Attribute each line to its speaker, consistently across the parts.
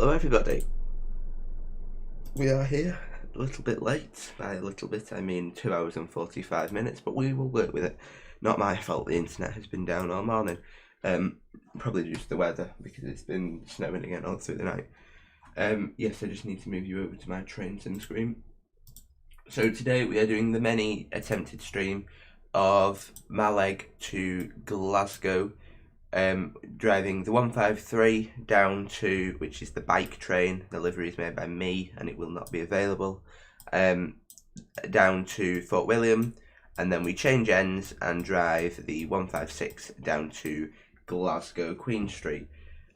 Speaker 1: Hello everybody, we are here a little bit late. By a little bit I mean 2 hours and 45 minutes, but we will work with it. Not my fault, the internet has been down all morning, probably due to the weather because it's been snowing again all through the night. Yes, I just need to move you over to my train sim screen. So today we are doing the many attempted stream of Mallaig to Glasgow. Driving the 153 down to, which is the bike train, the livery is made by me and it will not be available, down to Fort William, and then we change ends and drive the 156 down to Glasgow Queen Street.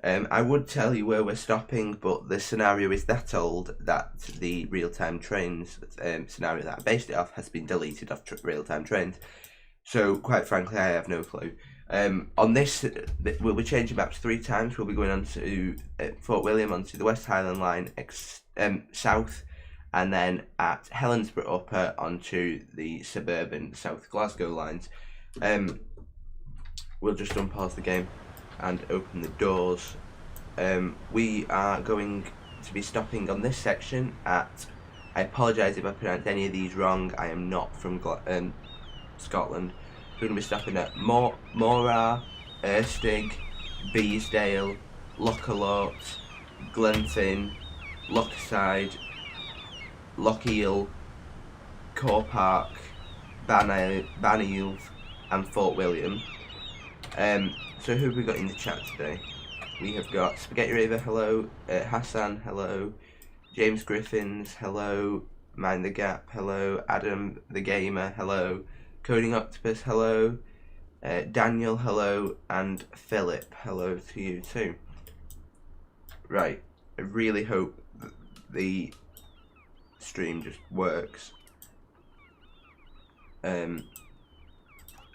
Speaker 1: I would tell you where we're stopping, but the scenario is that old that the real-time trains scenario that I based it off has been deleted off real-time trains, so quite frankly I have no clue. On this, we'll be changing maps 3 times. We'll be going on to Fort William, onto the West Highland line south, and then at Hellensborough Upper onto the suburban South Glasgow lines. We'll just unpause the game and open the doors. We are going to be stopping on this section at, I apologise if I pronounce any of these wrong, I am not from Scotland. We're going to be stopping at Mallaig, Erstig, Beesdale, Lochalort, Glenfin, Lochside, Lochiel, Core Park, Bannield and Fort William. So who have we got in the chat today? We have got Spaghetti Raver, hello, Hassan, hello, James Griffins, hello, Mind the Gap, hello, Adam the Gamer, hello, Coding Octopus, hello, Daniel, hello, and Philip, hello to you too. Right, I really hope that the stream just works. I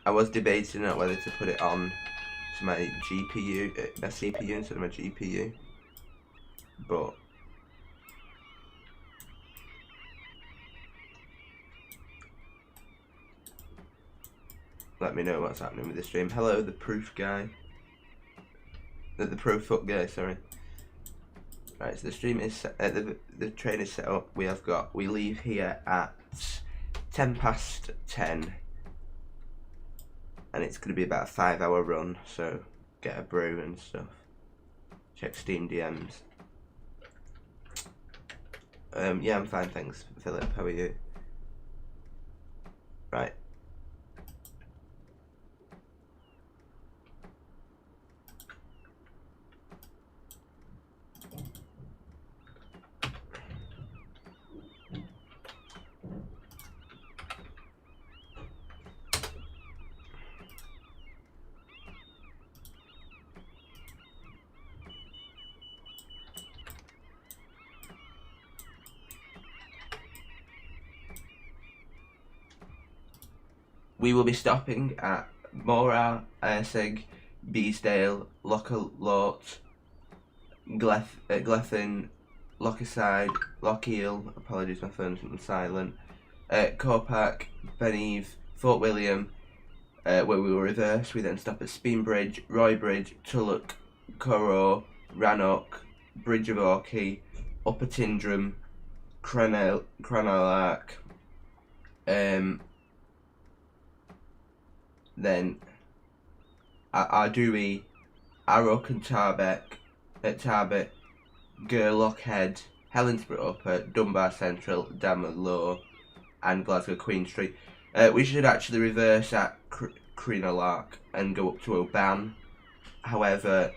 Speaker 1: was debating on whether to put it on to my GPU, my CPU instead of my GPU, but let me know what's happening with the stream. Hello, the proof guy. The Profoot guy, sorry. Right, so the stream is set, the train is set up. We leave here at 10:10, and it's going to be about a 5-hour run. So get a brew and stuff. Check Steam DMs. Yeah, I'm fine, thanks, Philip. How are you? Right. We will be stopping at Mallaig, Erstig, Beesdale, Lochalort, Glethin, Lochside, Lochiel, apologies my phone's on silent, Core Park, Beneve, Fort William, where we will reverse. We then stop at Speenbridge, Roybridge, Tulloch, Corrow, Rannoch, Bridge of Orkey, Upper Tindrum, Cranellark, then Ardui, Arrock and Tarbeck, Gerlock Head, Hellensborough Upper, Dunbar Central, Damerlow and Glasgow Queen Street. We should actually reverse at Cranellark and go up to Oban. However,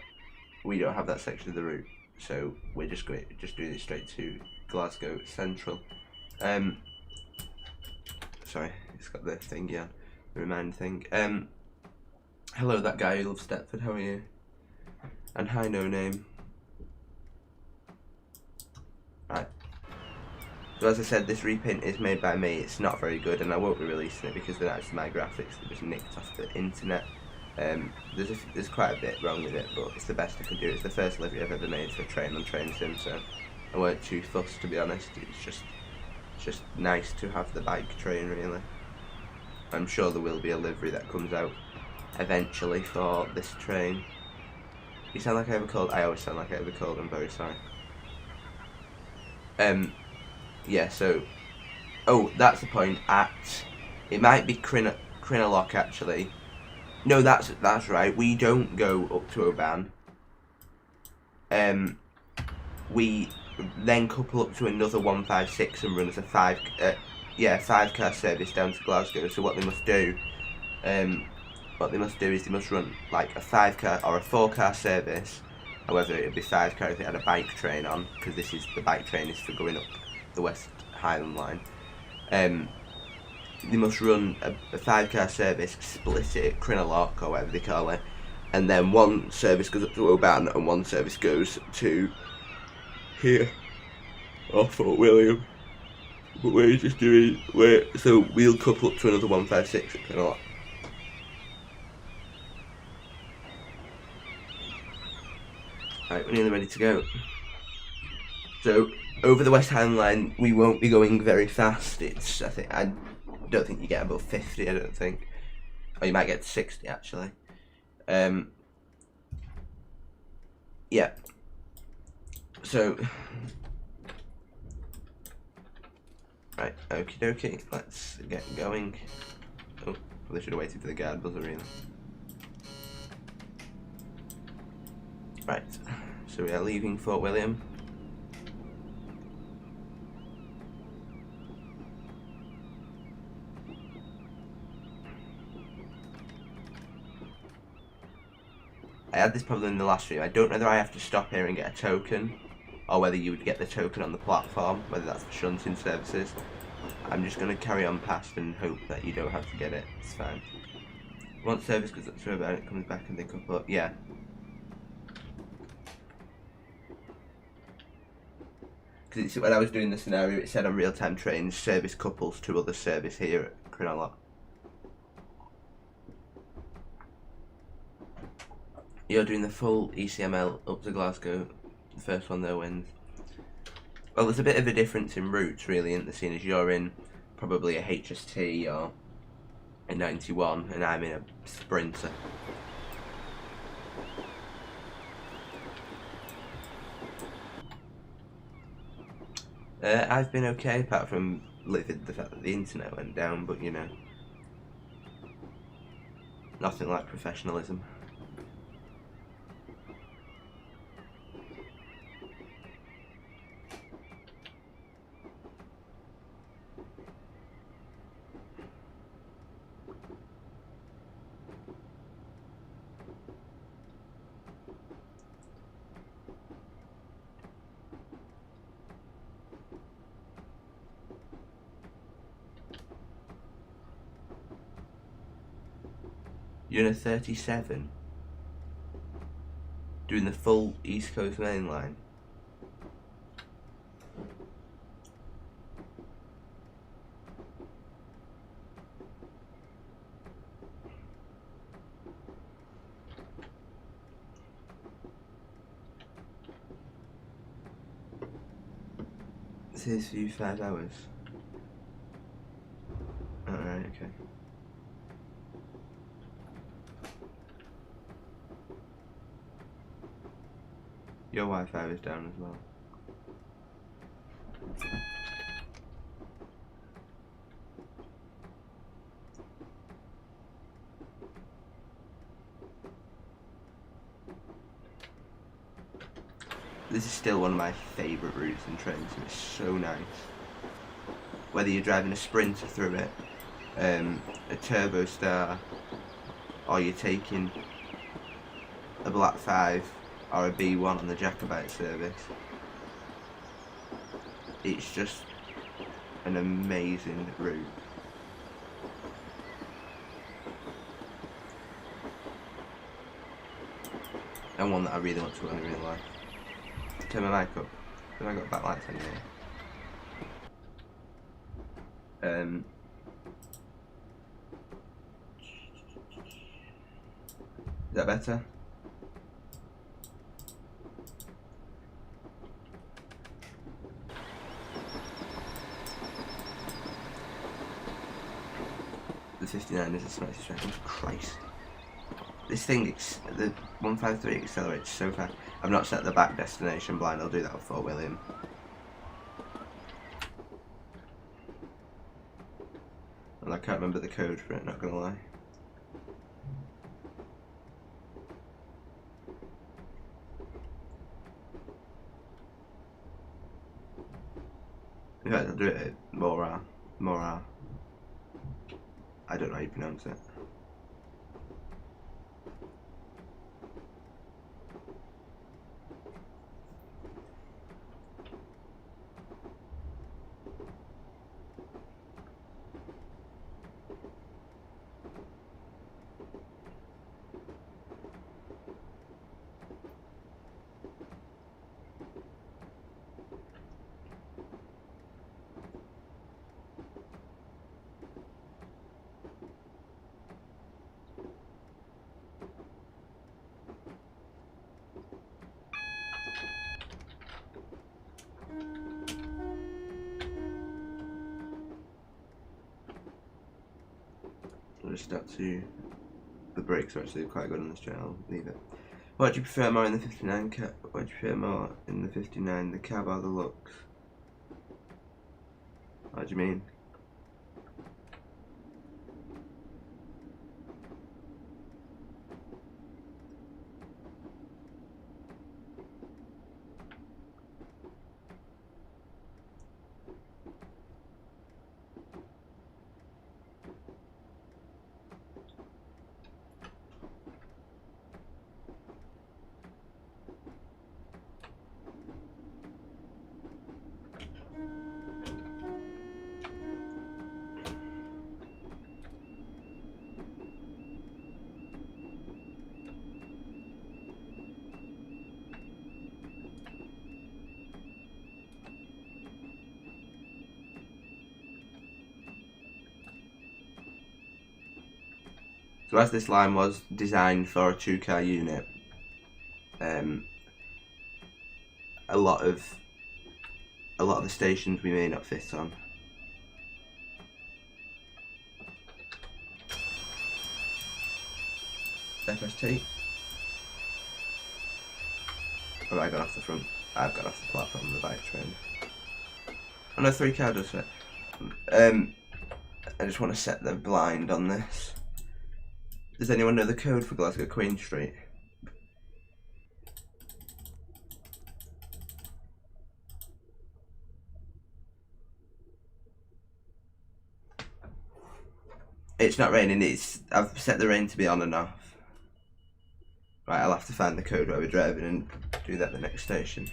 Speaker 1: we don't have that section of the route, so we're just doing it straight to Glasgow Central. Sorry, it's got the thingy on. Remind thing. Hello, that guy who loves Stepford, how are you? And hi, no name. Right. So as I said, this repaint is made by me. It's not very good, and I won't be releasing it because they're actually my graphics. They're just nicked off the internet. There's quite a bit wrong with it, but it's the best I can do. It's the first livery I've ever made for a train on Train Sim, so I weren't too fussed, to be honest. It's just nice to have the bike train, really. I'm sure there will be a livery that comes out eventually for this train. You sound like I have a cold. I always sound like I have a cold, I'm very sorry. Yeah, so... Oh, that's the point. It might be Crinolock, actually. No, that's right. We don't go up to Oban. We then couple up to another 156 and run as a 5-car service down to Glasgow. So what they must do is they must run like a 5-car or a 4-car service. However, it would be 5-car if it had a bike train on, because the bike train is for going up the West Highland line. They must run a 5-car service, split it at Crinolock or whatever they call it, and then one service goes up to Oban and one service goes to here, or Fort William. But we're just doing, so we'll couple up to another 156 at Crinolock. Right, we're nearly ready to go. So, over the West Highland line, we won't be going very fast. I don't think you get above 50, I don't think. Or you might get to 60, actually. Yeah. So, right, okie dokie, let's get going. Oh, probably should have waited for the guard buzzer, really. Right, so we are leaving Fort William. I had this problem in the last stream. I don't know whether I have to stop here and get a token, or whether you would get the token on the platform, whether that's for shunting services. I'm just going to carry on past and hope that you don't have to get it. It's fine. Once service goes up to about it comes back and they couple up. Yeah. Because when I was doing the scenario, it said on real-time trains, service couples to other service here at Crinolock. You're doing the full ECML up to Glasgow. The first one there wins. Well, there's a bit of a difference in routes, really, isn't there? Seeing as you're in probably a HST or a 91, and I'm in a Sprinter. I've been okay, apart from livid the fact that the internet went down, but you know, nothing like professionalism. You're in a 37, doing the full East Coast main line. It says for you 5 hours. Alright, okay. Your Wi-Fi is down as well. This is still one of my favourite routes in trains. It's so nice. Whether you're driving a Sprinter through it, a Turbo Star, or you're taking a Black 5 or a B1 on the Jacobite service, it's just an amazing route. And one that I really want to run in real life. Turn my mic up. Have I got backlights on here? Is that better? The 59 is a slightly striking. Christ. This thing, the 153 accelerates so fast. I've not set the back destination blind, I'll do that with Fort William. And I can't remember the code for it, not gonna lie. In fact, I'll do it at Mora. I don't know how you pronounce it. I'll just start to. The brakes are actually quite good on this train, I'll leave it. What do you prefer more in the 59 cab? What do you prefer more in the 59, the cab or the looks? What do you mean? So as this line was designed for a 2-car unit, a lot of the stations we may not fit on. FST. Have I gone off the front? I've got off the platform of the bike train. Oh no, 3-car does fit. I just want to set the blind on this. Does anyone know the code for Glasgow Queen Street? It's not raining, I've set the rain to be on and off. Right, I'll have to find the code while we're driving and do that at the next station.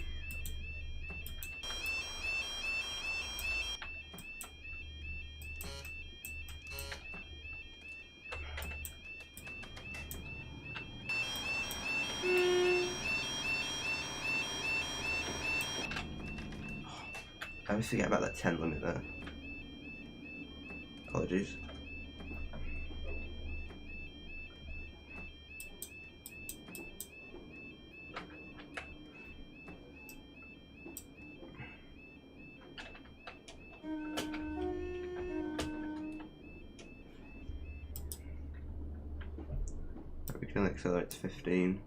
Speaker 1: I always forget about that 10 limit there. Apologies. We can accelerate to 15.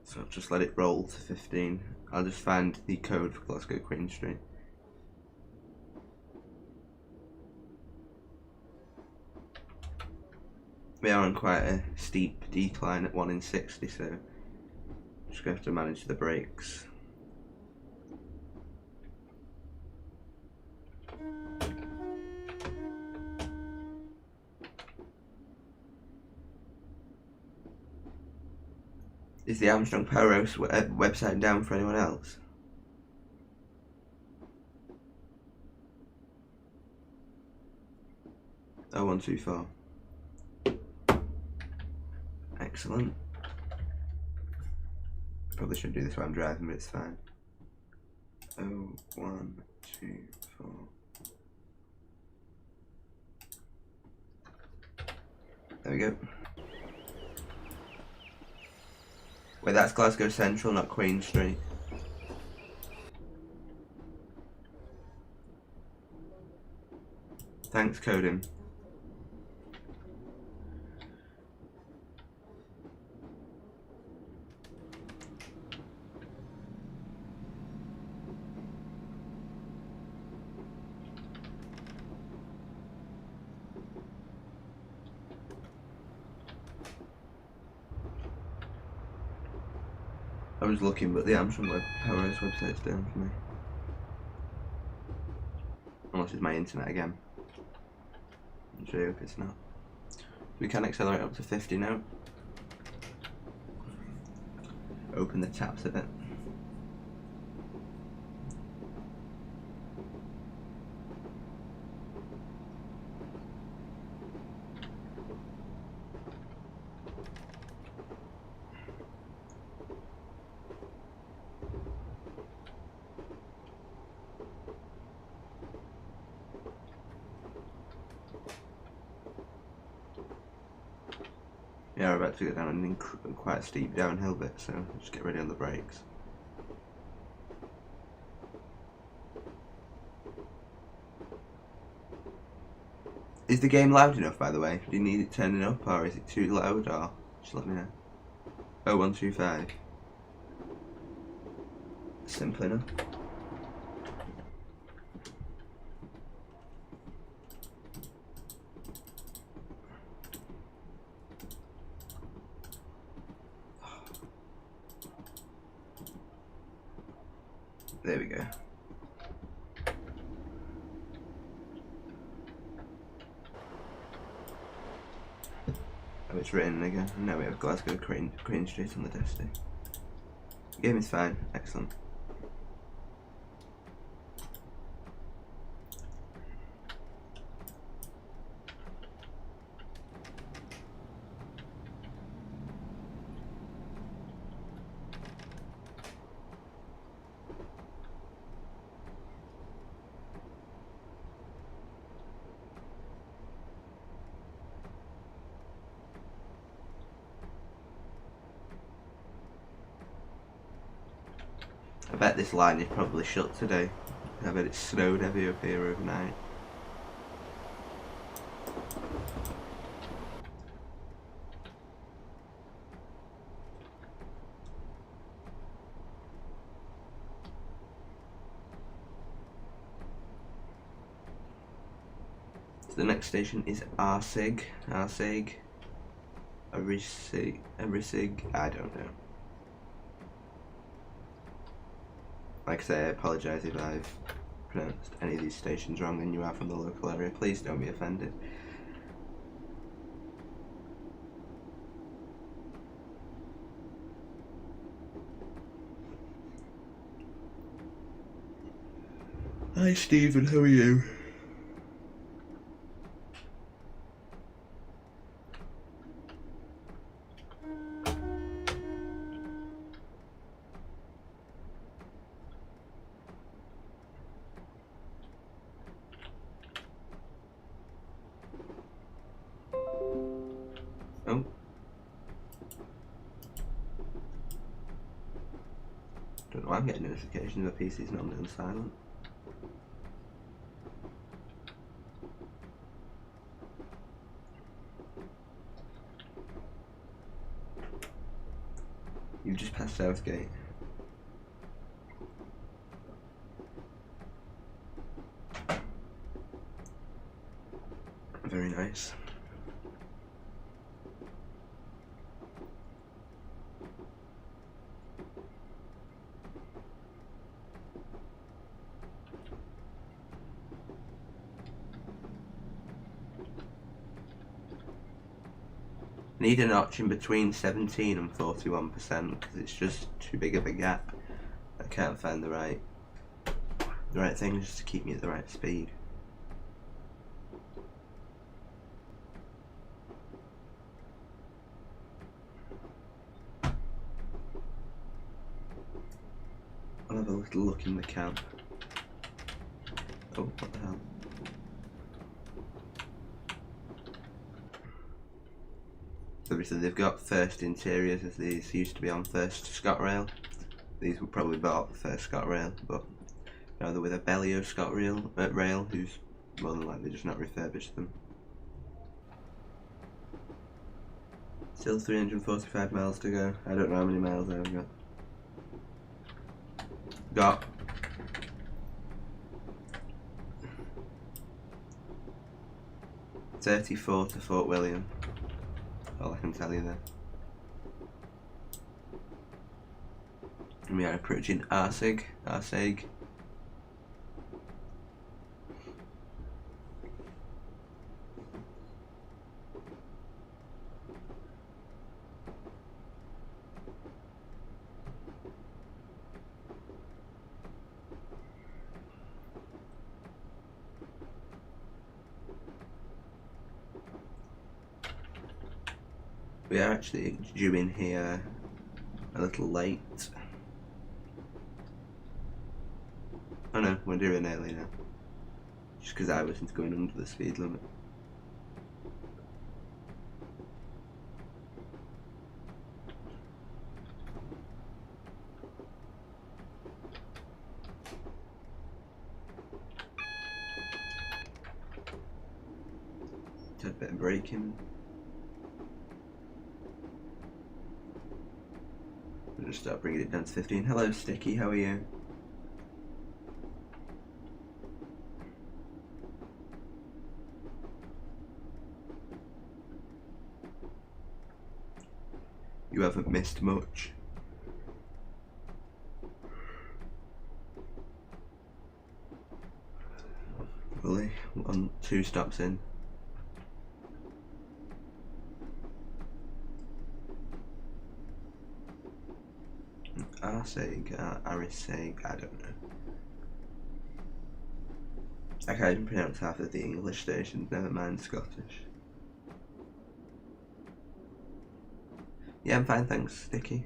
Speaker 1: So I'll just let it roll to 15. I'll just find the code for Glasgow Queen Street. We are on quite a steep decline at 1 in 60, so just gonna have to manage the brakes. Is the Armstrong Powerhouse website down for anyone else? Oh, 124. Excellent. Probably shouldn't do this while I'm driving, but it's fine. 0124. There we go. Wait, that's Glasgow Central, not Queen Street. Thanks, coding. I was looking, but the Armstrong Powerhouse website's down for me. Unless it's my internet again. I'm sure if it's not. We can accelerate up to 50 now. Open the taps a bit. Yeah, we're about to go down quite a steep downhill bit, so just get ready on the brakes. Is the game loud enough, by the way? Do you need it turning up, or is it too loud, or just let me know. 0125. Simple enough. There we go. Oh, it's written again. Now we have Glasgow Crane Street on the Destiny. The game is fine. Excellent. I bet this line is probably shut today. I bet it snowed heavy up here overnight. So the next station is Arsig, Arisig, I don't know. Like I say, I apologise if I've pronounced any of these stations wrong and you are from the local area. Please don't be offended. Hi Stephen, how are you? Oh. Don't know why I'm getting notifications. My PC's normally on silent. You've just passed Southgate. Very nice. Need a notch in between 17 and 41% because it's just too big of a gap. I can't find the right thing just to keep me at the right speed. I'll have a little look in the cab. Oh, what the hell? So obviously they've got first interiors, as these used to be on first ScotRail. These were probably bought first ScotRail, but now they're with a Bellio ScotRail who's more than likely just not refurbished them. Still 345 miles to go. I don't know how many miles I've got. Got 34 to Fort William. All I can tell you there. And we are approaching Arsig. We are actually due in here a little late. Oh no, we're doing early now. Just because I wasn't going under the speed limit. Did a bit of braking. We'll just start bringing it down to 15. Hello Sticky, how are you? You haven't missed much. Really? 2 stops in. Ariseg, I don't know. I can't even pronounce half of the English stations, never mind Scottish. Yeah, I'm fine, thanks, Sticky.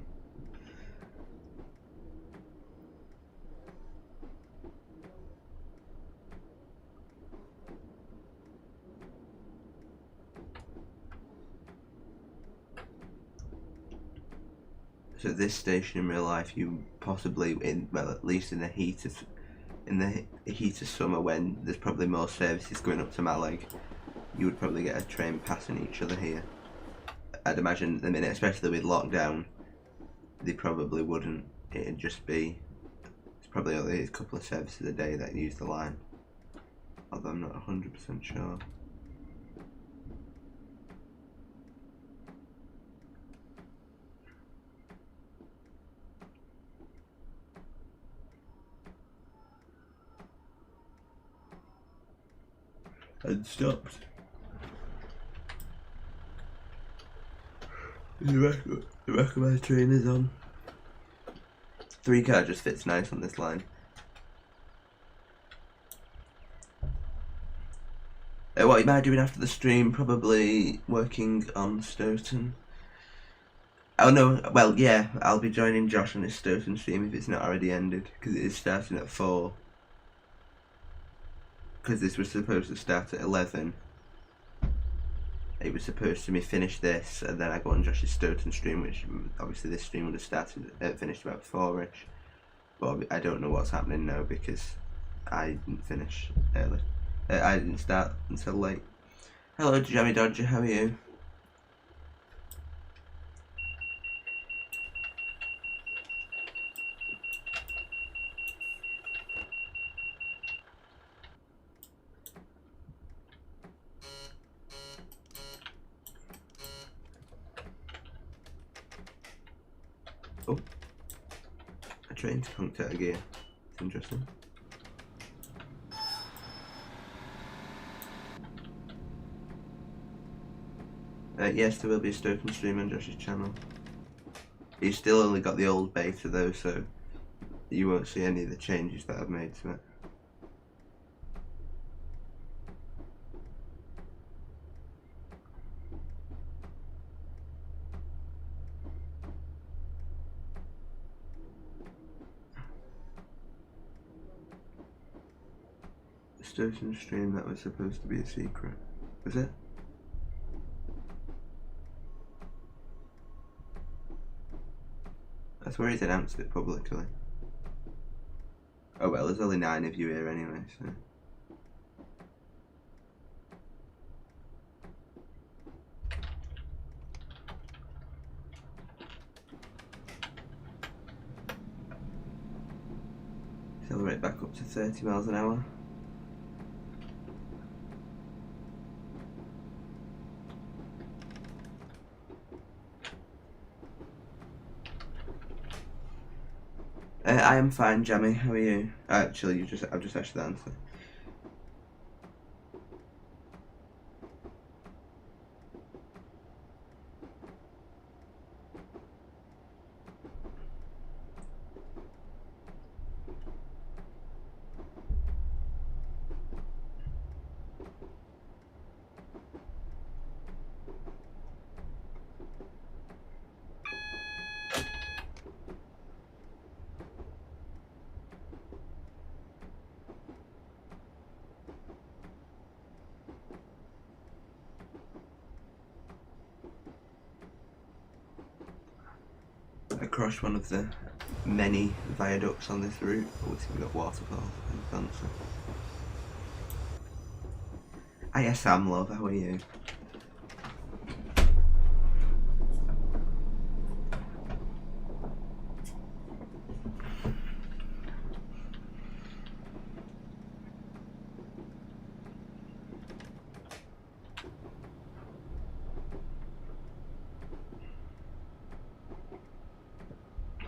Speaker 1: So this station in real life, you possibly, well, at least in the heat of summer, when there's probably more services going up to Mallaig, you would probably get a train passing each other here. I'd imagine at the minute, especially with lockdown, they probably wouldn't. It'd just be, it's probably only a couple of services a day that use the line. Although I'm not 100% sure. And stopped. The recommended train is on. 3 car just fits nice on this line. What am I doing after the stream? Probably working on Stoughton. Oh no, well yeah, I'll be joining Josh on his Stoughton stream if it's not already ended, because it is starting at 4. Because this was supposed to start at 11. It was supposed to be finish this, and then I go on Josh's Stoughton stream, which obviously this stream would have started, finished about 4ish. But I don't know what's happening now because I didn't finish early. I didn't start until late. Hello Jammy Dodger, how are you? Oh, a train's conked out of gear. It's interesting. Yes, there will be a Stoughton stream on Josh's channel. He's still only got the old beta though, so you won't see any of the changes that I've made to it. The Stoughton stream, that was supposed to be a secret. Was it? That's where he's announced it publicly. Oh well, there's only 9 of you here anyway, so. Accelerate back up to 30 miles an hour. I am fine, Jamie. How are you? Actually, I've just actually answered. Across one of the many viaducts on this route. Oh, we've got waterfall and fancy. Hiya Sam, love, how are you?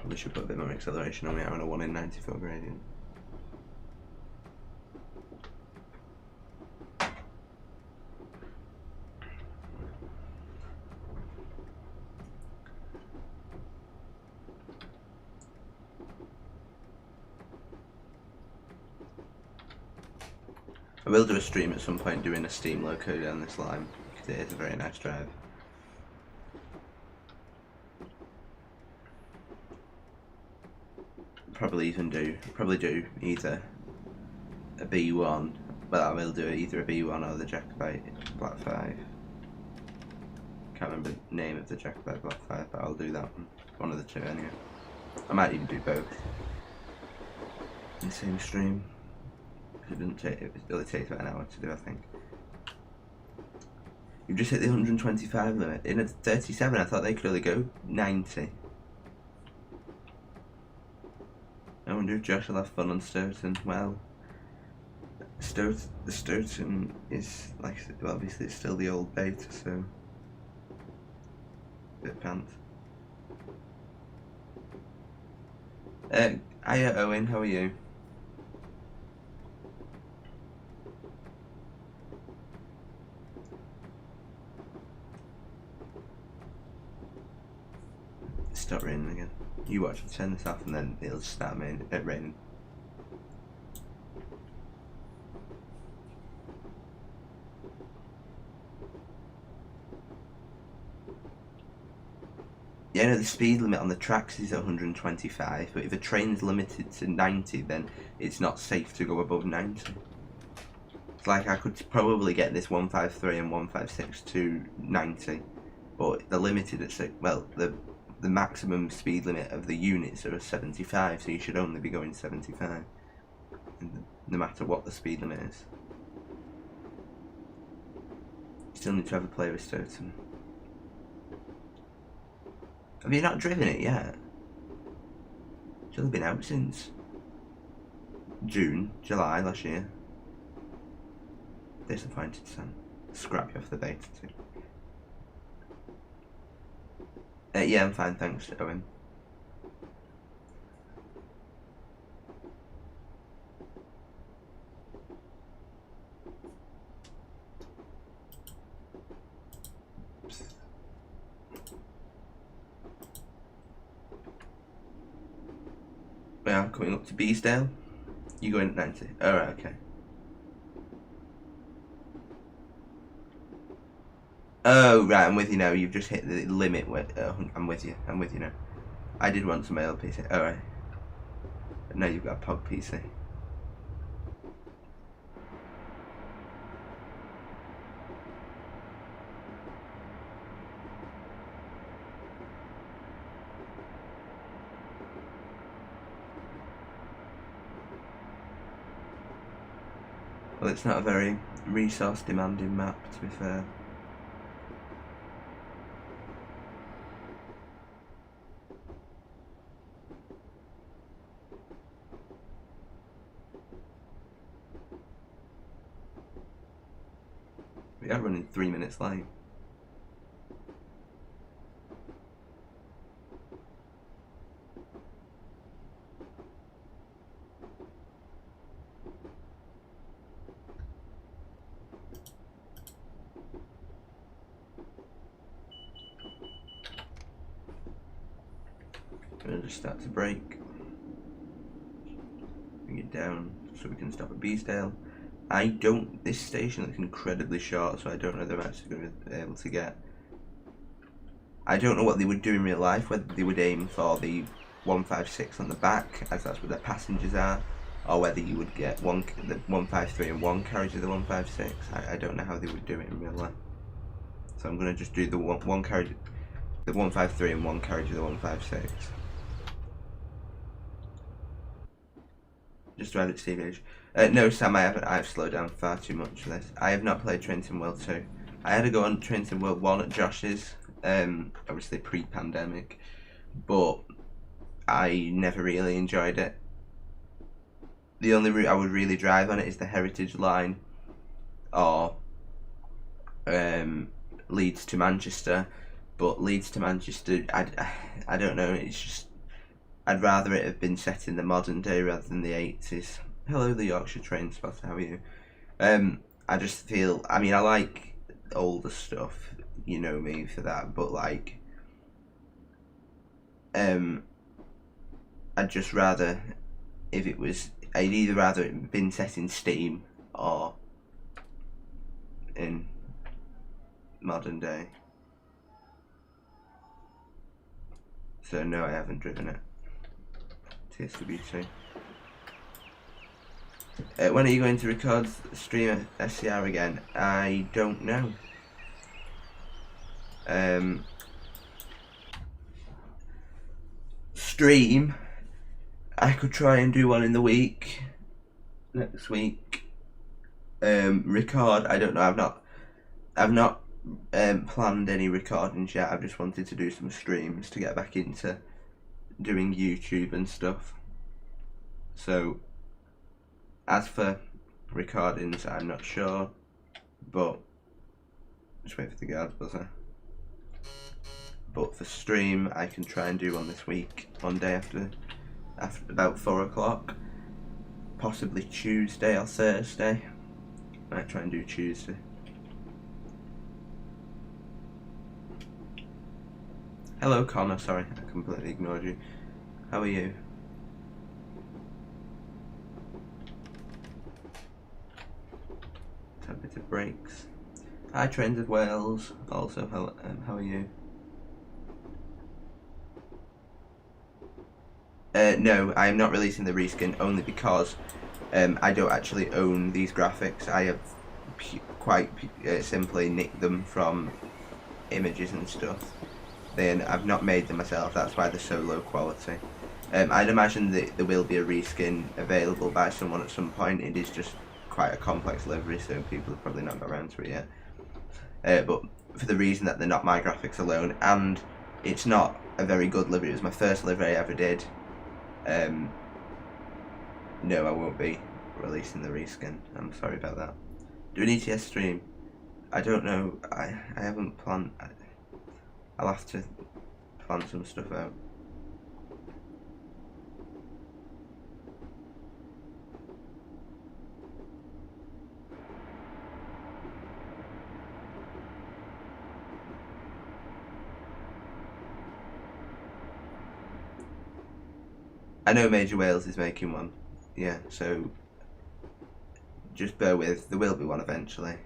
Speaker 1: We should put a bit more acceleration on. We are on a 1 in 94 gradient. I will do a stream at some point doing a Steam loco down this line, because it is a very nice drive. Probably do either a B1, well I will do either a B1 or the Jacobite Black 5. Can't remember the name of the Jacobite Black 5, but I'll do that one of the two anyway. I might even do both in the same stream. It only takes about an hour to do, I think. You've just hit the 125 limit. In a 37, I thought they could only go 90. I wonder if Josh will have fun on Sturton. Well, the Sturton is, like, well, obviously it's still the old beta, so bit pants. Hiya Owen, how are you? Start raining again. You watch it turn this off and then it'll start raining. Yeah, no, the speed limit on the tracks is 125, but if a train's limited to 90, then it's not safe to go above 90. It's like I could probably get this 153 and 156 to 90, but they're limited at, well, the maximum speed limit of the units are 75, so you should only be going 75, no matter what the speed limit is. Still need to have a play with Sturton. Have you not driven it yet? It's only been out since July last year. Disappointed, Sam. Scrap you off the beta too. Yeah, I'm fine, thanks, Owen. We are coming up to Beesdale. You going at 90? Alright, okay. Oh, right, I'm with you now. You've just hit the limit. I'm with you now. I did want some LPC. Alright. Now you've got a POG PC. Well, it's not a very resource demanding map, to be fair. We are running 3 minutes late. I'm going to just start to brake. Bring it down so we can stop at Beesdale. This station looks incredibly short, so I don't know if I'm actually going to be able to get. I don't know what they would do in real life, whether they would aim for the 156 on the back, as that's where their passengers are, or whether you would get the 153 and one carriage of the 156. I don't know how they would do it in real life. So I'm going to just do the one carriage, the 153 and one carriage of the 156. Just to add it to stage. No, Sam, I've slowed down far too much for this. I have not played Train Sim World 2. I had to go on Train Sim World 1 at Josh's, obviously pre-pandemic, but I never really enjoyed it. The only route I would really drive on it is the Heritage Line, or Leeds to Manchester, but Leeds to Manchester, I don't know, it's just, I'd rather it have been set in the modern day rather than the 80s. Hello, the Yorkshire Train Spotter, how are you? I just feel, I mean, I like older stuff, you know me for that, but like, I'd just rather, if it was, I'd either rather it been set in Steam or in modern day. So no, I haven't driven it. TSW2. When are you going to record stream SCR again? I don't know. Stream, I could try and do one in the week, next week. Record, I don't know, I've not planned any recordings yet. I've just wanted to do some streams to get back into doing YouTube and stuff. So as for recordings, I'm not sure, but just wait for the guard buzzer. But for stream, I can try and do one this week, Monday after about 4 o'clock, possibly Tuesday or Thursday. Might try and do Tuesday. Hello Connor, sorry, I completely ignored you. How are you? A bit of breaks. Hi Trains of Wales, also how are you? No, I am not releasing the reskin only because I don't actually own these graphics. I have quite simply nicked them from images and stuff. Then I've not made them myself, that's why they're so low quality. I'd imagine that there will be a reskin available by someone at some point. It is just quite a complex livery, so people have probably not got around to it yet. But for the reason that they're not my graphics alone, and it's not a very good livery. It was my first livery I ever did. No, I won't be releasing the reskin. I'm sorry about that. Do an ETS stream? I don't know. I haven't planned. I'll have to plan some stuff out. I know Major Wales is making one, yeah, so just bear with, there will be one eventually.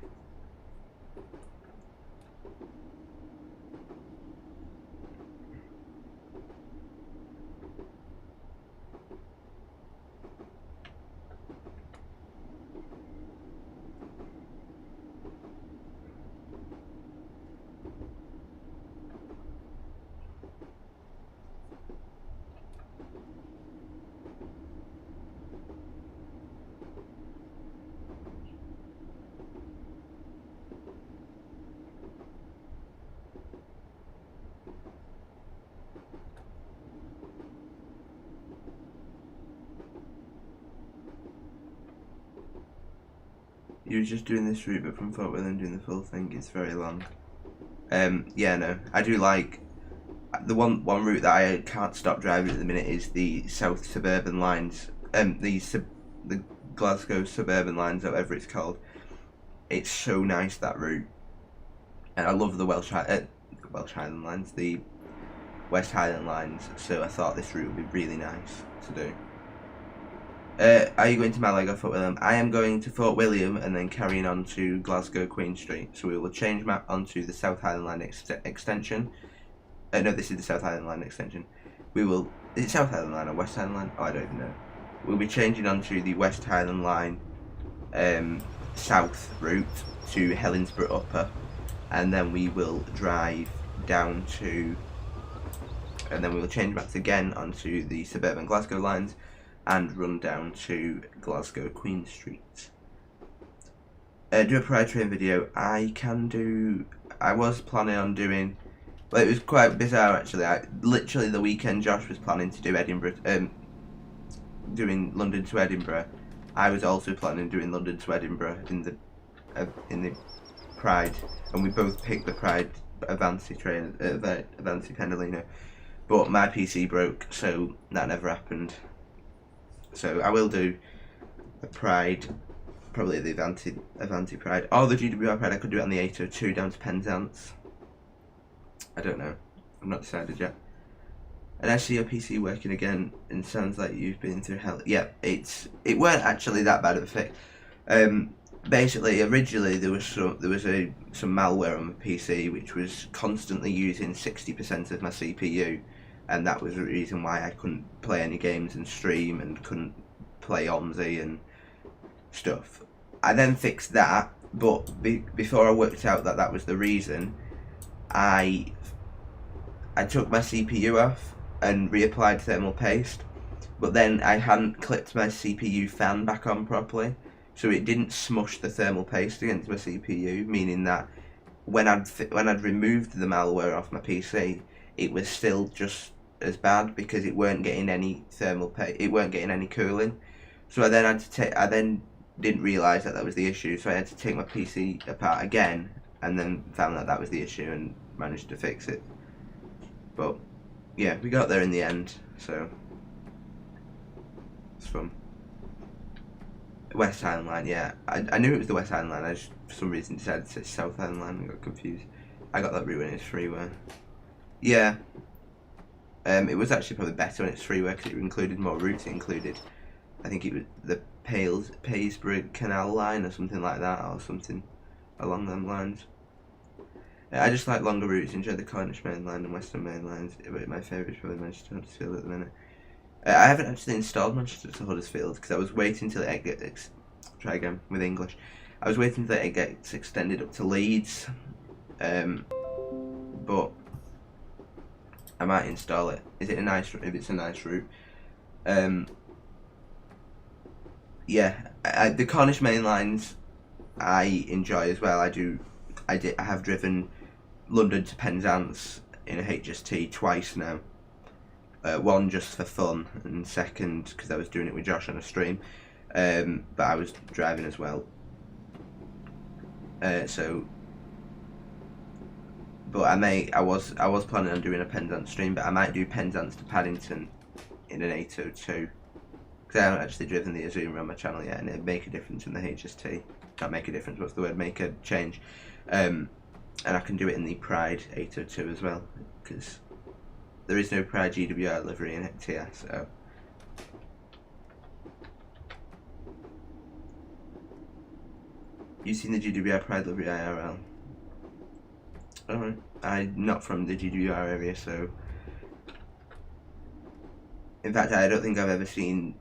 Speaker 1: You were just doing this route, but from Fort William doing the full thing, it's very long. Yeah, no, I do like the one route that I can't stop driving at the minute is the South Suburban lines, the Glasgow Suburban lines, whatever it's called. It's so nice, that route, and I love the Welsh Highland lines, the West Highland lines, so I thought this route would be really nice to do. Are you going to Mallaig or Fort William? I am going to Fort William and then carrying on to Glasgow Queen Street. So we will change map onto the South Highland Line extension. No, this is the South Highland Line extension. We will. Is it South Highland Line or West Highland Line? Oh, I don't even know. We'll be changing onto the West Highland Line south route to Hellensborough Upper, and then we will drive down to, and then we will change maps again onto the suburban Glasgow lines and run down to Glasgow Queen Street. Do a Pride train video. I was planning on doing, well, it was quite bizarre actually. Literally the weekend Josh was planning to do Edinburgh, doing London to Edinburgh. I was also planning on doing London to Edinburgh in the Pride, and we both picked the Pride Avanti train, Avanti Pendolino, but my PC broke, so that never happened. So I will do a Pride, probably the Avanti Pride, or the GWR Pride. I could do it on the 802 down to Penzance. I don't know. I'm not decided yet. And I see your PC working again, and sounds like you've been through hell. Yeah, it weren't actually that bad of a fix. Basically, originally there was some malware on my PC which was constantly using 60% of my CPU, and that was the reason why I couldn't play any games and stream and couldn't play OMSI and stuff. I then fixed that, but before I worked out that that was the reason, I took my CPU off and reapplied thermal paste, but then I hadn't clipped my CPU fan back on properly, so it didn't smush the thermal paste against my CPU, meaning that when I'd removed the malware off my PC, it was still just as bad because it weren't getting any thermal paste, it weren't getting any cooling. So I then had to I then didn't realise that was the issue, so I had to take my PC apart again, and then found that was the issue and managed to fix it. But yeah, we got there in the end, so it's fun. West Highland Line, yeah. I knew it was the West Highland Line, I just for some reason decided to say South Highland Line and got confused. I got that route when it was freeware. Yeah. It was actually probably better when it's freeware because it included more routes. It included, I think it was the Paysborough Canal Line or something like that, or something along them lines. I just like longer routes, enjoy the Cornish Main Line and Western Main Lines, but my favourite is probably Manchester to Huddersfield at the minute. I haven't actually installed Manchester to Huddersfield because I was waiting till it gets, try again with English, I was waiting till it gets extended up to Leeds, but I might install it. Is it a nice, if it's a nice route? Yeah, the Cornish Main Lines I enjoy as well. I have driven London to Penzance in a HST twice now. One just for fun, and second because I was doing it with Josh on a stream. But I was driving as well. But I was planning on doing a Penzance stream, but I might do Penzance to Paddington in an 802. Because I haven't actually driven the Azuma on my channel yet, and it'd make a difference in the HST. Not make a difference, what's the word? Make a change. And I can do it in the Pride 802 as well, because there is no Pride GWR livery in TS, so. You've seen the GWR Pride livery IRL? Alright. I'm not from the GWR area, so. In fact, I don't think I've ever seen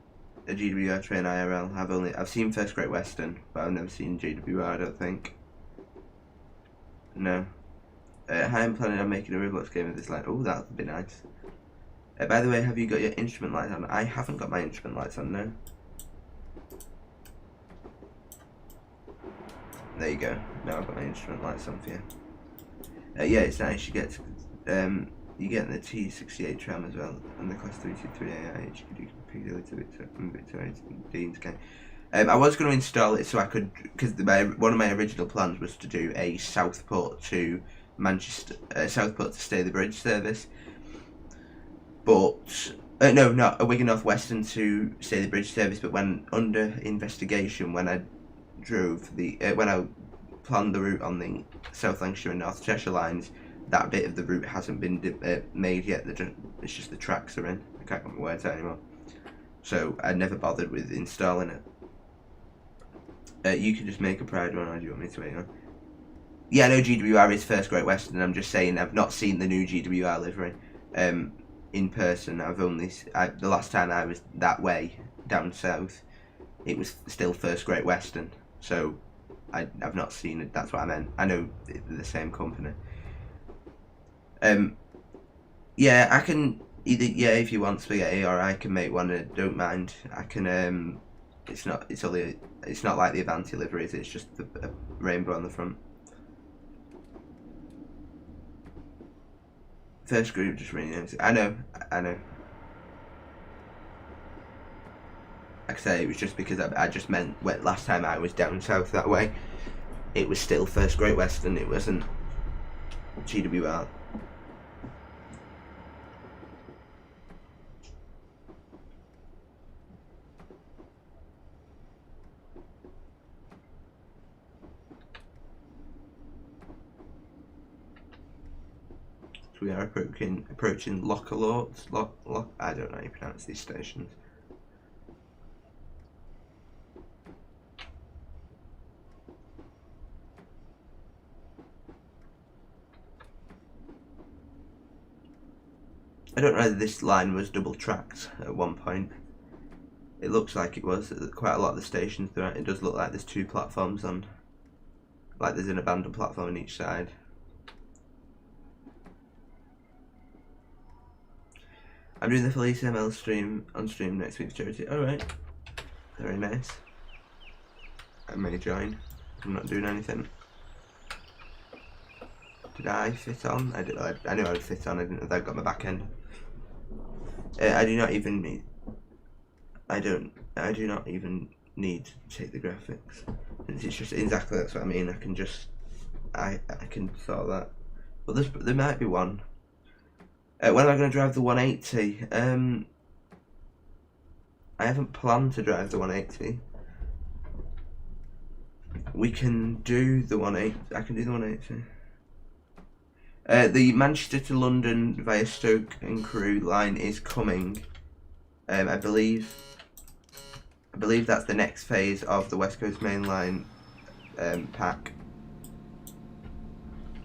Speaker 1: a GWR train IRL. I've seen First Great Western, but I've never seen GWR, I don't think. No. Hi, I'm planning on making a Roblox game of this line. Oh, that would be nice. By the way, have you got your instrument lights on? I haven't got my instrument lights on, no. There you go. Now I've got my instrument lights on for you. Yeah, it's nice. You get the T68 tram as well, and the Class 323 AI. You can do Victoria Dean's game. I was going to install it so I could, because one of my original plans was to do a Southport to Manchester, Southport to Stay the Bridge service, but no, not a Wigan North Western to Stay the Bridge service. But when under investigation, when I drove when I planned the route on the South Lancashire and North Cheshire lines, that bit of the route hasn't been made yet. It's just the tracks are in. I can't get my words out anymore. So I never bothered with installing it. You can just make a Pride one, or do you want me to wait on? Yeah, I know GWR is First Great Western. I'm just saying I've not seen the new GWR livery in person. The last time I was that way down south, it was still First Great Western. So I've not seen it. That's what I meant. I know they're the same company. Yeah, I can either if you want spaghetti, or I can make one. I don't mind. I can. It's not like the Avanti liveries. It's just a rainbow on the front. First group just renames. I know. Like I say, it was just because I just meant last time I was down south that way, it was still First Great Western. It wasn't GWR. We are approaching Lochalort. I don't know how you pronounce these stations. I don't know whether this line was double tracked at one point. It looks like it was at quite a lot of the stations throughout. It does look like there's two platforms on, like there's an abandoned platform on each side. I'm doing the Felice ML stream on stream next week for charity. Alright. Very nice. I may join. I'm not doing anything. Did I fit on? I knew I would fit on. I didn't know that I got my back end. I do not even need. I do not even need to take the graphics. It's just exactly that's what I mean. I can just. I can sort that. But there might be one. When am I going to drive the 180? I haven't planned to drive the 180. We can do the 180. I can do the 180. The Manchester to London via Stoke and Crewe line is coming. I believe that's the next phase of the West Coast Main Line pack.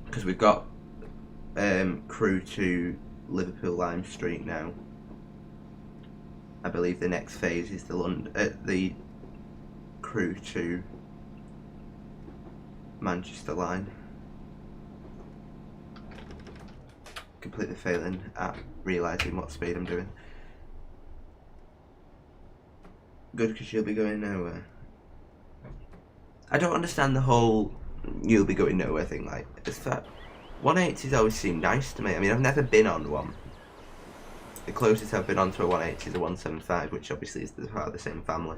Speaker 1: Because we've got Crewe to Liverpool Lime Street now. I believe the next phase is the Crewe to Manchester line. Completely failing at realising what speed I'm doing. Good, because you'll be going nowhere. I don't understand the whole you'll be going nowhere thing. Like, it's that 180s always seem nice to me. I mean, I've never been on one. The closest I've been on to a 180 is a 175, which obviously is part of the same family.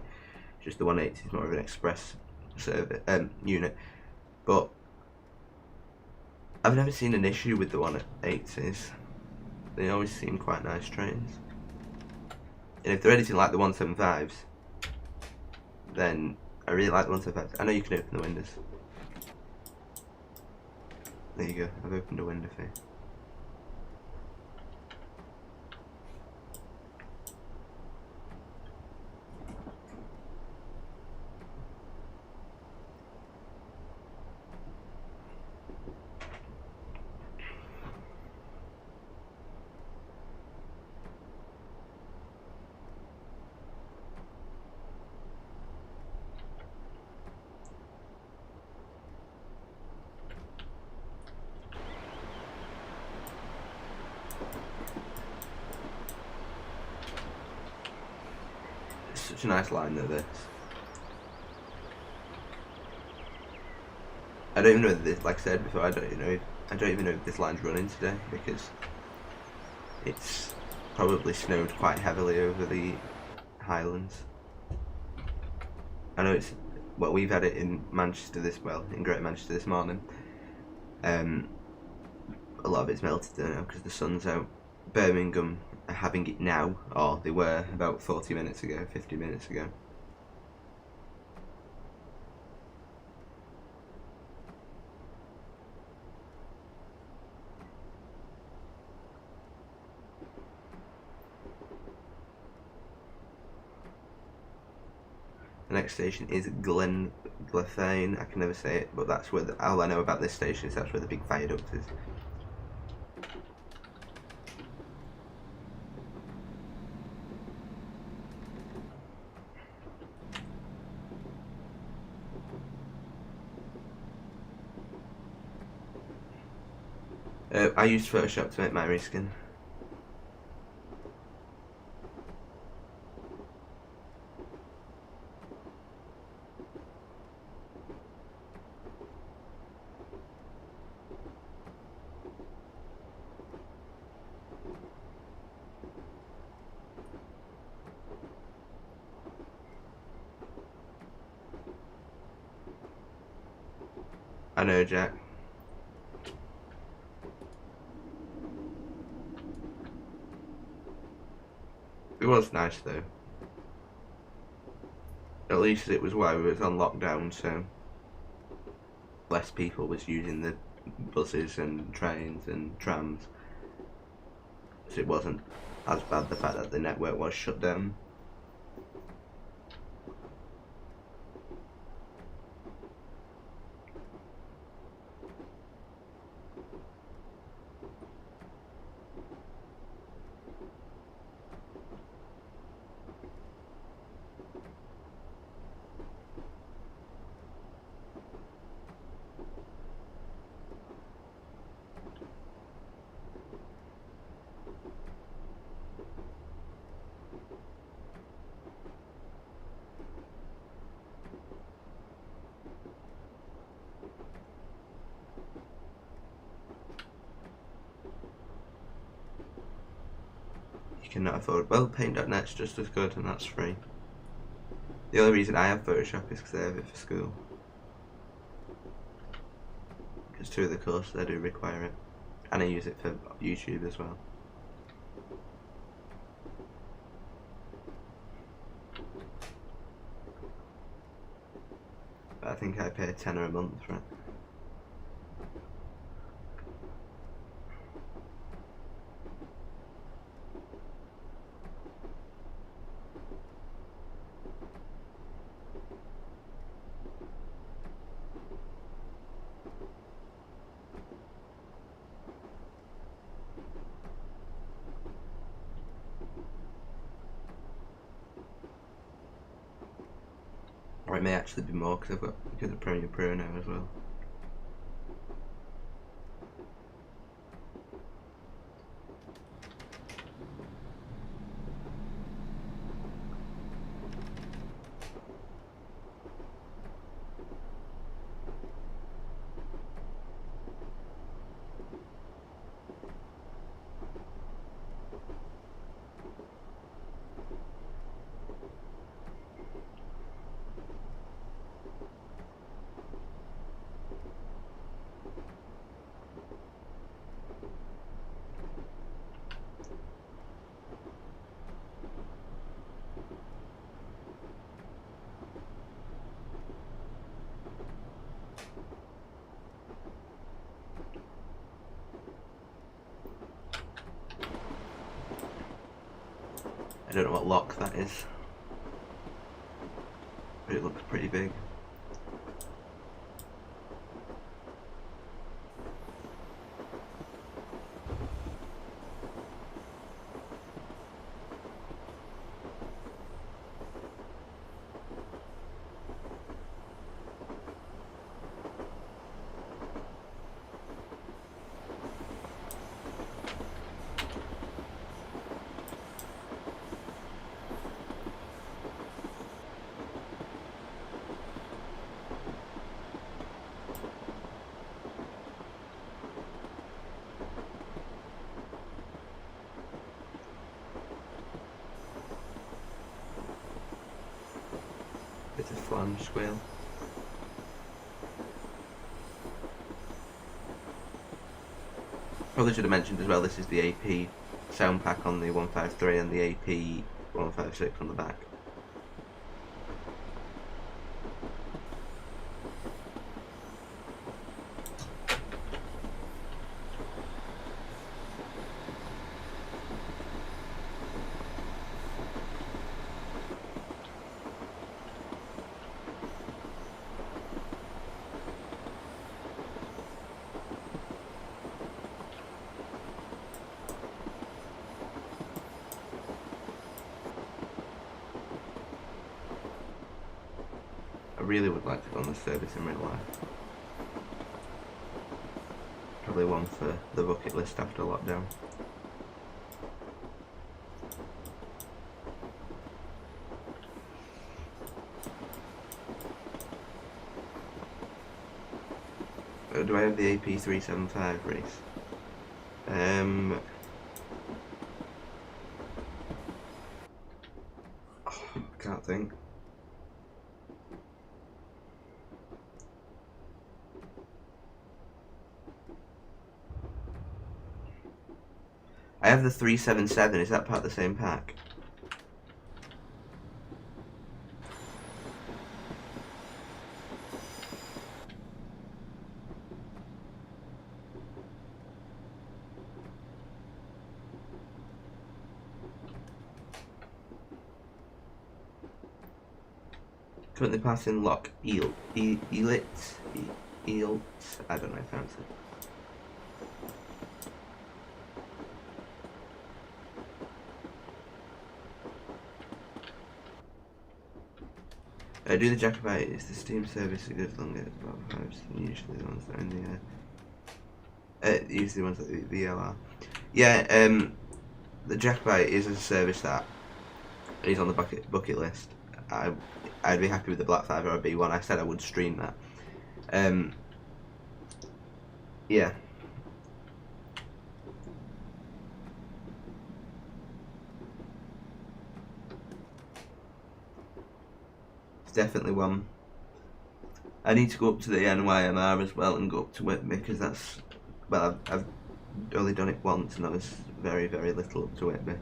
Speaker 1: Just the 180 is more of an express service unit. But I've never seen an issue with the 180s. They always seem quite nice trains. And if they're anything like the 175s, then I really like the 175s. I know you can open the windows. There you go, I've opened a window for you. Such a nice line though, this. I don't even know if this, like I said before, I don't even know if this line's running today, because it's probably snowed quite heavily over the Highlands. I know it's, well, we've had it in Manchester in Greater Manchester this morning. A lot of it's melted there now because the sun's out. Birmingham are having it now, or they were about 40 minutes ago, 50 minutes ago. The next station is Glenfane. I can never say it, but that's where all I know about this station is that's where the big viaduct is. I used Photoshop to make my reskin. I know, Jack. It was nice though. At least it was while we was on lockdown, so less people was using the buses and trains and trams. So it wasn't as bad the fact that the network was shut down. Cannot afford. Well, Paint.net's just as good and that's free. The only reason I have Photoshop is because I have it for school. Because 2 of the courses I do require it. And I use it for YouTube as well. But I think I pay £10 a month for it. Or it may actually be more because of Premiere Pro now as well. I don't know what lock that is, but it looks pretty big. Bit of flange squeal. Probably should have mentioned as well, this is the AP sound pack on the 153 and the AP 156 on the back. really would like to go on the service in real life. Probably one for the bucket list after lockdown. Do I have the AP 375 race? Can't think. I have the 377. Is that part of the same pack? Currently passing lock lite, I don't know how to pronounce it. Do the Jacobite, is the Steam service a good longer about 5 than usually the ones that are in the usually the ones that are the VLR. Yeah, the Jacobite is a service that is on the bucket list. I'd be happy with the Black 5 or a B1. I said I would stream that. Yeah. It's definitely one. I need to go up to the NYMR as well and go up to Whitby, because that's, well, I've only done it once and I was very, very little up to Whitby.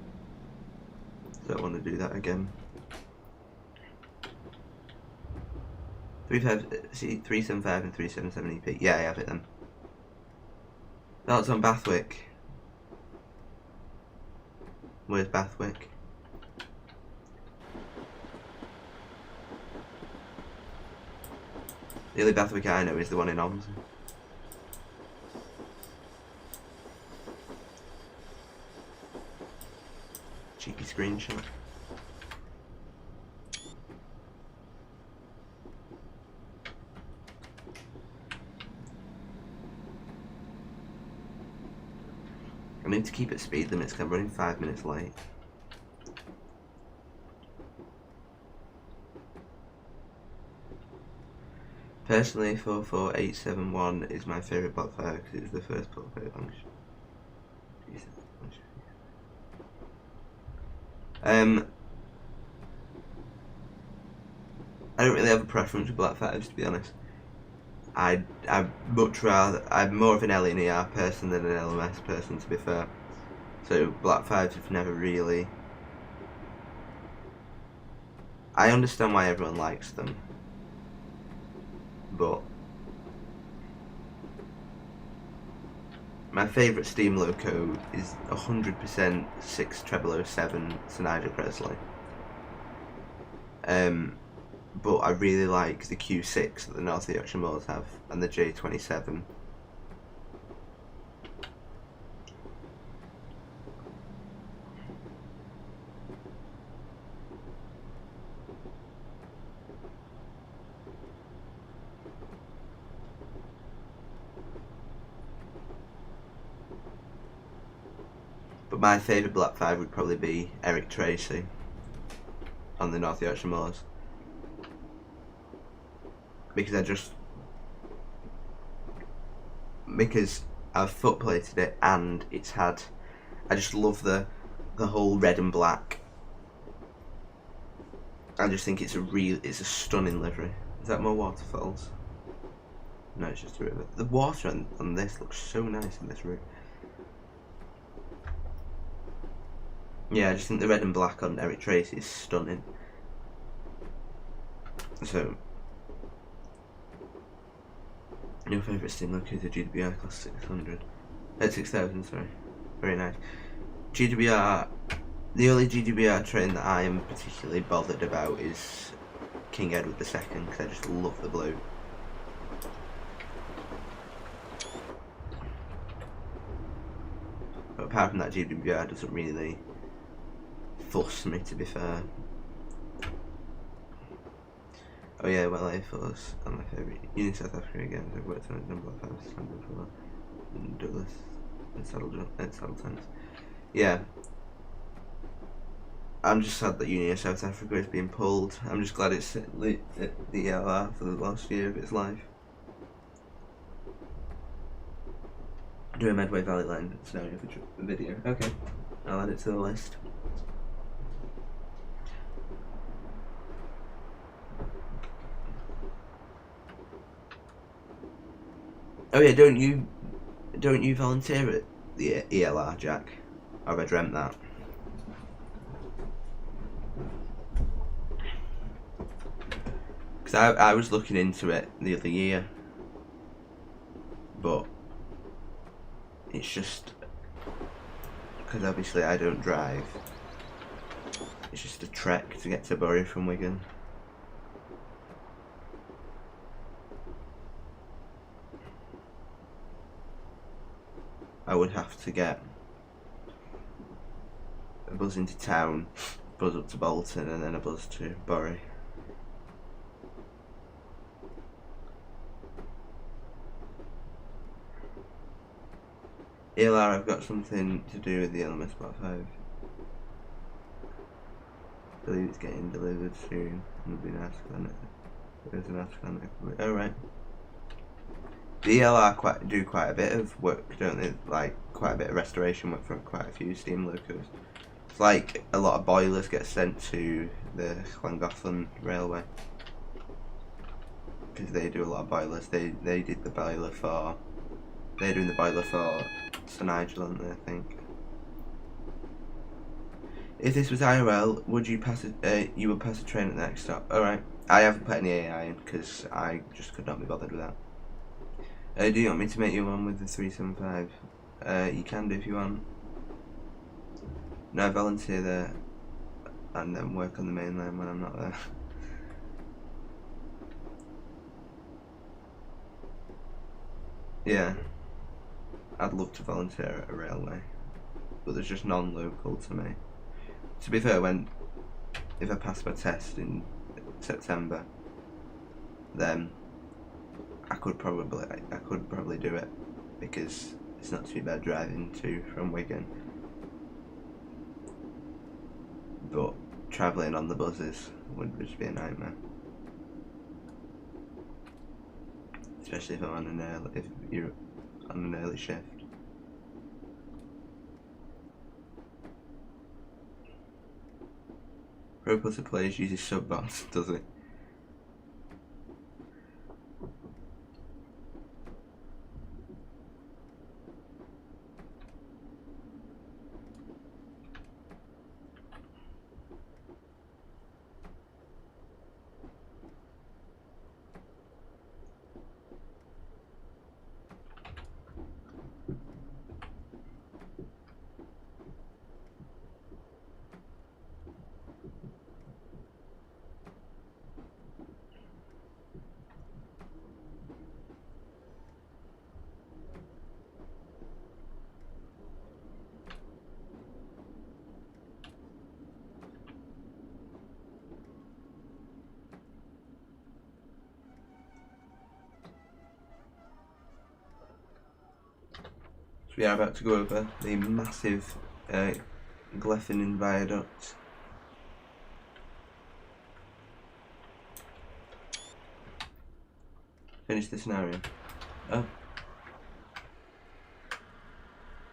Speaker 1: So I want to do that again. 375 and 377 EP. Yeah, I have it then. That's on Bathwick. Where's Bathwick? The only Bathwick I know is the one in Omsen. Cheeky screenshot. I need to keep it speed limits because I'm running 5 minutes late. Personally, 44871 is my favourite Block 5 because it was the first Block 5 function. I don't really have a preference for Black 5s, to be honest. I'm more of an LNER person than an LMS person, to be fair. So Black 5s have never really... I understand why everyone likes them, but my favourite Steam loco is 100% 6007 Sir Nigel Presley. But I really like the Q6 that the North Yorkshire Moors have, and the J27. But my favourite Black 5 would probably be Eric Tracy on the North Yorkshire Moors. Because I've foot plated it and it's had, I just love the whole red and black. I just think it's a stunning livery. Is that more waterfalls? No, it's just a river. The water on this looks so nice in this route. Yeah, I just think the red and black on Eric Tracy is stunning. So, your favourite Steam loco is the GWR class 600. 6000, sorry. Very nice. GWR, the only GWR train that I am particularly bothered about is King Edward II, because I just love the blue. But apart from that, GWR doesn't really fuss me, to be fair. Oh yeah, well, I was on my favourite. Uni South Africa again, I've worked on a number of times before. And Douglas and Saddle Times. Yeah. I'm just sad that Uni of South Africa is being pulled. I'm just glad it's lit at the ELR for the last year of its life. Do a Medway Valley Line scenario for the video. Okay, I'll add it to the list. Oh yeah, don't you volunteer at the ELR, Jack? Or have I dreamt that? Because I was looking into it the other year, but it's just because obviously I don't drive. It's just a trek to get to Bury from Wigan. I would have to get a bus into town, bus up to Bolton, and then a bus to Bury. ELR, I've got something to do with the LMS Part 5. I believe it's getting delivered soon. There'll be an article on it. There's an article on it. Oh right. The ELR do quite a bit of work, don't they? Like quite a bit of restoration work for quite a few steam locos. It's like a lot of boilers get sent to the Llangollen Railway because they do a lot of boilers. They did the boiler for. They're doing the boiler for Sir Nigel, aren't they? I think. If this was IRL, would you pass it? You would pass a train at the next stop. All right. I haven't put any AI in because I just could not be bothered with that. Do you want me to make you one with the 375? You can do if you want. No, I volunteer there and then work on the main line when I'm not there. Yeah, I'd love to volunteer at a railway, but there's just non-local to me. To be fair, if I pass my test in September, then I could probably do it because it's not too bad driving to from Wigan. But travelling on the buses would just be a nightmare. Especially if you're on an early shift. Proposer Players uses subbots, does it? We are about to go over the massive Glethen viaduct. Finish the scenario. Oh.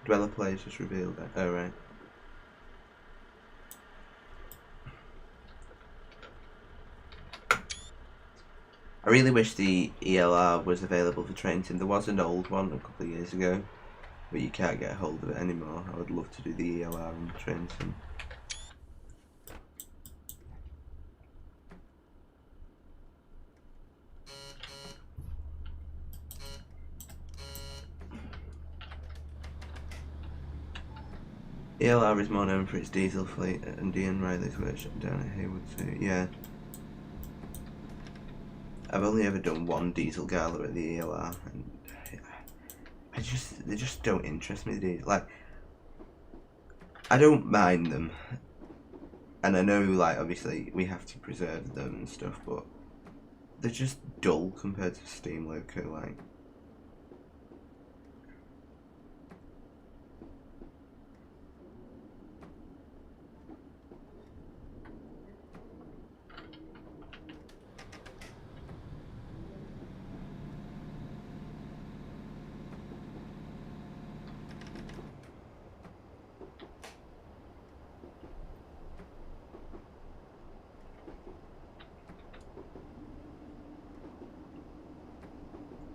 Speaker 1: Dweller players just revealed that. Oh right. I really wish the ELR was available for Trenton. There was an old one a couple of years ago, but you can't get a hold of it anymore. I would love to do the ELR in Trenton. ELR is more known for its diesel fleet, and Ian Riley's workshop down at Haywood too. Yeah. I've only ever done one diesel gala at the ELR, and they just don't interest me. Like, I don't mind them, and I know, like, obviously we have to preserve them and stuff, but they're just dull compared to Steam Loco, like.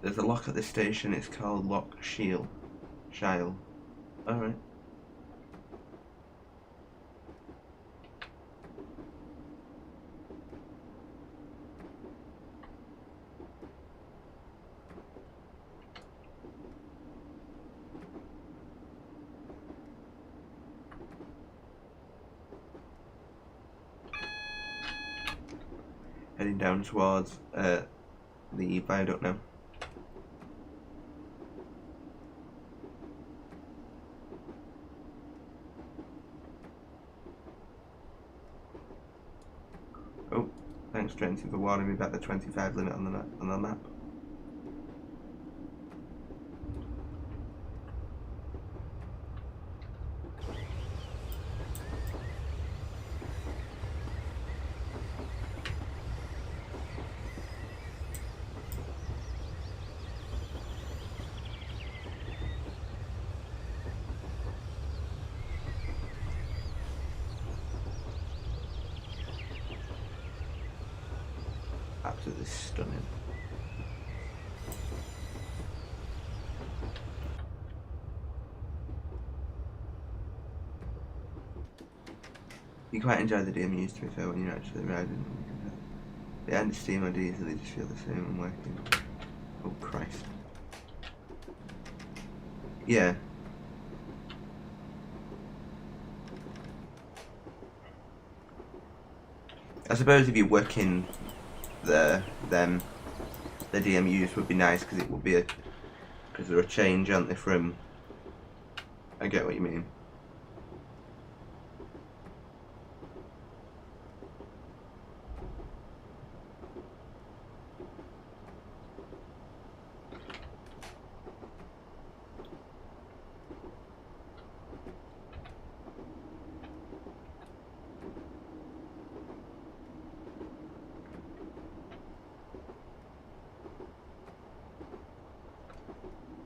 Speaker 1: There's a lock at this station, it's called Lock Shield. Shile. Alright. Heading down towards the viaduct now. Oh, thanks Trenton for warning me about the 25 limit on the map. Absolutely stunning. You quite enjoy the DMUs to be fair when you're actually riding. The end Steam IDs they just feel the same when working. Oh Christ. Yeah. I suppose if you're working there, then the DMUs would be nice because it would be because they're a change, aren't they? From I get what you mean.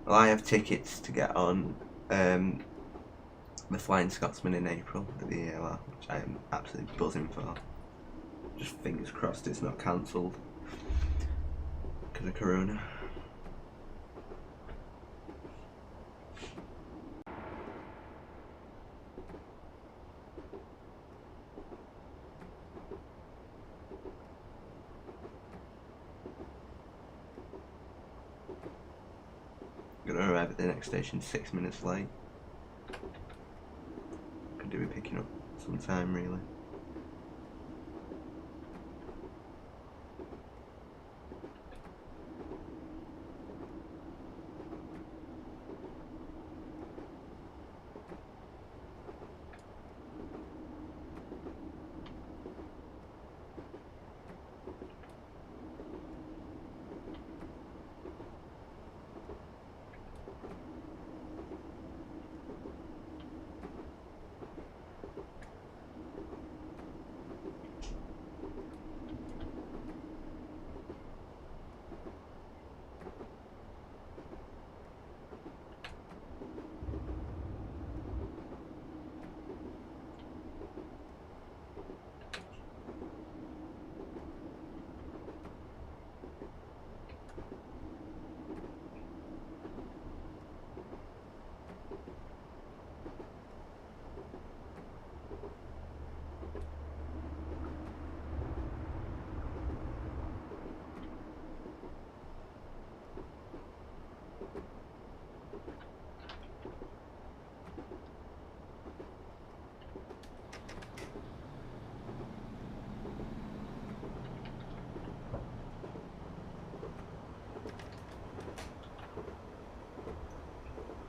Speaker 1: Well, I have tickets to get on the Flying Scotsman in April at the ELR, which I am absolutely buzzing for. Just fingers crossed it's not cancelled because of Corona. Gonna arrive at the next station 6 minutes late. Could do with picking up some time really.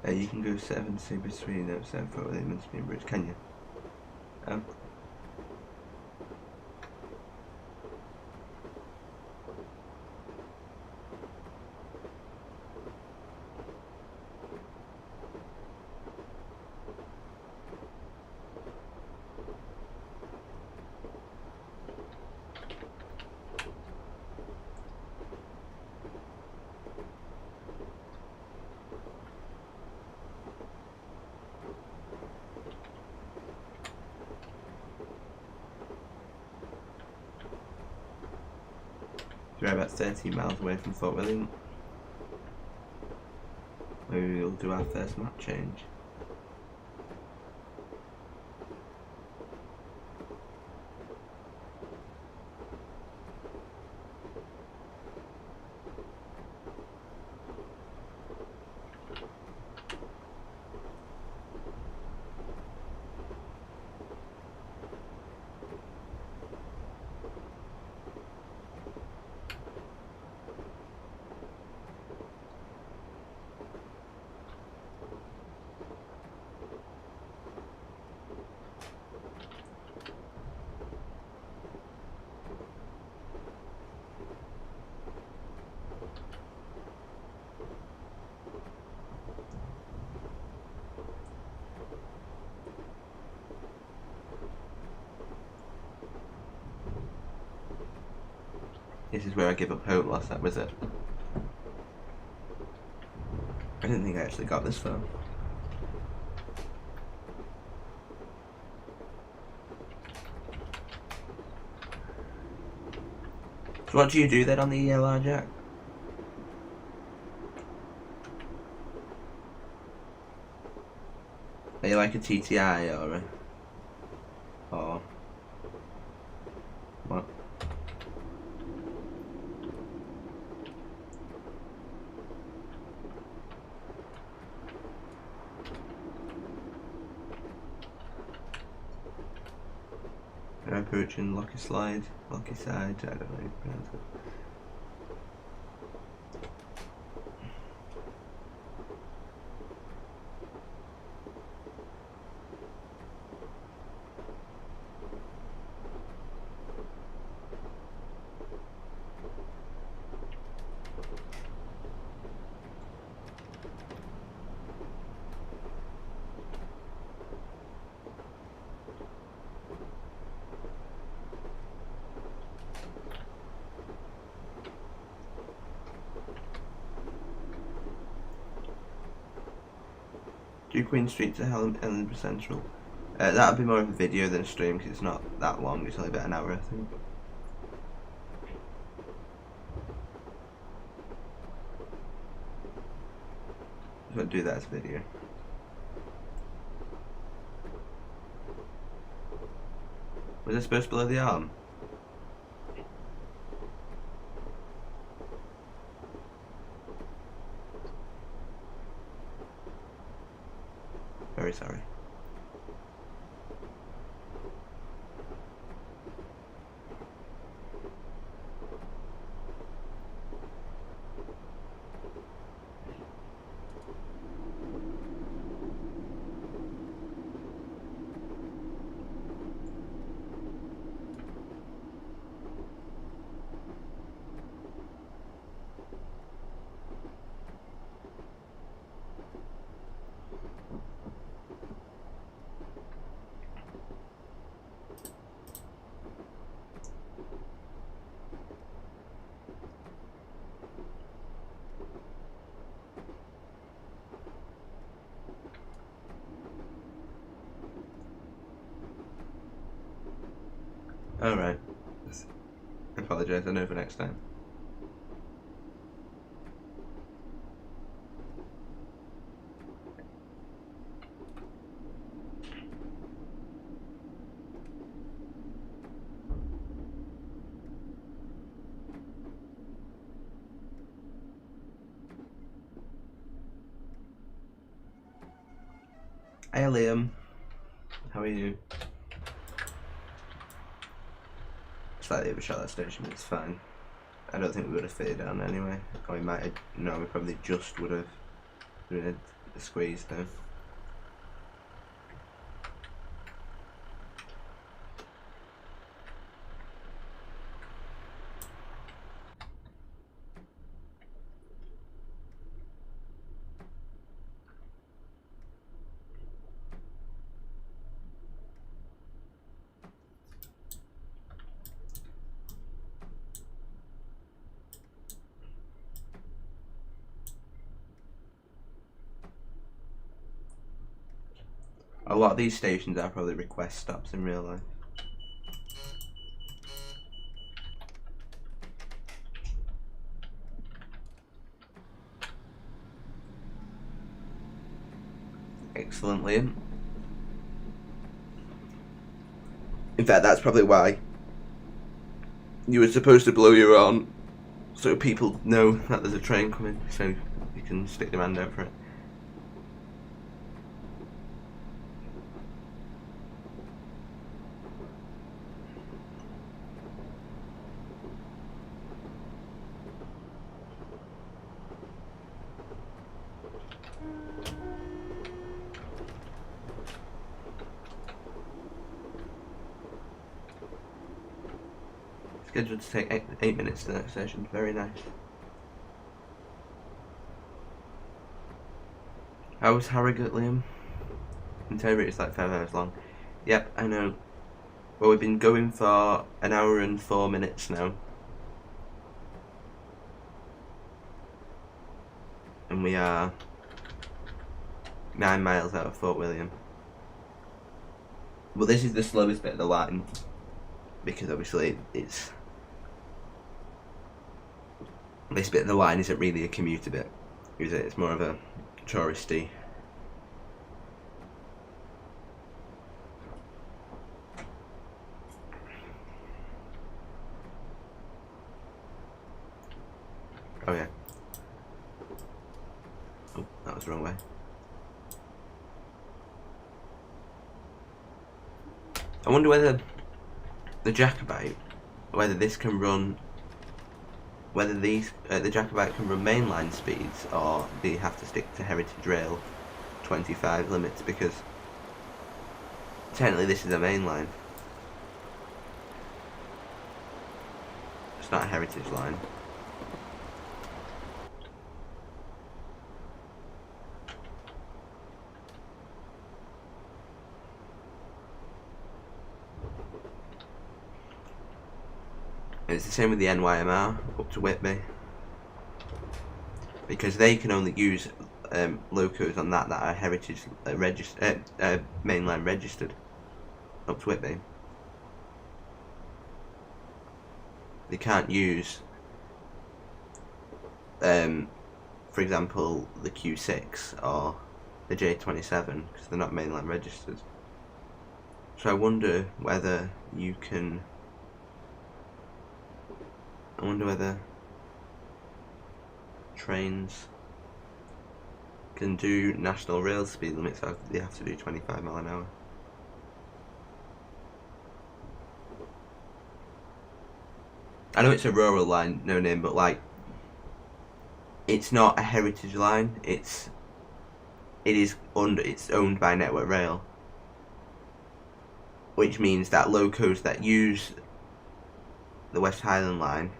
Speaker 1: You can go 70 between South William and Spinbridge, can you? We're about 13 miles away from Fort William, where we will do our first map change. This is where I give up hope last, that was it. I didn't think I actually got this far. So what do you do then on the ELR, Jack? Are you like a TTI or a... or... what? I'm approaching Lucky Slide, Lucky Side, I don't know how you pronounce it. Do Queen Street to Hellensborough Central. That'll be more of a video than a stream because it's not that long, it's only about an hour I think. I won't do that as a video. Was I supposed to blow the arm? Very sorry. Alright. I apologise, I know for next time. Hey Liam, how are you? Slightly overshot that station, but it's fine. I don't think we would have fitted down anyway. Or we might have, no, we probably just would have been a squeeze though. A lot of these stations are probably request stops in real life. Excellent, Liam. In fact, that's probably why you were supposed to blow your horn, so people know that there's a train coming, so you can stick your hand out for it. Scheduled to take 8 minutes to the next station. Very nice. How was Harrogate, Liam? In theory it's like 5 hours long. Yep, I know. Well, we've been going for an hour and 4 minutes now. And we are 9 miles out of Fort William. Well, this is the slowest bit of the line, because obviously it's... This bit of the line isn't really a commuter bit, is it? It's more of a touristy. Oh yeah. Oh, that was the wrong way. I wonder whether the Jacobite, whether this can run, whether these the Jacobite can run mainline speeds, or do you have to stick to Heritage Rail 25 limits, because technically this is a mainline. It's not a heritage line. It's the same with the NYMR up to Whitby, because they can only use locos on that are heritage mainline registered up to Whitby. They can't use, for example, the Q6 or the J27 because they're not mainline registered. So I wonder whether you can. I wonder whether trains can do national rail speed limits, or they have to do 25 mile an hour. I know it's a rural line, no name, but like, it's not a heritage line. It's owned by Network Rail, which means that locos that use the West Highland line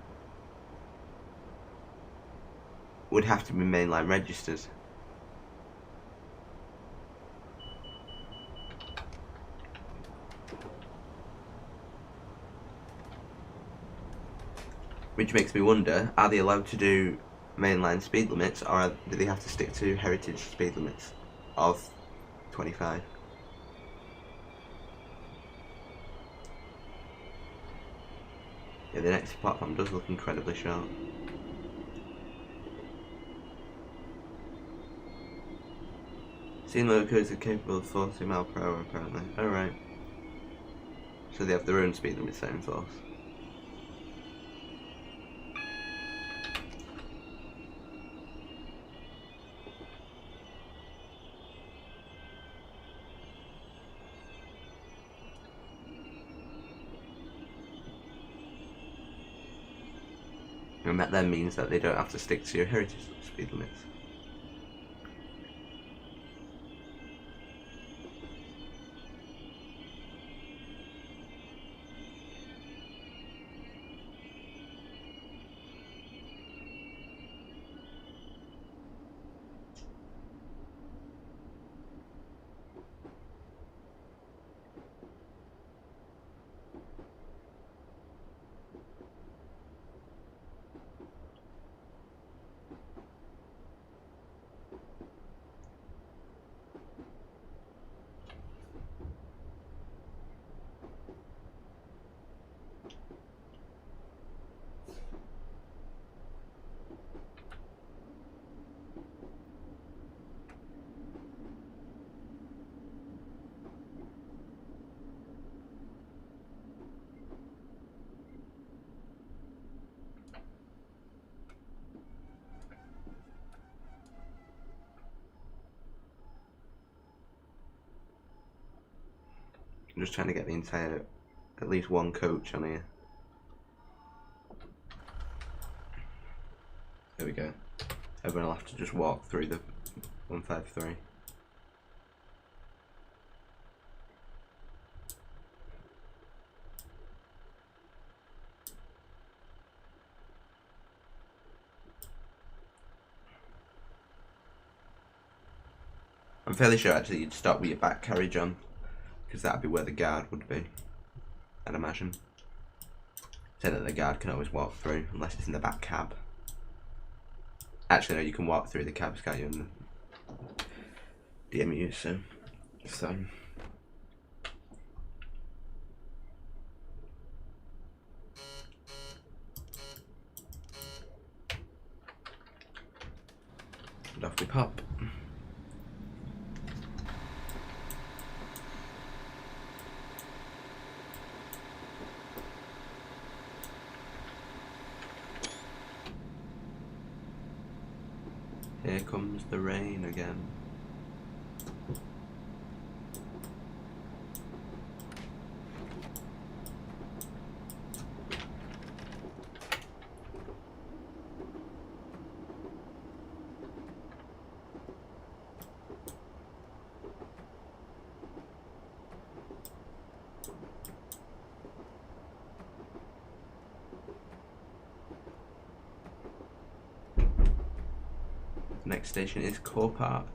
Speaker 1: would have to be mainline registered. Which makes me wonder, are they allowed to do mainline speed limits, or do they have to stick to heritage speed limits of 25? Yeah, the next platform does look incredibly short. Seen locos are capable of 40 miles per hour apparently. Alright. So they have their own speed limit set in force. And that then means that they don't have to stick to your heritage speed limits. I'm just trying to get the entire, at least one coach on here. There we go. Everyone will have to just walk through the 153. I'm fairly sure actually you'd stop with your back carriage on, because that'd be where the guard would be, I'd imagine. So that the guard can always walk through, unless it's in the back cab. Actually no, you can walk through the cabs, can't you, in the DMU, so it's fine. And off we pop. Here comes the rain again. Next station is Core Park.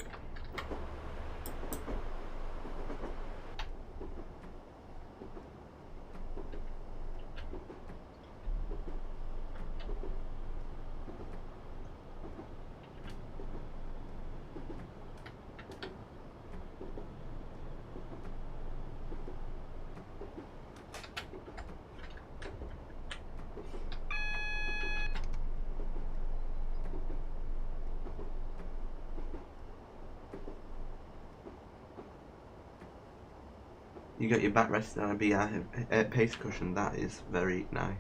Speaker 1: You got your back resting on a BI pace cushion, that is very nice.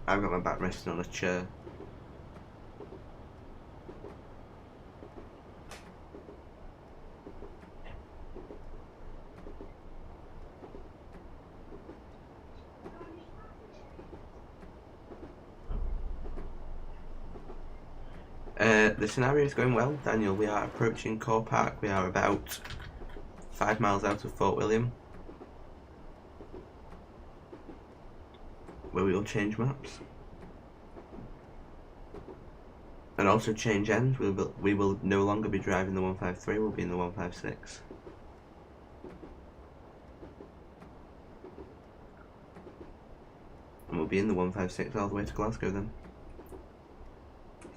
Speaker 1: I've got my back resting on a chair. The scenario is going well, Daniel. We are approaching Core Park. We are about 5 miles out of Fort William, where we will change maps and also change ends. We will no longer be driving the 153. We'll be in the 156. And we'll be in the 156 all the way to Glasgow then.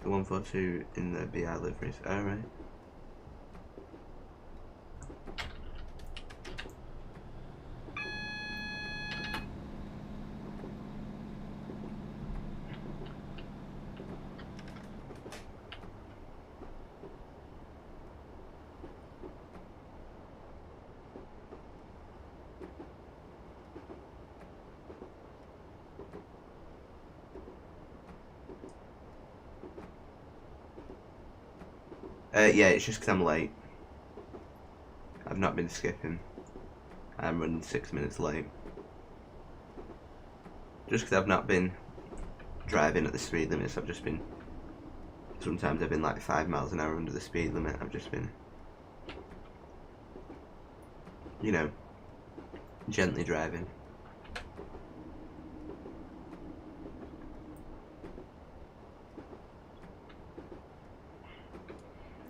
Speaker 1: The 142 in the BI liveries. Alright. Yeah, it's just because I'm late. I've not been skipping. I'm running 6 minutes late. Just because I've not been driving at the speed limits, I've just been... Sometimes I've been like 5 miles an hour under the speed limit. I've just been... You know, gently driving.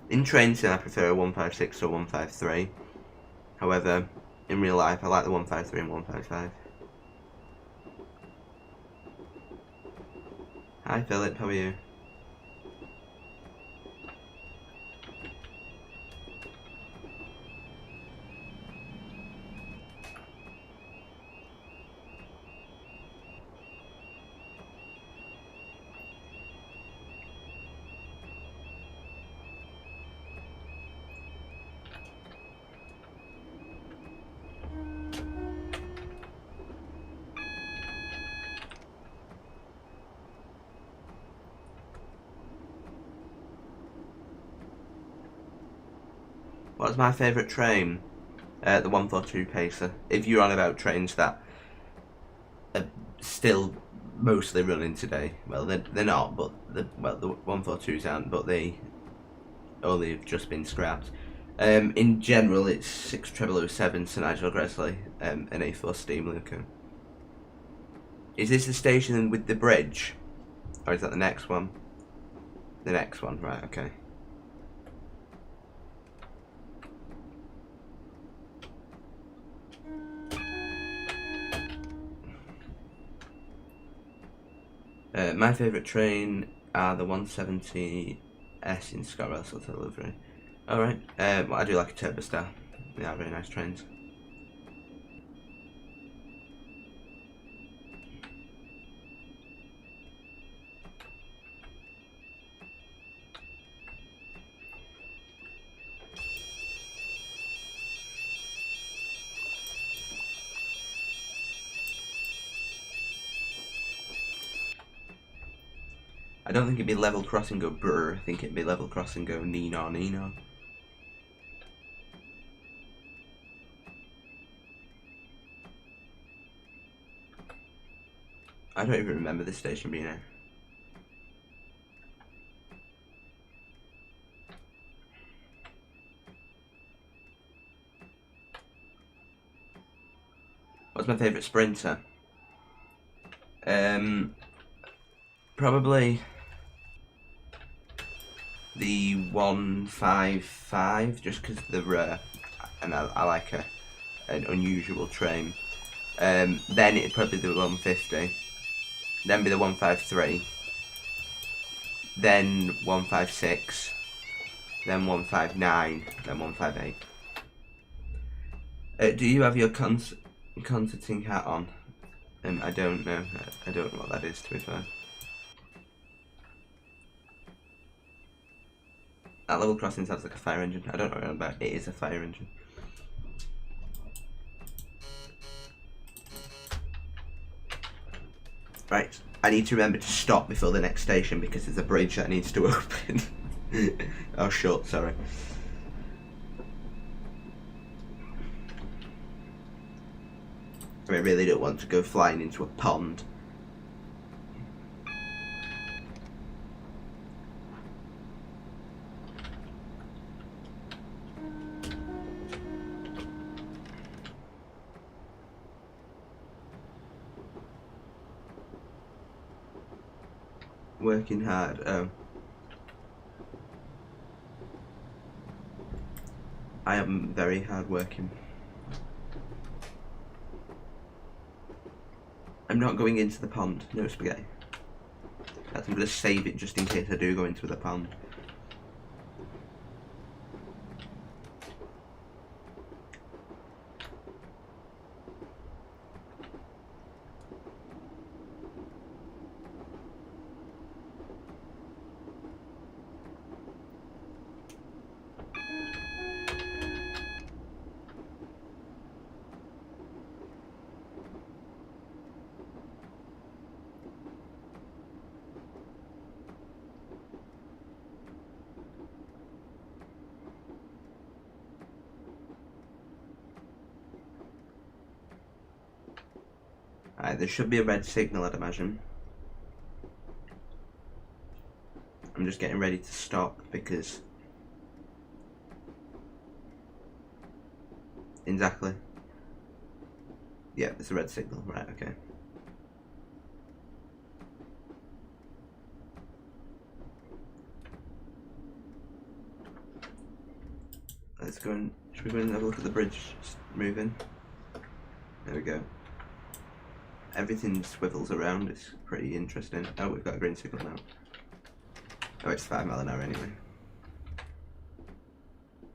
Speaker 1: In train sim I prefer a 156 or 153. However, in real life I like the 153 and 155. Hi Philip, how are you? What's my favourite train? The 142 Pacer. If you're on about trains that are still mostly running today, well, they're not, but the 142s aren't, but they only have just been scrapped. In general, it's 6007 St Nigel Gresley, an A4 steam loco. Is this the station with the bridge? Or is that the next one? The next one, right, okay. My favourite train are the 170S in Scotland sort of delivery. Alright, well, I do like a Turbo Star. They are very nice trains. I don't think it'd be level cross and go brr, I think it'd be level cross and go Nino Nino. I don't even remember this station being there. What's my favourite sprinter? Probably the 155, just because they're rare, and I like an unusual train. Then it'd probably be the 150, then be the 153, then 156, then 159, then 158. Do you have your concerting hat on? I don't know. I don't know what that is, to be fair. That level crossing sounds like a fire engine. I don't know what about it. Is a fire engine. Right, I need to remember to stop before the next station because there's a bridge that needs to open. Oh, shut, sorry. I really don't want to go flying into a pond. Working hard, oh. I am very hard working. I'm not going into the pond, no spaghetti. I'm going to save it just in case I do go into the pond. Alright, there should be a red signal, I'd imagine. I'm just getting ready to stop because... Exactly. Yeah, it's a red signal, right, okay. Let's go and... Should we go and have a look at the bridge? Just move in. There we go. Everything swivels around, it's pretty interesting. Oh, we've got a green signal now. Oh, it's 5 miles an hour anyway.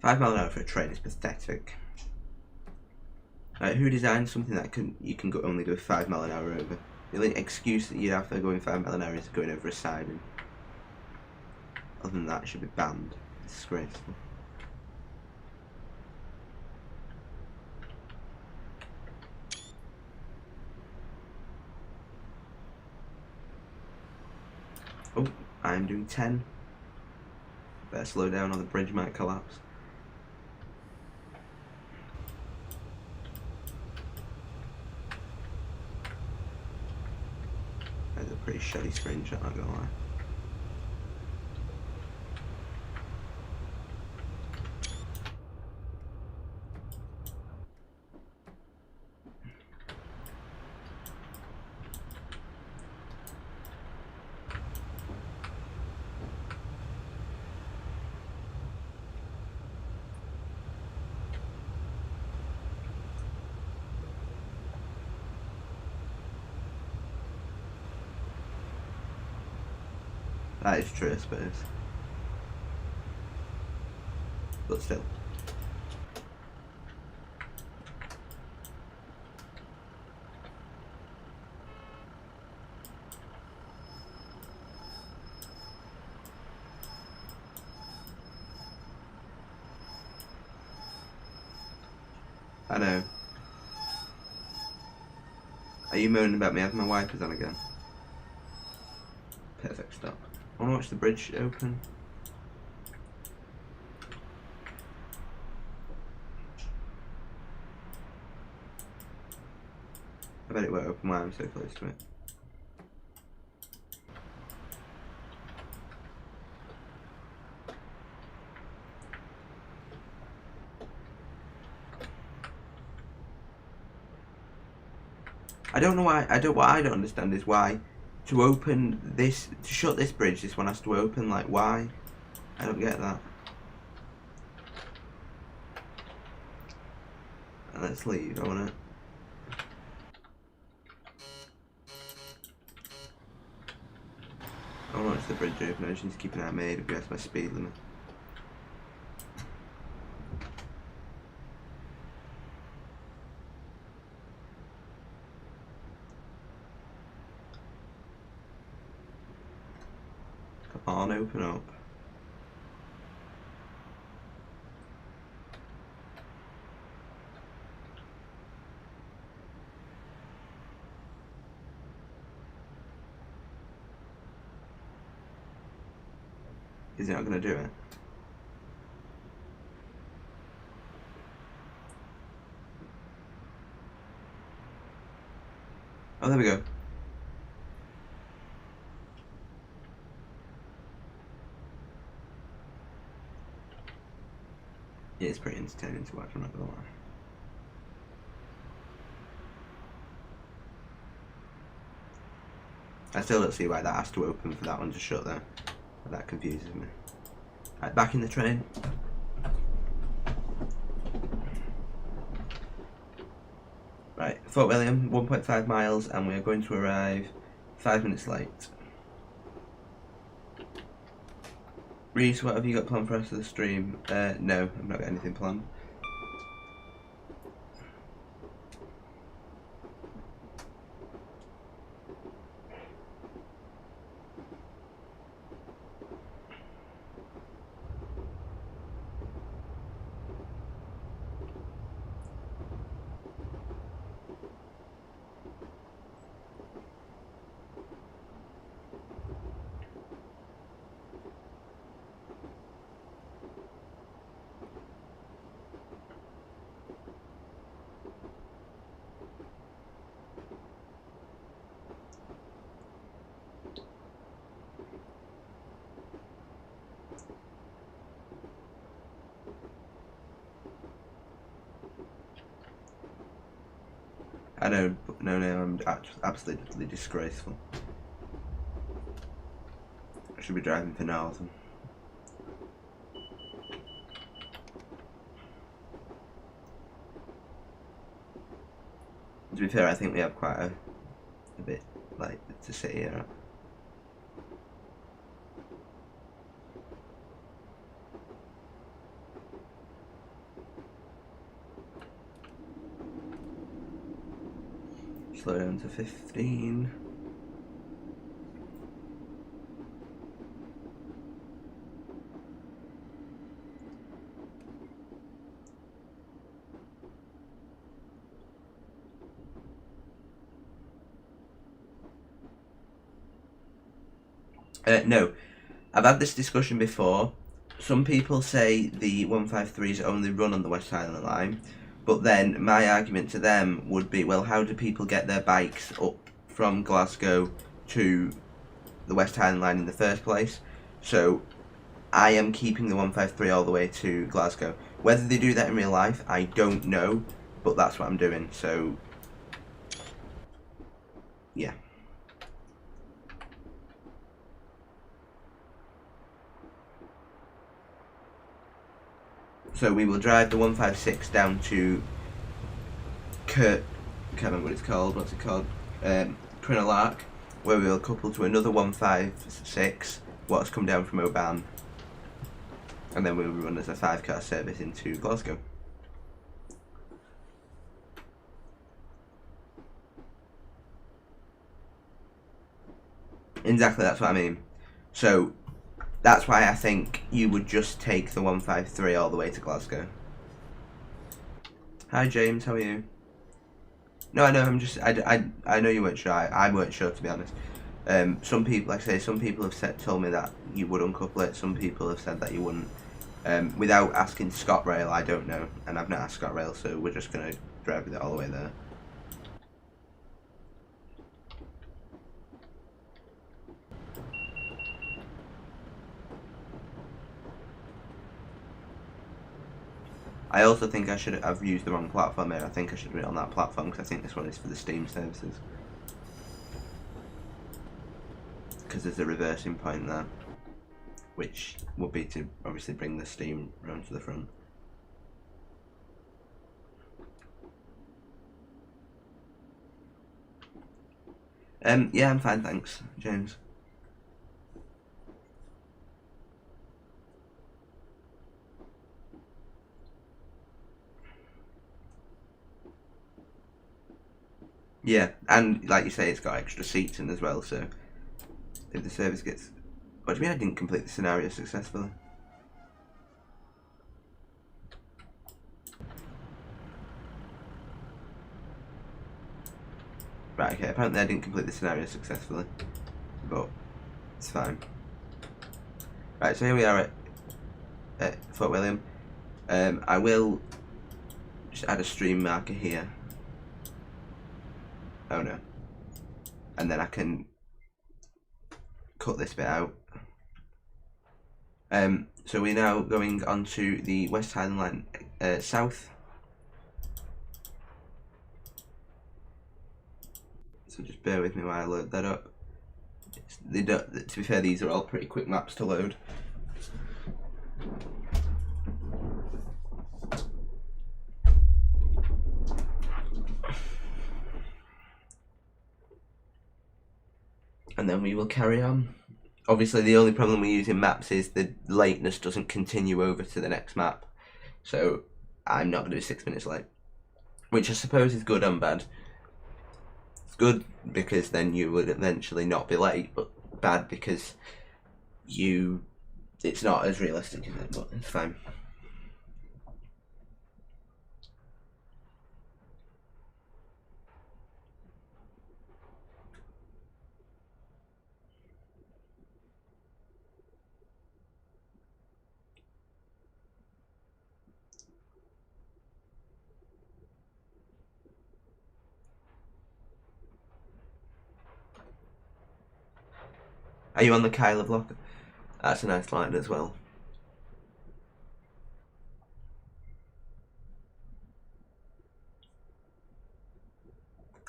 Speaker 1: 5 miles an hour for a train is pathetic. Who designed something that you can only go 5 miles an hour over? The only excuse that you have for going 5 miles an hour is going over a siding. Other than that, it should be banned. It's disgraceful. Oh, I'm doing 10. Better slow down or the bridge might collapse. Pretty shoddy screenshot, not gonna lie. That is true, I suppose. But still. I know. Are you moaning about me having my wipers on again? Perfect stop. I want to watch the bridge open. I bet it won't open while I'm so close to it. I don't know why. What I don't understand is why to open this, to shut this bridge, this one has to open. Like, why? I don't get that. Let's leave. I wanna. I wanna watch the bridge open. I just need to keep an eye on my AWS, my speed limit. Come on, open up. Is he not going to do it? Oh, there we go. Yeah, it's pretty entertaining to watch, I'm not gonna lie. I still don't see why that has to open for that one to shut though. That confuses me. Right, back in the train. Right, Fort William, 1.5 miles, and we are going to arrive 5 minutes late. Reese, what have you got planned for us for the stream? No, I've not got anything planned. I know, no, I'm absolutely disgraceful. I should be driving for Northern. To be fair, I think we have quite a bit, like, to sit here at. Slow down to 15. No, I've had this discussion before. Some people say the 153s only run on the West Highland line. But then my argument to them would be, well, how do people get their bikes up from Glasgow to the West Highland line in the first place. So I am keeping the 153 all the way to Glasgow. Whether they do that in real life, I don't know, but that's what I'm doing. So yeah. So we will drive the 156 down to can't remember what it's called. What's it called? Crinolark, where we will couple to another 156, what's come down from Oban, and then we will run as a 5-car service into Glasgow. Exactly, that's what I mean. So that's why I think you would just take the 153 all the way to Glasgow. Hi James, how are you? No, I know. I know you weren't sure. I weren't sure, to be honest. Some people, like I say, some people have told me that you would uncouple it. Some people have said that you wouldn't. Without asking ScotRail, I don't know, and I've not asked ScotRail, so we're just gonna drive with it all the way there. I also think I've used the wrong platform here. I think I should do it on that platform because I think this one is for the Steam services. Because there's a reversing point there, which would be to obviously bring the Steam round to the front. Yeah, I'm fine, thanks, James. Yeah, and like you say, it's got extra seats in as well, so if the service gets... What do you mean I didn't complete the scenario successfully? Right, okay, apparently I didn't complete the scenario successfully, but it's fine. Right, so here we are at Fort William. I will just add a stream marker here. Oh no. And then I can cut this bit out. So we're now going on to the West Highland line south. So just bear with me while I load that up. To be fair, these are all pretty quick maps to load. And then we will carry on. Obviously the only problem with using maps is the lateness doesn't continue over to the next map. So I'm not going to be 6 minutes late. Which I suppose is good and bad. It's good because then you would eventually not be late, but bad because it's not as realistic, is it? But it's fine. Are you on the Kyle of Locker? That's a nice line as well.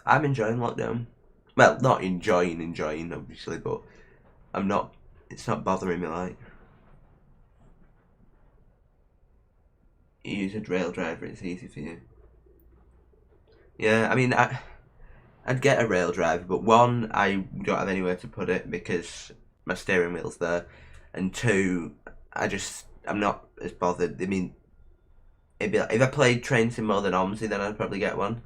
Speaker 1: I'm enjoying lockdown. Well, not enjoying obviously, but I'm not, it's not bothering me like. You use a rail driver, it's easy for you. Yeah, I mean, I'd get a rail driver, but one, I don't have anywhere to put it because my steering wheel's there, and two, I'm not as bothered. I mean, if I played Train Sim more than OMSI, then I'd probably get one,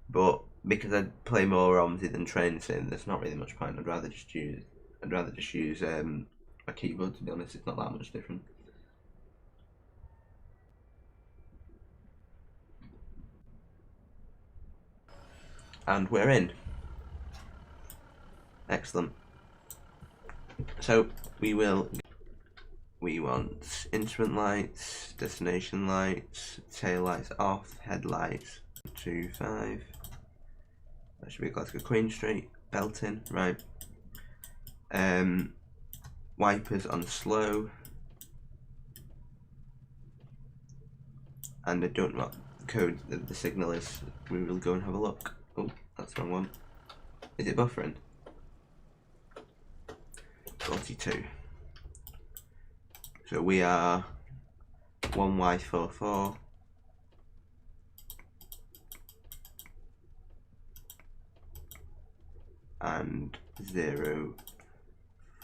Speaker 1: but because I play more OMSI than Train Sim, there's not really much point. I'd rather just use a keyboard, to be honest. It's not that much different. And we're in. Excellent. So we want instrument lights, destination lights, tail lights off, headlights 2.5. That should be Glasgow Queen Street, Belton, right. Wipers on slow, and I don't know what code the signal is. We will go and have a look. Oh, that's the wrong one. Is it buffering? 42. So we are 1Y44. And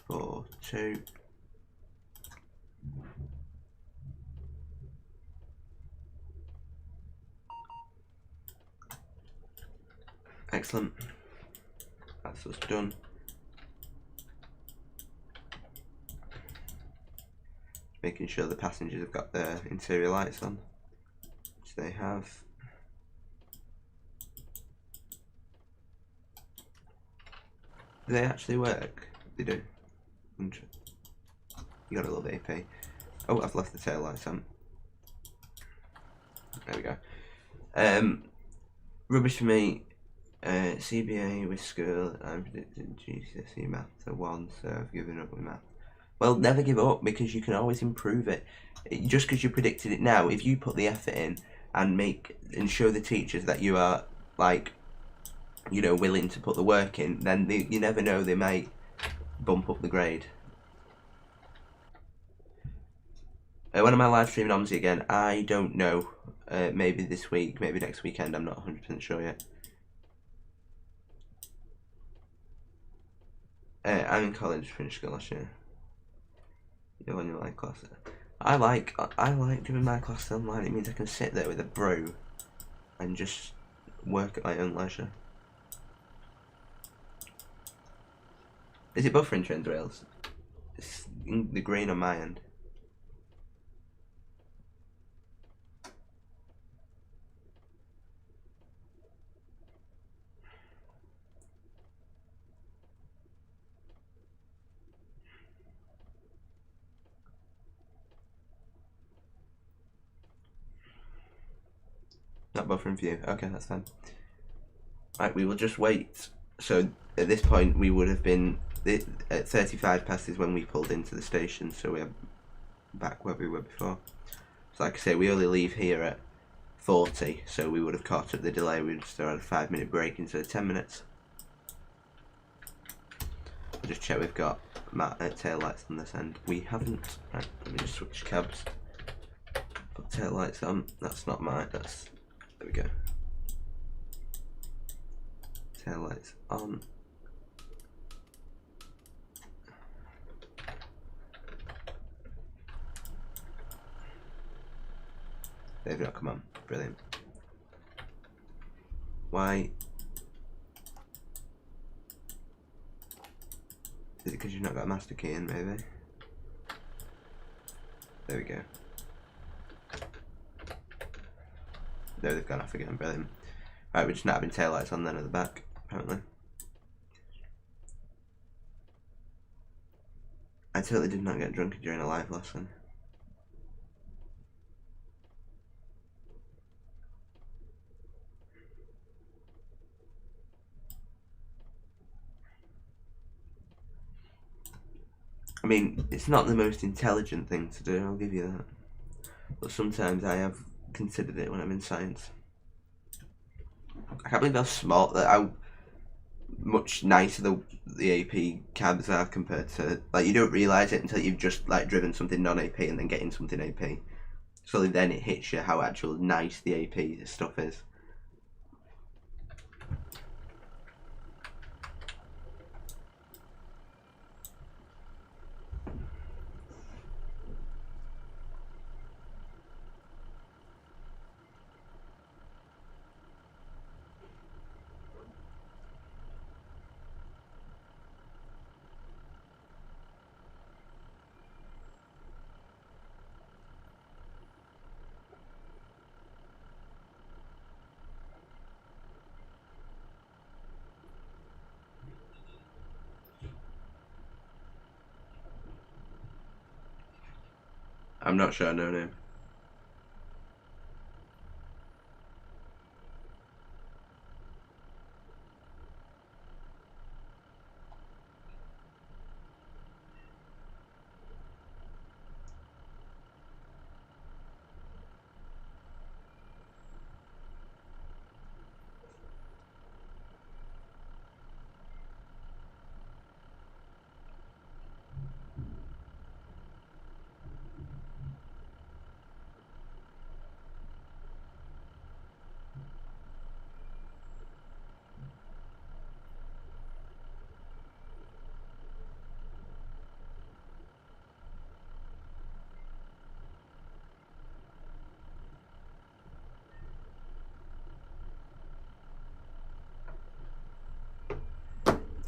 Speaker 1: 042. Excellent. That's us done. Making sure the passengers have got their interior lights on, which they have. Do they actually work? They do. You gotta love AP. Oh, I've left the tail lights on. There we go. Rubbish for me. CBA with school. I'm predicting GCSE math to 1, so I've given up with math. Well, never give up, because you can always improve it. Just because you predicted it now, if you put the effort in and show the teachers that you are, like, you know, willing to put the work in, then you never know, they might bump up the grade. When am I live streaming OMSI again? I don't know. Maybe this week, maybe next weekend. I'm not 100% sure yet. I'm in college, finished school last year. You're on your live class. I like doing my class online. It means I can sit there with a brew and just work at my own leisure. Is it buffering, Trend Rails? It's in the green on my end. Not buffering for you. Okay, that's fine. Right, we will just wait. So at this point, we would have been at 35 passes when we pulled into the station, so we're back where we were before. So like I say, we only leave here at 40, so we would have caught up the delay. We'd still had a 5-minute break instead of 10 minutes. I'll just check we've got tail lights on this end. We haven't. Right, let me just switch cabs. Put tail lights on. That's not mine. That's. There we go. Tail lights on. They've not come on. Brilliant. Why? Is it because you've not got a master key in, maybe? There we go. No, they've gone off again. Brilliant. Right, we're just not having tail lights on then at the back, apparently. I totally did not get drunk during a live lesson. I mean, it's not the most intelligent thing to do, I'll give you that. But sometimes I have considered it when I'm in science. I can't believe how smart, how much nicer the AP cabs are compared to, like, you don't realise it until you've just, like, driven something non-AP and then getting something AP. So then it hits you how actual nice the AP stuff is. I'm not sure, no.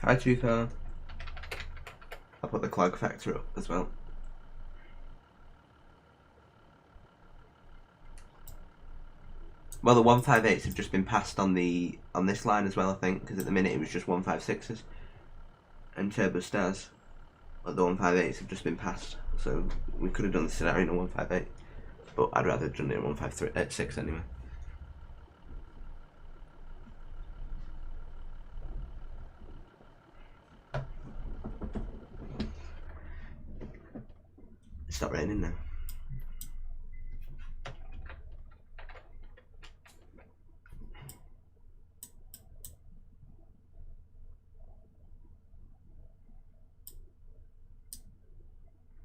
Speaker 1: Hi too far. I'll put the clog factor up as well. Well, the 158s have just been passed on this line as well, I think, because at the minute it was just 156s and turbo stars. But the 158s have just been passed, so we could have done the scenario in a 158, but I'd rather have done it in 156 anyway. It's stopped raining now.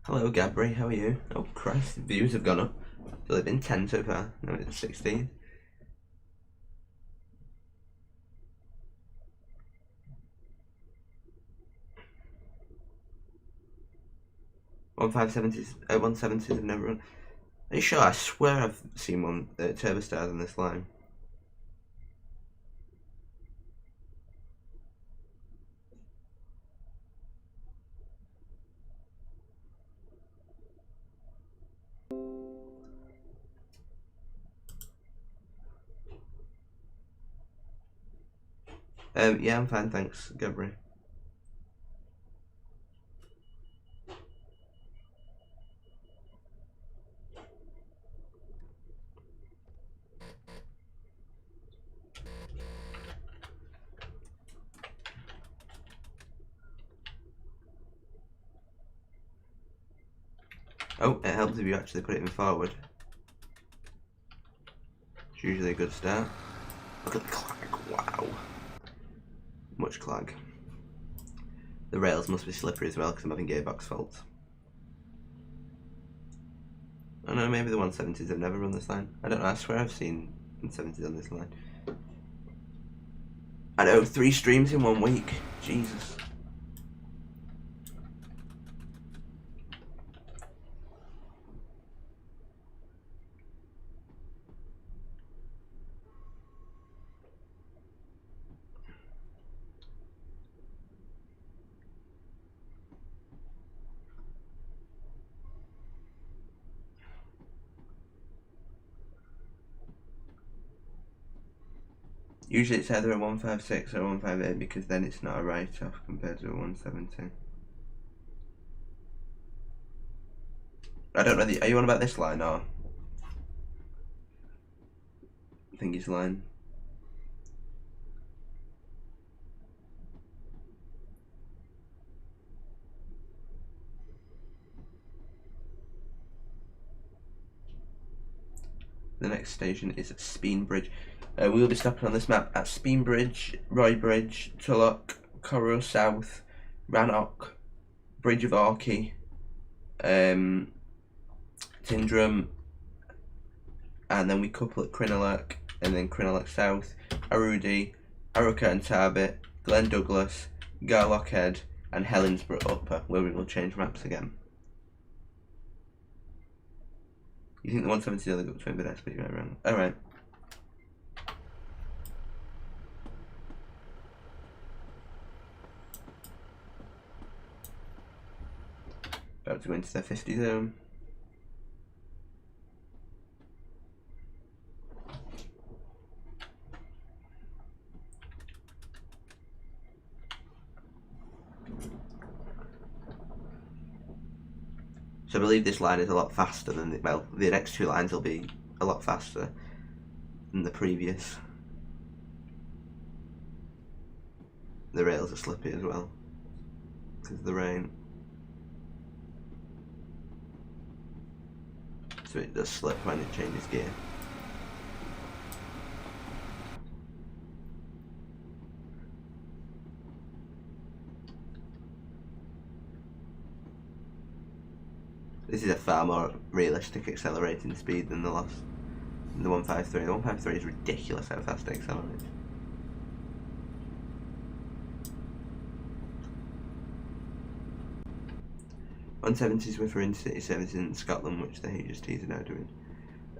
Speaker 1: Hello Gabri, how are you? Oh Christ, the views have gone up. It's only been 10 so far, now it's 16. One 70s have never run. Are you sure? I swear I've seen one turbo stars on this line. Yeah, I'm fine, thanks, Gabri. Oh, it helps if you actually put it in forward. It's usually a good start. Look at the clag, wow. Much clag. The rails must be slippery as well because I'm having gearbox faults. I don't know, maybe the 170s have never run this line. I don't know, I swear I've seen 170s on this line. I know, 3 streams in 1 week. Jesus. Usually it's either a 156 or a 158 because then it's not a write-off compared to a 170. I don't know, are you on about this line or Thingy's line? The next station is Speenbridge. We will be stopping on this map at Speenbridge, Roybridge, Tulloch, Corrow South, Rannoch, Bridge of Orkey, Tindrum, and then we couple at Crinelloch, and then Crinelloch South, Arudi, Arroca and Tarbet, Glen Douglas, Garlock Head, and Hellensborough Upper, where we will change maps again. You think the 170 is only got between bid but you're right around. Alright. About to go into their 50 zone. So I believe this line is a lot faster than the next 2 lines will be a lot faster than the previous. The rails are slippy as well because of the rain. So it does slip when it changes gear. This is a far more realistic accelerating speed than the 153. The 153 is ridiculous how fast it accelerates. .170s were for in-city services in Scotland, which the HSTs are now doing.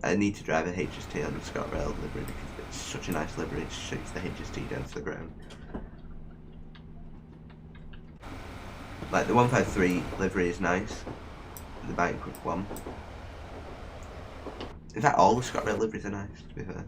Speaker 1: I need to drive a HST on the ScotRail livery because it's such a nice livery, it shoots the HST down to the ground. Like the 153 livery is nice, the bike one. In fact, all the ScotRail liveries are nice, to be fair.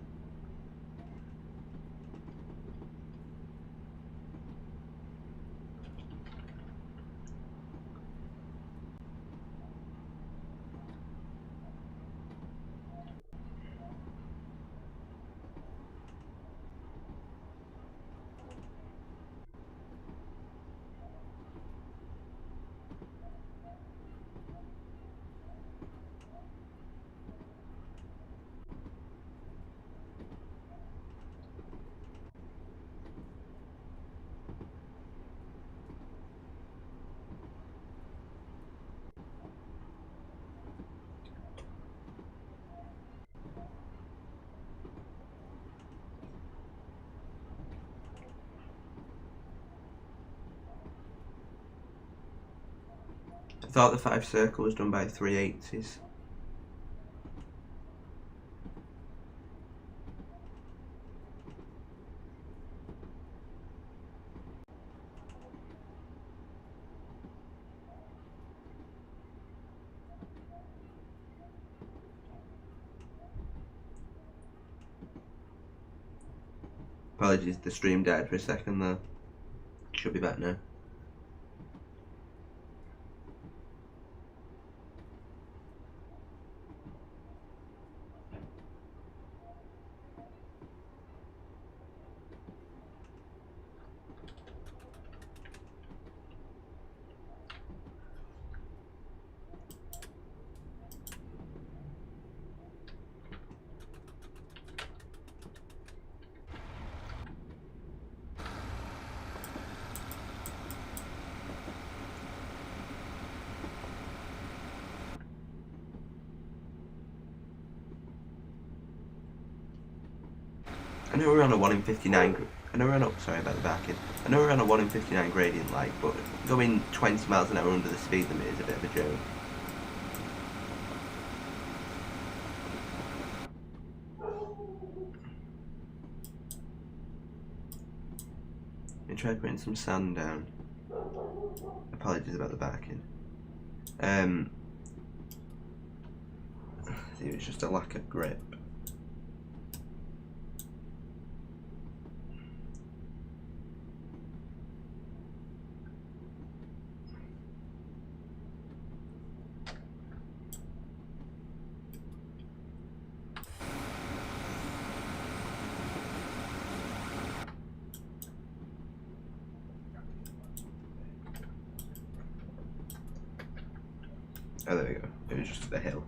Speaker 1: I thought the 5 circle was done by 3/80s. Apologies, the stream died for a second there. Should be back now. I know we're on a 1 in 59. I know we're on a, sorry about the backing. I know we're on a 1 in 59 gradient light, but going 20 miles an hour under the speed limit is a bit of a joke. Let me try putting some sand down. Apologies about the backing. I think it's just a lack of grip. Oh, there we go. It was just the hill.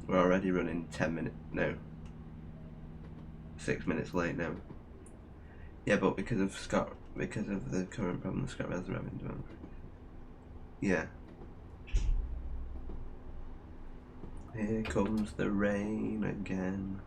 Speaker 1: We're already running 10 minutes. No. 6 minutes late now. Yeah, but because of the current problem the ScotRails are having, don't we? Yeah. Here comes the rain again.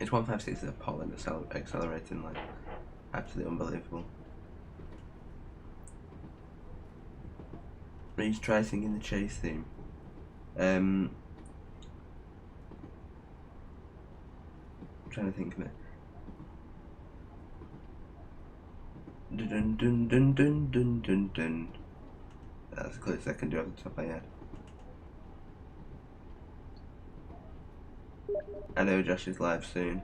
Speaker 1: It's 156 at Poland accelerating like absolutely unbelievable. Please try singing the chase theme. I'm trying to think of it. Dun dun dun dun dun dun dun. That's the closest I can do off the top of my head. I know Josh is live soon.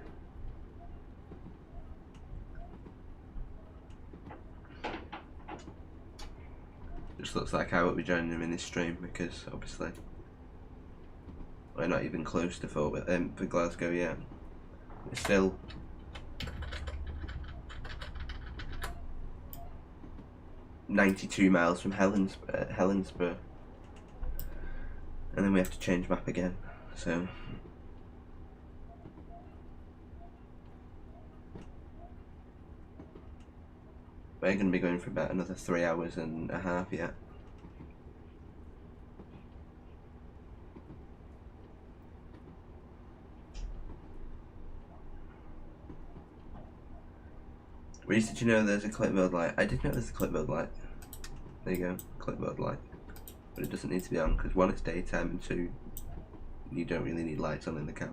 Speaker 1: Just looks like I won't be joining him in this stream because obviously, We're not even close to for Glasgow yet. We're still 92 miles from Hellensborough, and then we have to change map again. So we're going to be going for about another 3 hours and a half yet. Reese, did you know there's a clipboard light? I did know there's a clipboard light. There you go, clipboard light. But it doesn't need to be on because 1, it's daytime, and 2, you don't really need lights on in the cab.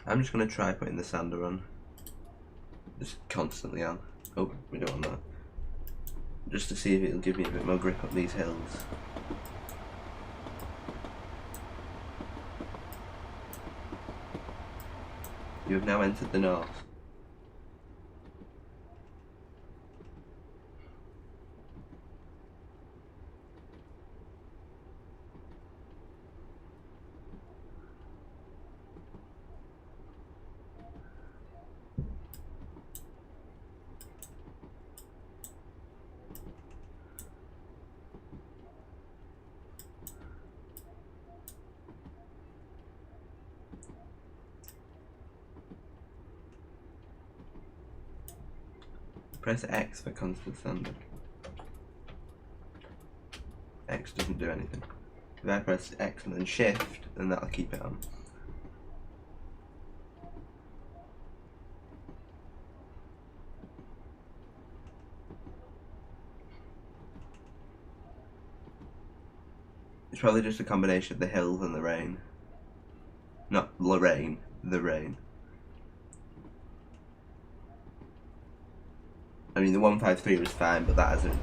Speaker 1: I'm just going to try putting the sander on. Just constantly on. Oh, we don't want that. Just to see if it'll give me a bit more grip up these hills. You have now entered the north. Press X for constant sander. X doesn't do anything. If I press X and then shift, then that'll keep it on. It's probably just a combination of the hills and the rain. Not Lorraine, the rain. I mean, the 153 was fine, but that has a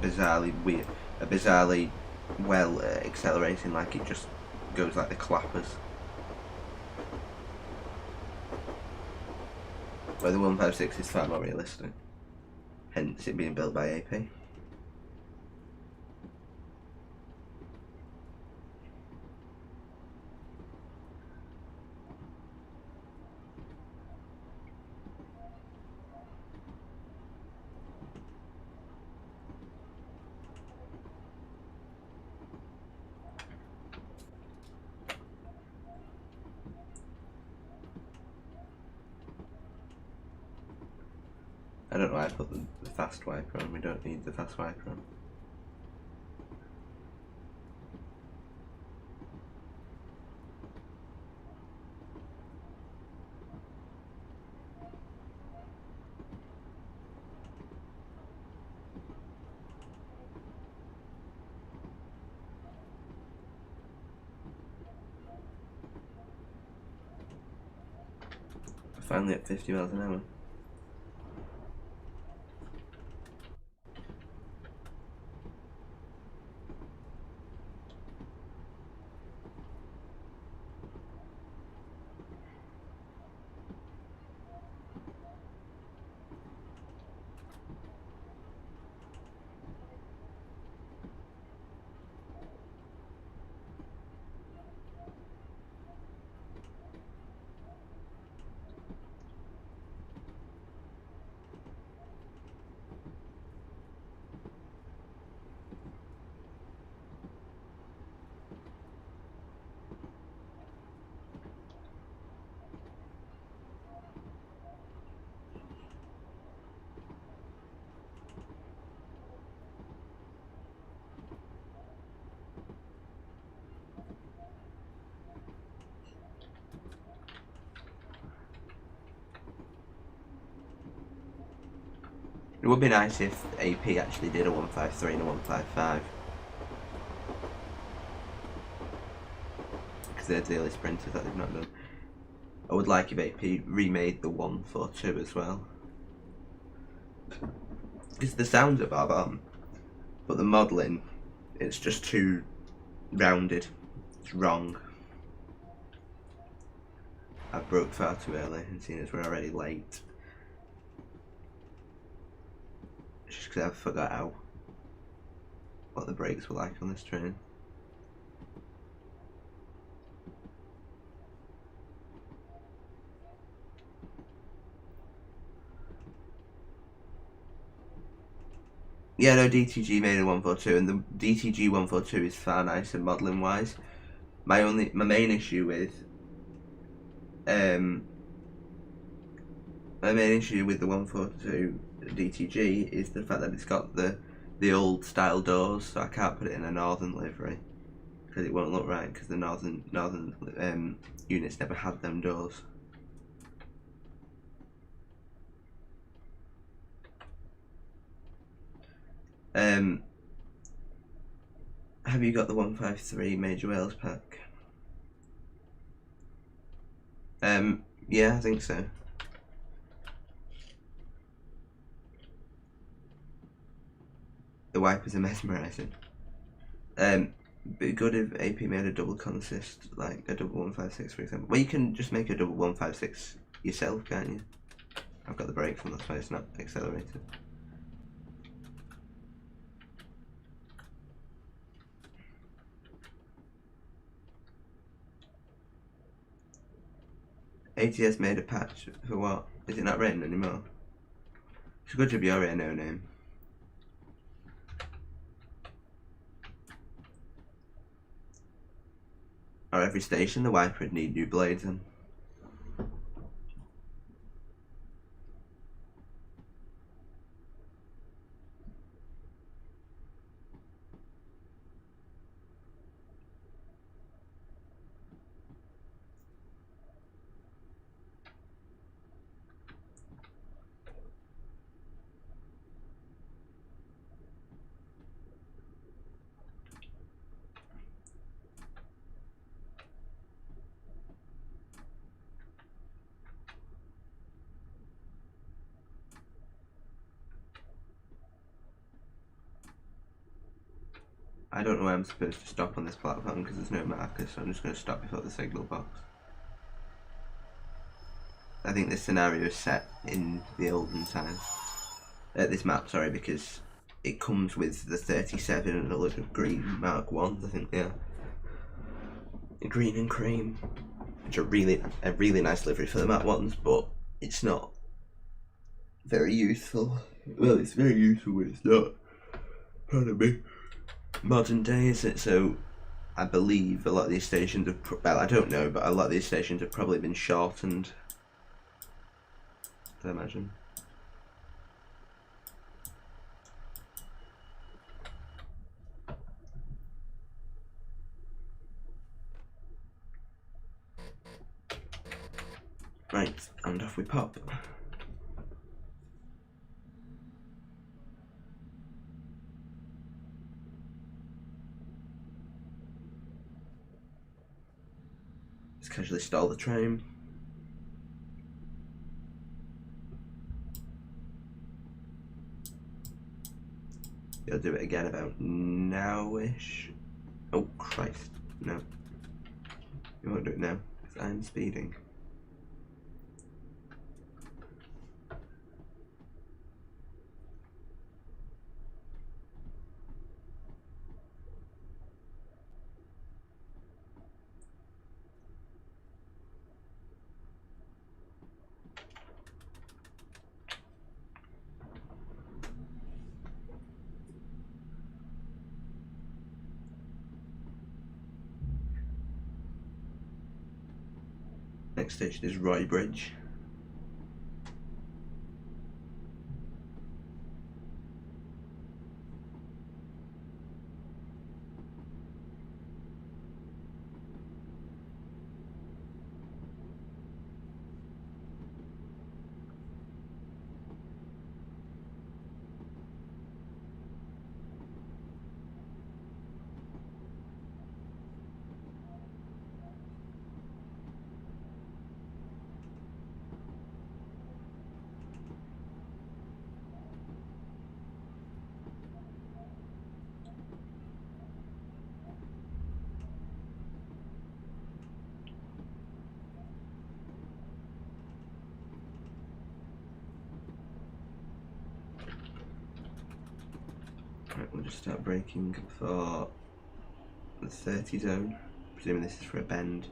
Speaker 1: bizarrely well accelerating, like it just goes like the clappers. Where the 156 is far more realistic, hence it being built by AP. I don't know why I put the fast wiper on, we don't need the fast wiper on. Finally at 50 miles an hour. It would be nice if AP actually did a 153 and a 155. Because they're the only sprinters that they've not done. I would like if AP remade the 142 as well. Because the sounds are bob on, but the modelling, it's just too rounded. It's wrong. I broke far too early, and seeing as we're already late. Just because I forgot how. what the brakes were like on this train. Yeah, no, DTG made a 142, and the DTG 142 is far nicer modelling wise. My main issue with the 142 DTG is the fact that it's got the old style doors, so I can't put it in a northern livery because it won't look right, because the northern units never had them doors. Have you got the 153 Major Wales pack? Yeah, I think so. The wipers are mesmerising. Be good if AP made a double consist, like a double 156 for example. Well, you can just make a double 156 yourself, can't you? I've got the brakes on, that's why it's not accelerated. ATS made a patch for what? Is it not written anymore? It's a good job you're a no name. Or every station the wiper would need new blades on. I don't know where I'm supposed to stop on this platform because there's no marker, so I'm just going to stop before the signal box. I think this scenario is set in the olden times. This map, sorry, because it comes with the 37 and a load of green Mark 1s, I think they are. Green and cream, which are a really nice livery for the Mark 1s, but it's not very useful. Well, it's very useful, but it's not, pardon me, modern day, is it? So I believe a lot of these stations have, well, I don't know, but a lot of these stations have probably been shortened, I imagine. Right, and off we pop. Just casually stall the train. You'll do it again about now-ish. Oh Christ, no. You won't do it now, because I'm speeding. Next station is Roybridge. start braking for the 30 zone, presuming this is for a bend.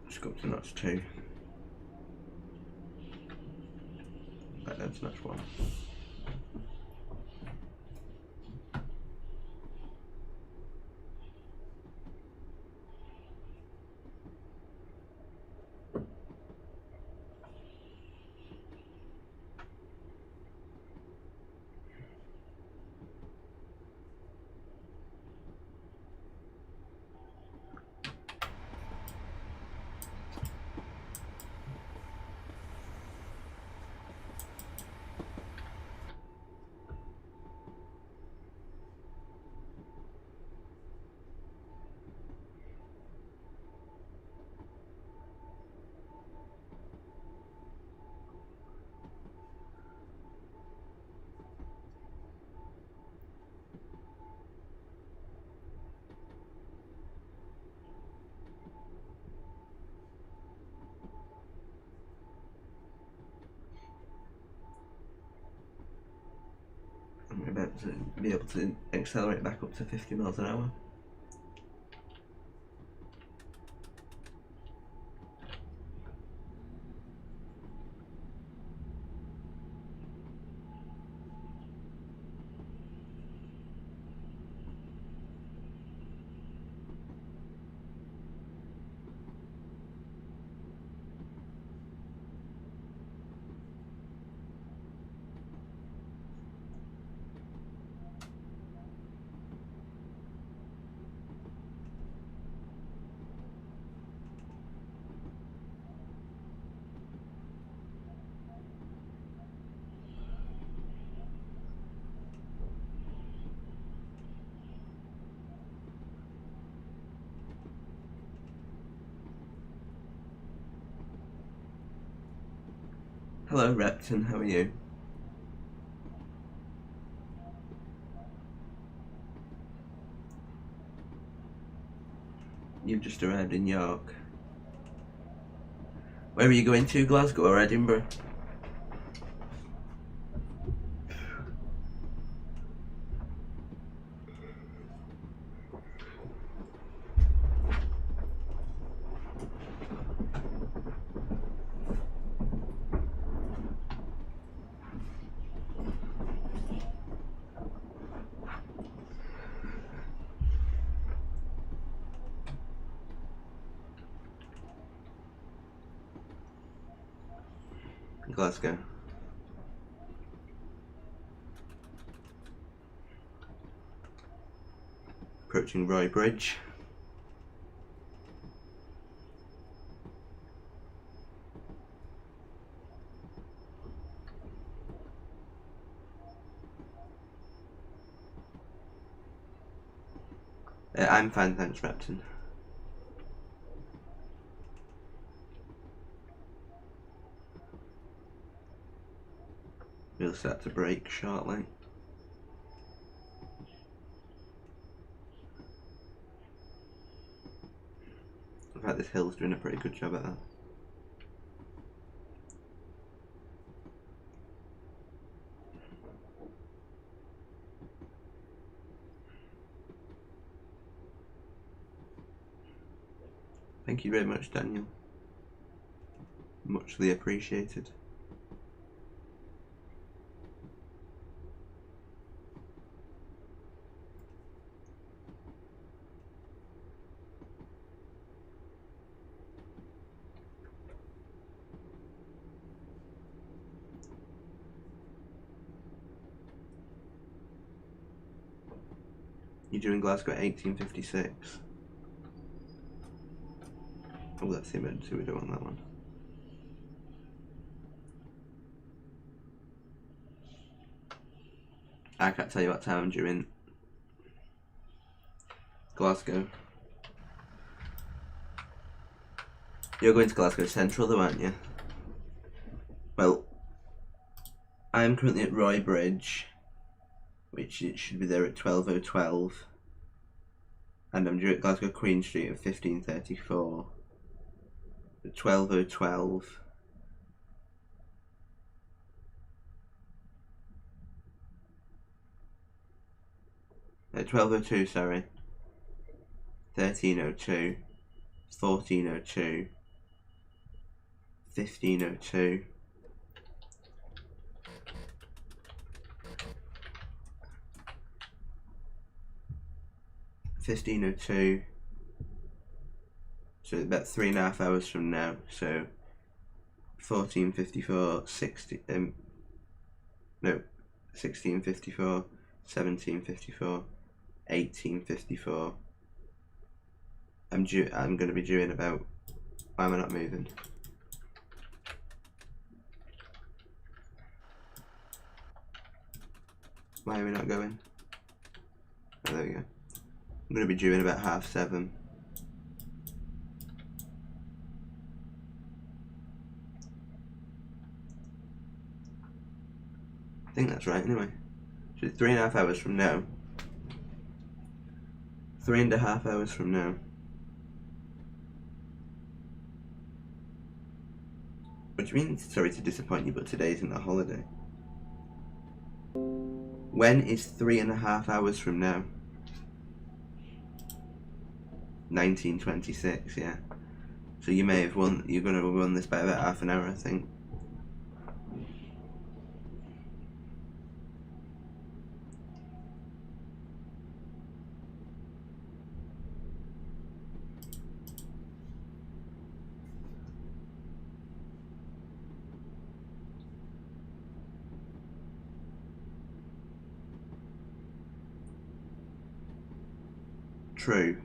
Speaker 1: Just go up to notch 2. Back down to notch 1. We're about to be able to accelerate back up to 50 miles an hour. Hello Repton, how are you? You've just arrived in York. Where are you going to, Glasgow or Edinburgh? Glasgow. Approaching Roy Bridge. I'm fine, thanks, Repton. We'll start to brake shortly. In fact, this hill's doing a pretty good job at that. Thank you very much, Daniel. Muchly appreciated. You're doing Glasgow at 1856. Oh, that's the emergency window on that one. I can't tell you what time I'm doing Glasgow. You're going to Glasgow Central though, aren't you? Well, I'm currently at Roy Bridge, which it should be there at 12:12, and I'm due at Glasgow Queen Street at 15:34. At 12:12, 12:02, sorry. 13:02. 14:02. 15:02. 15:02. So about 3.5 hours from now. So 14:54, 16:54, 17:54, 18:54. I'm going to be due in about. Why am I not moving? Why are we not going? Oh, there we go. I'm going to be due in about 7:30. I think that's right anyway. So 3.5 hours from now. 3.5 hours from now. Which means, sorry to disappoint you, but today isn't a holiday. When is 3.5 hours from now? 1926, yeah. So you may have won, you're going to run this by about half an hour, I think. True.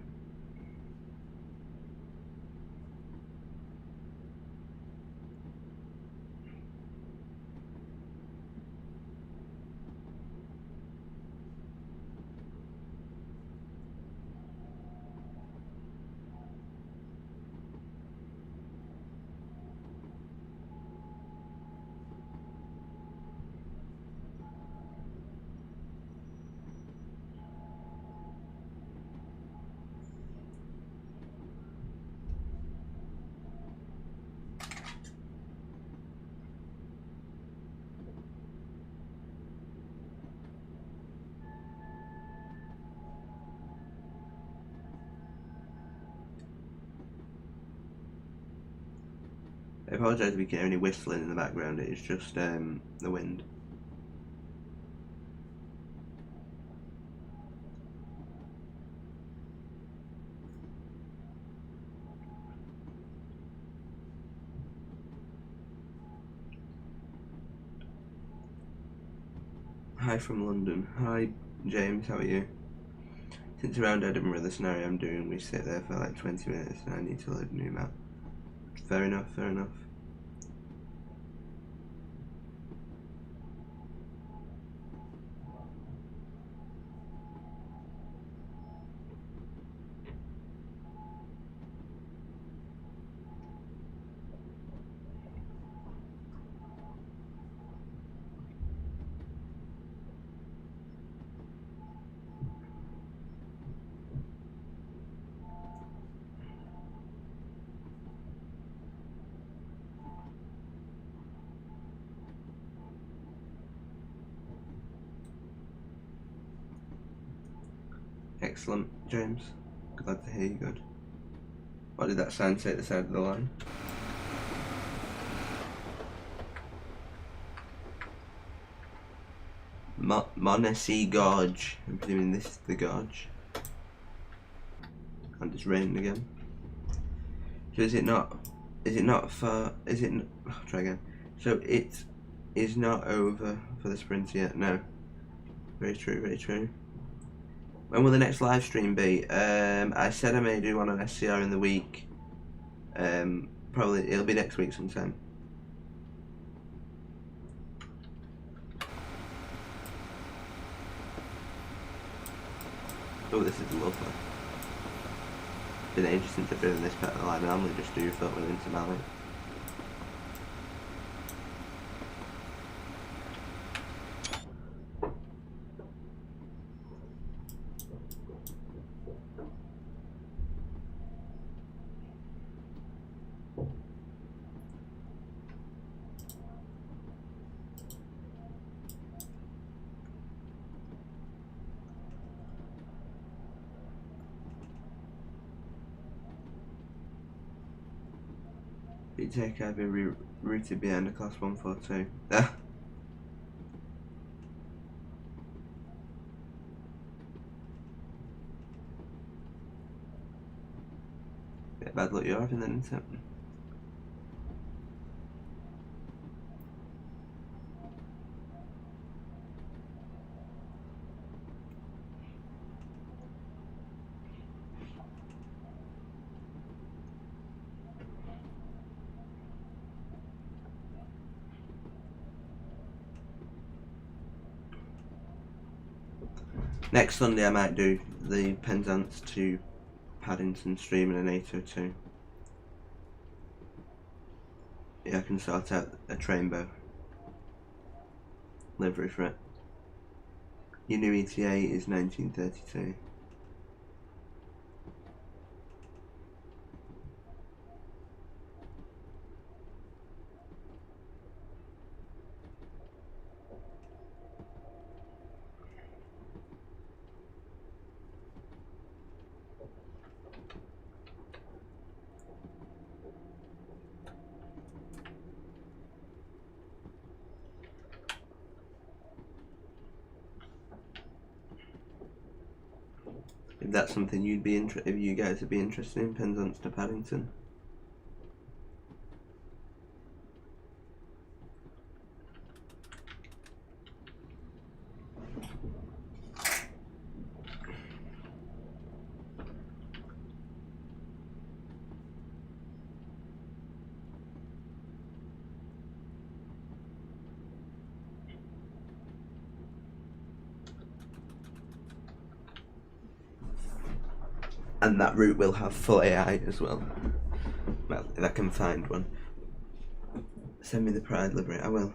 Speaker 1: I apologise if you can hear any whistling in the background, it is just the wind. Hi from London. Hi James, how are you? Since around Edinburgh, the scenario I'm doing, we sit there for like 20 minutes and I need to load a new map. Fair enough, fair enough. Excellent, James. Glad to hear you good. What did that sign say at the side of the line? Monacy Gorge. I'm presuming this is the gorge. And it's raining again. So is it not far, I'll try again. So it is not over for the sprint yet, no. Very true, very true. When will the next live stream be? I said I may do one on SCR in the week. Probably it'll be next week sometime. Oh, this is lovely. Been ages since I've been in this part of the line. I normally just do foot when into Mallaig. you take care, be routed behind a class 142. Ah. Bit bad luck you're having then, isn't it? Next Sunday I might do the Penzance to Paddington stream in an 802. Yeah, I can sort out a Trainbow livery for it. Your new ETA is 1932. If that's something you'd be if you guys would be interested in, Penzance to Paddington. And that route will have full AI as well. Well, if I can find one. Send me the Pride livery, I will.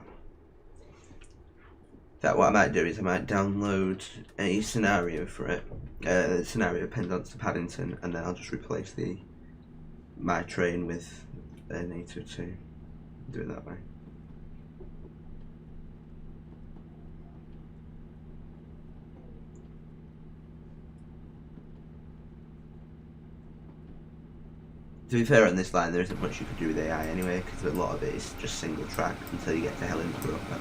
Speaker 1: That what I might do is I might download a scenario for it, scenario Penzance to Paddington, and then I'll just replace my train with an 802. Do it that way. To be fair, on this line there isn't much you could do with AI anyway, because a lot of it is just single track until you get to Hellensborough Upper.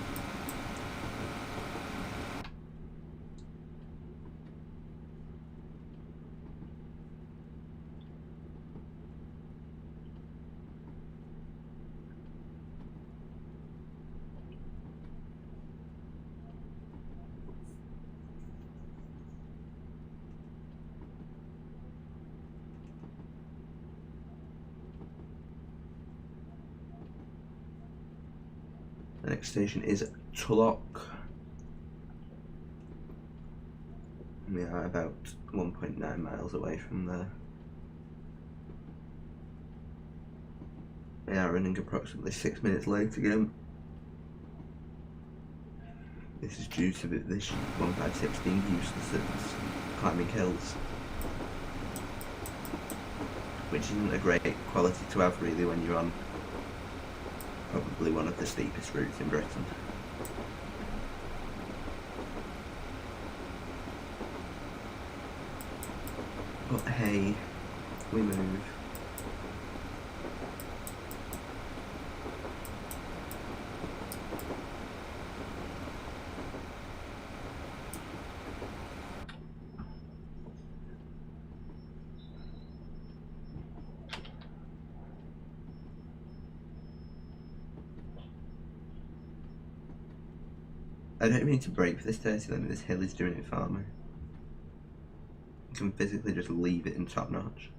Speaker 1: The next station is Tulloch. We are about 1.9 miles away from there. We are running approximately 6 minutes late again. This is due to this 156 being useless at climbing hills, which isn't a great quality to have really when you're on probably one of the steepest routes in Britain. But hey, we move. I don't mean to break for this 30 limit, this hill is doing it for me. I can physically just leave it in top notch.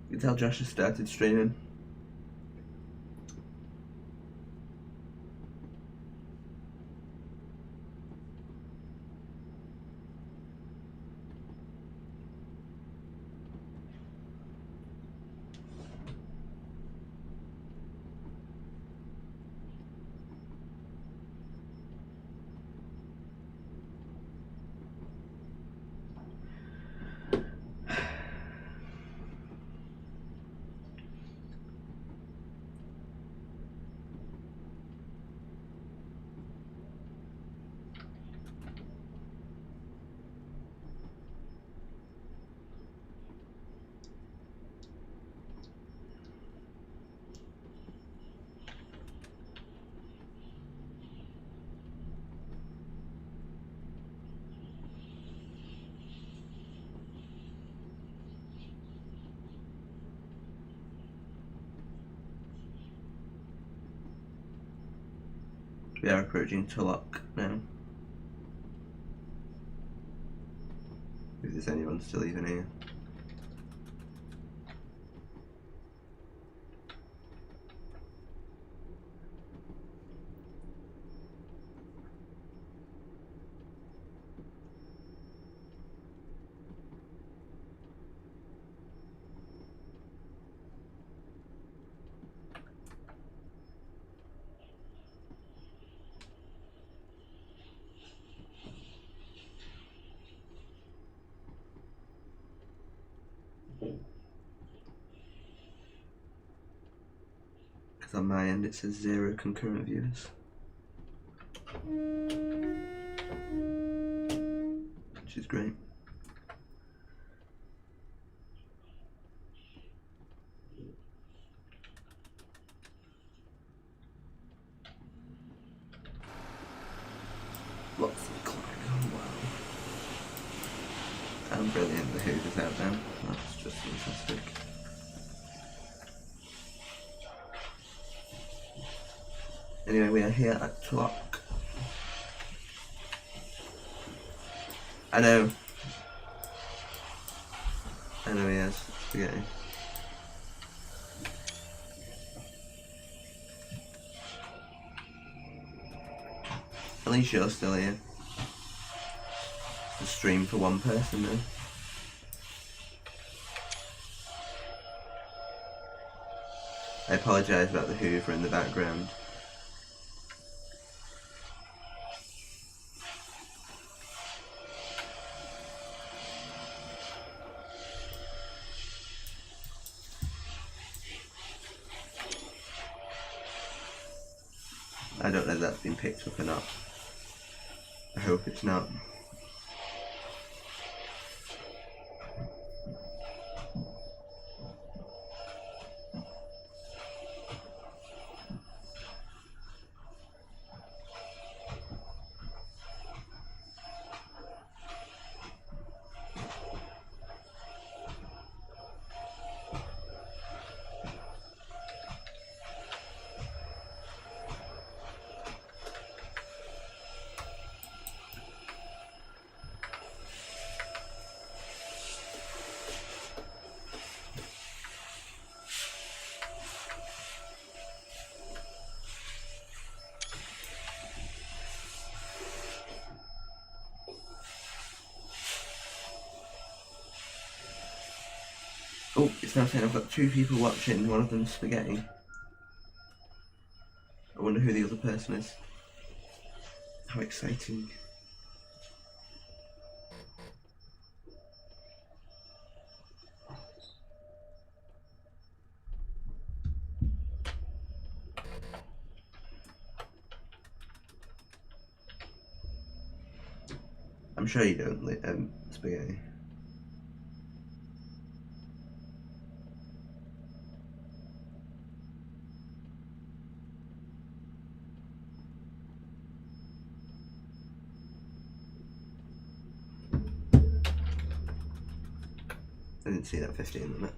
Speaker 1: You can tell Josh has started streaming. We are approaching Tulloch now. If there's anyone still even here. Because on my end it says 0 concurrent viewers. Which is great. Lots of clock. Oh wow. And brilliant, the Hoover's out now. That's just fantastic. Anyway, we are here at Tulloch. I know he has spaghetti. At least you're still here. The stream for one person now. I apologise about the Hoover in the background. I don't know if that's been picked up or not. I hope it's not. Oh, it's now saying I've got 2 people watching, one of them's spaghetti. I wonder who the other person is. How exciting. I'm sure you don't spaghetti. I didn't see that 15 limit.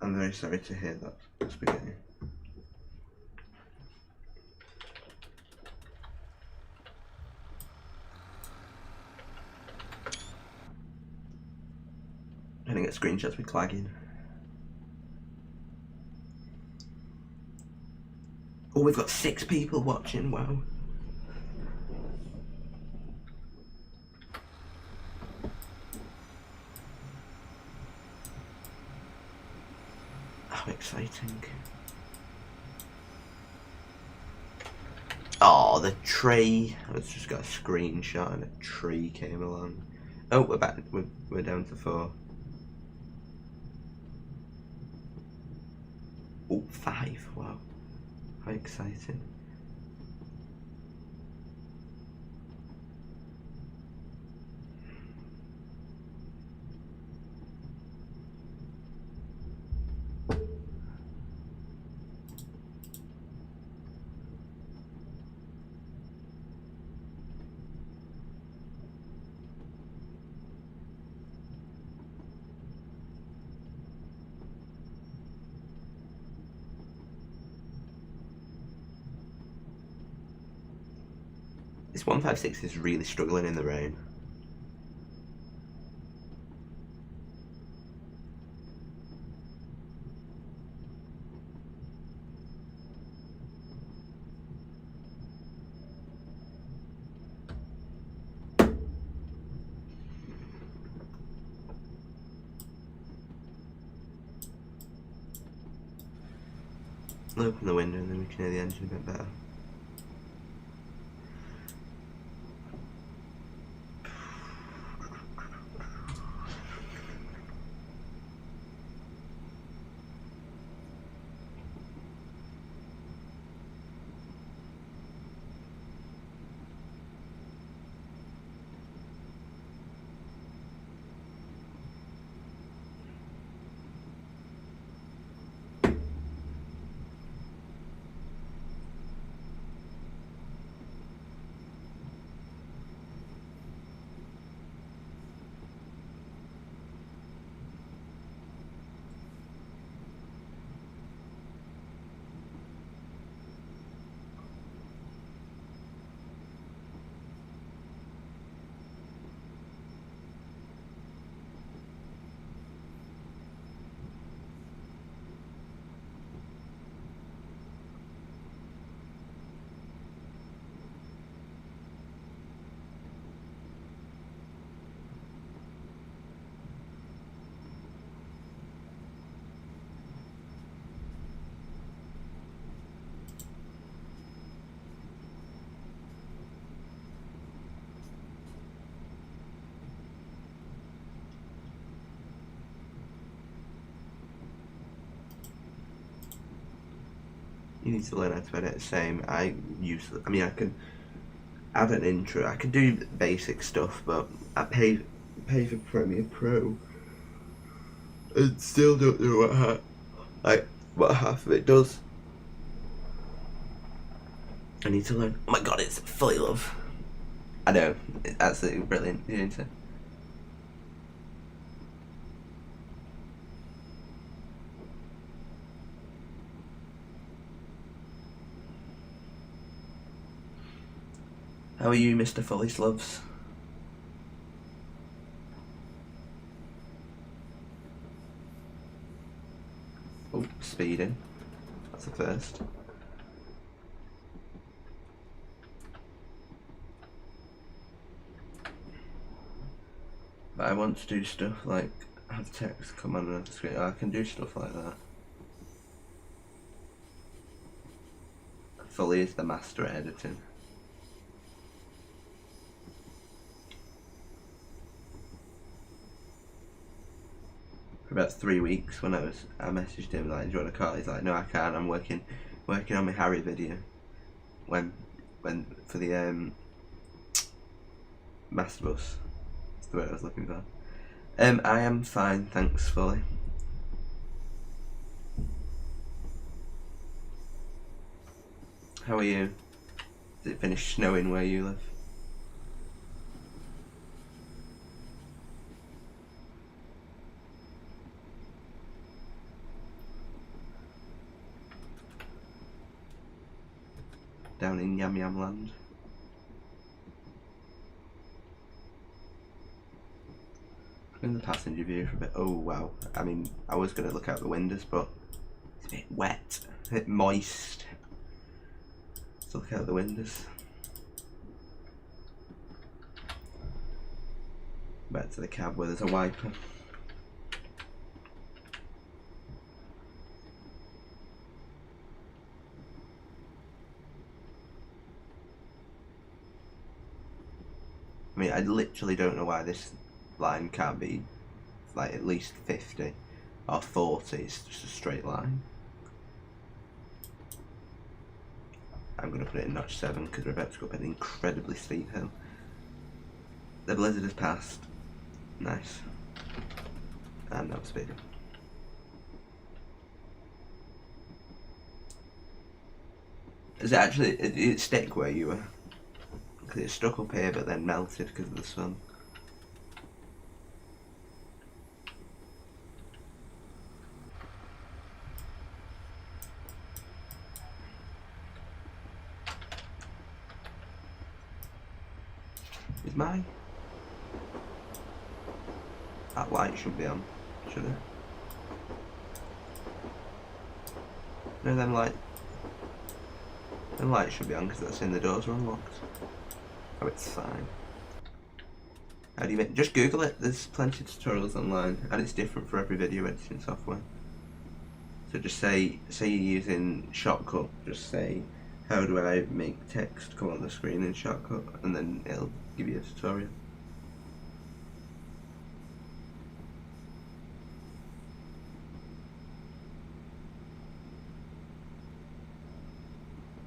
Speaker 1: I'm very sorry to hear that, spaghetti. I didn't get screenshots with clagging. Oh, we've got 6 people watching, wow. How exciting. Oh, the tree. I've just got a screenshot and a tree came along. Oh, we're back. We're down to 4. Oh, 5. Wow. How exciting. This 156 is really struggling in the rain. I'll open the window and then we can hear the engine a bit better. You need to learn how to edit the same. I mean, I can add an intro. I can do basic stuff, but I pay for Premiere Pro and still don't know what half of it does. I need to learn. Oh my god, it's fully love. I know, it's absolutely brilliant. You need to. How are you, Mr. Fully Sloves? Oh, speeding. That's a first. But I want to do stuff like have text come on another screen. I can do stuff like that. Fully is the master at editing. For about 3 weeks when I messaged him like, do you want a call? He's like, no, I can't, I'm working on my Harry video. When for the master bus. That's the word I was looking for. I am fine, thanks, Fully. How are you? Has it finished snowing where you live? Down in Yam Yam Land. In the passenger view for a bit. Oh wow. I mean, I was going to look out the windows, but it's a bit wet, a bit moist. Let's look out the windows. Back to the cab where there's a wiper. I mean, I literally don't know why this line can't be like at least 50 or 40, it's just a straight line. I'm going to put it in notch 7 because we're about to go up an incredibly steep hill. The blizzard has passed. Nice. And now speeding. Is it actually, did it stick where you were? Because it stuck up here but then melted because of the sun. my... That light should be on, should it? No, them lights should be on because that's saying the doors are unlocked. Oh, it's fine. How do you make... Just Google it, there's plenty of tutorials online, and it's different for every video editing software. So just say you're using Shortcut, just say, how do I make text come on the screen in Shortcut, and then it'll give you a tutorial.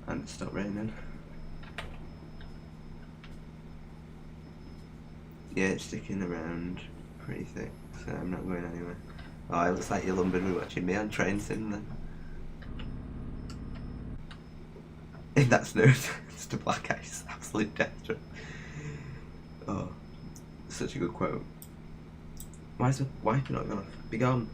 Speaker 1: And it's stopped raining. Yeah, it's sticking around pretty thick, so I'm not going anywhere. Oh, it looks like you're lumbering watching me on Train Sim then. In that snow, it's to black ice, absolute death trap. Oh, such a good quote. Why is the wiper not gone off? Be gone.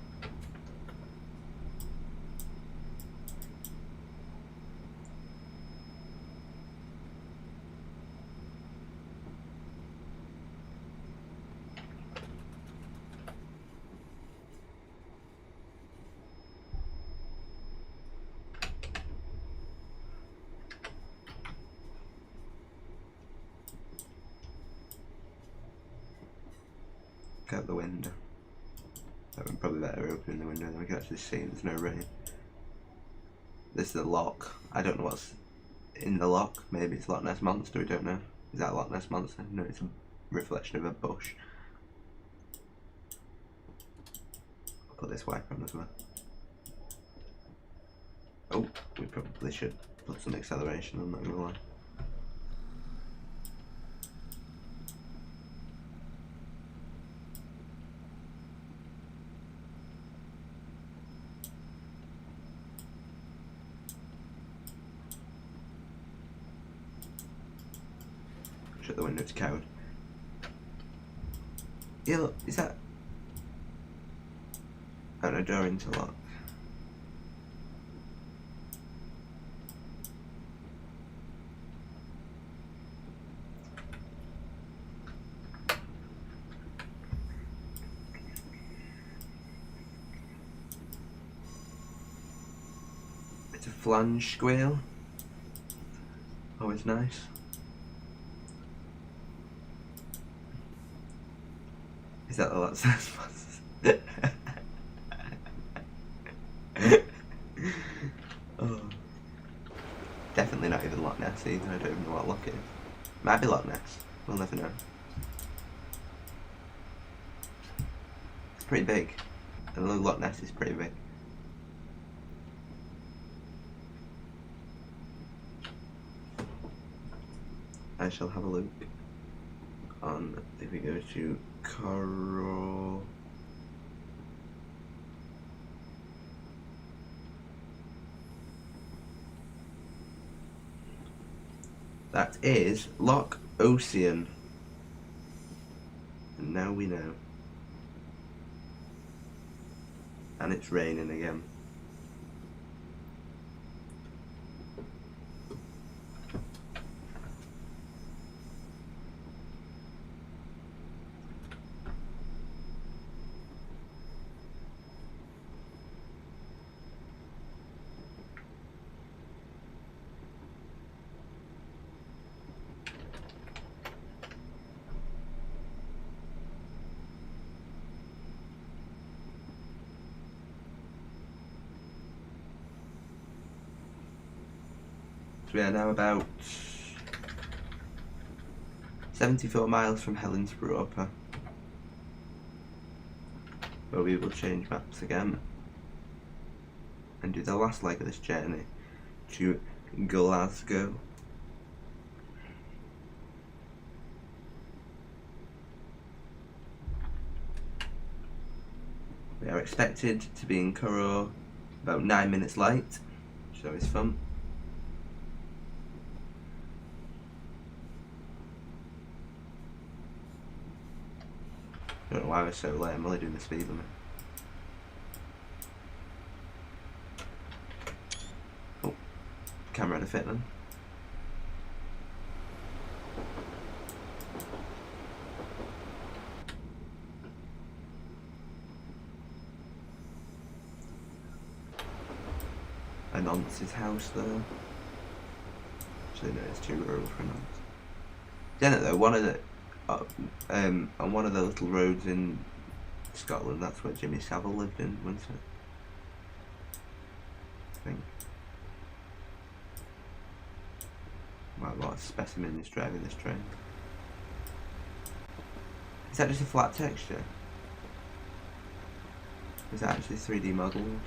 Speaker 1: Out the window. That would probably better opening the window, then we can actually see there's no rain. This is the lock. I don't know what's in the lock. Maybe it's Loch Ness Monster, we don't know. Is that a Loch Ness Monster? No, it's a reflection of a bush. I'll put this wiper on as well. Oh, we probably should put some acceleration on, not gonna lie. Shut the window, it's coward. Yeah, look, is that... Oh no, door interlock. It's a flange squeal. Always nice. Is that the last response? Oh. Definitely not even Loch Ness either, I don't even know what lock it is. Might be Loch Ness, we'll never know. It's pretty big. And Loch Ness is pretty big. I shall have a look on, if we go to Coral. That is Loch Ocean. And now we know. And it's raining again. So we are now about 74 miles from Hellensborough Upper, where we will change maps again and do the last leg of this journey to Glasgow. We are expected to be in Currow about 9 minutes late, which is always fun. I don't know why I was so late, I'm only doing the speed limit. Oh, camera had a fit then. a nonce's house there. Actually, no, it's too rural for a nonce. Then though, one of the on one of the little roads in Scotland, that's where Jimmy Savile lived in, wasn't it? I think. Wow, what a specimen is driving this train. Is that just a flat texture? Is that actually 3D modelled?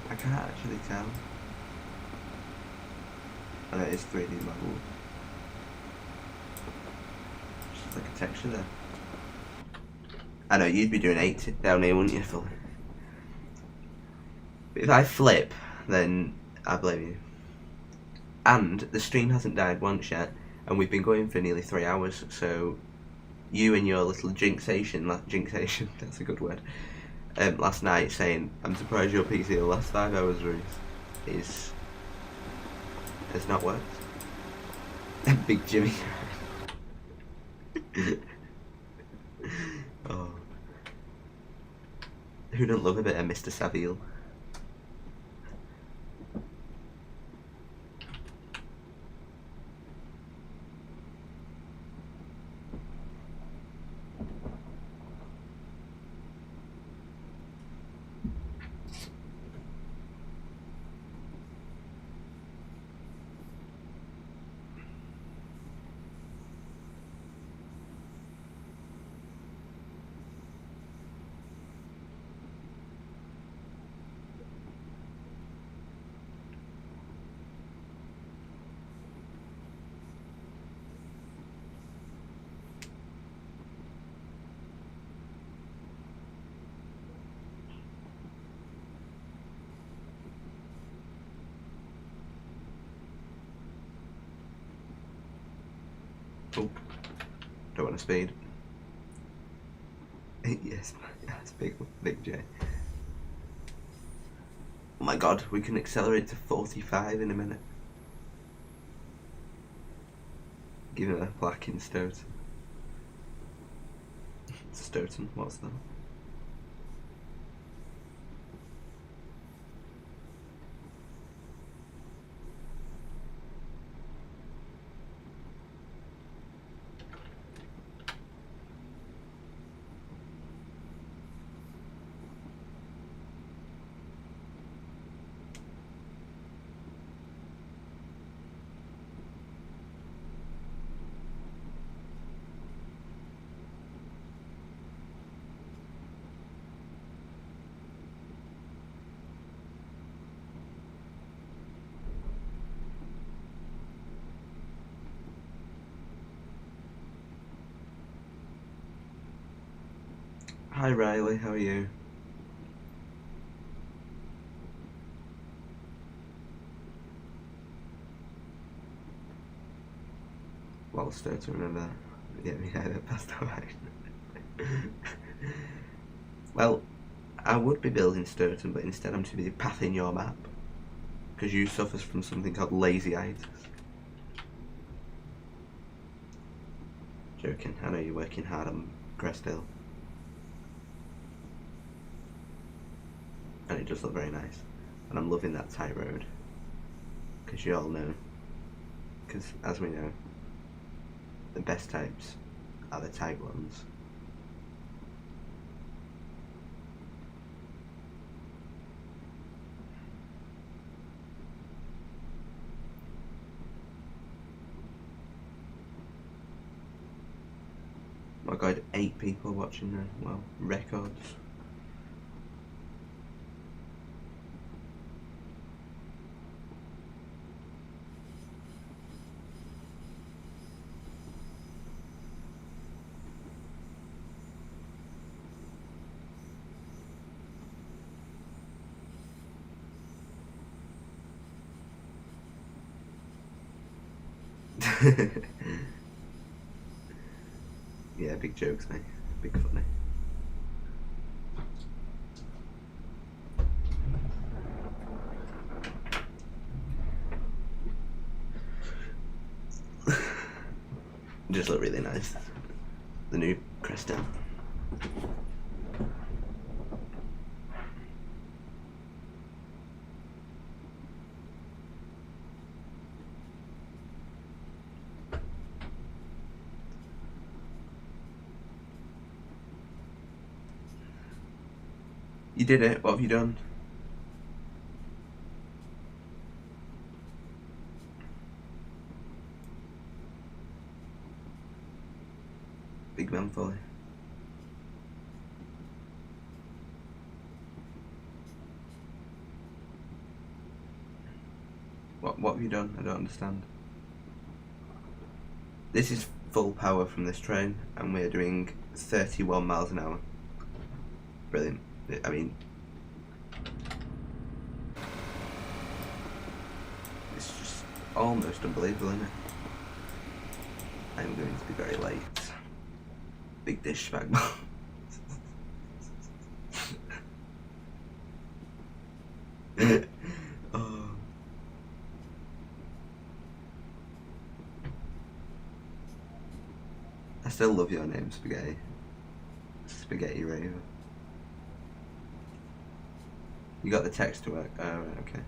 Speaker 1: I can't actually tell. I know it is 3D modelled. Just like a texture there. I know, you'd be doing 80 down here, wouldn't you, Phil? But if I flip, then I blame you. And the stream hasn't died once yet, and we've been going for nearly 3 hours, so you and your little jinxation, that's a good word, last night saying, I'm surprised your PC the last 5 hours, Reese, has not worked. Big Jimmy. Oh. Who don't love a bit of Mr. Savile? Oh, don't want to speed. Yes, that's big J. Oh my god, we can accelerate to 45 in a minute. Give it a black in Stoughton. Stoughton, what's that? Hi Riley, how are you? Well, still to remember. Yeah, that passed away. Well, I would be building Sturton, but instead I'm too busy pathing your map. Because you suffer from something called lazy-itis. Joking, I know you're working hard on Crest Hill. And it does look very nice. And I'm loving that tight road. Because you all know. Because, as we know, the best types are the tight ones. Oh my god, 8 people watching now. Well, records. Yeah, big jokes, mate. Big funny. Just look really nice. The new Crest Hill. You did it. What have you done? Big man fully. What have you done? I don't understand. This is full power from this train, and we're doing 31 miles an hour. Brilliant. I mean, it's just almost unbelievable, isn't it? I'm going to be very late. Big dish bag. Oh. I still love your name, Spaghetti. Spaghetti Raver. You got the text to work? Oh, right, okay.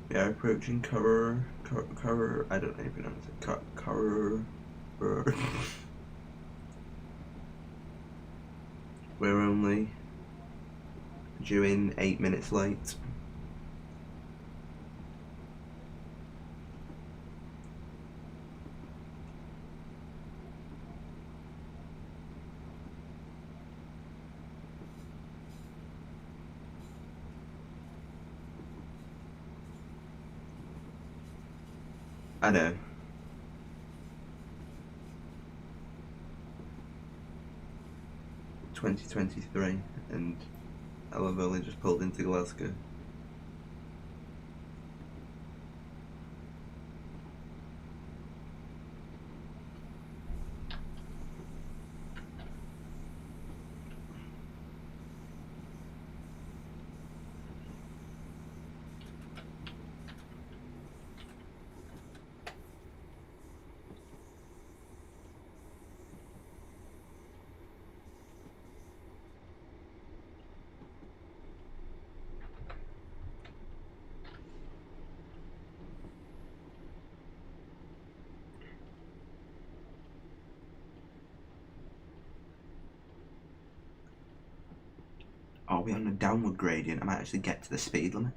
Speaker 1: We are approaching cover. I don't even pronounce it. Cover. We're only due in 8 minutes late. I know. (2023) and I've only just pulled into Glasgow. Are we on a downward gradient? I might actually get to the speed limit.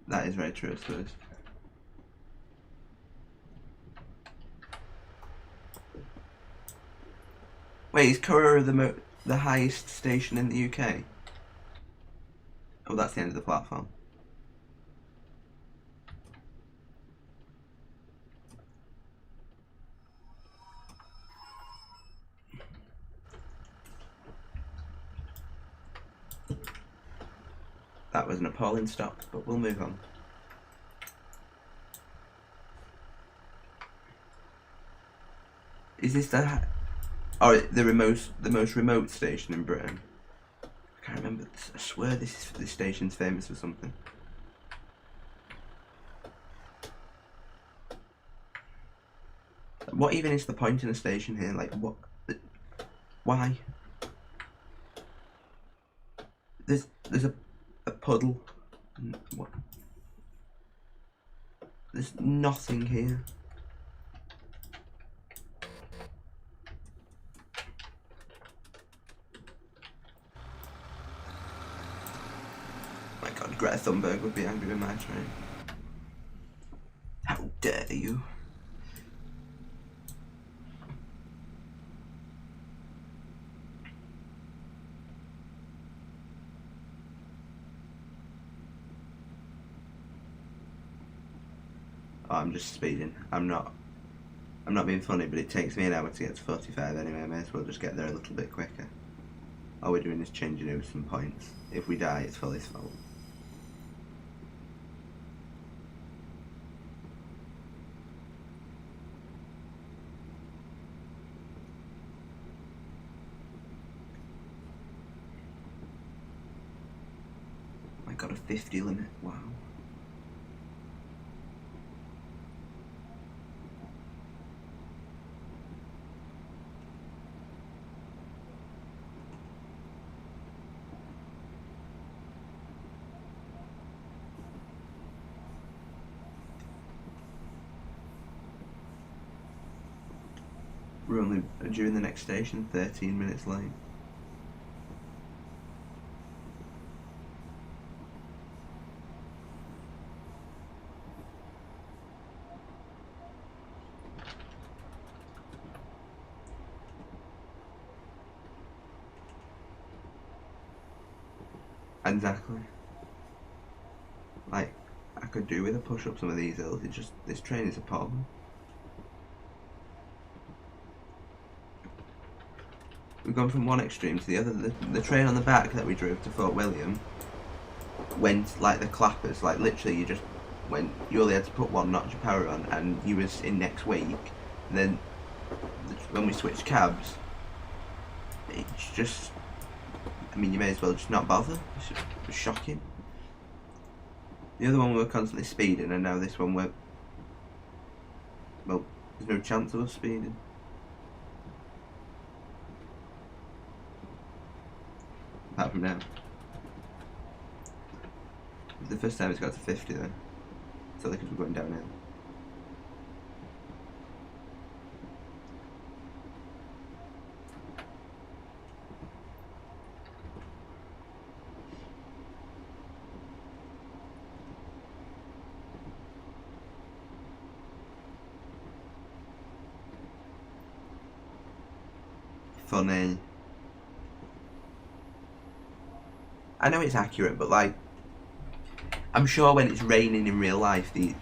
Speaker 1: That is very true, I suppose. Wait, is Curragh the highest station in the UK? Oh, that's the end of the platform. That was an appalling stop, but we'll move on. Is this the most remote station in Britain? I can't remember. I swear this station's famous for something. What even is the point in a station here? Like, what? Why? There's a puddle. What? There's nothing here. My God, Greta Thunberg would be angry with my train. How dare you? Oh, I'm just speeding. I'm not being funny, but it takes me an hour to get to 45 anyway. I may as well just get there a little bit quicker. All we're doing is changing over some points. If we die, it's Fully's fault. I got a 50 limit, wow. We're only during the next station, 13 minutes late. Exactly. Like, I could do with a push up some of these hills, it's just, this train is a problem. We've gone from one extreme to the other. The train on the back that we drove to Fort William went like the clappers, like literally you just went, you only had to put one notch of power on and you was in next week. And then when we switched cabs, it's just, I mean, you may as well just not bother. It was shocking. The other one we were constantly speeding, and now this one we're, well, there's no chance of us speeding. Apart from now. It's the first time it's got to 50 though. So because we're going downhill. Funny. I know it's accurate, but like, I'm sure when it's raining in real life, the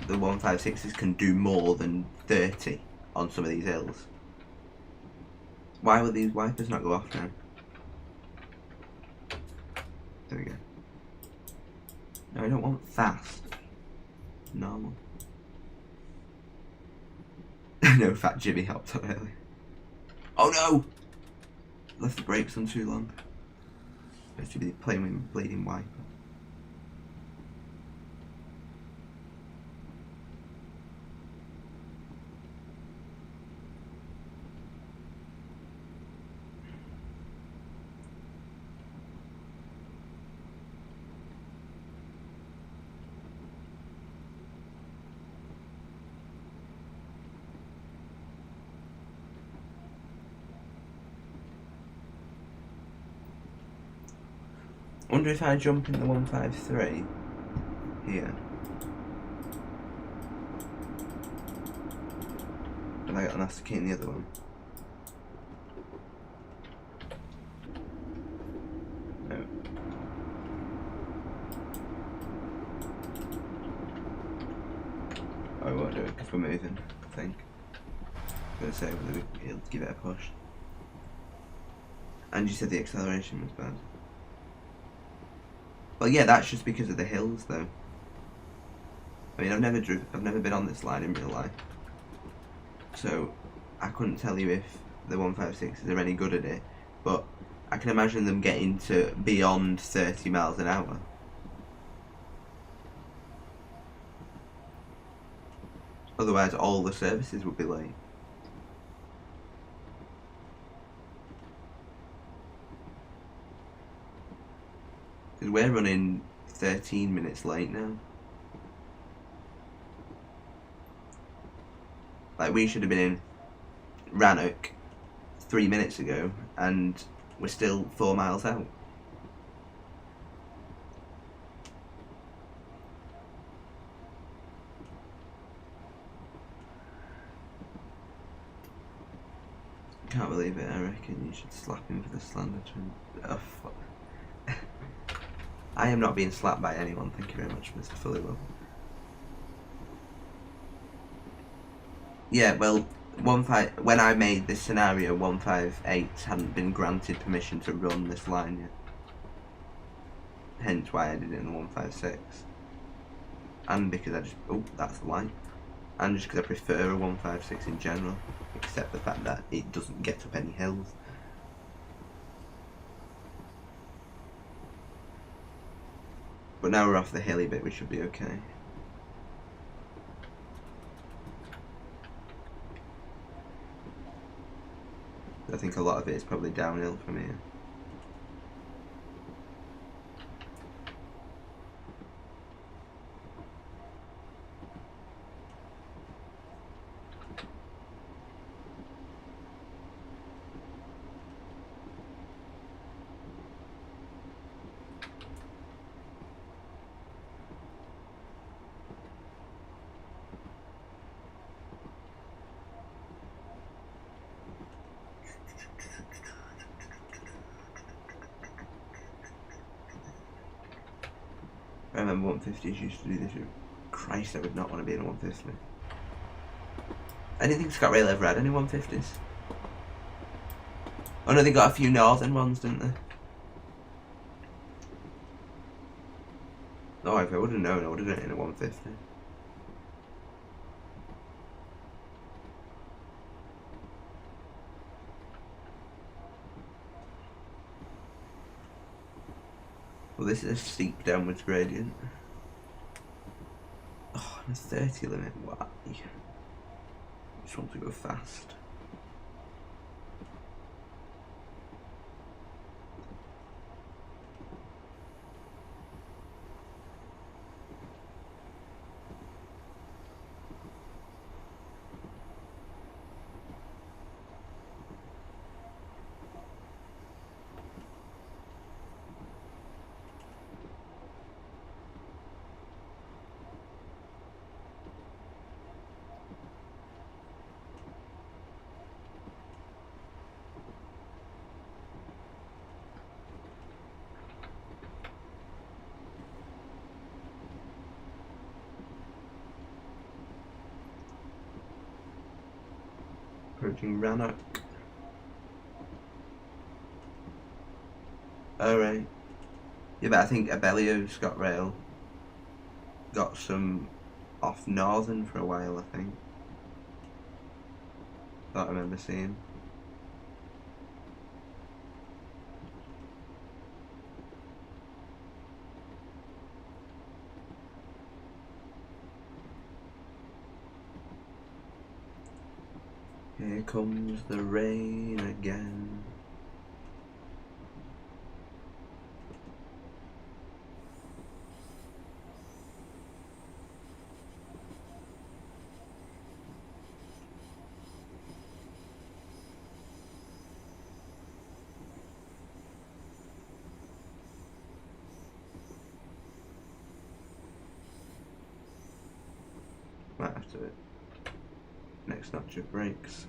Speaker 1: 156s can do more than 30 on some of these hills. Why will these wipers not go off now? There we go. No, I don't want fast. Normal. No, Fat Jimmy helped up early. Oh no! Left the brakes on too long. Supposed to be playing with bleeding wiper. I wonder if I jump in the 153 here. Have I got an master key in the other one? No. I won't do it because we're moving, I think. I'm going to say whether it'll give it a push. And you said the acceleration was bad. Well, yeah, that's just because of the hills, though. I mean, I've never been on this line in real life, so I couldn't tell you if the 156s are any good at it. But I can imagine them getting to beyond 30 miles an hour. Otherwise, all the services would be late. Because we're running 13 minutes late now. Like, we should have been in Rannoch 3 minutes ago, and we're still 4 miles out. Can't believe it, I reckon you should slap him for the slander to... Oh, fuck. I am not being slapped by anyone, thank you very much, Mr. Fullywell. Yeah, well, when I made this scenario, 158 hadn't been granted permission to run this line yet. Hence why I did it in the 156. And because I just, oh, that's the line. And just because I prefer a 156 in general, except the fact that it doesn't get up any hills. But now we're off the hilly bit, we should be okay. I think a lot of it is probably downhill from here. I remember 150s used to do this. Christ, I would not want to be in a 150. I didn't think ScotRail ever had any 150s. Oh no, they got a few northern ones, didn't they? Oh, if I would have known, I would have done it in a 150. Well, this is a steep downwards gradient. Oh, and a 30 limit, why? Just want to go fast. Approaching Rannoch. Alright. Yeah, but I think Abellio ScotRail got some off Northern for a while, I think. That I remember seeing. Here comes the rain again. Might have to next notch of brakes.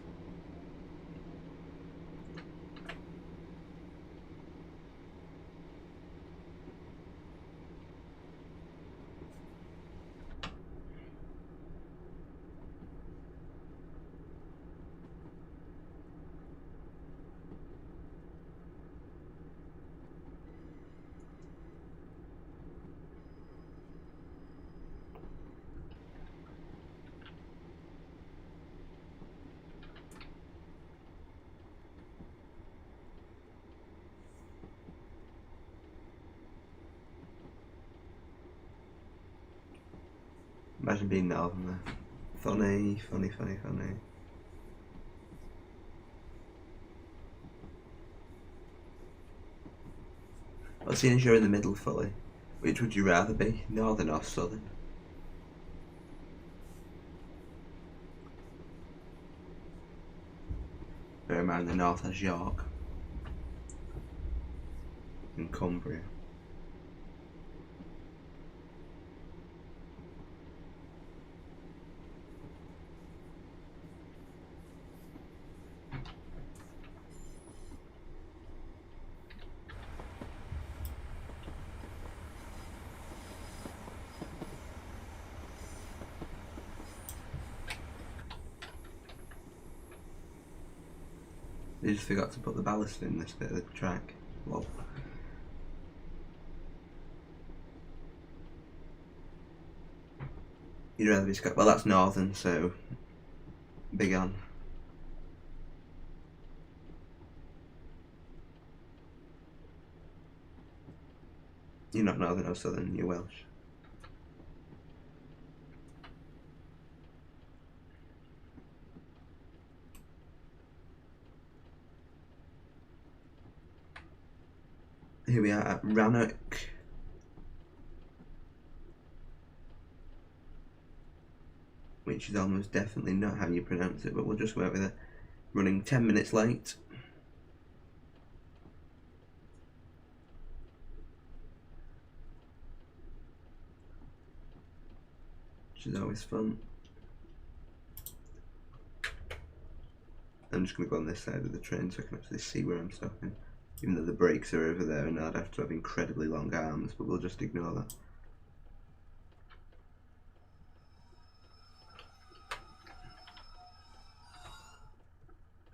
Speaker 1: Imagine being Northern there. Funny, funny, funny, funny. Well, seeing as you're in the middle fully, which would you rather be, Northern or Southern? Bear in mind the North has York and Cumbria. I just forgot to put the ballast in this bit of the track. Lol. You'd rather be Scottish. Well, that's northern, so big on. You're not northern or southern, you're Welsh. Here we are at Rannoch. Which is almost definitely not how you pronounce it, but we'll just work with it. Running 10 minutes late. Which is always fun. I'm just going to go on this side of the train so I can actually see where I'm stopping. Even though the brakes are over there and I'd have to have incredibly long arms, but we'll just ignore that.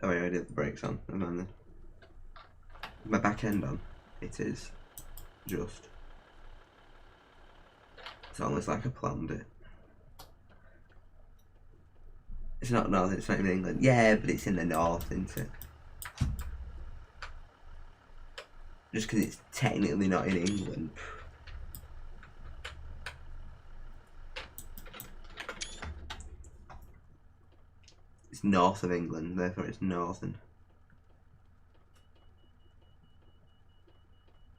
Speaker 1: Oh, I already have the brakes on. Never mind then. My back end on. It is. Just. It's almost like I planned it. It's not northern, it's not even England. Yeah, but it's in the north, isn't it? Just because it's technically not in England. It's north of England, therefore it's northern.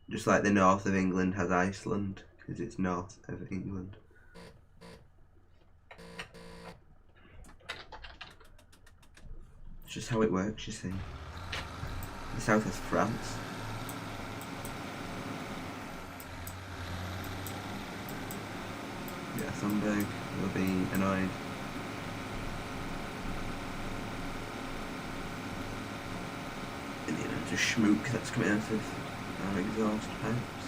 Speaker 1: Just like the north of England has Iceland, because it's north of England. It's just how it works, you see. The south is France. Yeah, Thunberg will be annoyed. And the amount of schmook that's coming out of our exhaust pipes.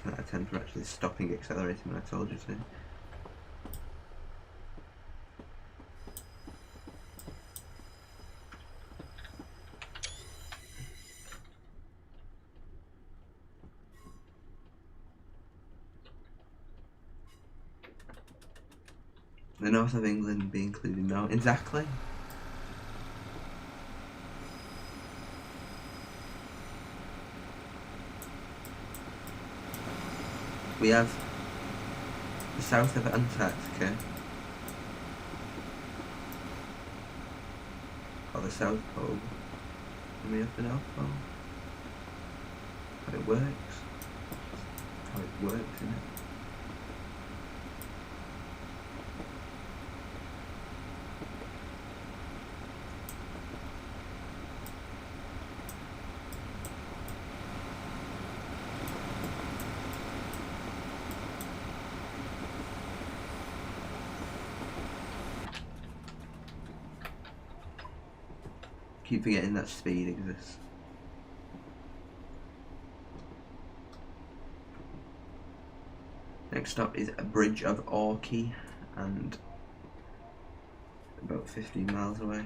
Speaker 1: So I tend for actually stopping accelerating when I told you to. The north of England be included now. Exactly. We have the south of Antarctica, or the South Pole, and we have the North Pole. How it works. How it works, isn't it? Keep forgetting that speed exists. Next stop is a bridge of Orkey, and about 15 miles away.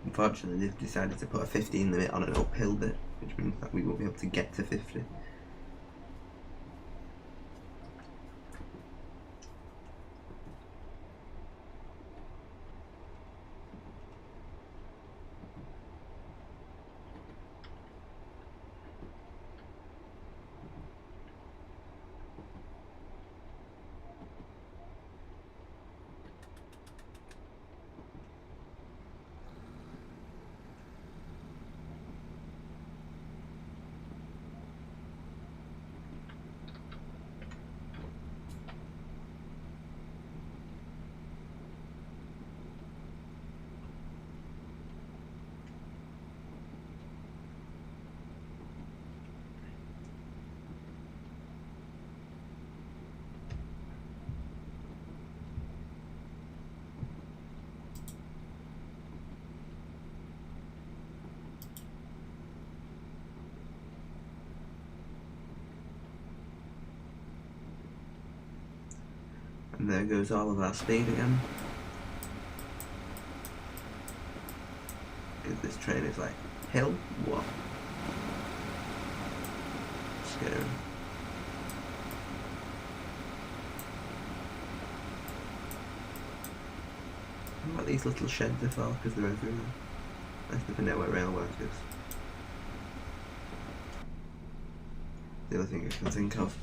Speaker 1: Unfortunately, they've decided to put a 15 limit on an uphill bit, which means that we won't be able to get to 50. And there goes all of our speed again. this train is like, hill? What? Scary. What these little sheds are for, because they're everywhere. I never know where rail work is. The other thing I can think of.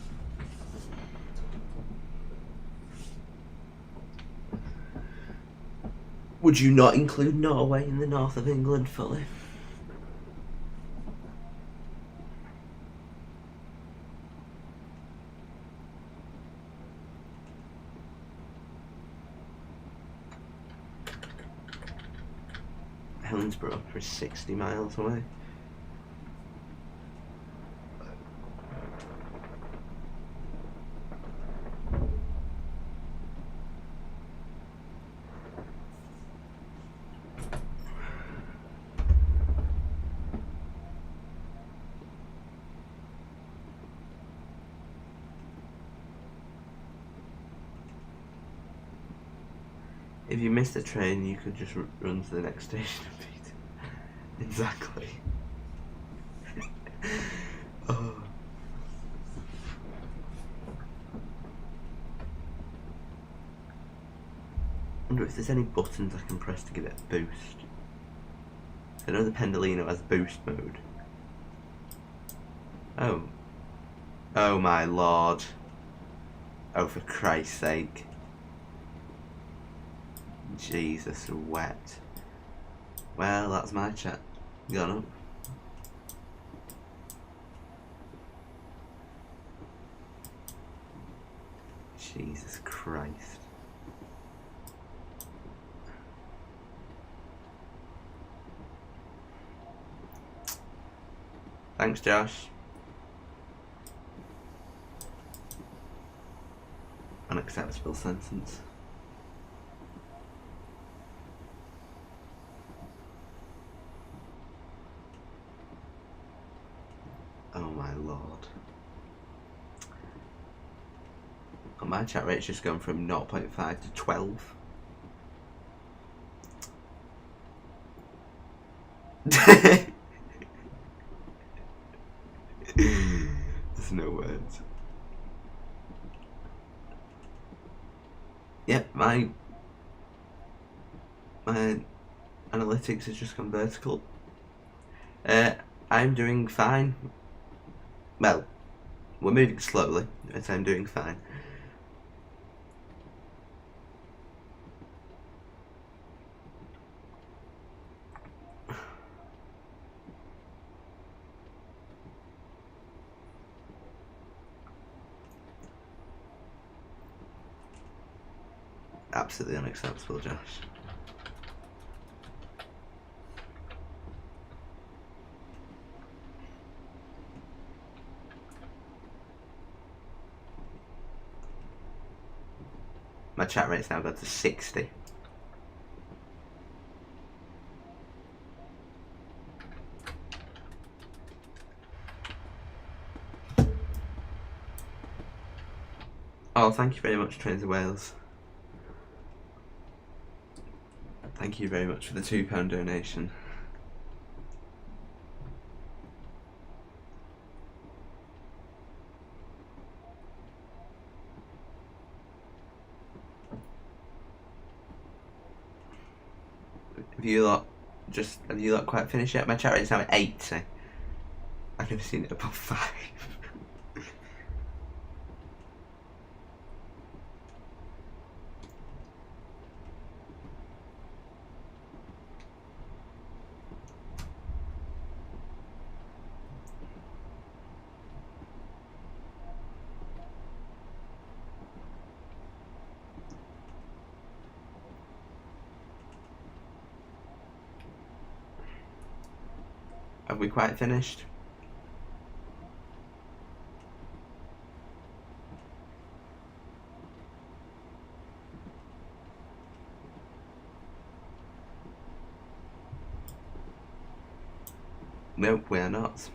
Speaker 1: Would you not include Norway in the north of England fully? Hellensborough Upper is 60 miles away. If you missed the train, you could just run to the next station and beat it. Exactly. Oh. I wonder if there's any buttons I can press to give it a boost. I know the Pendolino has boost mode. Oh. Oh my lord. Oh, for Christ's sake. Jesus, wet. Well, that's my chat gone up. Jesus Christ. Thanks, Josh. Unacceptable sentence. Oh my lord. Oh, my chat rate's just gone from 0.5 to 12. There's no words. Yep, my analytics has just gone vertical. I'm doing fine. Well, we're moving slowly, but I'm doing fine. Absolutely unacceptable, Josh. My chat rate's now got to 60. Oh, thank you very much, Trains of Wales. Thank you very much for the £2 donation. Have you lot quite finished yet? My chat rate's now at 8, so I've never seen it above 5. Have we quite finished? Nope, we are not.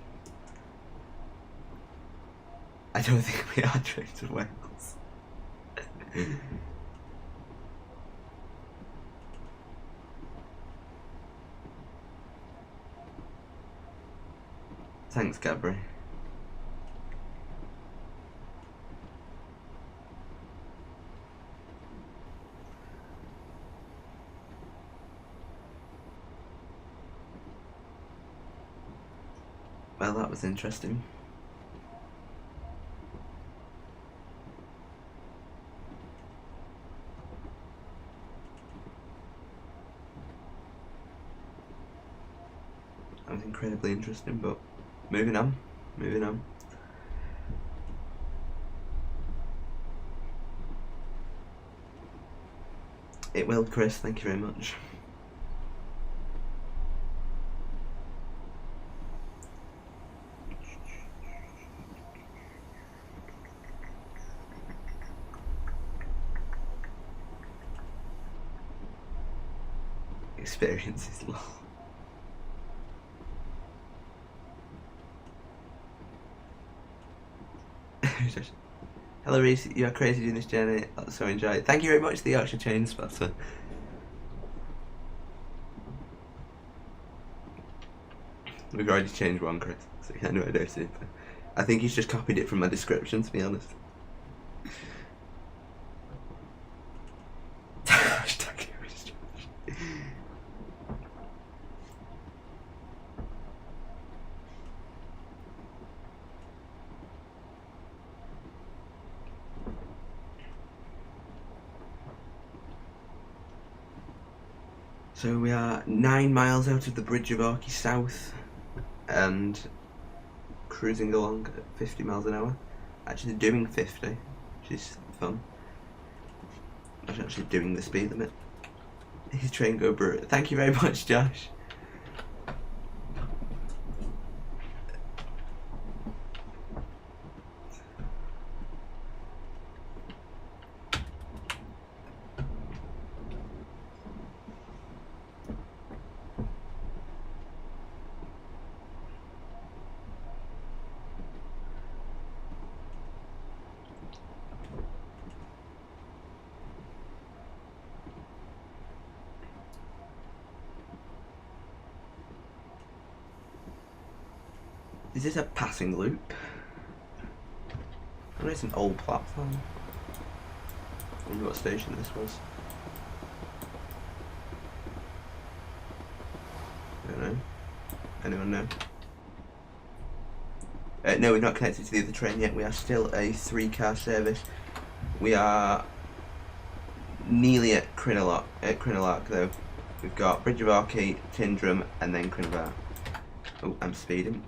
Speaker 1: I don't think we are Trains of Wales. Thanks, Gabri. Well, that was interesting. That was incredibly interesting, but moving on. It will, Chris, thank you very much. Experience is low. Hello Reese, you are crazy doing this journey, I so enjoy it. Thank you very much to the Yorkshire Chain Spotter. We've already changed one, Chris, so you can't do it. I think he's just copied it from my description, to be honest. So we are 9 miles out of the Bridge of Orkney South and cruising along at 50 miles an hour. Actually doing 50, which is fun. I'm actually doing the speed limit. His train go brute. Thank you very much, Josh. Is this a passing loop? I know it's an old platform. I wonder what station this was. I don't know. Anyone know? No, we're not connected to the other train yet. We are still a 3-car service. We are nearly at Crinelark though. We've got Bridge of Orkney, Tindrum, and then Crinevar. Oh, I'm speeding.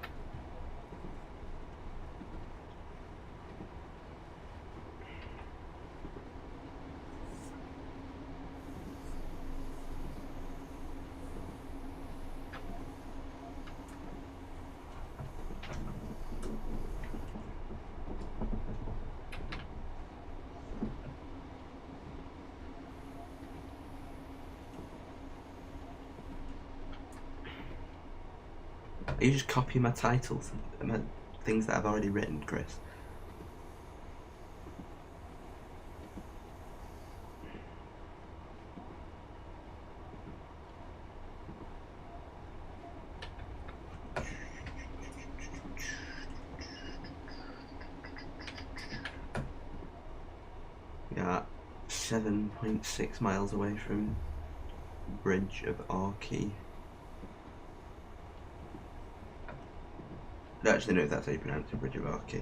Speaker 1: Are you just copying my titles and my things that I've already written, Chris? We are 7.6 miles away from Bridge of Orkney. I don't actually know if that's how you pronounce it, Bridge of Orkney,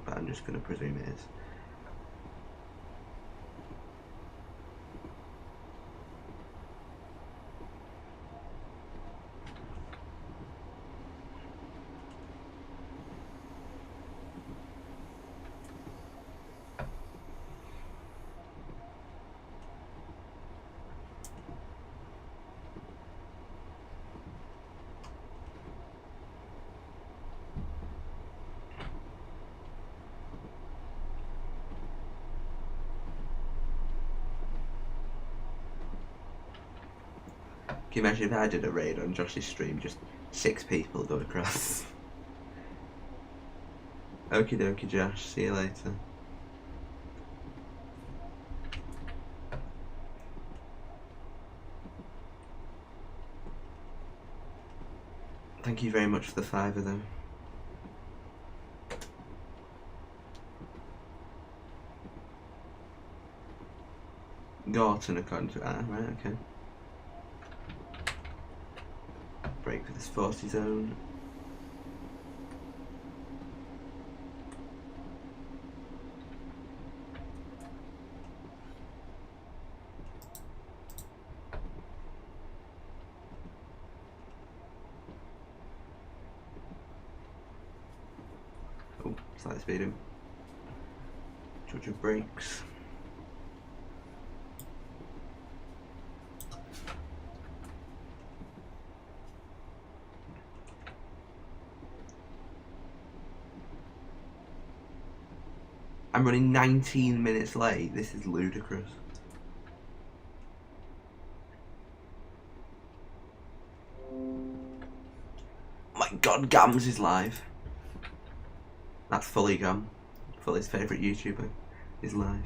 Speaker 1: but I'm just going to presume it is. Can you imagine if I did a raid on Josh's stream, just 6 people go across? Okie dokie, Josh, see you later. Thank you very much for the 5 of them. Gorton according to right, okay. Brake for this 40 zone. Oh, slight speed him. Touch of brakes. I'm running 19 minutes late. This is ludicrous. My God, Gams is live. That's Fully Gam. Fully's favourite YouTuber is live.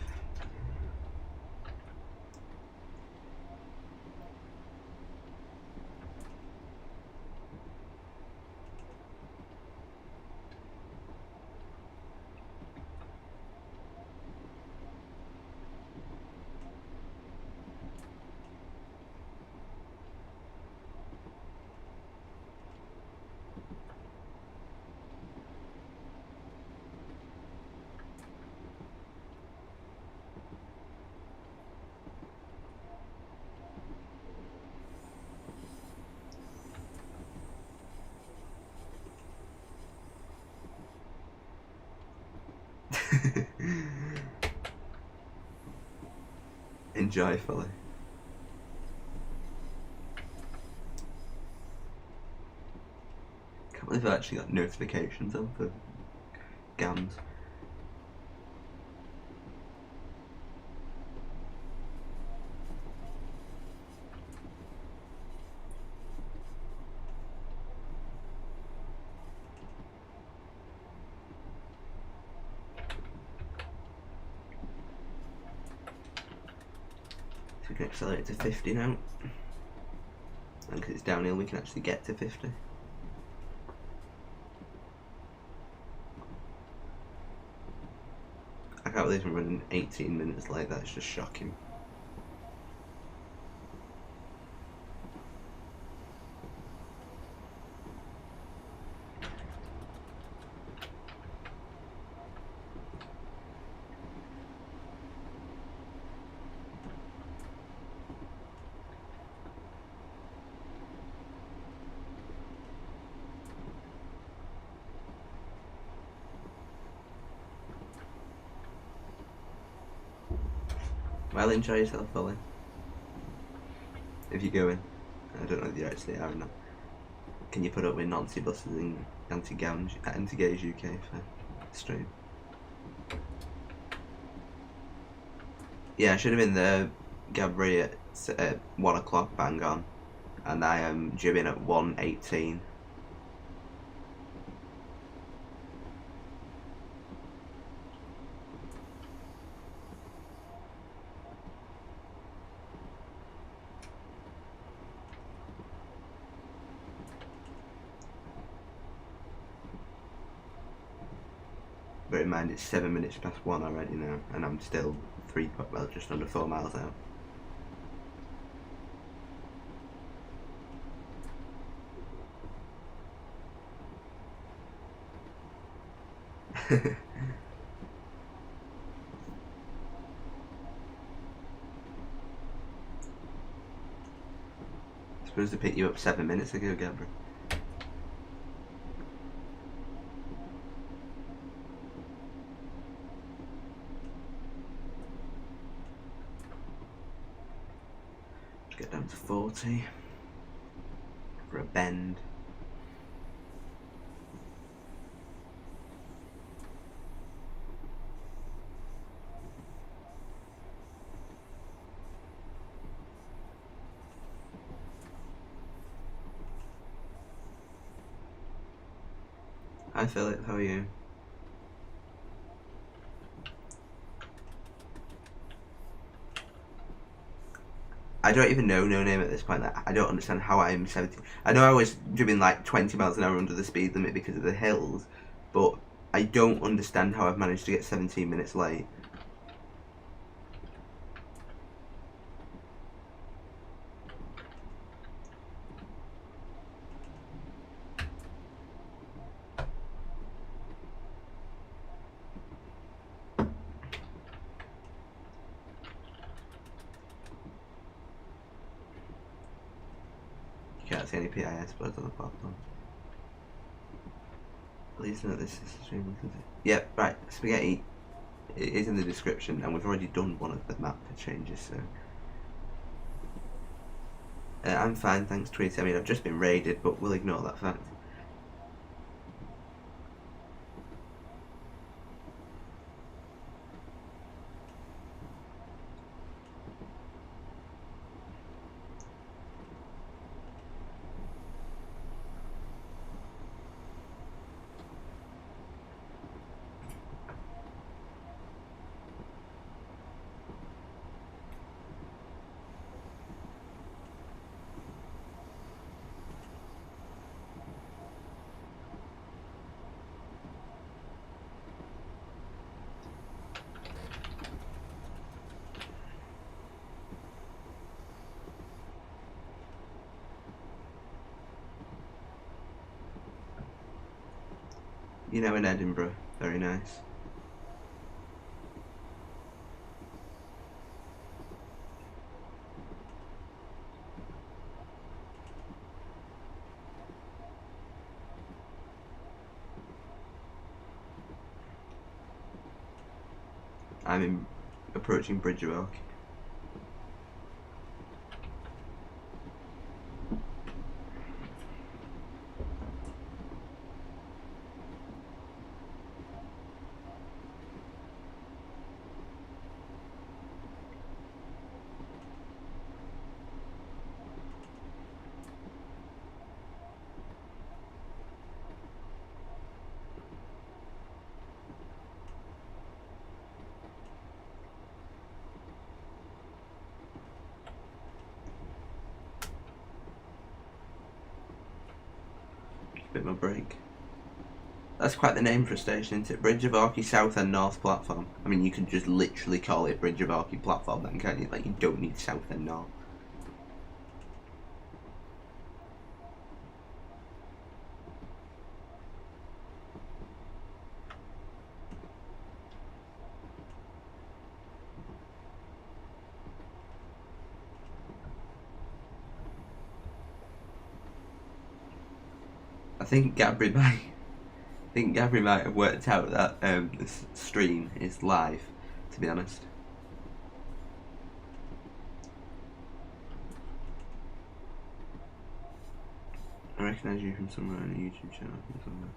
Speaker 1: Enjoy, Fully. Can't believe I've actually got notifications on for Gams. We can accelerate to 50 now. And because it's downhill, we can actually get to 50. I can't believe I'm running 18 minutes late, that's just shocking. Well, enjoy yourself, Fully. If you're going. I don't know if you actually are or not. Can you put up with Nazi buses and anti-gays UK for stream? Yeah, I should have been there, Gabri, at 1 o'clock, bang on. And I am due in at 1:18. Bear in mind it's 7 minutes past 1 already now, and I'm still just under 4 miles out. Supposed to pick you up 7 minutes ago, Gabri. Get down to 40 for a bend. Hi Philip, how are you? I don't even know No Name at this point. I don't understand how I'm 70. I know I was doing like 20 miles an hour under the speed limit because of the hills, but I don't understand how I've managed to get 17 minutes late. can't see any PIS boards on the platform. Please note this is extremely confusing. Yep, right, spaghetti. It is in the description, and we've already done one of the map changes, so. I'm fine, thanks, Tweety. I mean, I've just been raided, but we'll ignore that fact. You know, in Edinburgh, very nice. I'm approaching Bridge of Oak. Bit of a break. That's quite the name for a station, isn't it? Bridge of Orkney South and North platform. I mean, you could just literally call it Bridge of Orkney platform then, can't you? Like, you don't need South and North. I think Gabri might have worked out that this stream is live, to be honest. I recognise you from somewhere on a YouTube channel. From somewhere.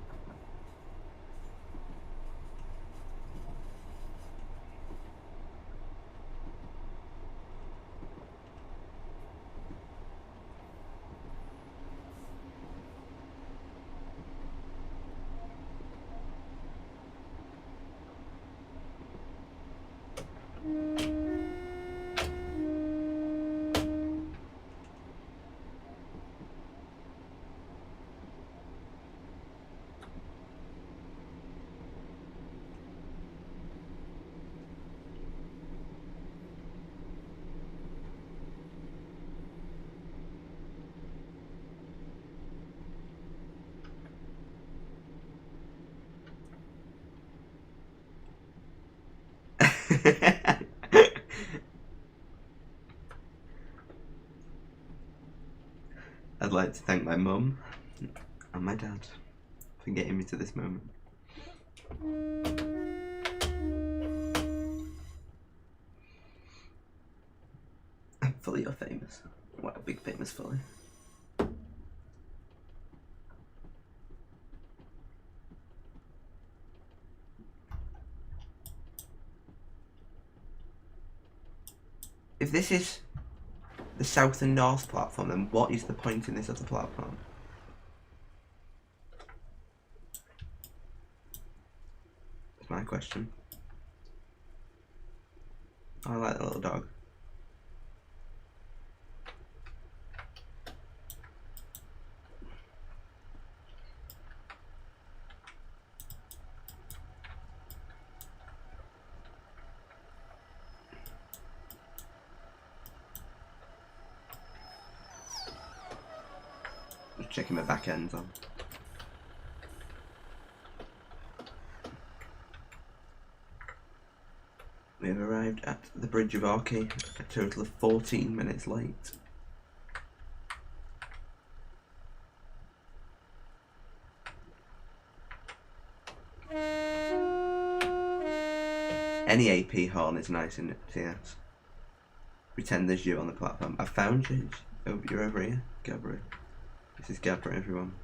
Speaker 1: I'd like to thank my mum and my dad for getting me to this moment. Fully, you're famous. What a big famous Fully. If this is the South and North platform, then what is the point in this other platform? That's my question. Oh, I like the little dog. Checking my back ends on. We have arrived at the Bridge of Orkney, a total of 14 minutes late. Any AP horn is nice in TS. Pretend there's you on the platform. I found you. Oh, you're over here, Gabriel. This is Gabriel, everyone.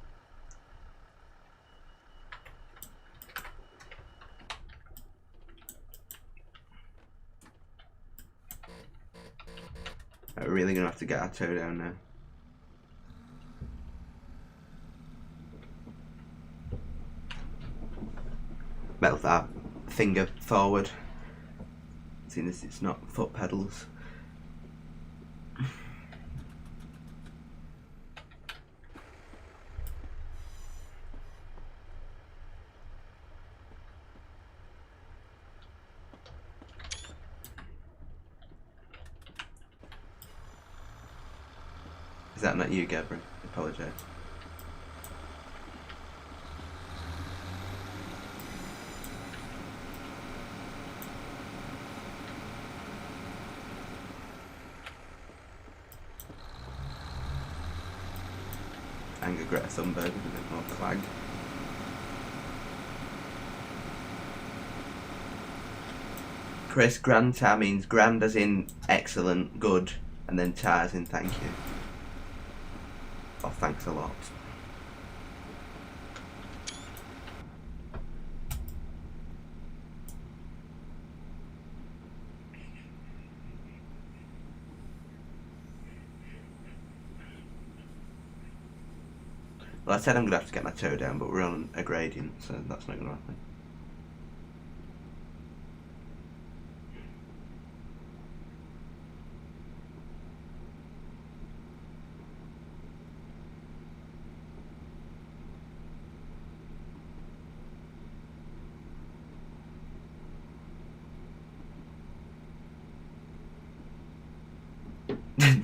Speaker 1: We're really gonna have to get our toe down now. Melt that finger forward, seeing as it's not foot pedals. Is that not you, Gabriel? I apologise. Anger Greta Thunberg with a bit more clag. Chris, grand tar means grand as in excellent, good, and then tar as in thank you. Or thanks a lot. Well, I said I'm going to have to get my toe down, but we're on a gradient, so that's not going to happen.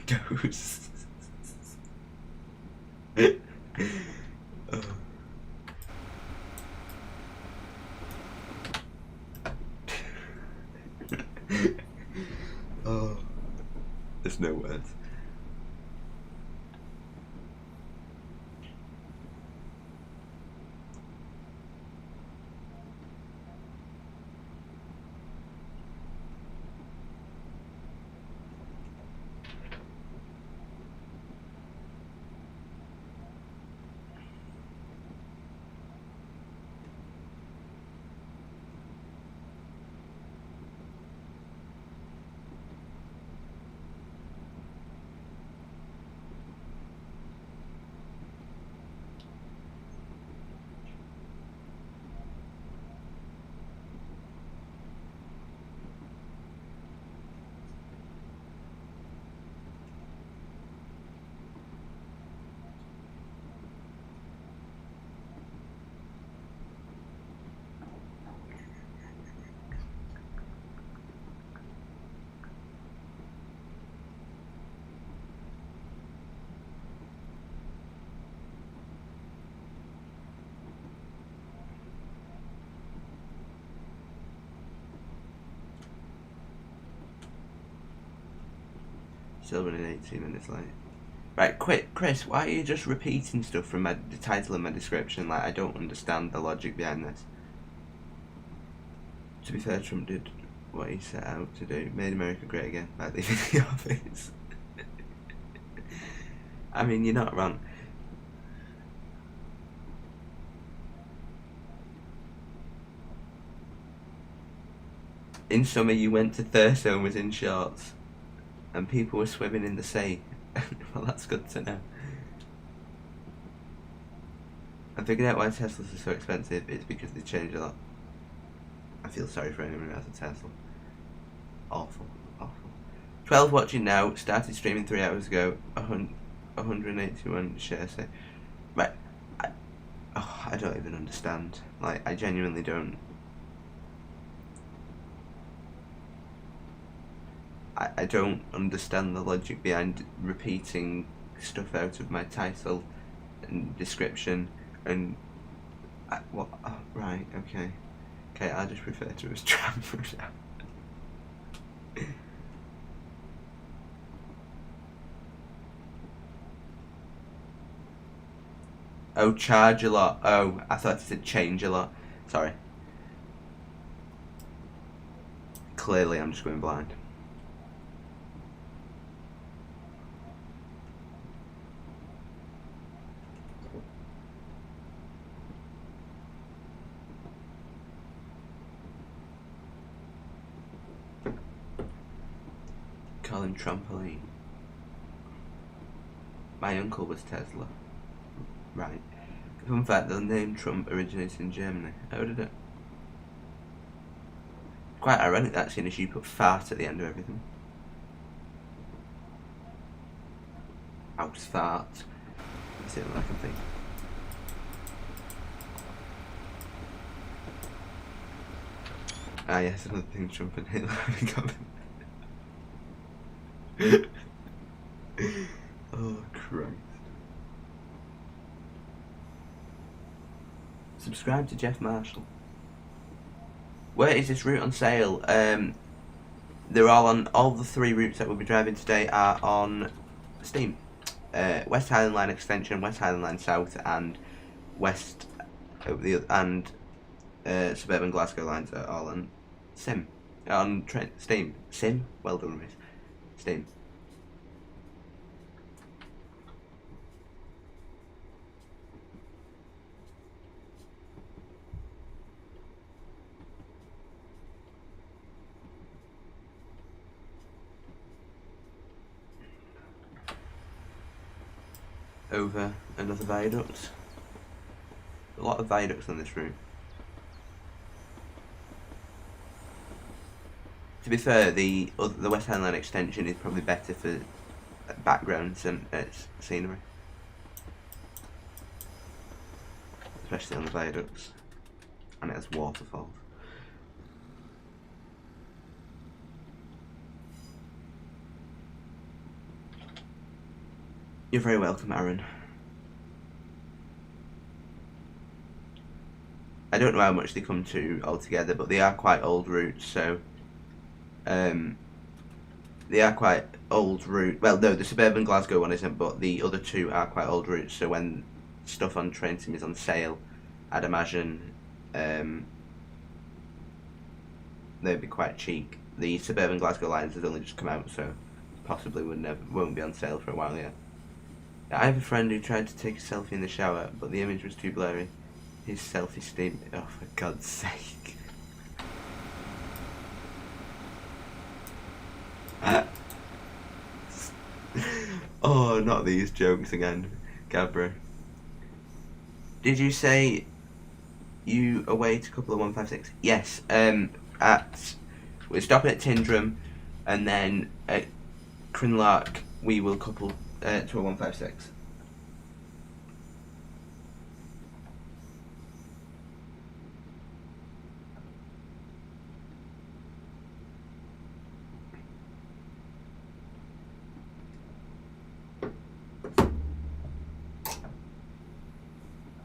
Speaker 1: Dose. Oh. Oh, there's no words. Still running 18 minutes late. Right, quick, Chris, why are you just repeating stuff from the title and my description? Like, I don't understand the logic behind this. To be fair, Trump did what he set out to do. Made America great again by leaving the office. I mean, you're not wrong. In summer, you went to Thurso and was in shorts. And people were swimming in the sea. Well, that's good to know. I figured out why Teslas are so expensive. It's because they change a lot. I feel sorry for anyone who has a Tesla. Awful, awful. 12 watching now. Started streaming 3 hours ago. 181 shares. Right. I don't even understand. Like, I genuinely don't. I don't understand the logic behind repeating stuff out of my title and description and what? Oh, right, okay. Okay, I'll just refer to it as tram for now. Oh, charge a lot. Oh, I thought it said change a lot. Sorry. clearly I'm just going blind. Call him Trampoline. My uncle was Tesla. Right. Fun fact, the name Trump originates in Germany. How did it? Quite ironic that, seeing as you put fart at the end of everything. House fart. That's the only one I can think. Ah yes, another thing Trump and Hitler have in common. Oh Christ. Subscribe to Jeff Marshall. Where is this route on sale? They're all on, all the 3 routes that we'll be driving today are on Steam. West Highland Line Extension, West Highland Line South, and West and Suburban Glasgow lines are all on Steam. Sim? Well done, Miss. Steam. Over another viaduct. A lot of viaducts on this route. To be fair, the West Highland Line extension is probably better for backgrounds than its scenery, especially on the viaducts, and it has waterfalls. You're very welcome, Aaron. I don't know how much they come to altogether, but they are quite old routes, so they are quite old route. Well, no, the Suburban Glasgow one isn't, but the other 2 are quite old routes, so when stuff on Train Sim is on sale, I'd imagine they'd be quite cheap. The Suburban Glasgow lines has only just come out, so possibly won't be on sale for a while yet. I have a friend who tried to take a selfie in the shower, but the image was too blurry. His self-esteem. Oh, for God's sake. Oh, not these jokes again, Gabra. Did you say you await a couple of 156? Yes. We're stopping at Tyndrum, and then at Crinlark we will couple to a 156.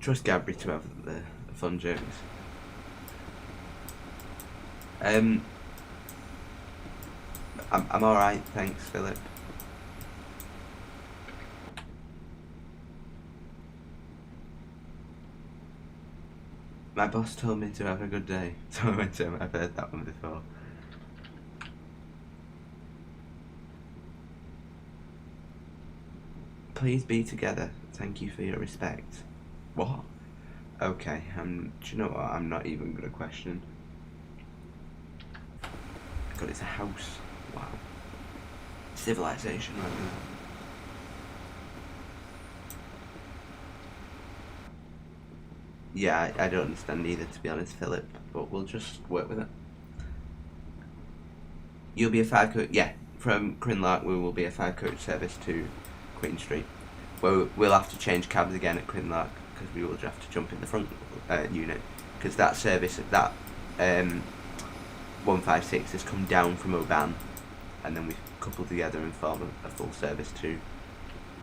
Speaker 1: Trust Gabri to have the fun jokes. I'm alright, thanks, Philip. My boss told me to have a good day, so I went to him. I've heard that one before. Please be together. Thank you for your respect. What? Okay, do you know what? I'm not even gonna question. God, it's a house. Wow. Civilization right now. Yeah, I don't understand either, to be honest, Philip, but we'll just work with it. You'll be a 5-coach, yeah, from Crinlark we will be a 5-coach service to Queen Street. We'll have to change cabs again at Crinlark, because we will have to jump in the front unit, because that service, that 156 has come down from Oban, and then we couple together and form a full service too.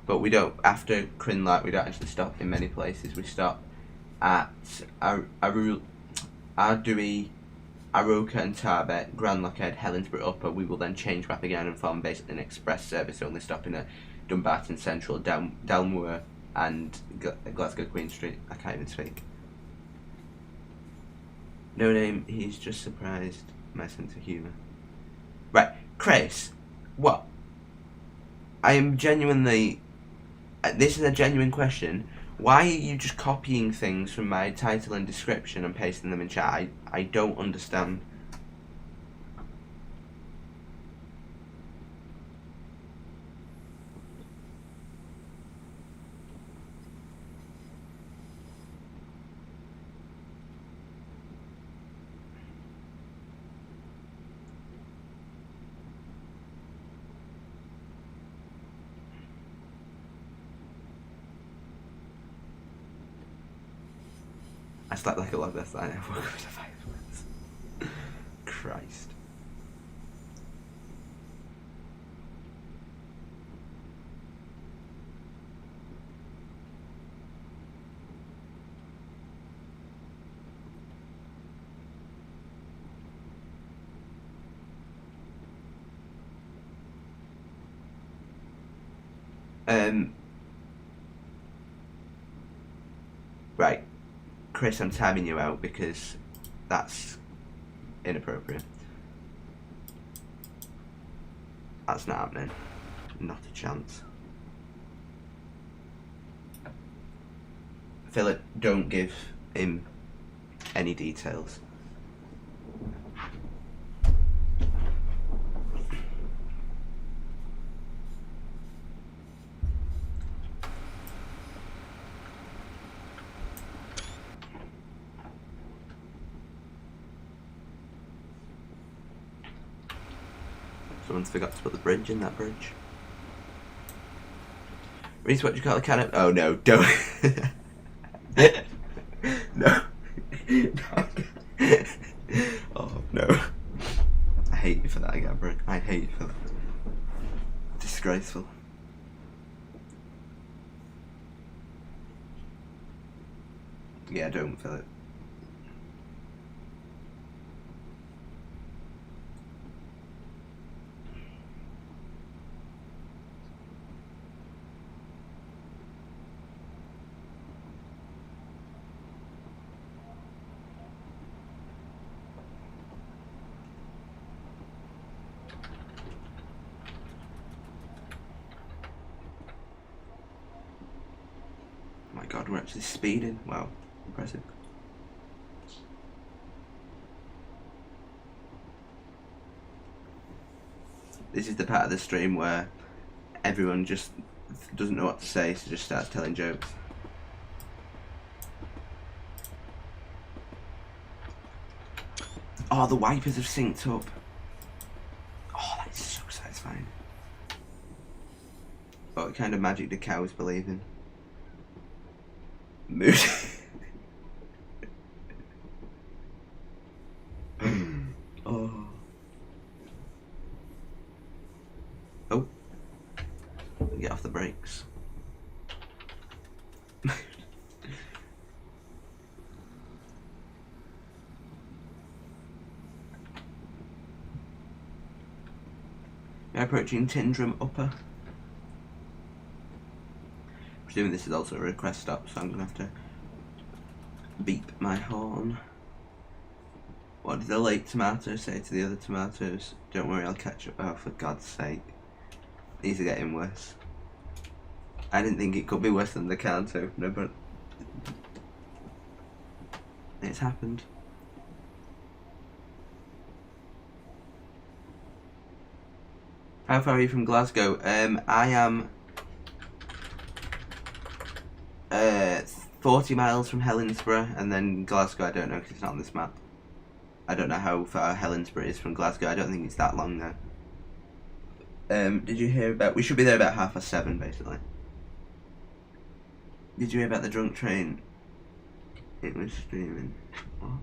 Speaker 1: But we don't, after Crinlark, we don't actually stop in many places. We stop at Ardui, Aroka and Tarbet, Grand Lockhead, Hellensborough Upper. We will then change back again and form basically an express service, only stopping at Dumbarton Central, Dalmoor and Glasgow Queen Street. I can't even speak. No name, he's just surprised my sense of humour. Chris, what? I am genuinely... This is a genuine question. Why are you just copying things from my title and description and pasting them in chat? I don't understand. I slept like a log last night. I woke up at 5 minutes. Christ. Right. Chris, I'm timing you out because that's inappropriate. That's not happening. Not a chance. Philip, don't give him any details. Someone's forgot to put the bridge in that bridge. Reese, what do you call a can of... Oh no, don't. No. Oh no. I hate you for that, Gabriel. I hate you for that. Disgraceful. Yeah, don't, Philip. Oh my god, we're actually speeding. Wow, impressive. This is the part of the stream where everyone just doesn't know what to say, so just starts telling jokes. Oh, the wipers have synced up. Oh, that is so satisfying. What kind of magic do cows believe in? Mood. Oh. Oh. Get off the brakes. We're approaching Hellensborough Upper. Presuming this is also a request stop, so I'm gonna have to beep my horn. What did the late tomato say to the other tomatoes? Don't worry, I'll catch up. Oh, for God's sake. These are getting worse. I didn't think it could be worse than the can opener, but it's happened. How far are you from Glasgow? I am 40 miles from Hellensborough, and then Glasgow I don't know because it's not on this map. I don't know how far Hellensborough is from Glasgow. I don't think it's that long though. Did you hear about... We should be there about 7:30 basically. Did you hear about the drunk train? It was streaming. What?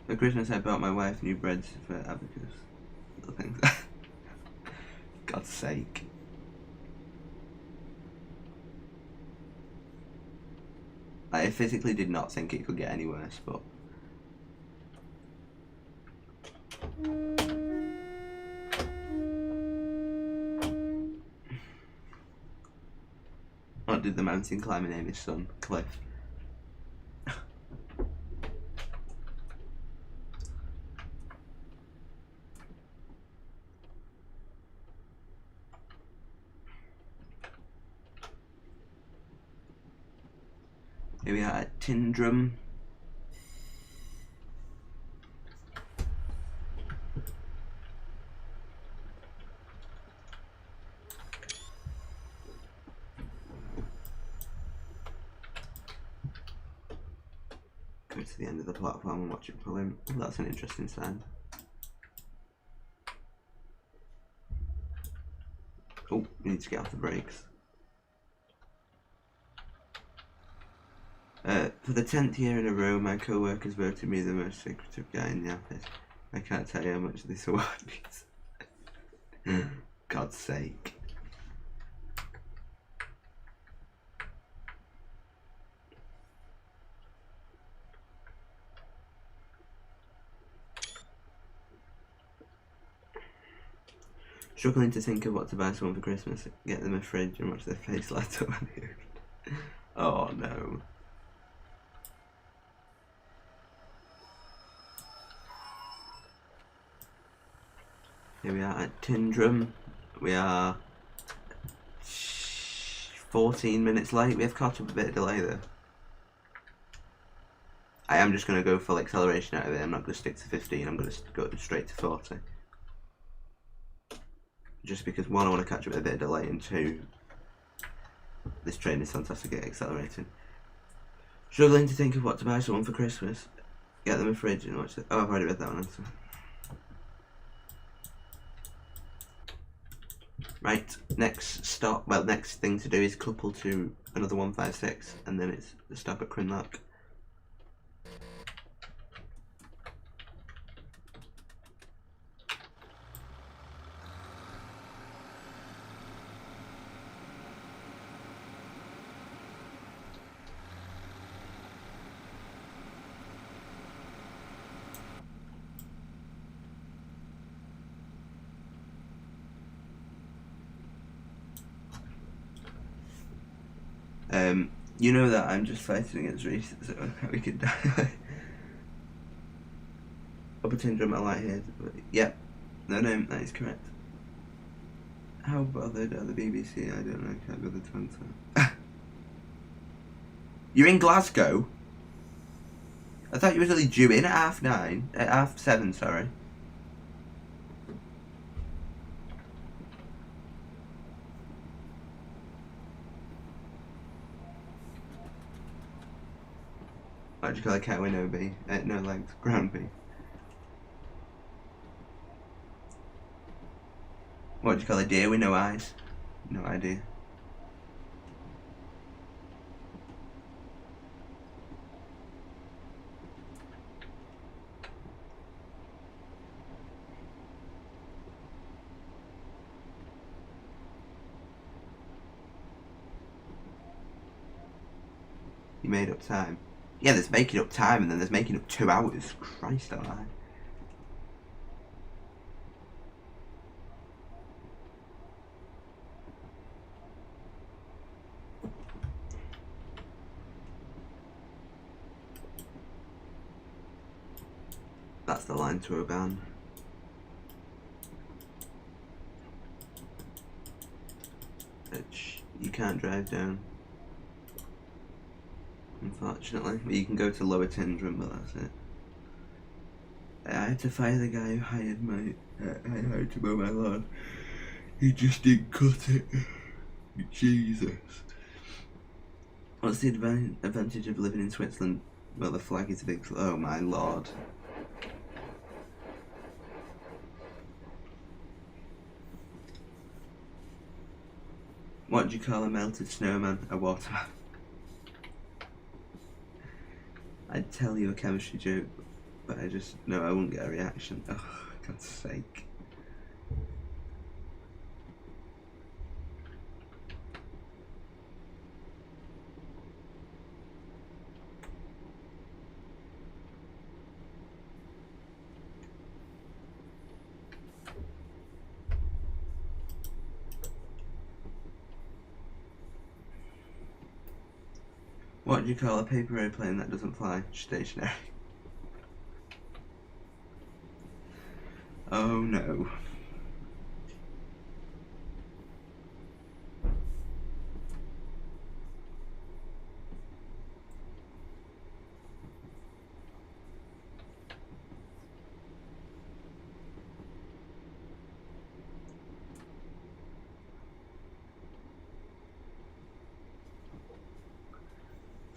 Speaker 1: For Christmas I bought my wife new breads for abacus. Little things. God's sake. I physically did not think it could get any worse, but... What did the mountain climber name his son? Cliff. Here we are at Tindrum. Go to the end of the platform and watch it pull in. Oh, that's an interesting sign. Oh, we need to get off the brakes. For the 10th year in a row, my co-workers voted me the most secretive guy in the office. I can't tell you how much this award means. God's sake. Struggling to think of what to buy someone for Christmas. Get them a fridge and watch their face light up when they open. Oh no. Here we are at Tindrum. We are 14 minutes late. We have caught up a bit of delay there. I am just going to go full acceleration out of it. I'm not going to stick to 15. I'm going to go straight to 40. Just because, one, I want to catch up with a bit of delay, and two, this train is fantastic at accelerating. Struggling to think of what to buy someone for Christmas. Get them a fridge and watch it. Oh, I've already read that one answer. Right, next stop, well, next thing to do is couple to another 156, and then it's the stop at Crinlock. You know that I'm just fighting against race, so we could die. Upper Tindrum, I like here. Yep. No, that is correct. How bothered are the BBC? I don't know, can't go to the answer. You're in Glasgow? I thought you were really due in at 9:30. At 7:30, sorry. What do you call a cat with no B? No legs, ground B. What do you call a deer with no eyes? No idea. You made up time. Yeah, there's making up time and then there's making up 2 hours. Christ alive. That's the line to Oban. Which you can't drive down, unfortunately. But you can go to Lower Tindrum, but that's it. I had to fire the guy who hired my hired to mow my lawn. He just didn't cut it. Jesus. What's the advantage of living in Switzerland? Well, the flag is a big... Oh my lord. What do you call a melted snowman? A waterman. I'd tell you a chemistry joke, but I just know I wouldn't get a reaction. Oh, for God's sake. What do you call a paper airplane that doesn't fly? Stationary. Oh no.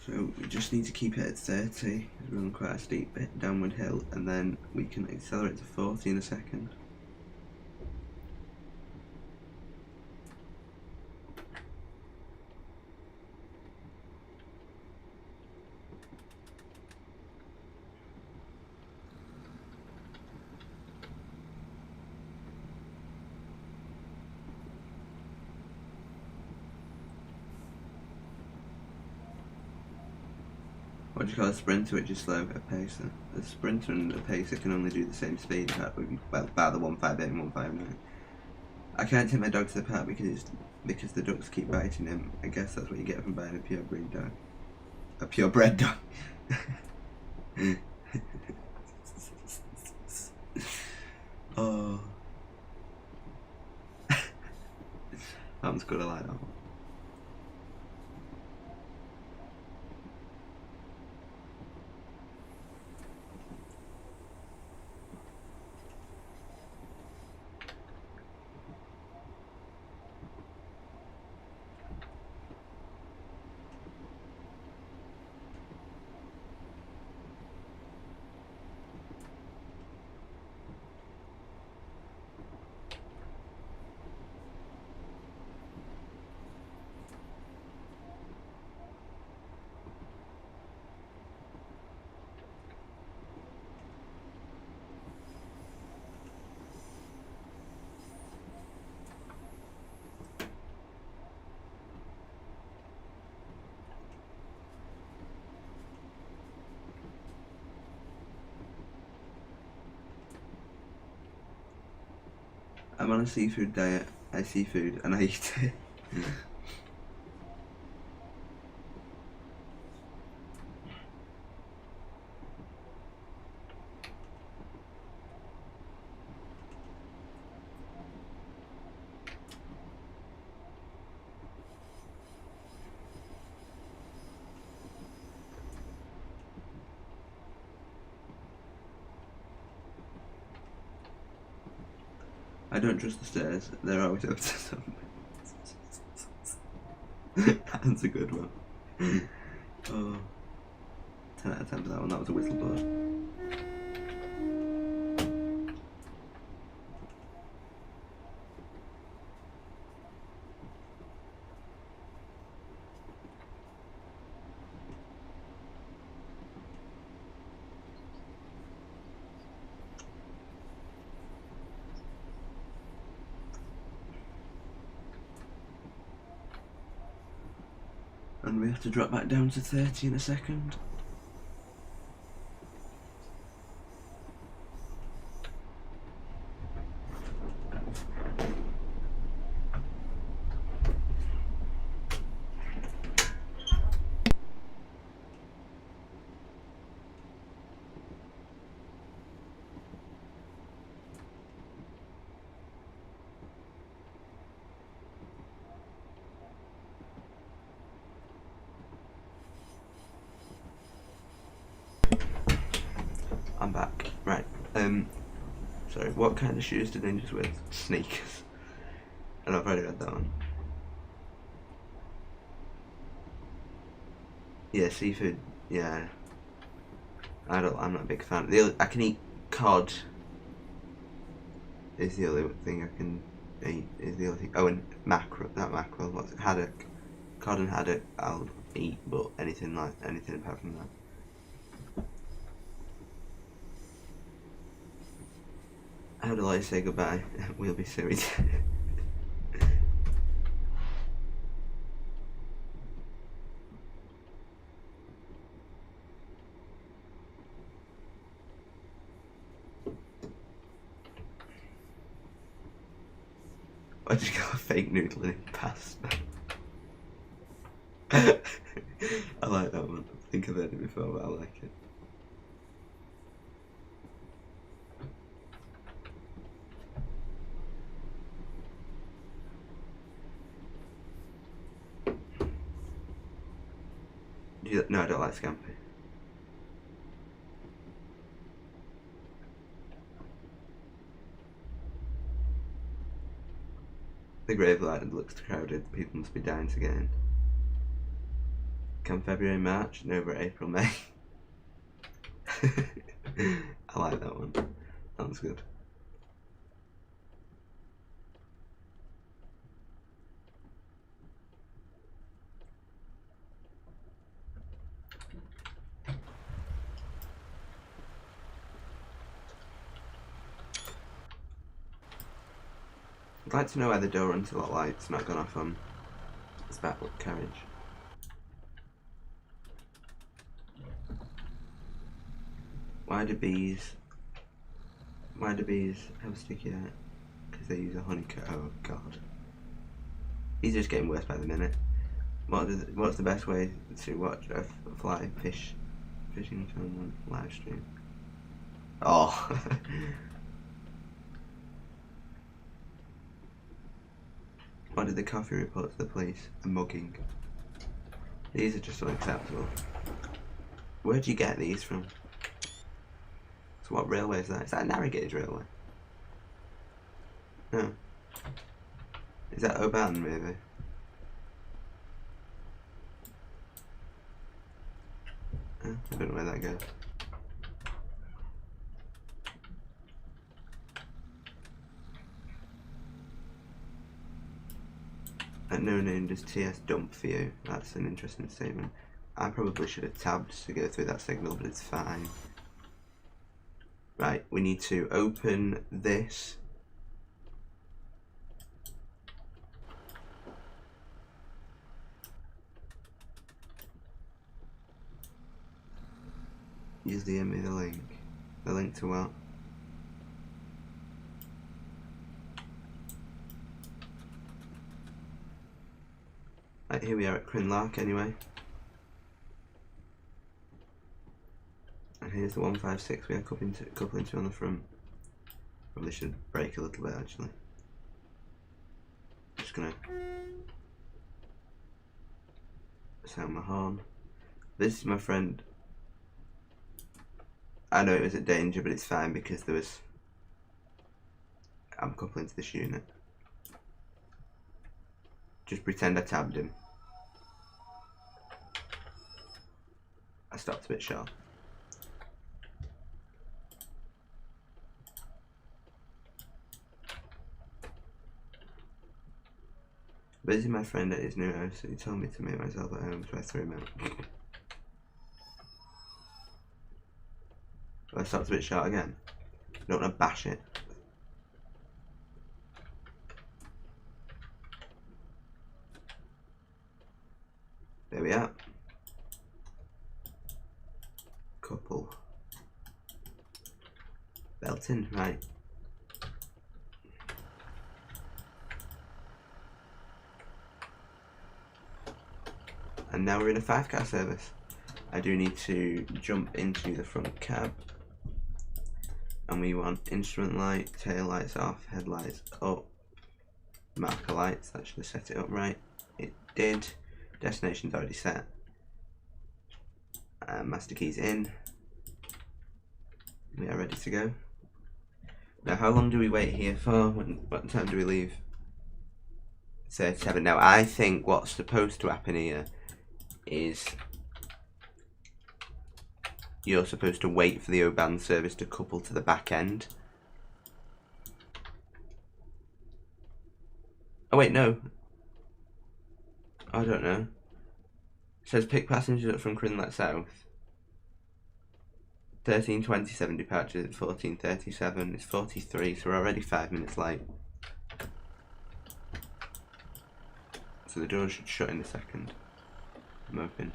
Speaker 1: So we just need to keep it at 30, we're on quite a steep bit downward hill, and then we can accelerate to 40 in a second. What do you call a sprinter, which is slow, a pacer? A sprinter and a pacer can only do the same speed, well, bar the 158 and 159. I can't take my dog to the park because the ducks keep biting him. I guess that's what you get from buying a purebred dog. A purebred dog. Oh. That one's good, I like that one. I'm on a seafood diet. I see food and I eat it. I don't trust the stairs, they're always up to something. That's a good one. Oh, 10 out of 10 for that one, that was a whistle blow. And we have to drop back down to 30 in a second. I'm back. Right. Sorry, what kind of shoes do ninjas wear? Sneakers. And I've already read that one. Yeah, seafood. Yeah. I'm not a big fan. I can eat cod. Is the only thing I can eat. Is the only thing. Oh, and mackerel. Not mackerel. What's it? Haddock. Cod and haddock. I'll eat, but anything apart from that. How do I say goodbye? We'll be serious. Why did you call a fake noodle in pasta? I like that one. I think I've heard it before, but I like it. No, I don't like scampi. The graveyard looks crowded. People must be dying to get in. Come February, March, and over April, May. I like that one. Sounds good. I'd like to know why the door onto that light's not gone off on this backward carriage. Why do bees have sticky eye? Because they use a honeycomb. Oh god. He's just getting worse by the minute. What's the best way to watch a fishing film on live stream? Oh. What did the coffee report to the police? A mugging. These are just unacceptable. Where'd you get these from? So what railway is that? Is that a narrow gauge railway? No. Is that Oban maybe? Oh, I don't know where that goes. At no name does TS dump for you. That's an interesting statement. I probably should have tabbed to go through that signal, but it's fine. Right, we need to open this. Use the me the link. The link to what? Right, here we are at Crinlark anyway. And here's the 156 we are coupling to on the front. Probably should brake a little bit actually. Just gonna sound my horn. This is my friend. I know it was a danger, but it's fine because I'm coupling to this unit. Just pretend I tabbed him. I stopped a bit sharp. Visiting my friend at his new house, he told me to make myself at home, so I threw him out. I stopped a bit short again. Don't want to bash it. There we are. Couple. Belting, right. And now we're in a 5-car service. I do need to jump into the front cab. And we want instrument light, tail lights off, headlights up, marker lights. That should have set it up right. It did. Destination's already set. Master keys in. We are ready to go. Now, how long do we wait here for? What time do we leave? 37. Now, I think what's supposed to happen here is you're supposed to wait for the O-band service to couple to the back end. Oh wait, no. I don't know. It says pick passengers up from Crinlark South. 13:27 departure at 14:37. It's 43, so we're already 5 minutes late. So the door should shut in a second. I'm open.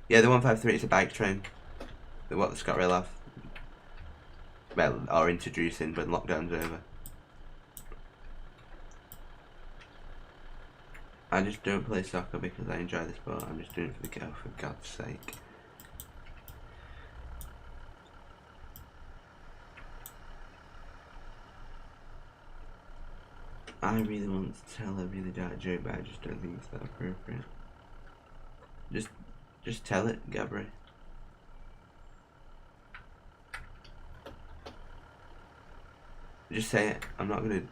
Speaker 1: Yeah, the 153 is a bike train. What the Scott Rail have. Well, are introducing when lockdown's over. I just don't play soccer because I enjoy the sport. I'm just doing it for the girl, for God's sake. I really want to tell a really dark joke, but I just don't think it's that appropriate. Just tell it, Gabri. Just say it. I'm not gonna.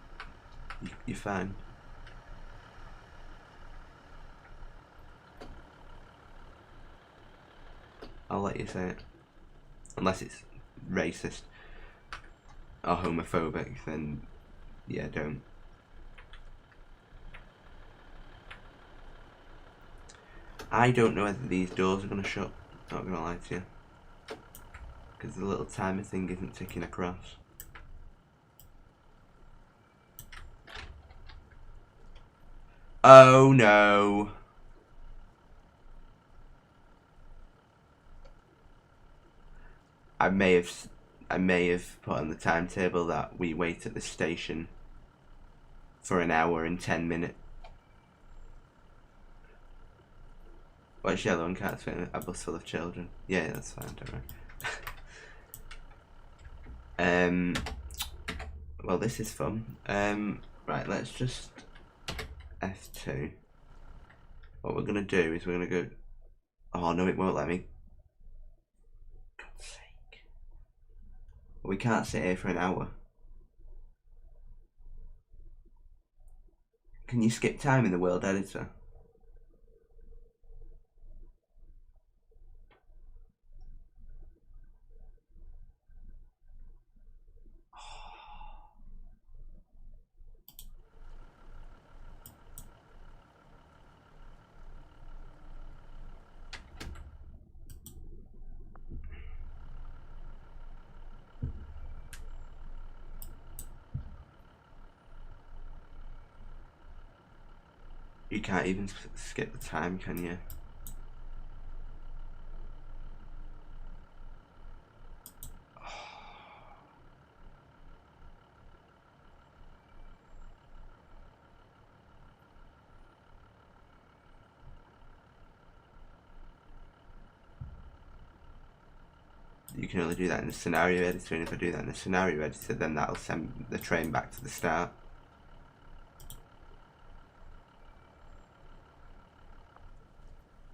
Speaker 1: You're fine. I'll let you say it. Unless it's racist or homophobic, then yeah, don't. I don't know whether these doors are going to shut, not going to lie to you. Because the little timer thing isn't ticking across. Oh no! I may have put on the timetable that we wait at the station for an hour and 10 minutes. What's yellow and cats fit a bus full of children? Yeah, that's fine, don't worry. Well, this is fun. Right, let's just F2. What we're gonna do is we're gonna go. Oh no, it won't let me. God's sake. We can't sit here for an hour. Can you skip time in the world editor? You can't even skip the time, can you? You can only do that in the scenario editor, and if I do that in the scenario editor, then that'll send the train back to the start.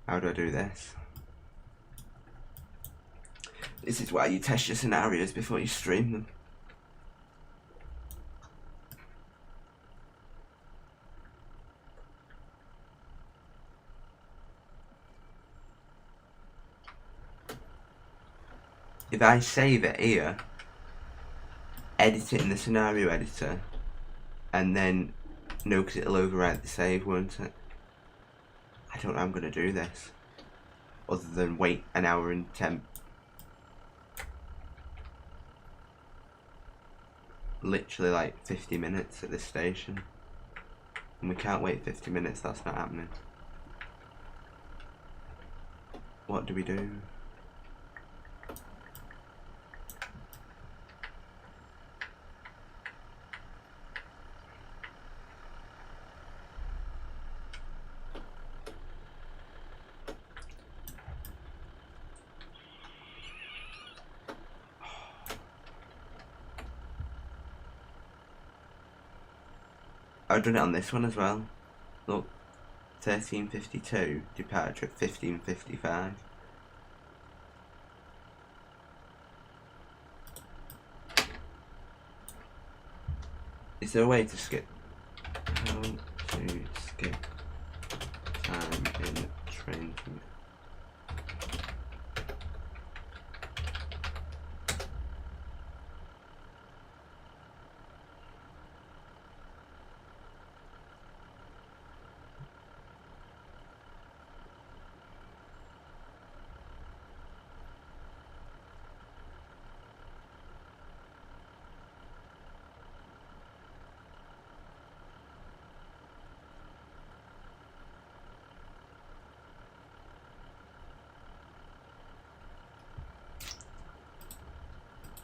Speaker 1: How do I do this? This is why you test your scenarios before you stream them. If I save it here, edit it in the scenario editor, and then, no, because it'll overwrite the save, won't it? I don't know how I'm going to do this, other than wait an hour and 10. Literally like 50 minutes at this station. And we can't wait 50 minutes, that's not happening. What do we do? I've done it on this one as well. Look, 13:52, departure at 15:55. Is there a way to skip? How to skip time in train?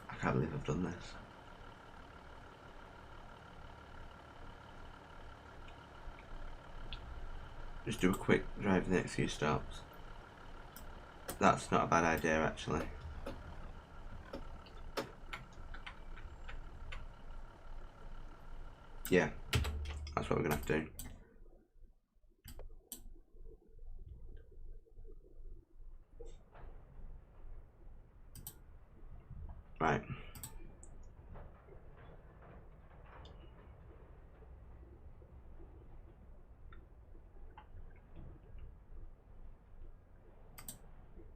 Speaker 1: I can't believe I've done this. Just do a quick drive the next few stops. That's not a bad idea, actually. Yeah, that's what we're gonna have to do. Right.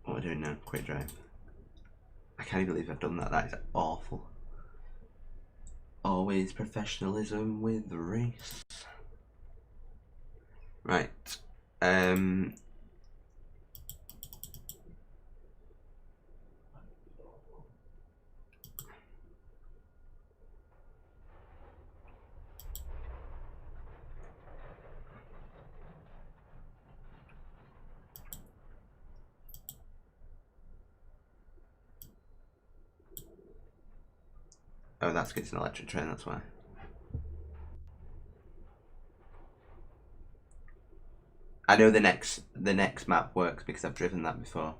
Speaker 1: What we're doing now, quick straight drive. I can't believe I've done that. That is awful. Always professionalism with race. Right. Oh, that's because it's an electric train, that's why. I know the next map works because I've driven that before.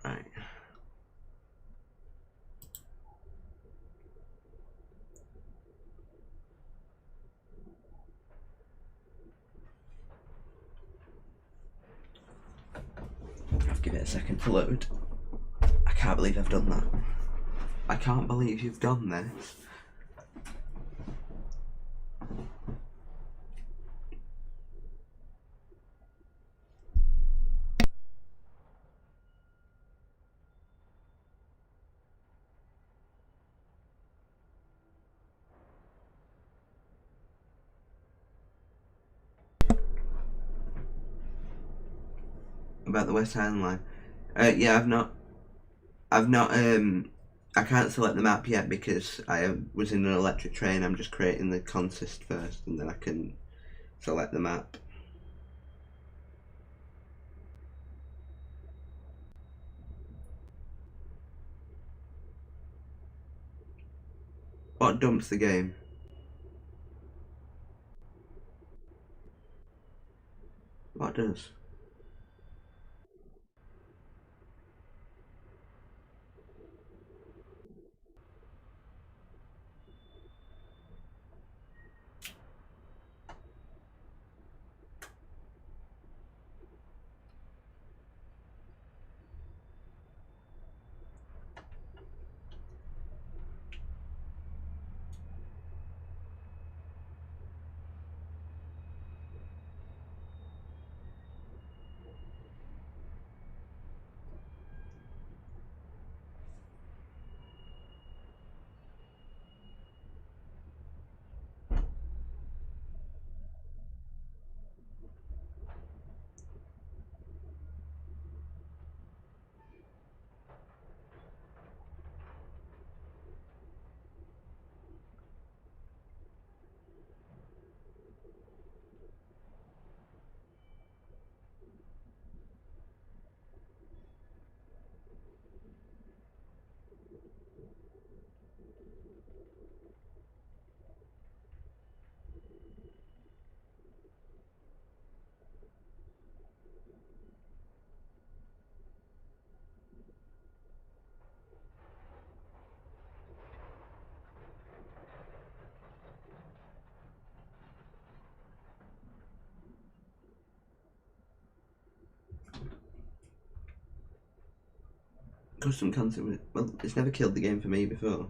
Speaker 1: Right. I'll give it a second to load. I can't believe I've done that. I can't believe you've done this. About the West Highland line. Yeah, I can't select the map yet because I was in an electric train. I'm just creating the consist first and then I can select the map. What dumps the game? What does? Custom content. Well, it's never killed the game for me before.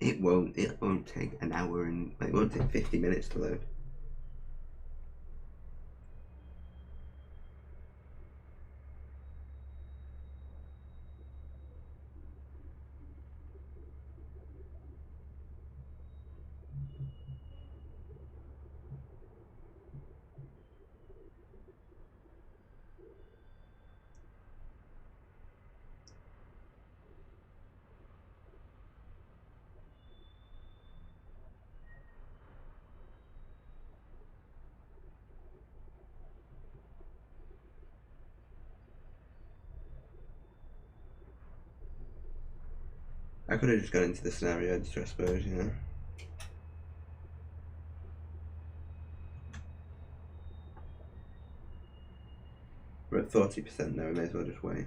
Speaker 1: It won't take an hour and it won't take 50 minutes to load. I could have just gone into the scenario editor, I suppose, you know. We're at 40% now, we may as well just wait.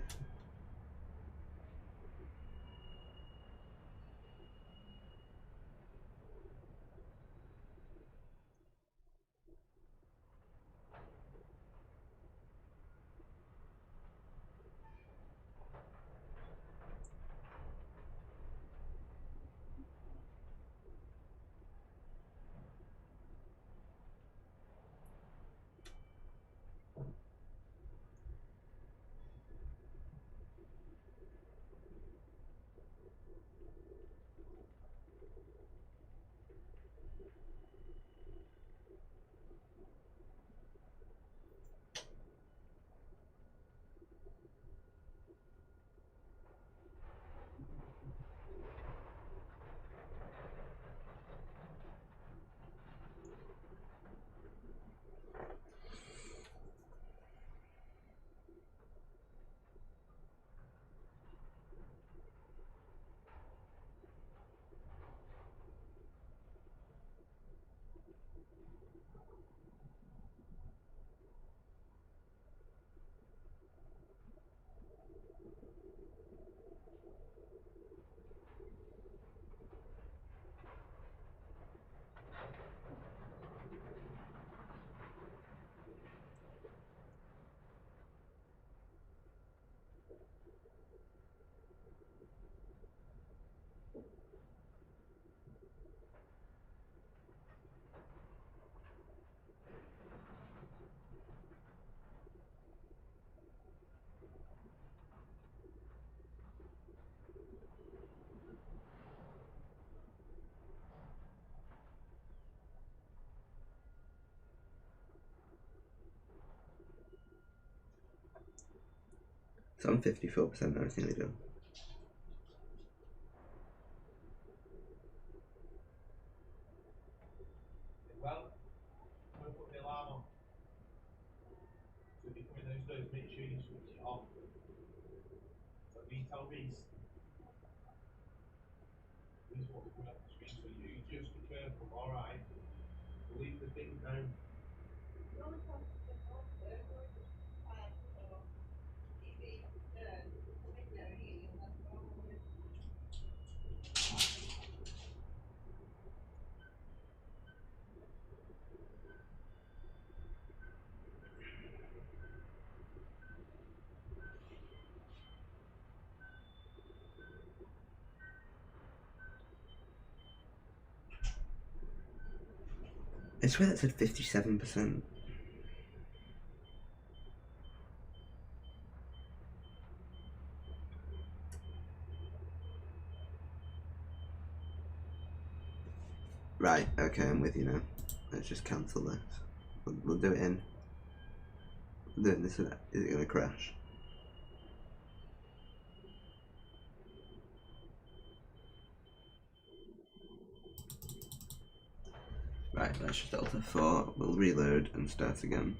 Speaker 1: So I'm 54% now, it's nearly done.
Speaker 2: Well, I'm going to put the alarm on. So if you come in downstairs, make sure you switch it off. So we tell Reese. This is what's coming up the screen, so you just be careful, alright? Leave the thing down.
Speaker 1: I swear that said 57%. Right, okay, I'm with you now. Let's just cancel this. We'll do it in. We'll do it in this. Is it going to crash? Right, let's just Delta 4. We'll reload and start again.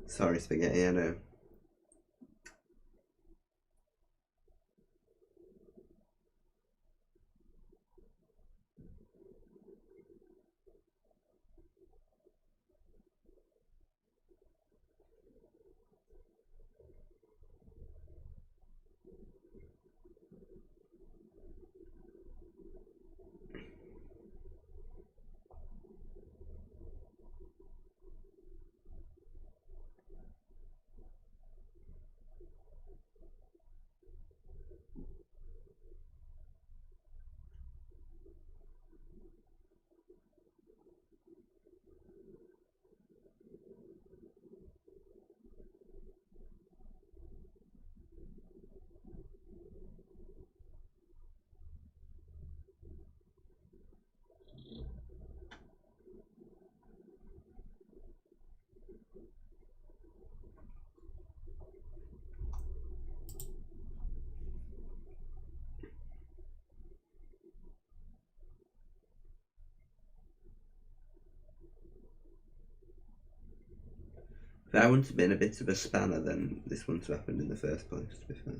Speaker 1: Sorry, Spaghetti, I know. If that wouldn't have been a bit of a spanner, then this wouldn't have happened in the first place, to be fair.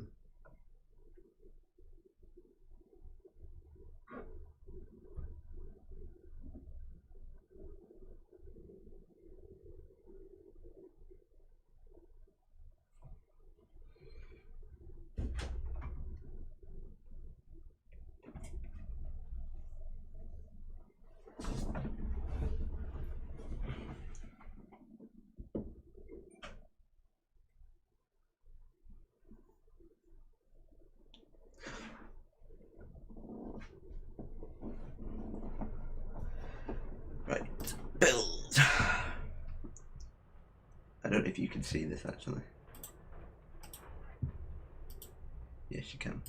Speaker 1: Right, build. I don't know if you can see this actually. Yes, you can.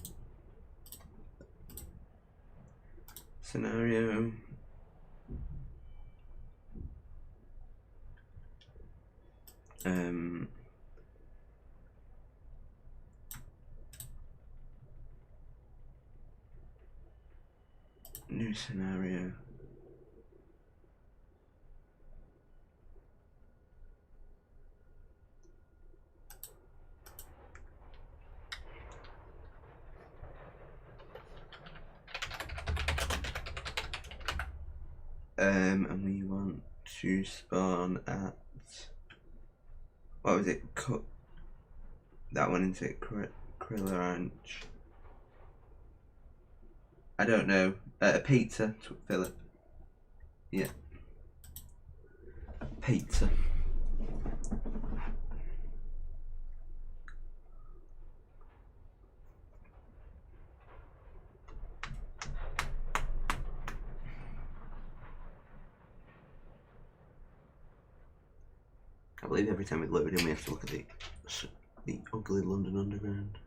Speaker 1: Scenario. New scenario. And we want to spawn at, what was it? Cut that one into Kriller Ranch. I don't know. A pizza, Philip. Yeah. Pizza. I believe every time we load in we have to look at the ugly London Underground.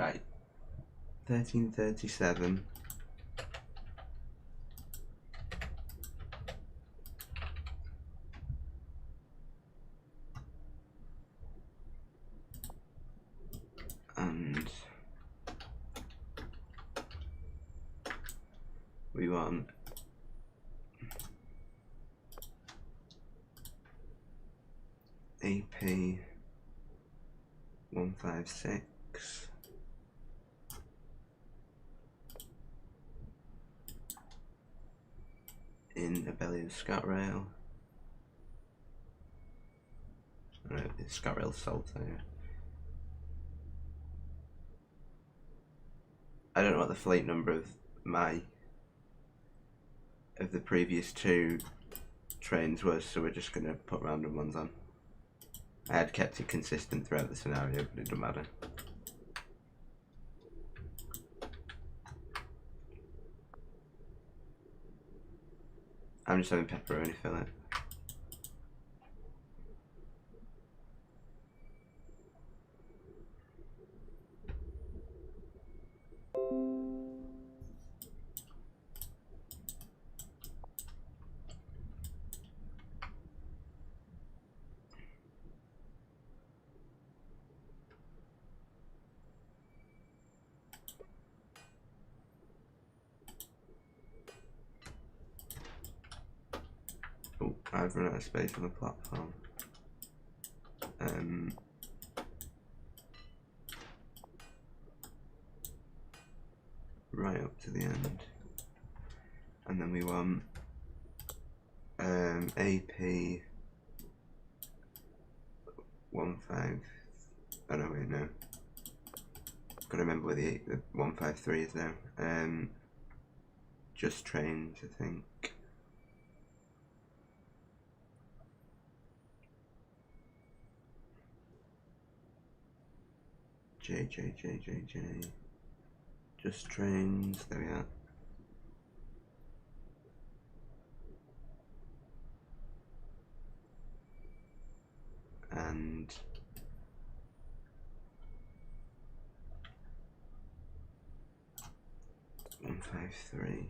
Speaker 1: Right. 1337. And we want AP 156 in a belly of scat rail. Right, it's scat rail salter. Yeah. I don't know what the fleet number of the previous two trains was, so we're just gonna put random ones on. I had kept it consistent throughout the scenario, but it doesn't matter. I'm just having pepperoni fillet. Oh, I've run out of space on the platform. Right up to the end. And then we want AP 15. Oh no, wait, no. Gotta remember where the 153 is now. Just trains, I think. J. Just trains, there we are. And one, 153.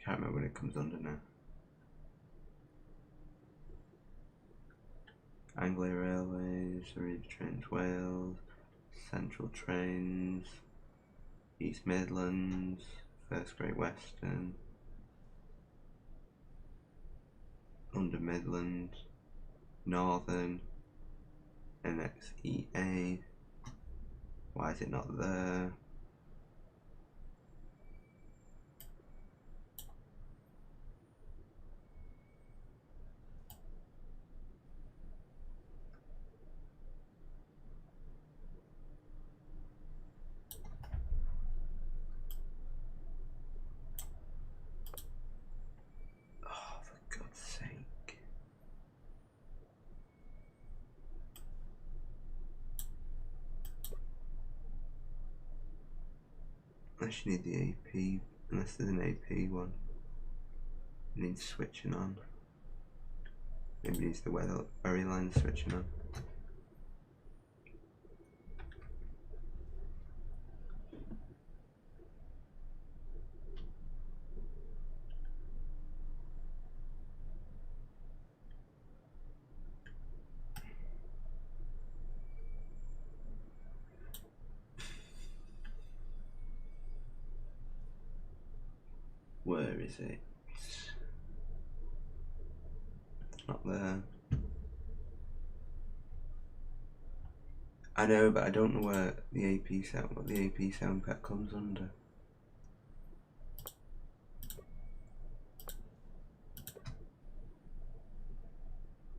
Speaker 1: Can't remember when it comes under now. Anglia Railways, Arriva Trains Wales, Central Trains, East Midlands, First Great Western, London Midland, Northern, NXEA. Why is it not there? Oh, for God's sake. Unless you need the AP, unless there's an AP one. It needs switching on. Maybe it needs the weather line switching on. Where is it? It's not there. I know, but I don't know where the AP sound, what the AP sound pack comes under.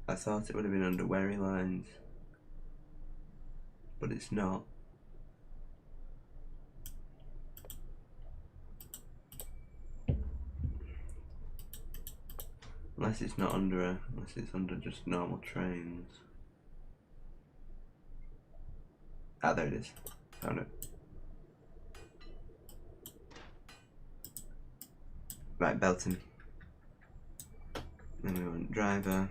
Speaker 1: I thought it would have been under Wherry lines, but it's not. Unless it's not under unless it's under just normal trains. Ah, there it is. Found it. Right, Belton. Then we want driver.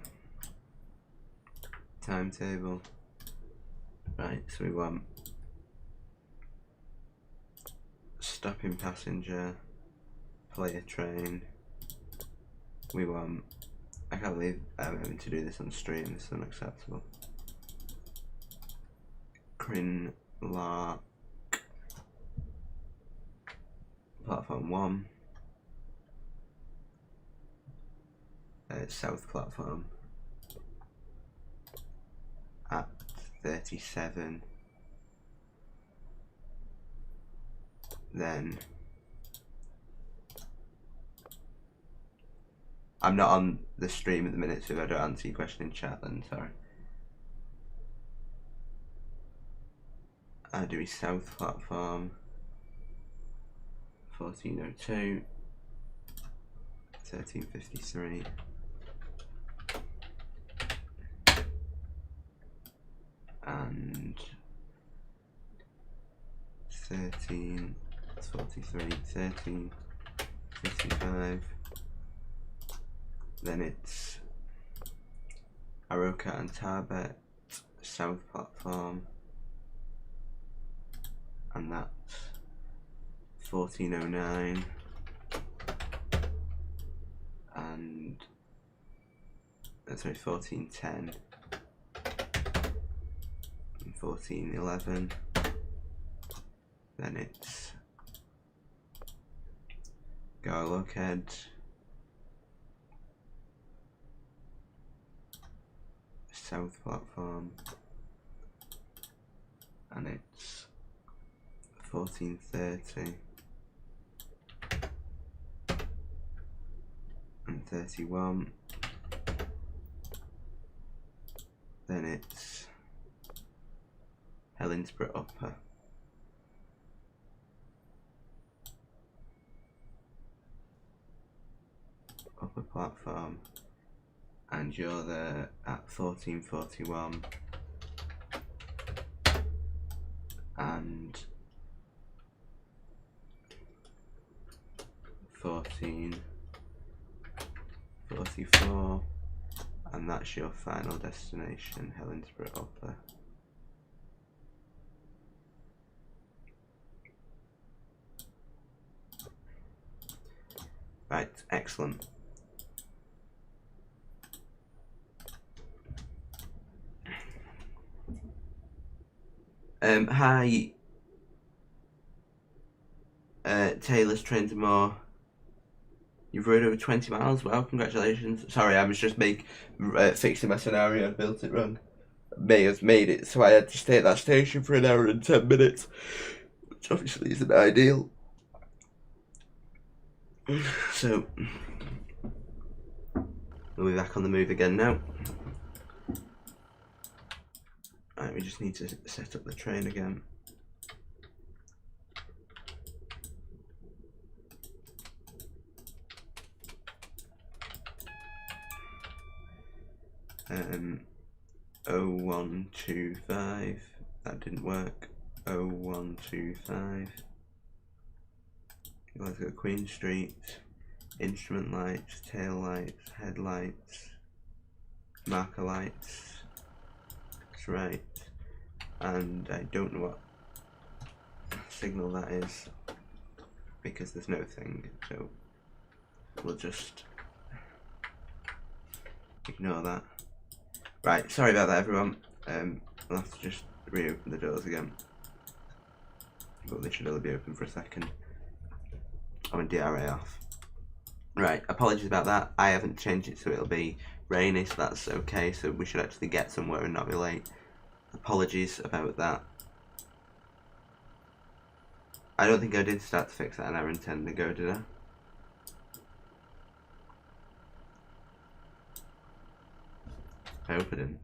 Speaker 1: Timetable. Right, so we want stopping passenger. Play a train. We want. I can't believe I'm having to do this on stream. This is unacceptable. Crinlark. Platform 1. South platform. At 37. Then. I'm not on the stream at the minute, so if I don't answer your question in chat, then sorry. Dewey South platform. 1402. 1353. And 1343. 1355. Then it's Aroka and Tarbet South platform, and that's 1409 and sorry, 1410 and 1411. Then it's Garlockhead, South platform, and it's 1430 and 31. Then it's Hellensborough Upper, upper platform, and you're there at 1441 and 1444, and that's your final destination, Hellensborough Upper. Right, excellent. Hi, Taylor's Train to More. You've rode over 20 miles. Wow, congratulations. Sorry, I was just fixing my scenario. I built it wrong. May have made it so I had to stay at that station for an hour and 10 minutes, which obviously isn't ideal. So we'll be back on the move again now. Right, we just need to set up the train again. Um, 0125, that didn't work. 0125. Let's go Queen Street. Instrument lights, tail lights, headlights, marker lights. That's right. And I don't know what signal that is because there's no thing, so we'll just ignore that. Right, sorry about that everyone. I'll have to just reopen the doors again, but they should only be open for a second. I'm in DRA off. Right, apologies about that. I haven't changed it so it'll be rainy, so that's okay, so we should actually get somewhere and not be late. Apologies about that. I don't think I did start to fix that an hour and 10 ago, did I? hope I didn't.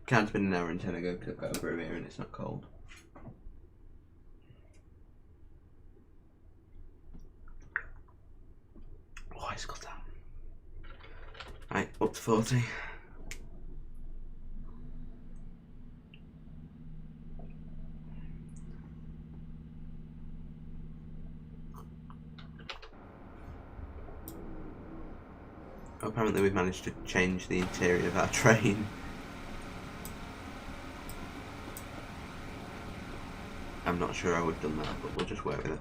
Speaker 1: Can't spend an hour and 10 ago because I've got over here and it's not cold. Oh, it's got that. Right, up to 40. Apparently we've managed to change the interior of our train. I'm not sure how we've done that, but we'll just work with it.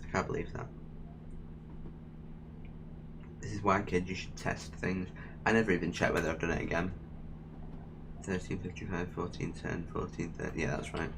Speaker 1: I can't believe that. This is why, kids, you should test things. I never even check whether I've done it again. 13:55, 14:10, 14:30. Yeah, that's right.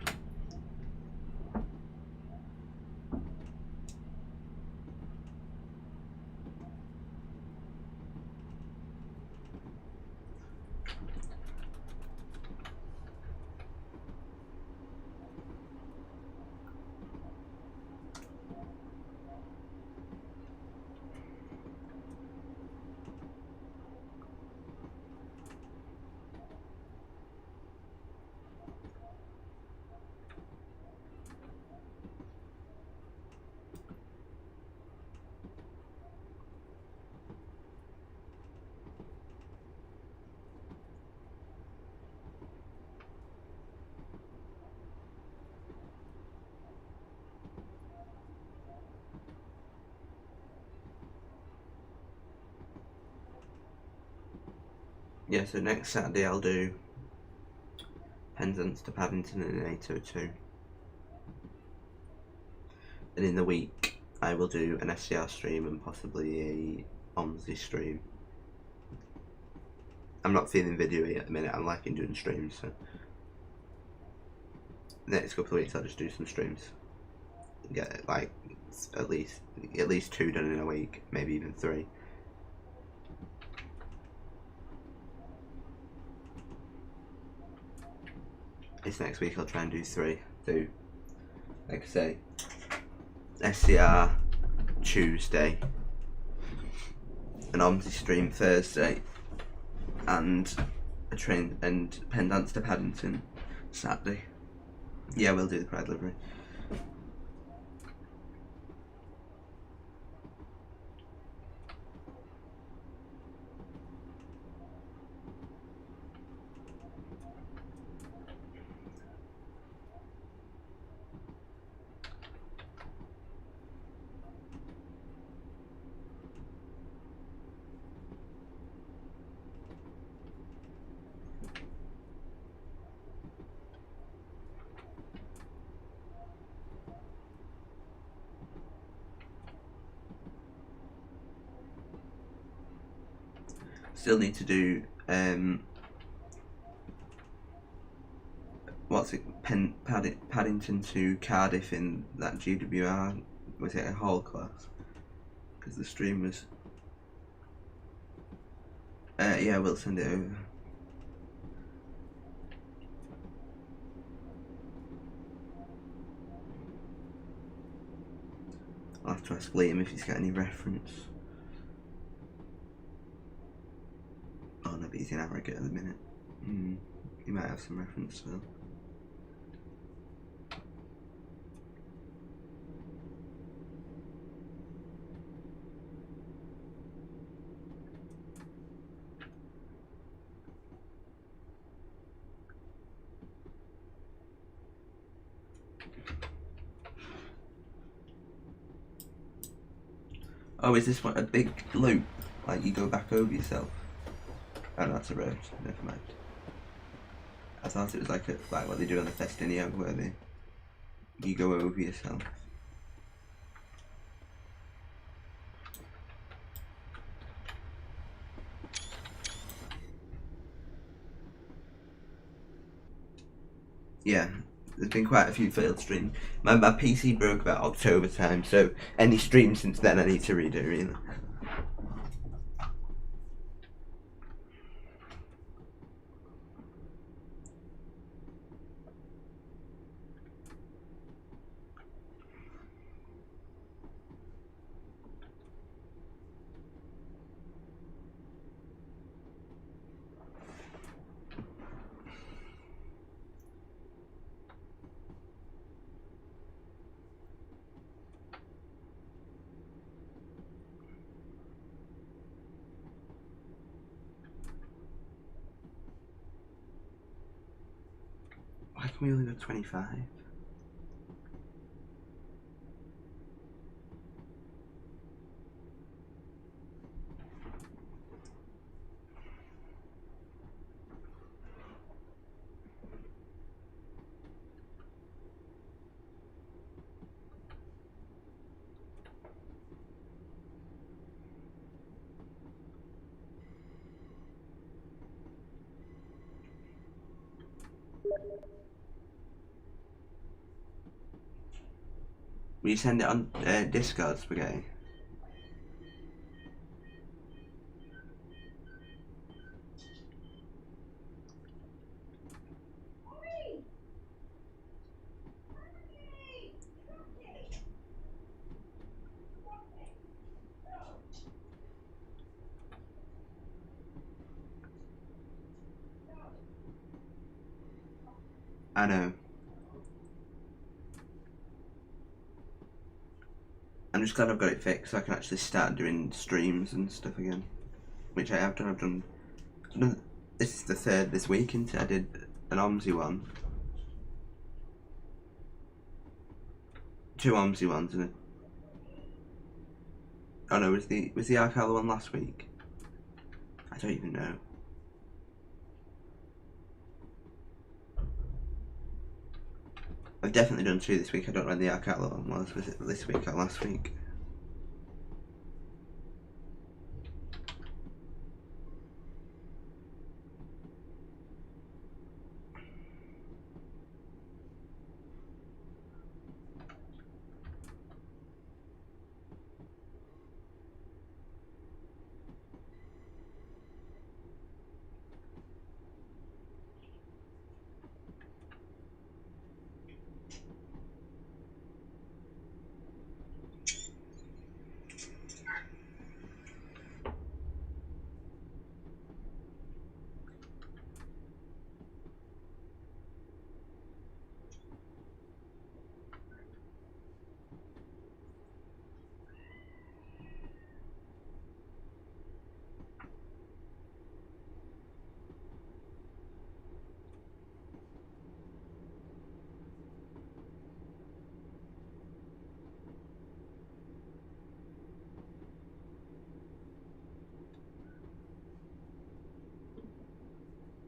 Speaker 1: Yeah, so next Saturday I'll do Penzance to Paddington in an 802. And in the week I will do an SCR stream and possibly a OMSI stream. I'm not feeling video-y at the minute, I'm liking doing streams, so the next couple of weeks I'll just do some streams. Get like at least 2 done in a week, maybe even 3. This next week I'll try and do 3. Do, like I say, SCR Tuesday, an OMSI stream Thursday, and a train and Pendants to Paddington Saturday. Yeah, we'll do the Pride livery. Still need to do Paddington to Cardiff in that GWR, was it a hall class? Because the stream was yeah, we'll send it over. I'll have to ask Liam if he's got any reference. Oh no, but he's in Harrogate at the minute. He might have some reference still. Oh, is this one a big loop? Like you go back over yourself? Oh, no, that's a road. Never mind. I thought it was like what they do on the Festinio, where you go over yourself. Yeah, there's been quite a few failed streams. My PC broke about October time, so any stream since then I need to redo, really. Why can we only go 25? Will you send it on Discord, Spaghetti? I know. I'm just glad I've got it fixed so I can actually start doing streams and stuff again. Which I have done. I've done this is the third this week, isn't it? I did an OMSI one. 2 OMSI ones and oh no, was the Arcala one last week? I don't even know. I've definitely done 2 this week. I don't know when the Arcala one was. Was it this week or last week?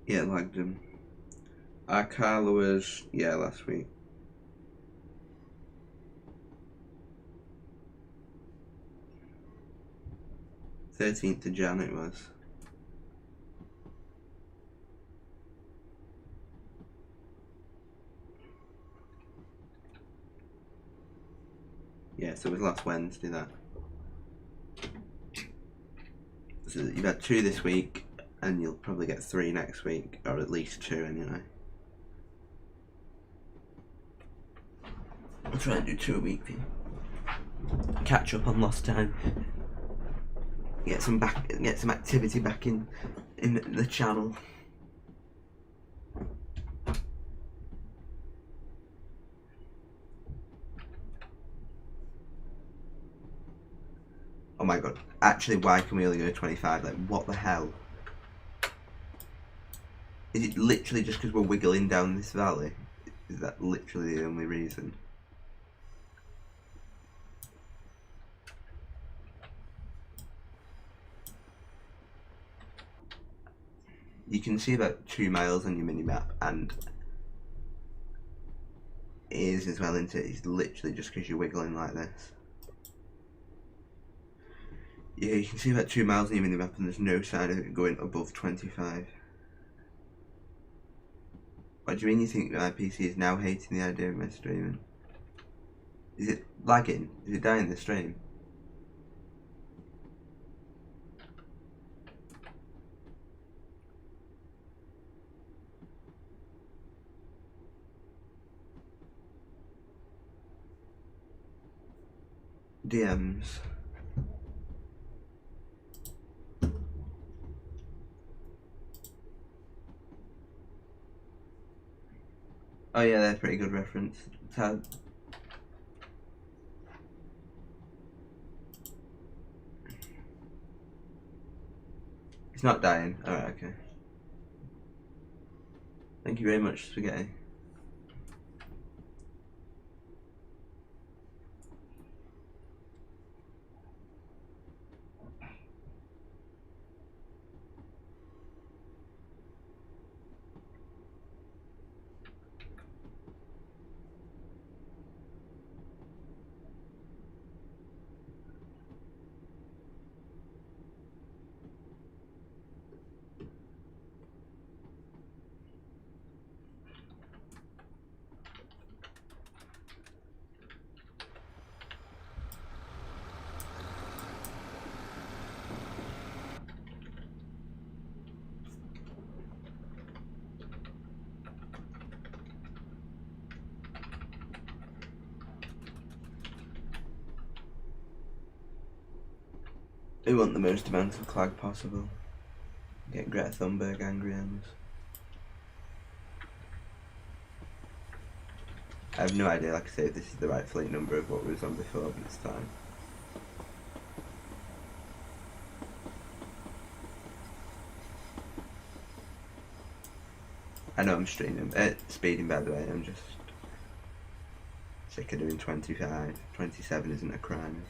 Speaker 1: Yeah, it lagged him. Arcala was, yeah, last week. 13th of Jan it was. Yeah, so it was last Wednesday that. So you've had 2 this week, and you'll probably get 3 next week, or at least 2 anyway. I'll try and do 2 a week for you. catch up on lost time, get some activity back in the channel. Oh my god, actually, why can we only go 25? Like, what the hell? Is it literally just because we're wiggling down this valley? Is that literally the only reason? You can see about 2 miles on your mini-map, and it is as well, isn't it? It's literally just because you're wiggling like this. Yeah, you can see about 2 miles on your mini-map, and there's no sign of it going above 25. What do you mean you think my PC is now hating the idea of my streaming? Is it lagging? Is it dying the stream? DMs. Oh yeah, they're a pretty good reference. Tab. It's not dying. Alright, okay. Thank you very much, Spaghetti. We want the most amount of clag possible. Get Greta Thunberg angry on us. I have no idea, like I say, if this is the right fleet number of what was on before, but it's fine. I know I'm speeding by the way, I'm just sick of doing 25. 27 isn't a crime.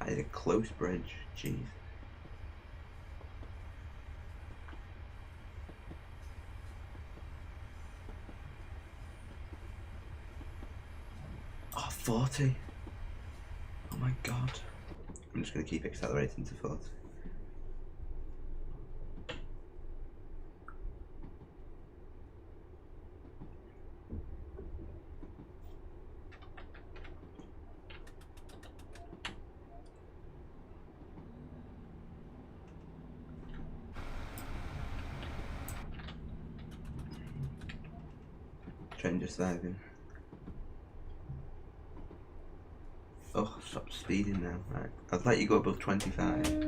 Speaker 1: I had a close bridge, jeez. Oh, 40. Oh my god. I'm just going to keep accelerating to 40. Train just diving. Oh, stop speeding now. Right. I'd let you go above 25.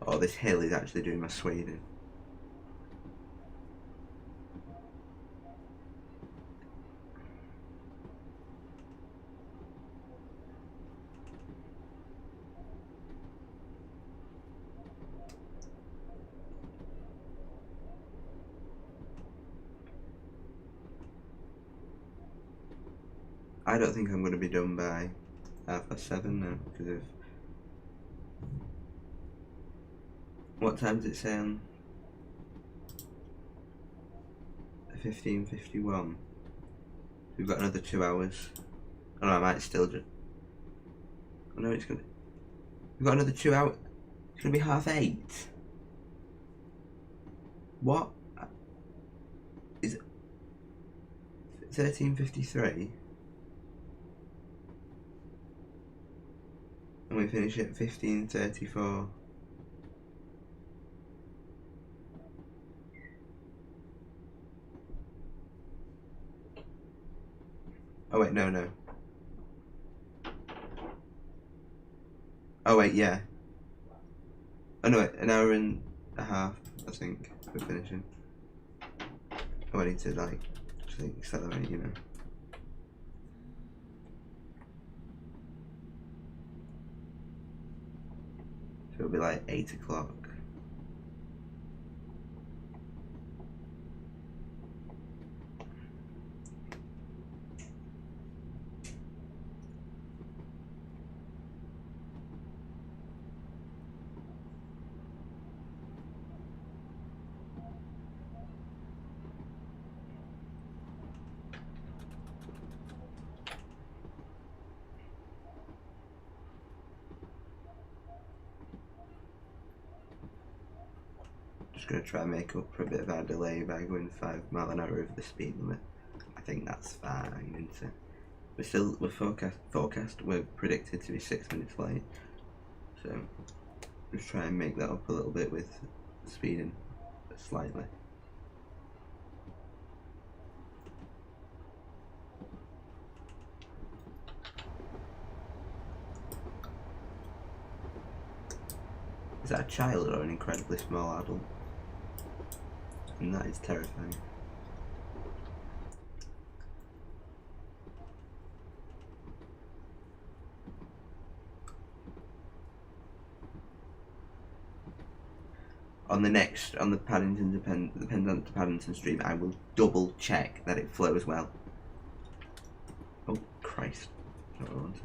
Speaker 1: Oh, this hill is actually doing my Sweden. I don't think I'm going to be done by 7:30 now, because of... What time does it say on? 15:51. We've got another 2 hours. Oh no, I might still just. Oh no, it's gonna. We've got another 2 hours. It's gonna be 8:30. What? Is it 13:53? And we finish at 15:34. Oh wait, no. Oh wait, yeah. Oh no, wait, an hour and a half, I think, we're finishing. Oh, I need to like, just accelerate, you know. So it'll be like 8 o'clock. Just gonna try and make up for a bit of our delay by going 5 miles an hour over the speed limit. I think that's fine, isn't it? We're forecast, we're predicted to be 6 minutes late. So just try and make that up a little bit with speeding slightly. Is that a child or an incredibly small adult? And that is terrifying. On the Paddington to Paddington stream, I will double check that it flows well. Oh Christ, that's not what I wanted.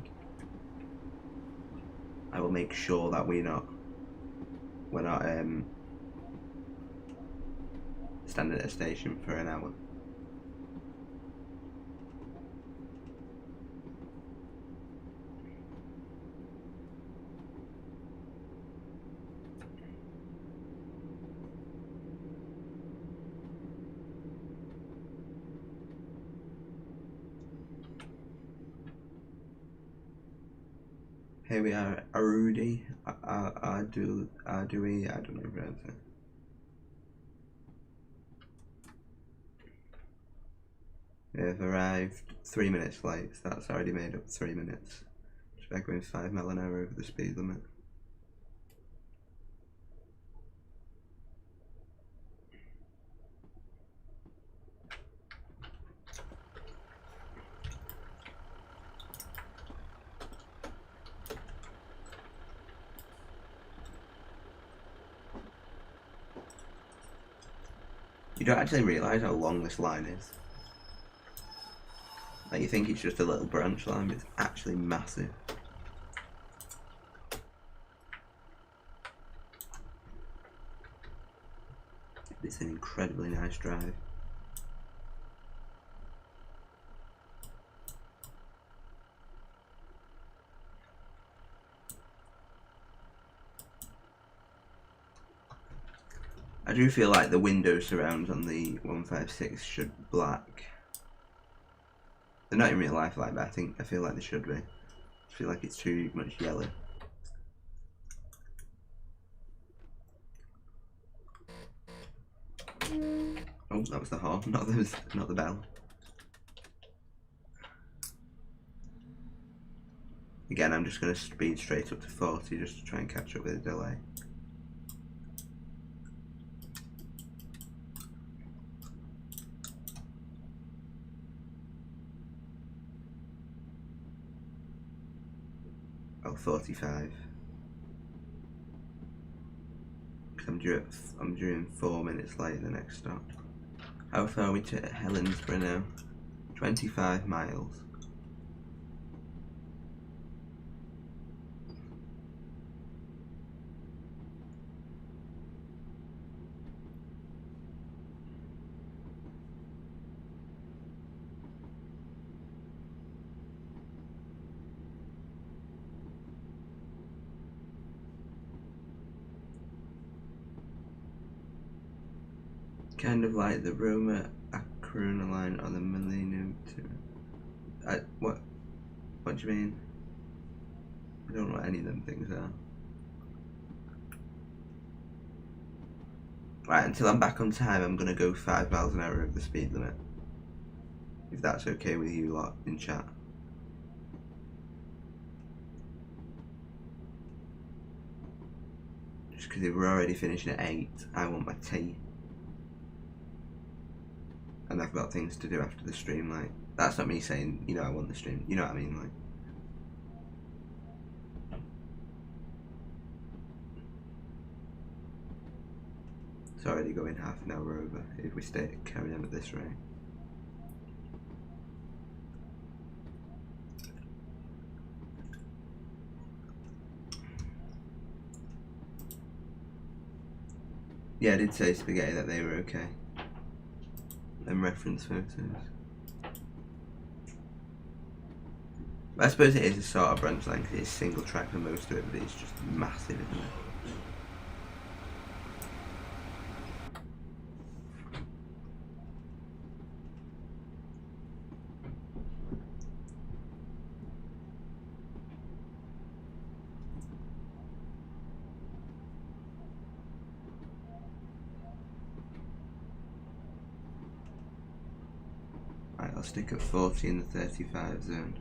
Speaker 1: I will make sure that we're not standing at a station for an hour. Here we are, Arudi. I don't know pronounce it. We've arrived 3 minutes late, so that's already made up 3 minutes. Just by going 5 miles an hour over the speed limit. You don't actually realise how long this line is. Like, you think it's just a little branch line, but it's actually massive. It's an incredibly nice drive. I do feel like the window surrounds on the 156 should be black. They're not in real life like that, I feel like they should be. I feel like it's too much yellow. Oh, that was the horn, not the bell. Again, I'm just going to speed straight up to 40 just to try and catch up with the delay. Oh, 45. Because I'm due 4 minutes late at the next stop. How far are we to Hellensborough now? 25 miles. Kind of like the Roma Acrona line or the Millennium. What do you mean? I don't know what any of them things are. Right, until I'm back on time, I'm gonna go 5 miles an hour over the speed limit. If that's okay with you lot in chat. Just because if we're already finishing at 8, I want my tea. And I've got things to do after the stream, like, that's not me saying, you know, I want the stream, you know what I mean, like. It's already going half an hour over if we carry on at this rate. Yeah, I did say Spaghetti that they were okay. Them reference photos. I suppose it is a sort of branch line because it's single track for most of it, but it's just massive, isn't it? Right, I'll stick at 40 in the 35 zone.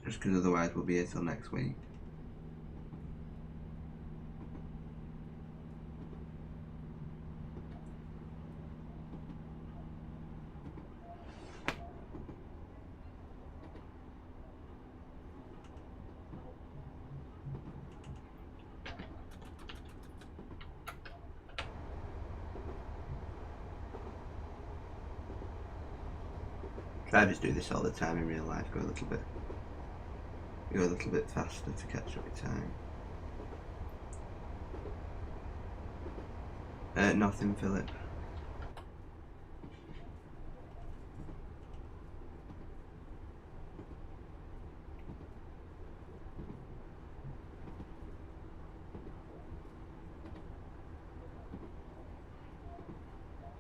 Speaker 1: Just because otherwise we'll be here till next week. Drivers do this all the time in real life, go a little bit faster to catch up with time. Nothing, Philip.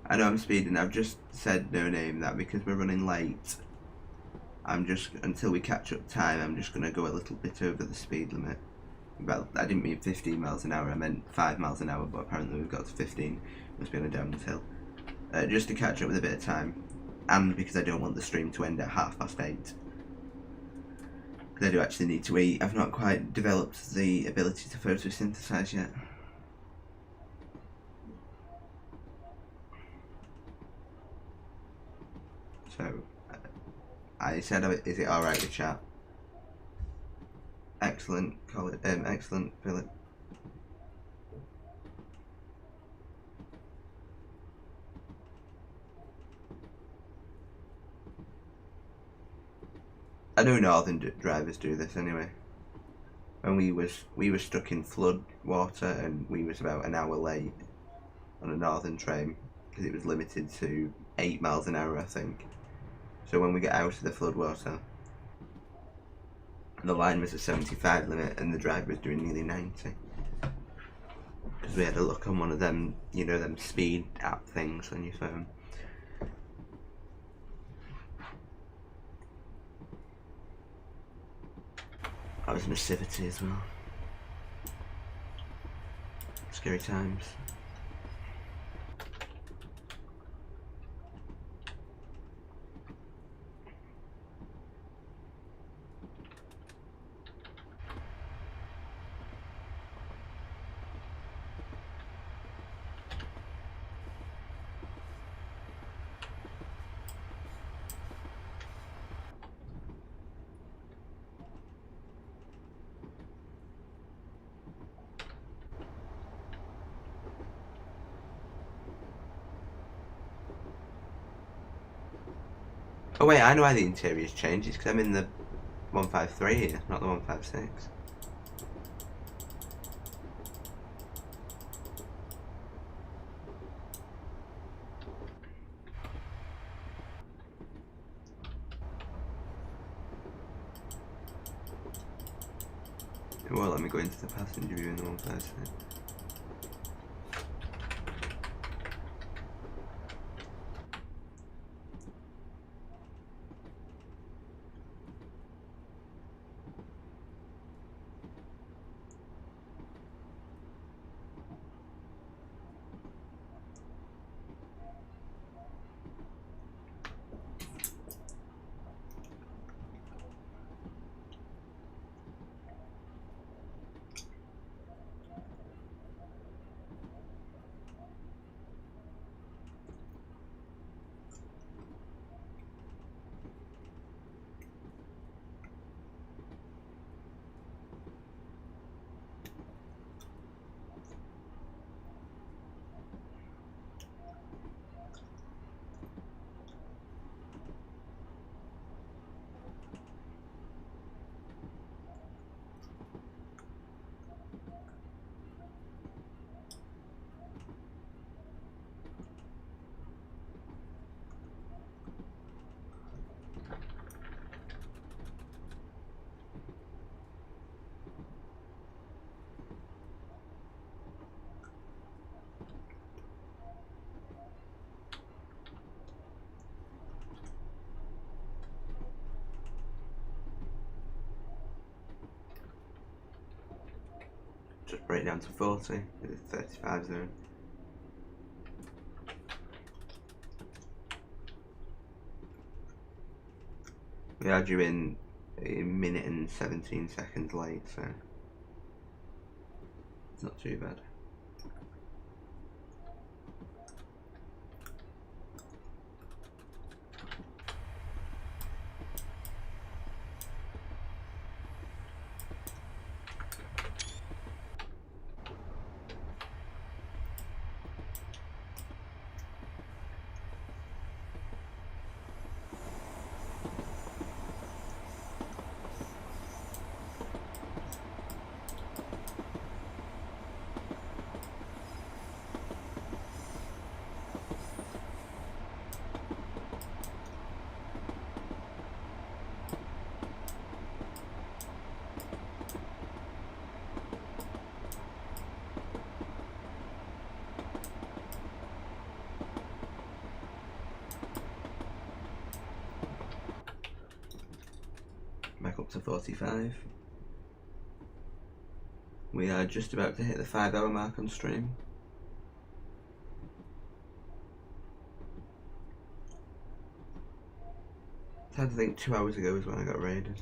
Speaker 1: I know I'm speeding, I've just said no name that because we're running late. I'm just, until we catch up time, I'm just going to go a little bit over the speed limit. Well, I didn't mean 15 miles an hour, I meant 5 miles an hour, but apparently we've got to 15. Must be on a downward hill. Just to catch up with a bit of time, and because I don't want the stream to end at 8:30. Because I do actually need to eat. I've not quite developed the ability to photosynthesize yet. So, I said, is it alright to chat? Excellent, Colin. Excellent, Philip. I know northern drivers do this anyway. When we were stuck in flood water and we was about an hour late on a northern train because it was limited to 8 miles an hour, I think. So when we get out of the flood water, the line was a 75 limit and the driver was doing nearly 90. Because we had a look on one of them, you know, them speed app things on your phone. I was nativity as well. Scary times. Oh wait, I know why the interior's changed. It's because I'm in the 153 here, not the 156. It won't let me go into the passenger view in the 156. Just break down to 40 with a 35 zone. We are due in a minute and 17 seconds late, so it's not too bad. Back up to 45. We are just about to hit the 5-hour mark on stream. I had to think 2 hours ago was when I got raided.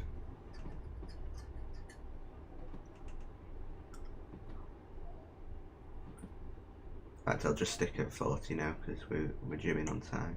Speaker 1: In fact, I'll just stick at 40 now because we're due in on time.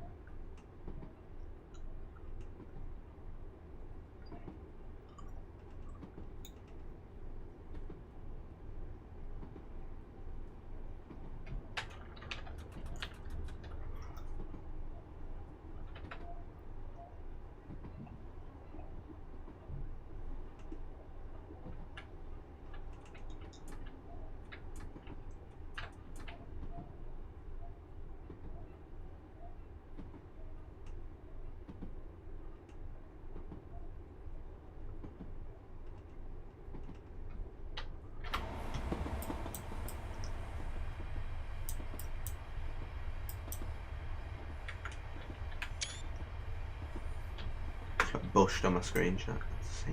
Speaker 1: Got bushed on my screenshot, let's see.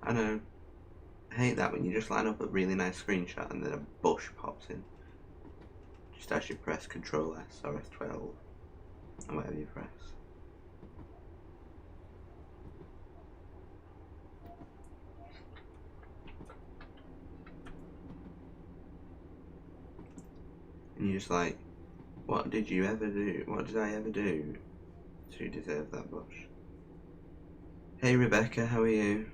Speaker 1: I know. I hate that when you just line up a really nice screenshot and then a bush pops in. Just as you press Ctrl S or F12 or whatever you press. And you're just like, what did you ever do? What did I ever do to deserve that bush? Hey Rebecca, how are you?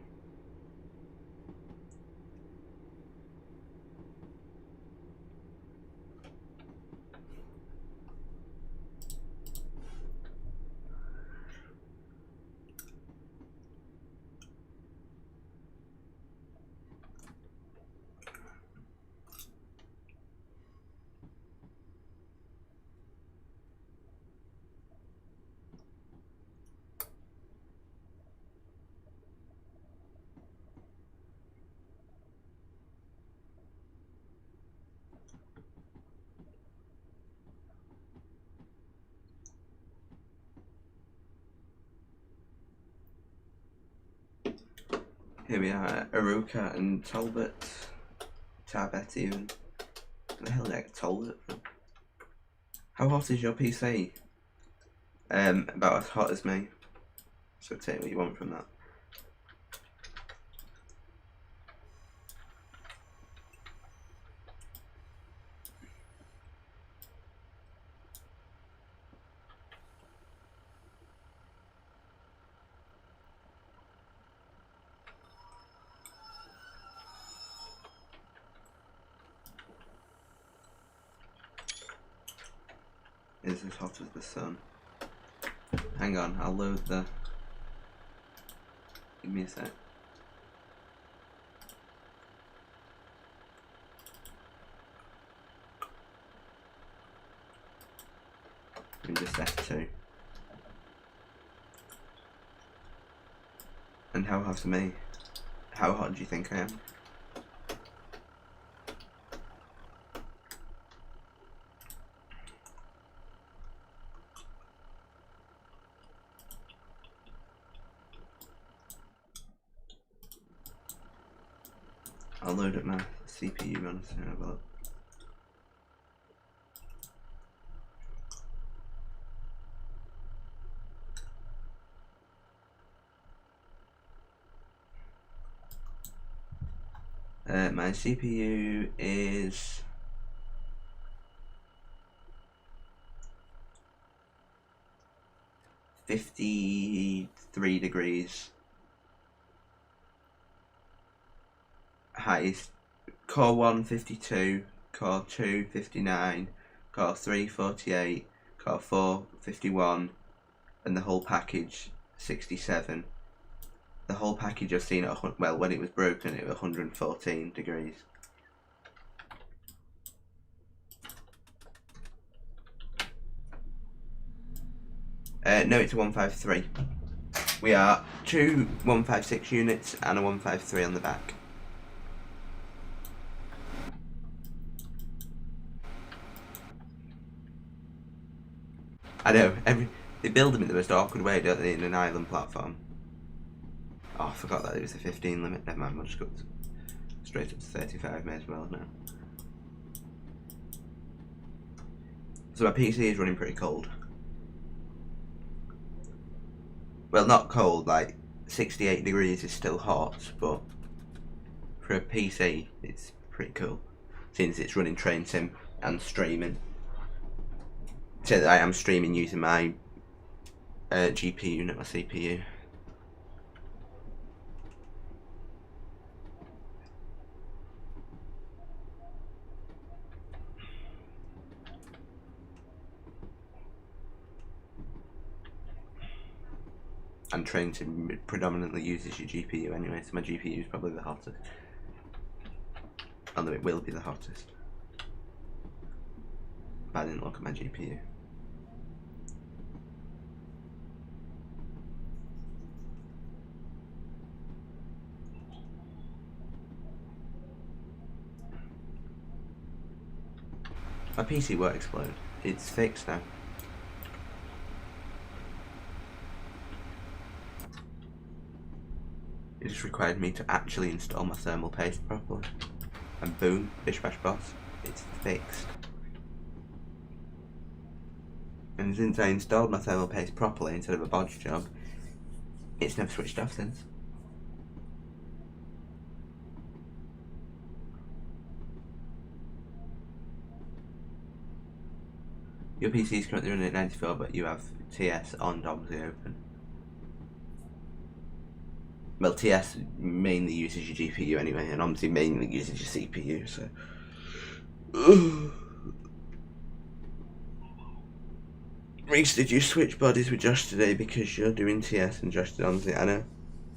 Speaker 1: Here we are, Aruka and Talbot. Tarbet even. Where the hell did I get Talbot from? How hot is your PC? About as hot as me. So take what you want from that. Is as hot as the sun. Hang on, I'll load the... Give me a sec. And just F2. And how hot am I? How hot do you think I am? I'll load up my CPU monitor and have a look. My CPU is 53 degrees. Highest core 1 52, core 2 59, core 3 48, core 4 51, and the whole package 67. The whole package I've seen at, well, when it was broken, it was 114 degrees. No, it's a 153. We are 2 156 units and a 153 on the back. I know, they build them in the most awkward way, don't they, in an island platform. Oh, I forgot that it was a 15 limit. Never mind, we'll just go straight up to 35, may as well now. So my PC is running pretty cold. Well, not cold, like 68 degrees is still hot, but for a PC, it's pretty cool. Since it's running Train Sim and streaming. So that I am streaming using my GPU, not my CPU. And Train Sim predominantly uses your GPU anyway, so my GPU is probably the hottest. Although it will be the hottest. But I didn't look at my GPU. My PC won't explode. It's fixed now. It just required me to actually install my thermal paste properly. And boom, bish bash boss, it's fixed. And since I installed my thermal paste properly instead of a bodge job, it's never switched off since. Your PC is currently running at 94, but you have TS and obviously open. Well, TS mainly uses your GPU anyway, and obviously mainly uses your CPU, so... Reese, did you switch bodies with Josh today because you're doing TS and Josh did honestly? I know.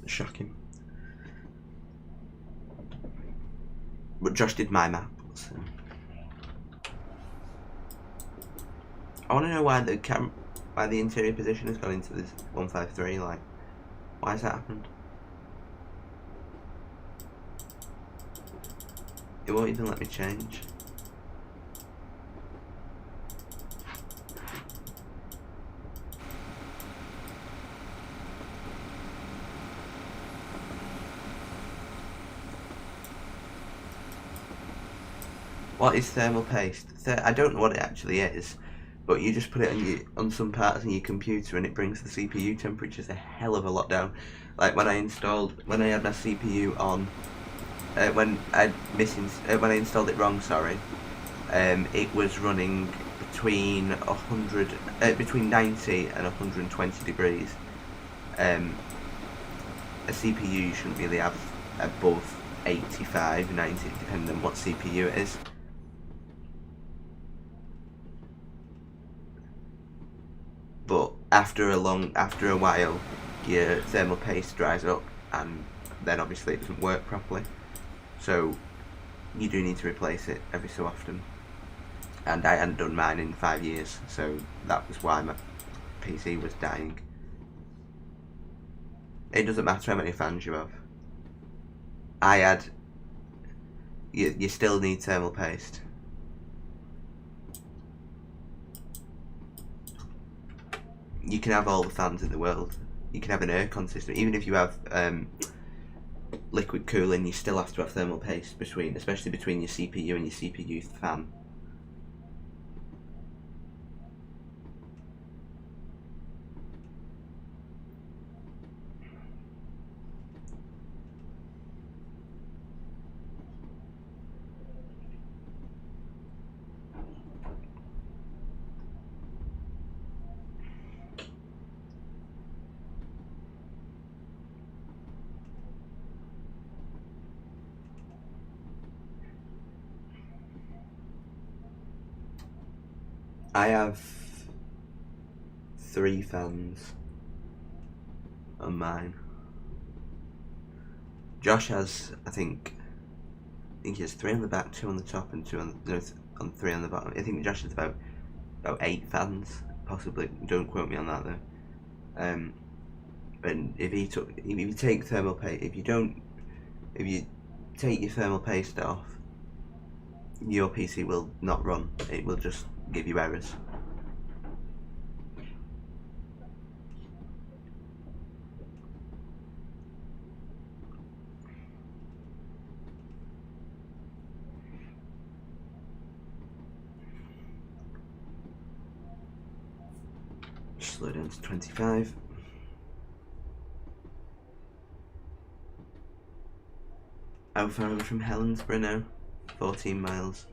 Speaker 1: Shocking. But Josh did my map, so... I want to know why the interior position has gone into this 153, like... Why has that happened? It won't even let me change. What is thermal paste? I don't know what it actually is, but you just put it on some parts in your computer and it brings the CPU temperatures a hell of a lot down. Like when I had my CPU on, when I installed it wrong, sorry, it was running between 90 and 120 degrees. A CPU shouldn't really have above 85, 90, depending on what CPU it is. But after a while, your thermal paste dries up, and then obviously it doesn't work properly. So you do need to replace it every so often. And I hadn't done mine in 5 years, so that was why my PC was dying. It doesn't matter how many fans you have. You still need thermal paste. You can have all the fans in the world. You can have an aircon system. Even if you have liquid cooling, you still have to have thermal paste especially between your CPU and your CPU fan. I have 3 fans on mine. Josh has, I think he has 3 on the back, 2 on the top, and 3 on the bottom. I think Josh has about 8 fans, possibly. Don't quote me on that though. And if you take thermal paste, if you take your thermal paste off, your PC will not run. It will just give you errors. Slow down to 25. How far are we from Hellensborough now? 14 miles.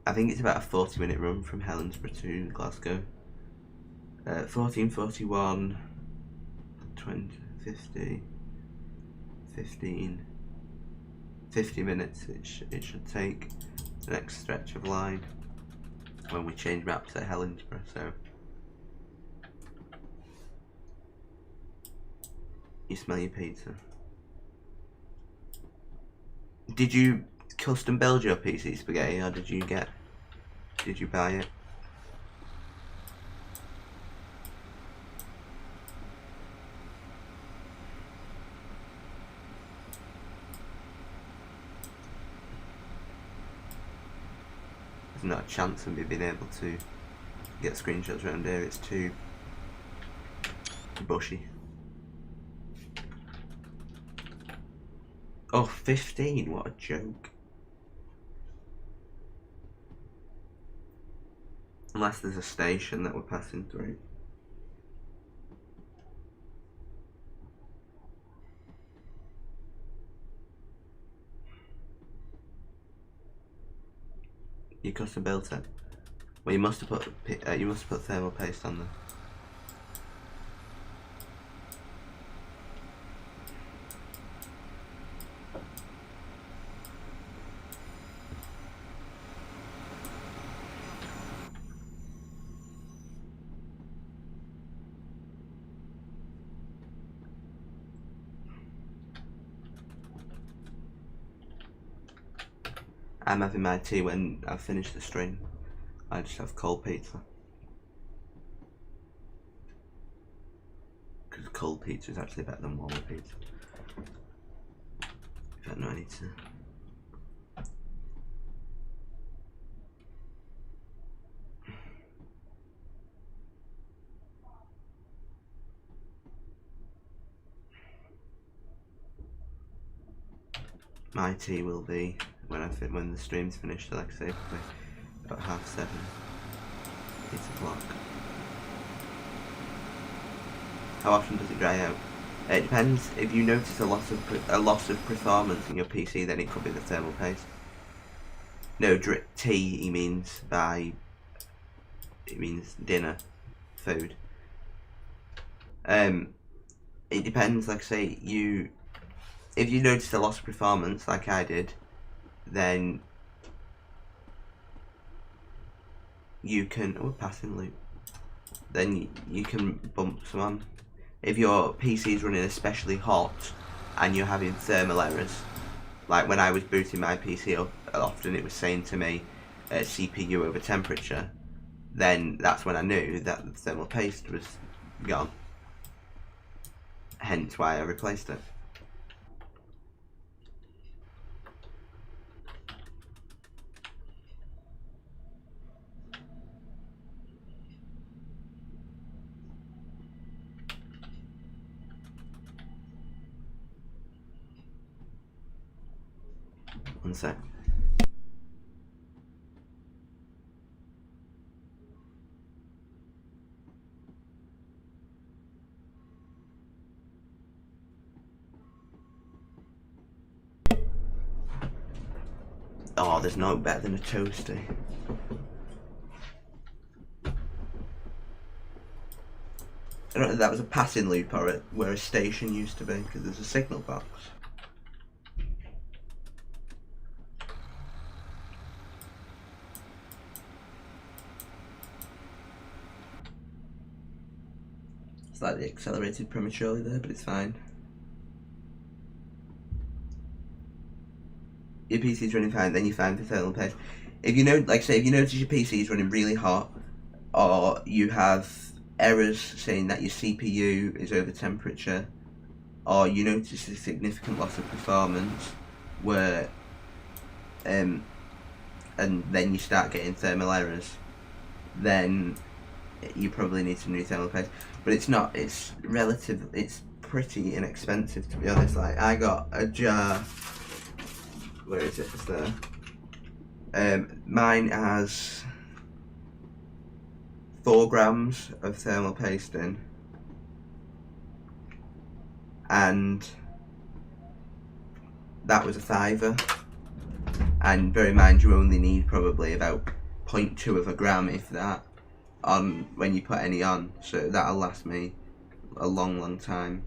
Speaker 1: I think it's about a 40-minute run from Hellensborough to Glasgow. 14:41, 20, 50, 15, 50 minutes it should take the next stretch of line when we change maps at Hellensborough, so you smell your pizza. Did you custom build your PC spaghetti, or did you buy it? not a chance of me being able to get screenshots around here. It's too bushy. Oh, 15, what a joke. Unless there's a station that we're passing through. You custom built it? Well, you must have put thermal paste on there. I'm having my tea when I've finished the stream. I just have cold pizza. Because cold pizza is actually better than warm pizza. In fact, no, I need to. My tea will be when the stream's finished, like I say, probably about 7:30, 8 o'clock. How often does it dry out? It depends. If you notice a loss of performance in your PC, then it could be the thermal paste. No, tea. He means dinner, food. It depends. Like I say, if you notice a loss of performance, like I did, then you can passing loop. Then you can bump some on. If your PC is running especially hot and you're having thermal errors, like when I was booting my PC up, often it was saying to me CPU over temperature, then that's when I knew that the thermal paste was gone. Hence why I replaced it. One sec. Oh, there's no better than a toasty. I don't know if that was a passing loop or where a station used to be, because there's a signal box. Slightly accelerated prematurely there, but it's fine. Your PC's running fine, then you're fine for thermal paste. If you know, like say, if you notice your PC is running really hot, or you have errors saying that your CPU is over temperature, or you notice a significant loss of performance, where, and then you start getting thermal errors, then you probably need some new thermal paste. But it's not. It's pretty inexpensive, to be honest. Like I got a jar. Where is it? It's there. Mine has 4 grams of thermal paste in, and that was a £5. And bear in mind, you only need probably about 0.2 of a gram, if that, on when you put any on. So that'll last me a long time.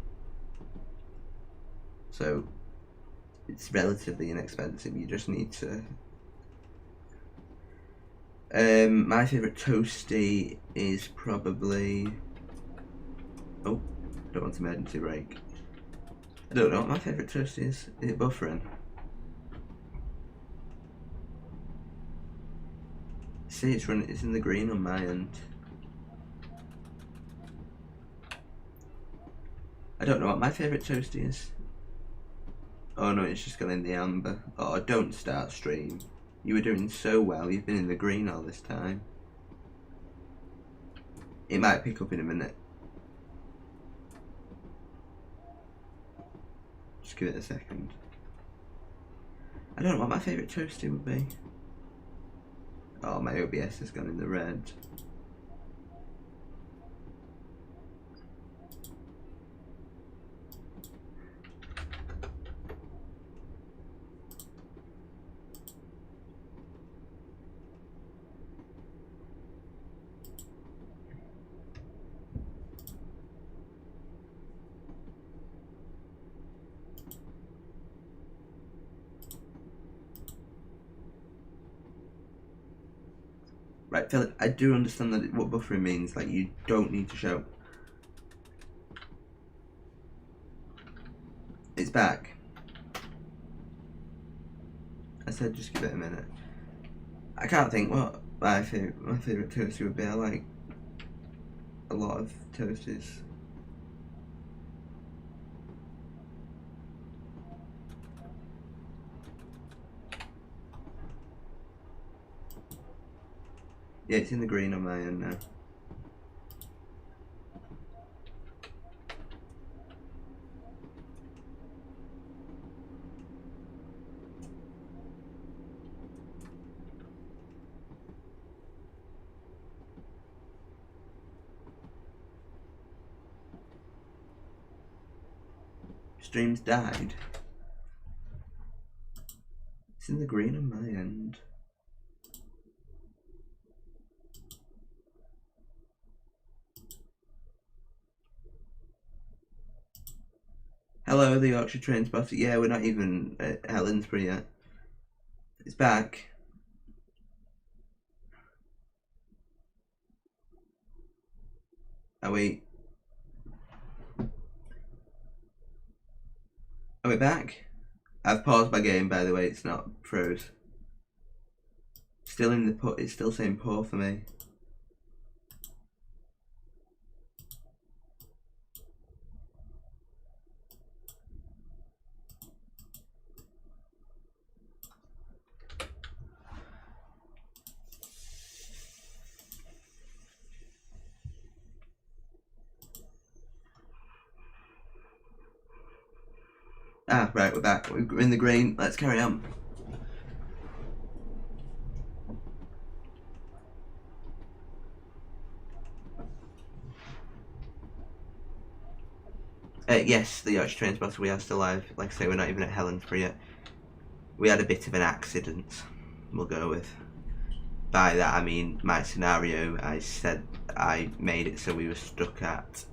Speaker 1: So it's relatively inexpensive. You just need to. My favourite toasty is probably. Oh, I don't want to emergency brake. I don't know what my favourite toasty is. Is it buffering? See, it's running. It's in the green on my end. I don't know what my favourite toasty is. Oh no, it's just gone in the amber. Oh, don't start stream. You were doing so well. You've been in the green all this time. It might pick up in a minute. Just give it a second. I don't know what my favourite toasty would be. Oh, my OBS has gone in the red. Right, Philip, I do understand that what buffering means. Like, you don't need to show. It's back. I said just give it a minute. I can't think what my favourite toasty would be. I like a lot of toasties. Yeah, it's in the green on my end now. Stream's died. It's in the green on my end. Hello, the Yorkshire train spotter. Yeah, we're not even at Hellensborough yet. It's back. Are we back? I've paused my game, by the way. It's not froze. Still in the put. It's still saying poor for me. Ah, right, we're back. We're in the green. Let's carry on. Yes, the Yorkshire train spotter. We are still live. Like I say, we're not even at Hellensborough yet. We had a bit of an accident. We'll go with. By that I mean my scenario. I said I made it so we were stuck at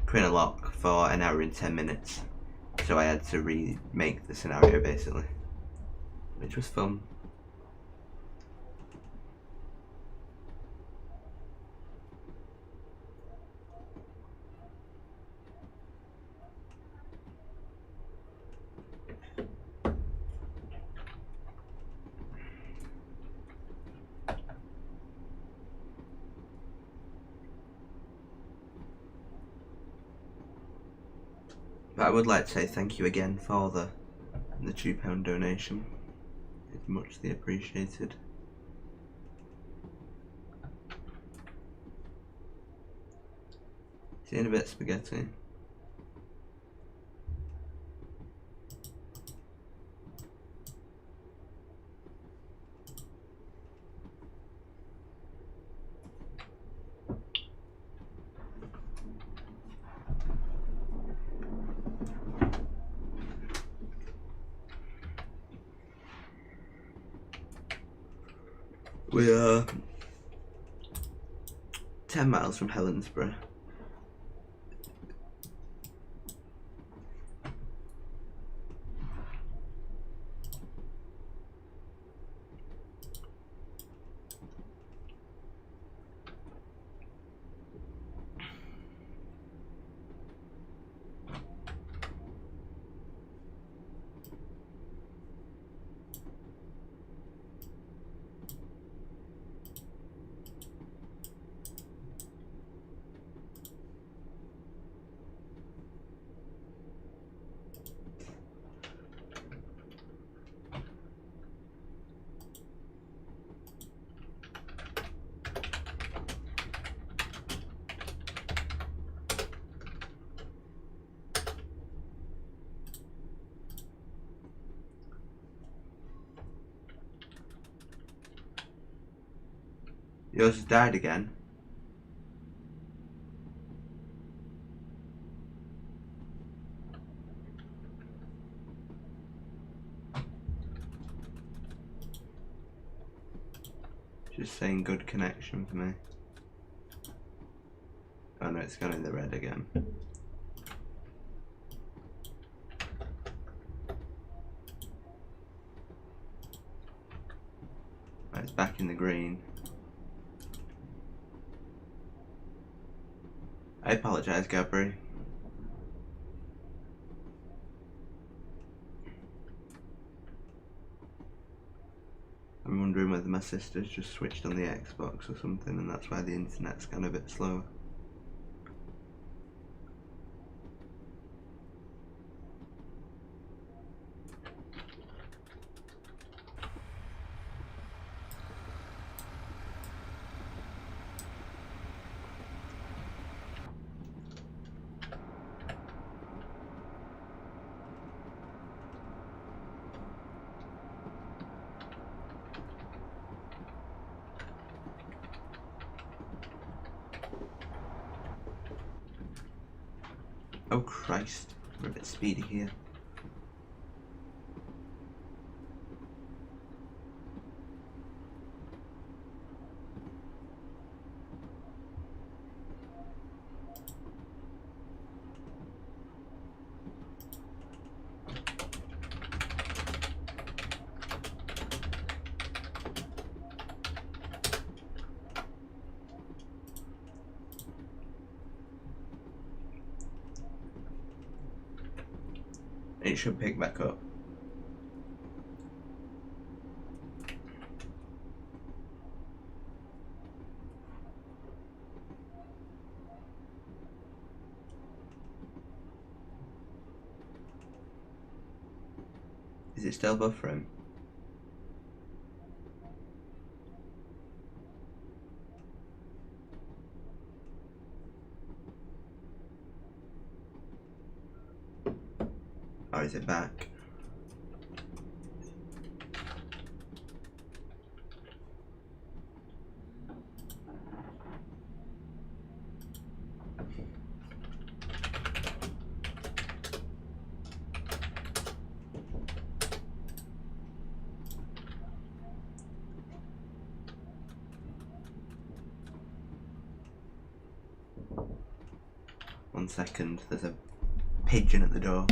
Speaker 1: Crinalock for an hour and 10 minutes. So I had to remake the scenario basically, which was fun. But I would like to say thank you again for the £2 donation. It's muchly appreciated. Seeing a bit of spaghetti. We are 10 miles from Hellensborough. Yours has died again. Just saying good connection for me. Oh no, it's gone in the red again. Right, it's back in the green. I apologise, Gabri. I'm wondering whether my sister's just switched on the Xbox or something and that's why the internet's gone a bit slower. Oh Christ, we're a bit speedy here. It should pick back up. Is it still buffering? Or is it back? One second, there's a pigeon at the door.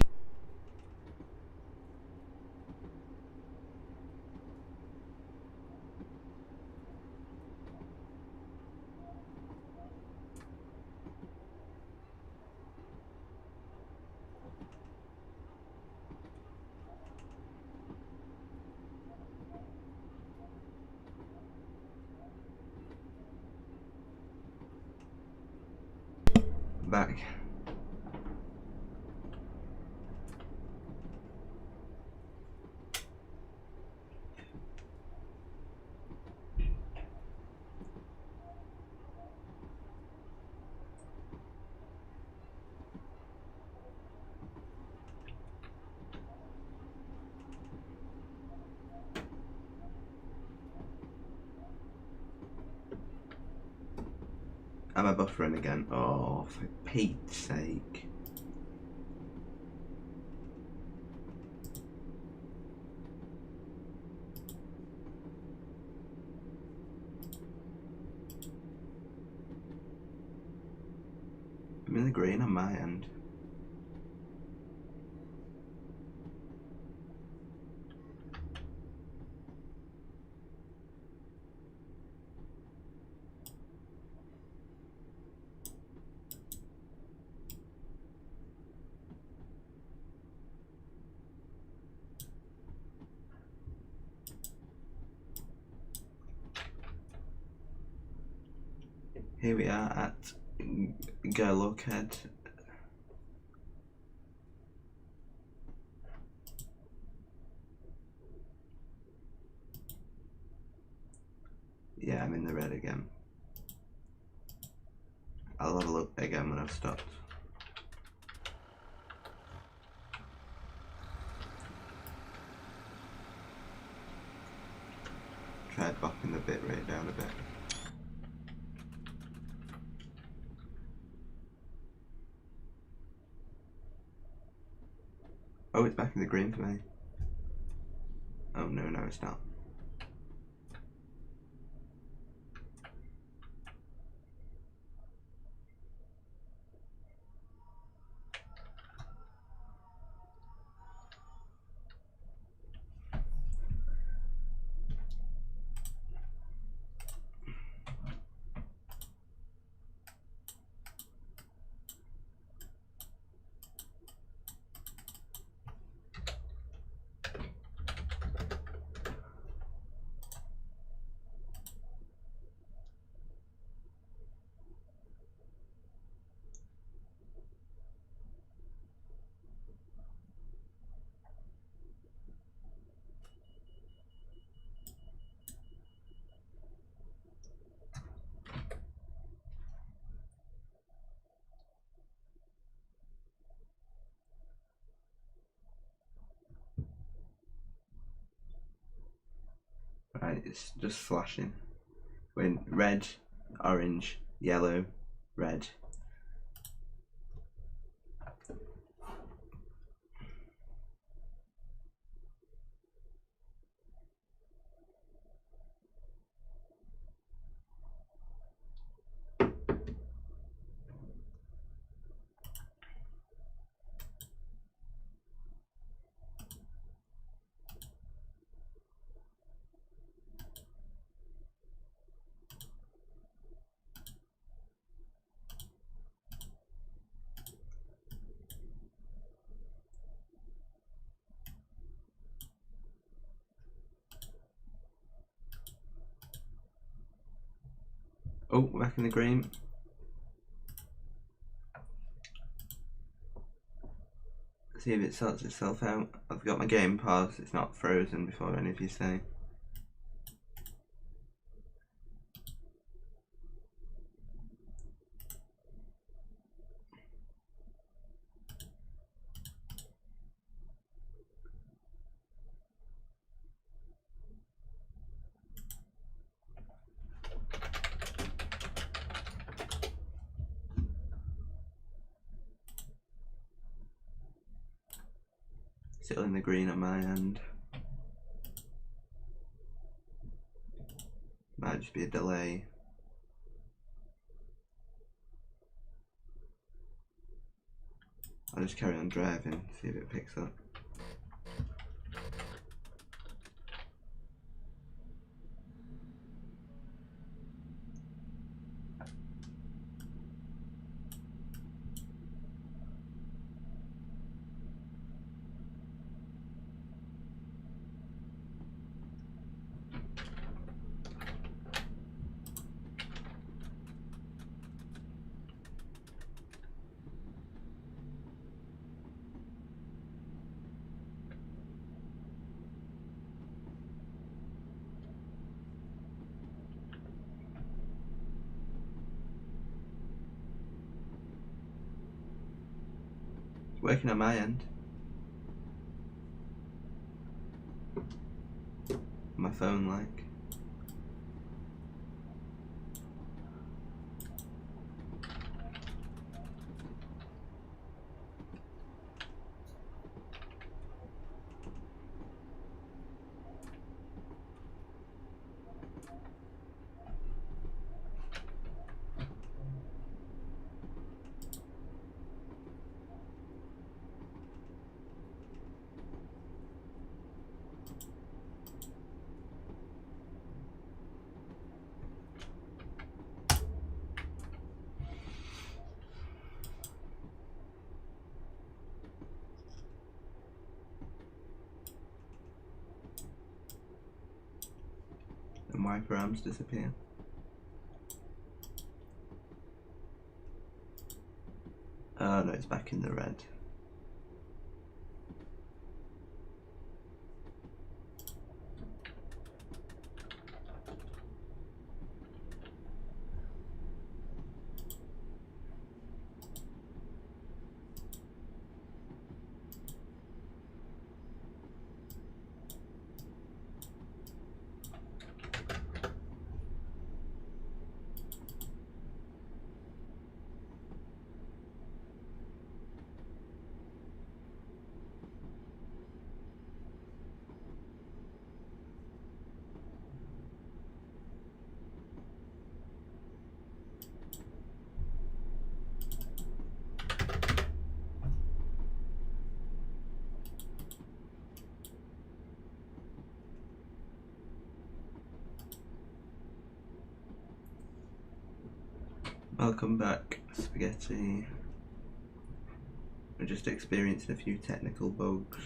Speaker 1: Back. Am I buffering again? Oh, for Pete's sake. I'm in the green on my end. Here we are at Glasgow. Yeah, I'm in the red again. I'll have a look again when I've stopped. Try bopping the bitrate down a bit. Oh, it's back in the green for me. Oh no, no it's not. Right, it's just flashing. When red, orange, yellow, red. Oh, back in the green. See if it sorts itself out. I've got my game paused, it's not frozen before any of you say. Still in the green on my end. Might just be a delay. I'll just carry on driving, see if it picks up. It's working on my end. My phone like. And wiper arms disappear. Oh no, it's back in the red. Welcome back, Spaghetti. We're just experiencing a few technical bugs.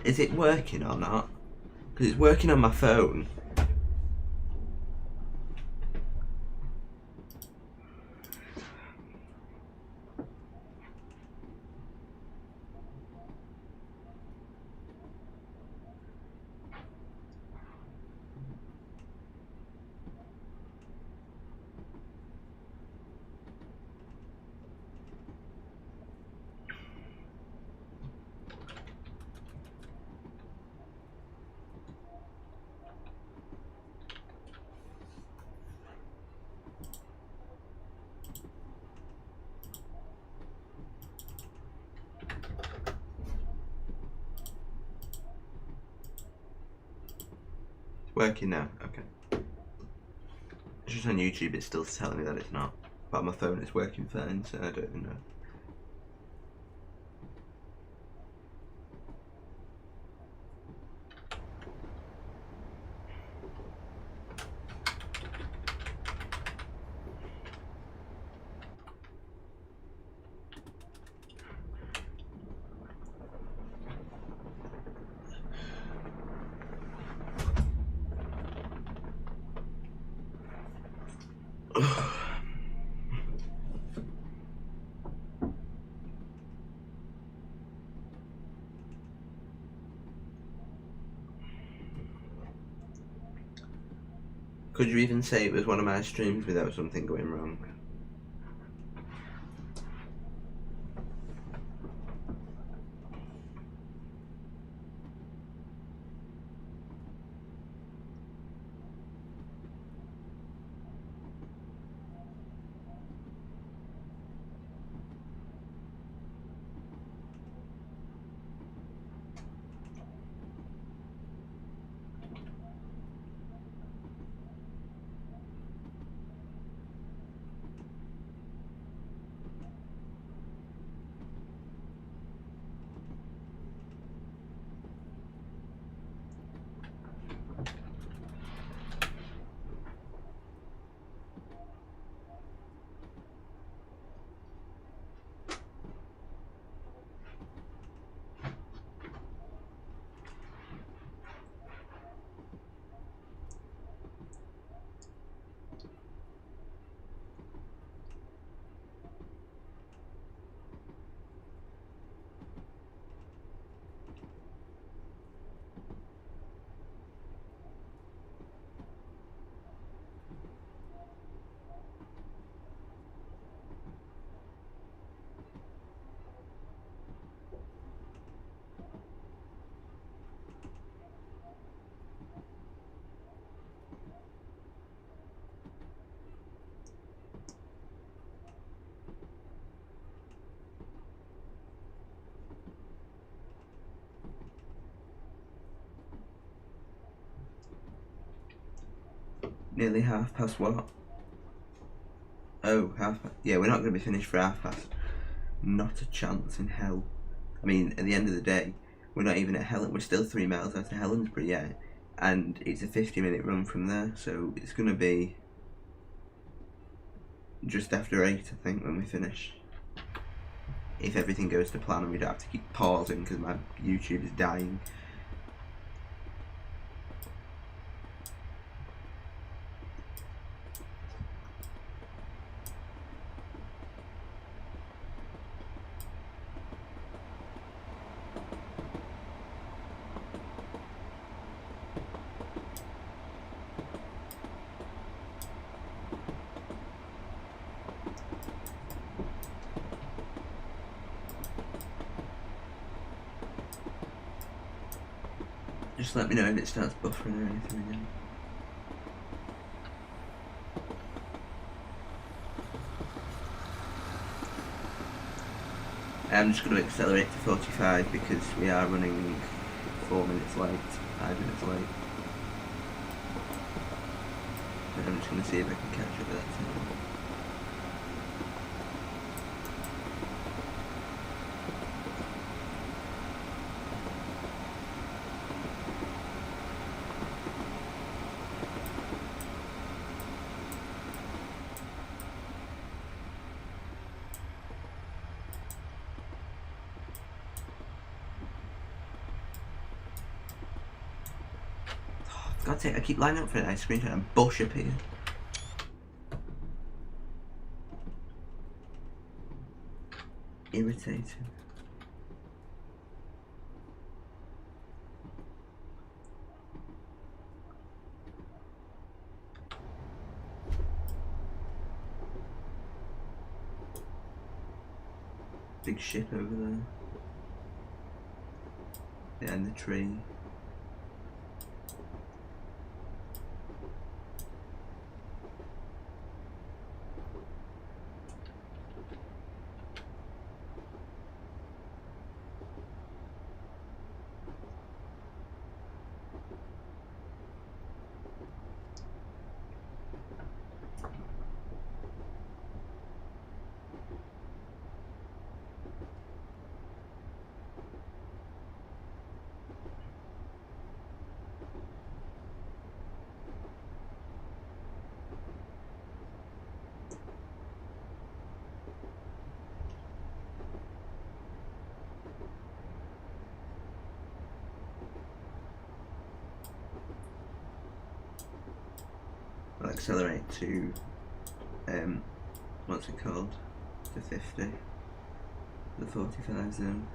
Speaker 1: Is it working or not? Because it's working on my phone. Working now, okay. It's just on YouTube, it's still telling me that it's not. But on my phone it's working fine, so I don't even know. Could you even say it was one of my streams without something going wrong? Nearly 1:30 what? Oh, yeah, we're not going to be finished for 1:30. Not a chance in hell. I mean, at the end of the day, we're not even at Helen. We're still 3 miles out of Hellensborough yet, and it's a 50-minute run from there, so it's going to be just after 8, I think, when we finish. If everything goes to plan and we don't have to keep pausing because my YouTube is dying. Just let me know if it starts buffering or anything again. I'm just going to accelerate to 45 because we are running 4 minutes late, 5 minutes late. And I'm just going to see if I can catch up with that time. God's sake, I keep lining up for an ice cream shot and bush appear. Irritating. Big ship over there. Behind the tree. I'll accelerate to what's it called? The 50. The 45 zone.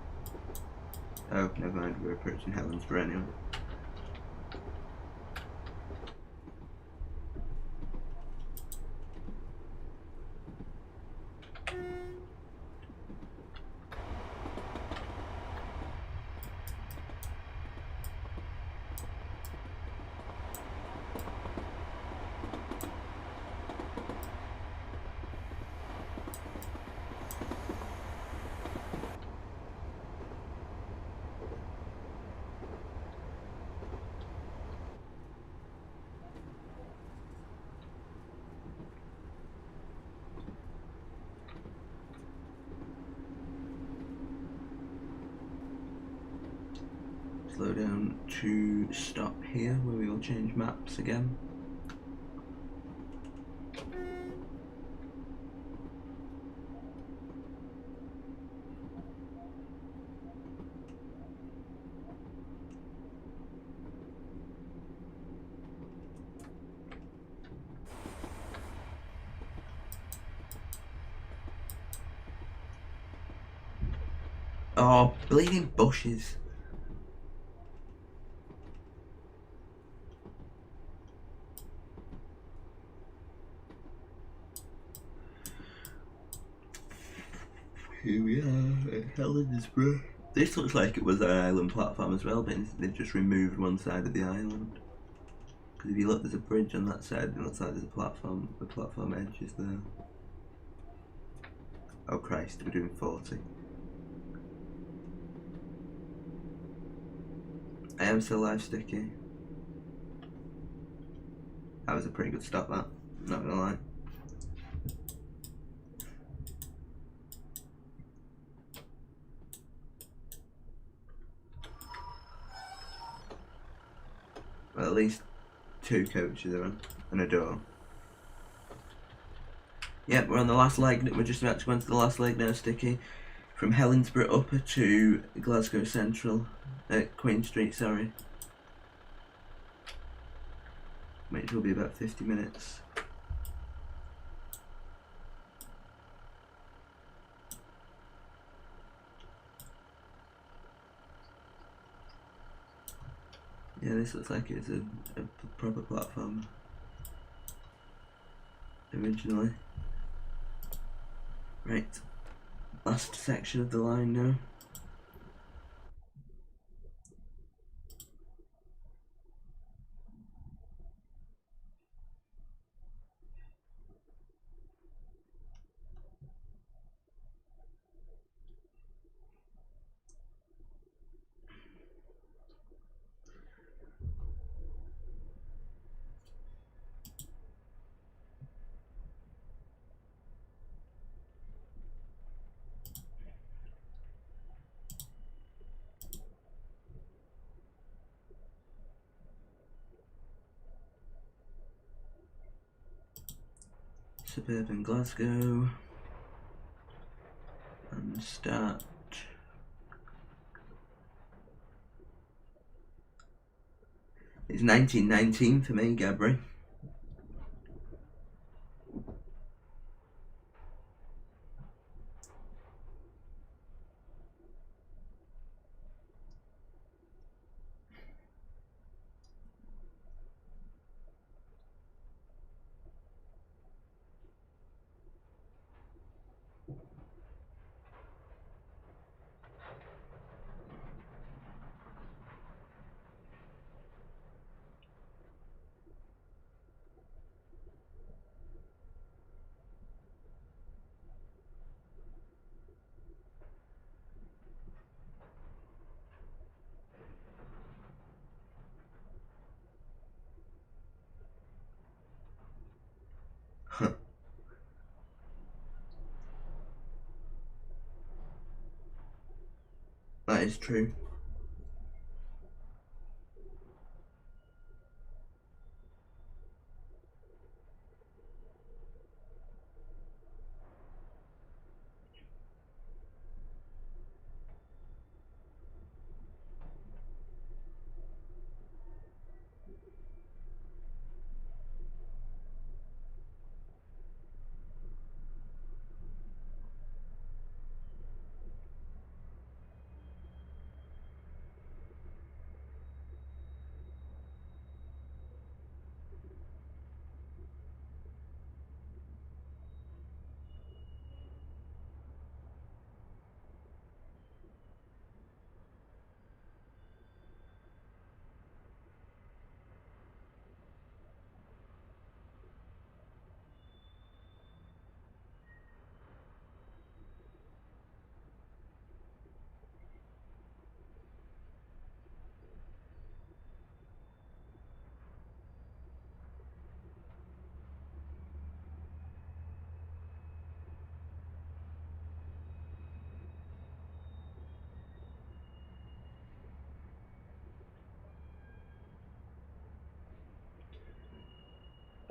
Speaker 1: Oh, never mind, we're approaching Hellensborough anyway. Slow down to stop here where we will change maps again. Oh, bleeding bushes. Here we are at Hellensborough. This looks like it was an island platform as well, but they've just removed one side of the island. Because if you look, there's a bridge on that side, and on that side there's a platform. The platform edge is there. Oh Christ, we're doing 40. I am still live, Sticky. That was a pretty good stop, that. Not gonna lie. Well, at least 2 coaches are on, and a door. Yep, we're on the last leg. We're just about to go into the last leg now, Sticky. From Hellensborough Upper to Glasgow Central, Queen Street, sorry. Which will be about 50 minutes. Yeah, this looks like it's a proper platform originally. Right, last section of the line now. Suburban Glasgow, and start. It's 1919 for me, Gabri. That is true.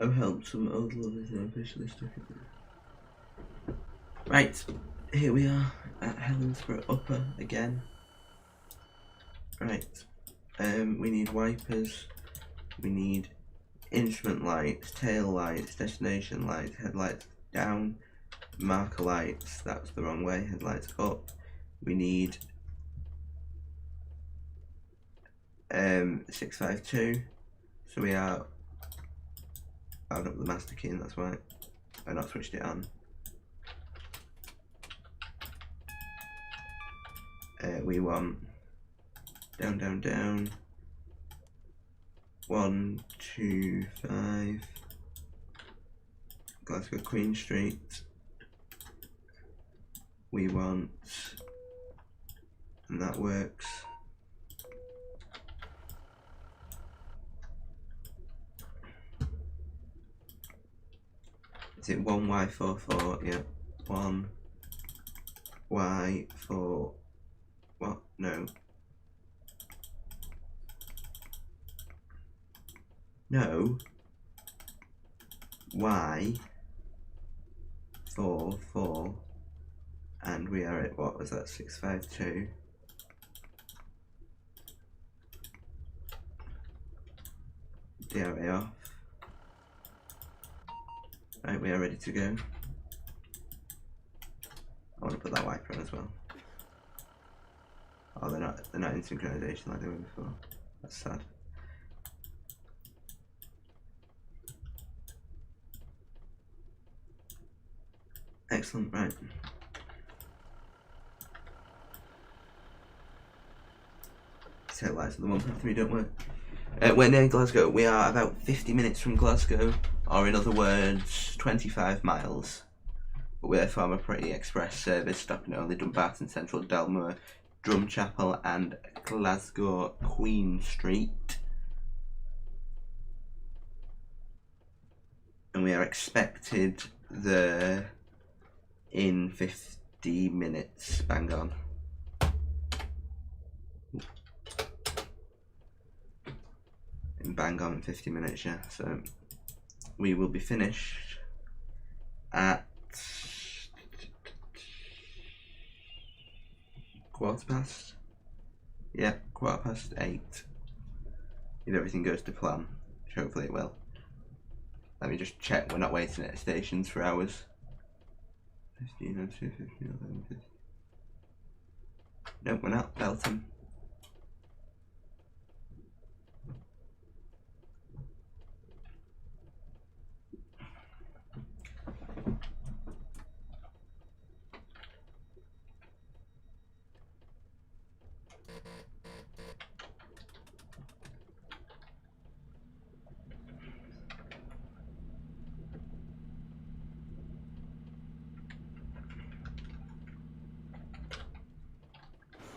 Speaker 1: I've helped some old lovers and officially stuck it. Right, here we are at Hellensborough Upper again. Right, we need wipers, we need instrument lights, tail lights, destination lights, headlights down, marker lights, that's the wrong way, headlights up. We need 652, so we are out up the master key, and that's why I've not switched it on. We want down, down, down, 125 Glasgow Queen Street. We want, and that works. Is it 1Y44? Yeah, 1Y4. What? No. No. Y 4 4, and we are at, what was that, 652. DRA off. Right, we are ready to go. I want to put that wiper on as well. Oh, they're not in synchronization like they were before. That's sad. Excellent, right. Tail lights of the 153 don't work. We're near Glasgow. We are about 50 minutes from Glasgow, or in other words, 25 miles. But we're from a pretty express service, stopping at only Dumbarton Central, Delmore, Drumchapel and Glasgow Queen Street. And we are expected there in 50 minutes, bang on. Bang on in 50 minutes, yeah. So we will be finished at 8:15. Yeah, 8:15. if everything goes to plan, which hopefully it will. Let me just check we're not waiting at stations for hours. 1502, 1511. Nope, we're not. Belton.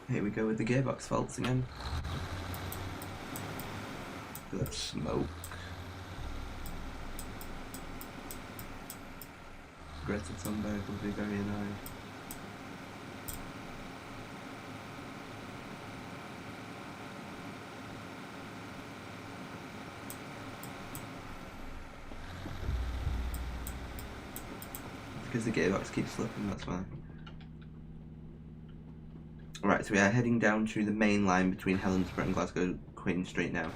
Speaker 1: Here we go with the gearbox faults again. Good smoke. Greta Thunberg will be very annoyed. Because the gearbox keeps slipping, that's why. Right, so we are heading down to the main line between Hellensborough and Glasgow Queen Street now.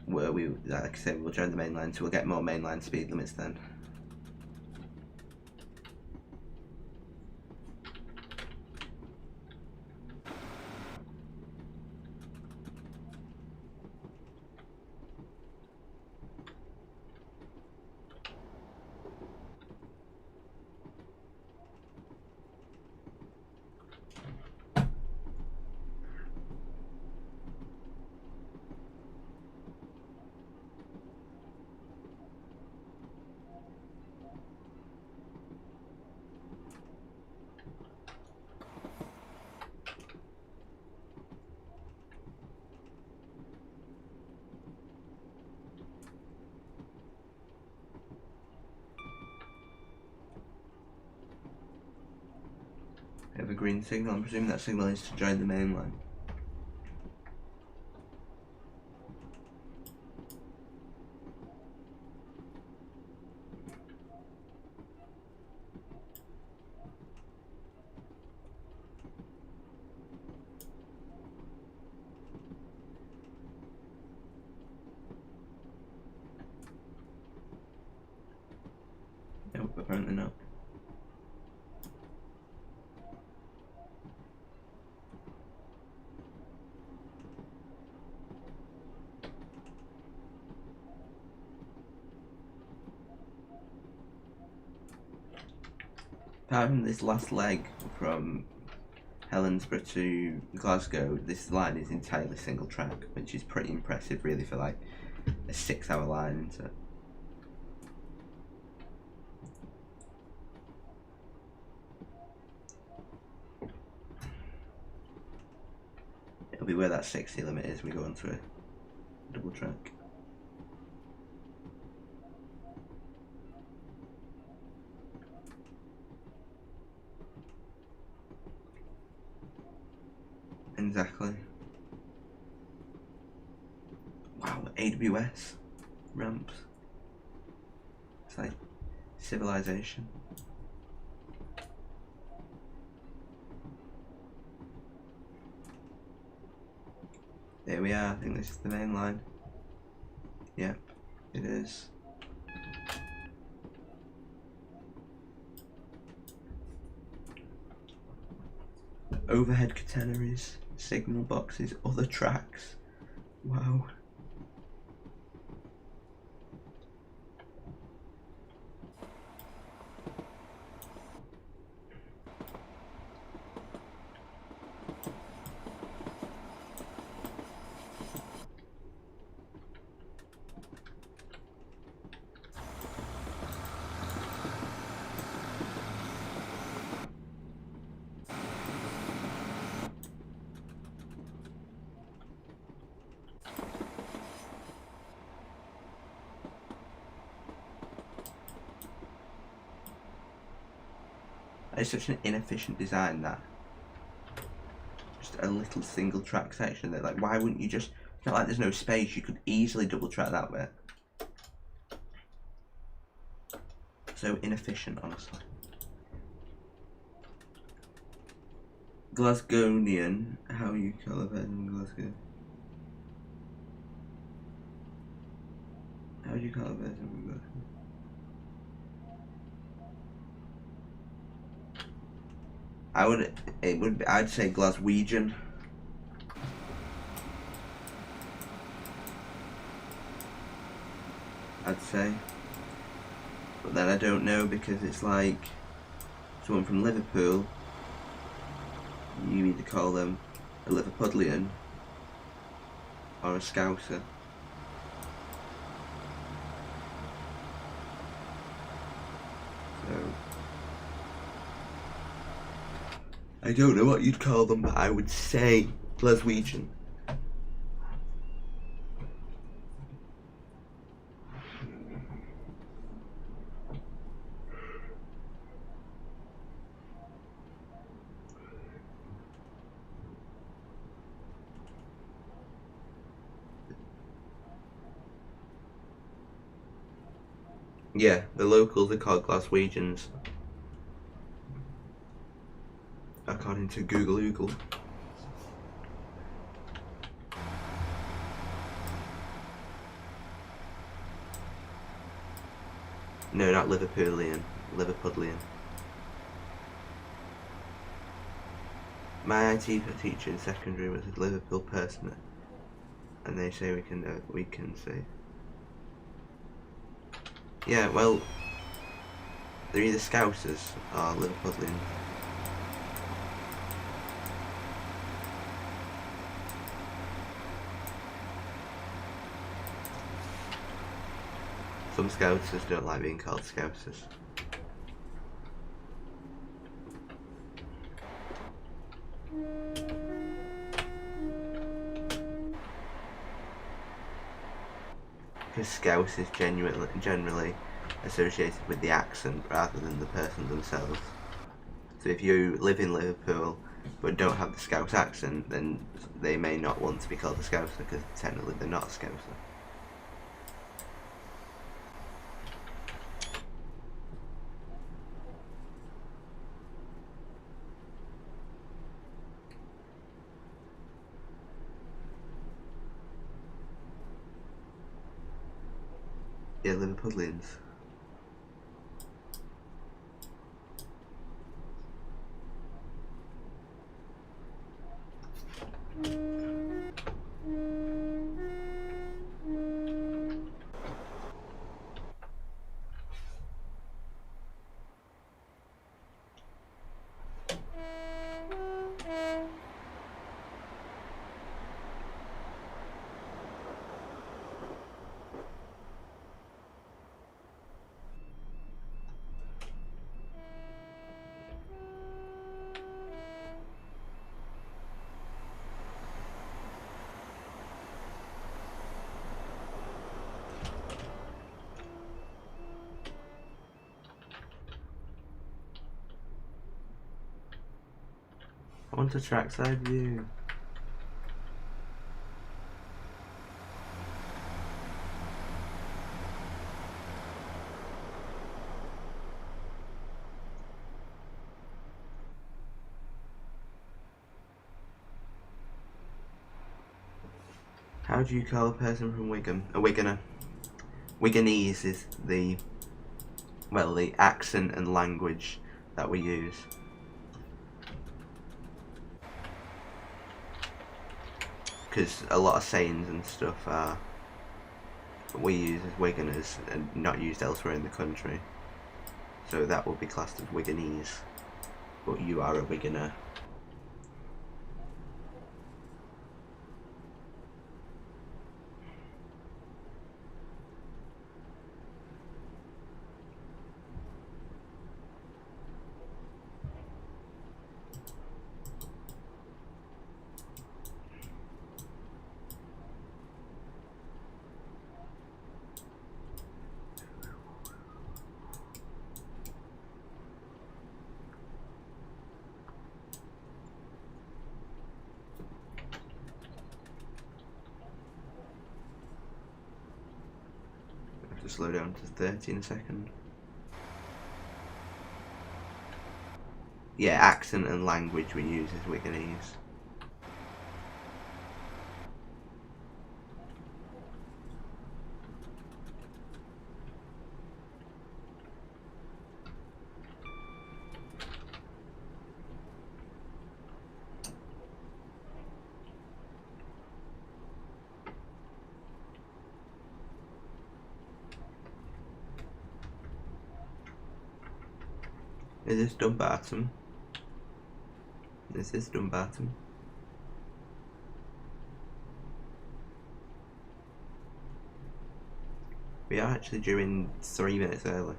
Speaker 1: Where we, like I said, we'll join the main line, so we'll get more mainline speed limits then. We have a green signal. I'm presuming that signal is to join the main line. Nope, apparently not. Apart from this last leg from Hellensborough to Glasgow, this line is entirely single track, which is pretty impressive really for like a 6-hour line, isn't it? It'll be where that 60 limit is, we go onto a double track. Exactly. Wow, AWS ramps. It's like civilization. There we are, I think this is the main line. Yep, it is. Overhead catenaries, signal boxes, other tracks. Wow. It's such an inefficient design, that just a little single track section that, like, why wouldn't you just, it's not like there's no space, you could easily double track that way. So inefficient, honestly. Glasgonian. How you call a person in Glasgow? How do you call a person in Glasgow? I'd say Glaswegian. I'd say. But then I don't know, because it's like someone from Liverpool, you either call them a Liverpudlian or a Scouser. So I don't know what you'd call them, but I would say Glaswegian. Yeah, the locals are called Glaswegians, according to Google. No, not Liverpoolian, Liverpudlian. My IT teacher in secondary was a Liverpool person, and they say we can say. Yeah, well, they're either Scousers or Liverpudlians. Some Scousers don't like being called Scousers. Because Scouse is generally associated with the accent rather than the person themselves. So if you live in Liverpool but don't have the Scouse accent, then they may not want to be called a Scouser, because technically they're not a Scouser. Yeah, Liverpudlians. I want a trackside view. How do you call a person from Wigan? A Wiganer. Wiganese is the accent and language that we use. Because a lot of sayings and stuff are we use as Wiganers and not used elsewhere in the country. So that will be classed as Wiganese. But you are a Wiganer. To slow down to 30 in a second. yeah, accent and language we use is we're going to use. Is this Dumbarton? This is Dumbarton. We are actually due in 3 minutes early.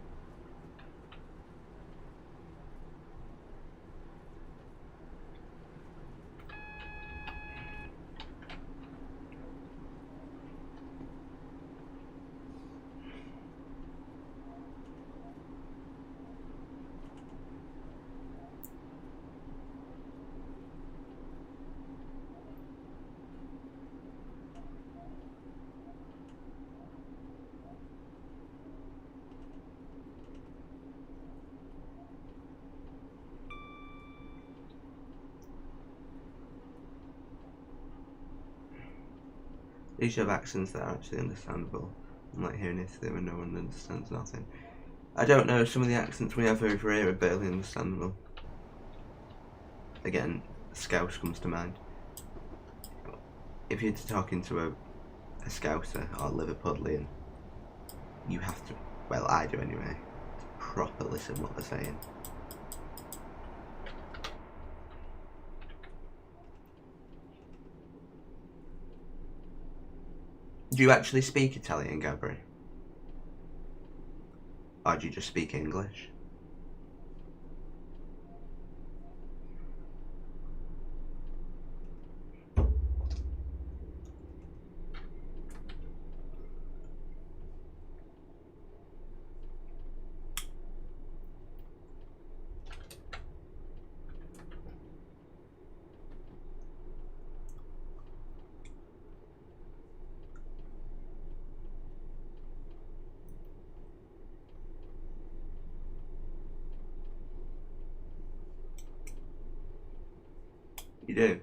Speaker 1: These have accents that are actually understandable. Unlike here in Italy where no one understands nothing. I don't know, some of the accents we have over here are barely understandable. Again, Scouse comes to mind. If you're talking to a Scouser or Liverpudlian, you have to, well I do anyway, to proper listen what they're saying. Do you actually speak Italian, Gabri? Or do you just speak English? You do?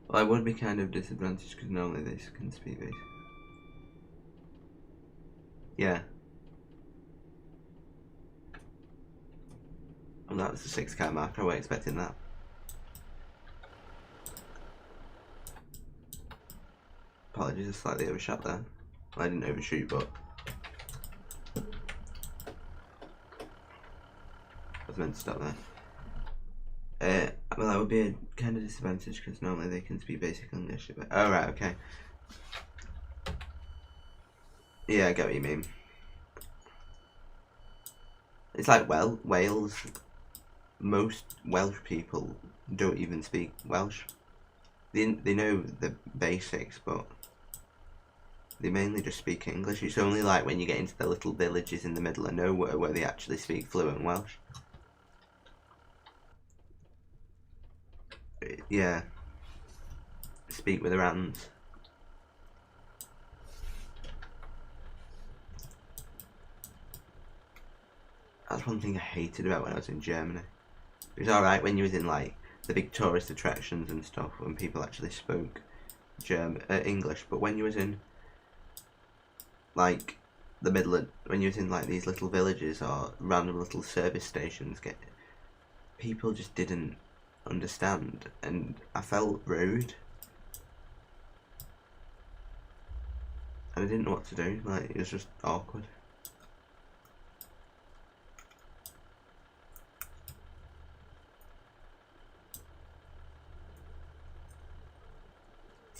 Speaker 1: Well, I would be kind of disadvantaged because normally this can speak this. Yeah. Well, that was the 6-car marker, I wasn't expecting that. Apologies, I slightly overshot there. Well, I didn't overshoot, but I was meant to stop there. Well, that would be a kind of disadvantage because normally they can speak basic English. But oh right, okay. Yeah, I get what you mean. It's like Wales. Most Welsh people don't even speak Welsh. They know the basics, but they mainly just speak English. It's only like when you get into the little villages in the middle of nowhere where they actually speak fluent Welsh. Yeah. Speak with their hands. That's one thing I hated about when I was in Germany. It was alright when you was in like the big tourist attractions and stuff when people actually spoke English, but when you was in like the middle of, when you was in like these little villages or random little service stations, people just didn't understand, and I felt rude. And I didn't know what to do, like, it was just awkward.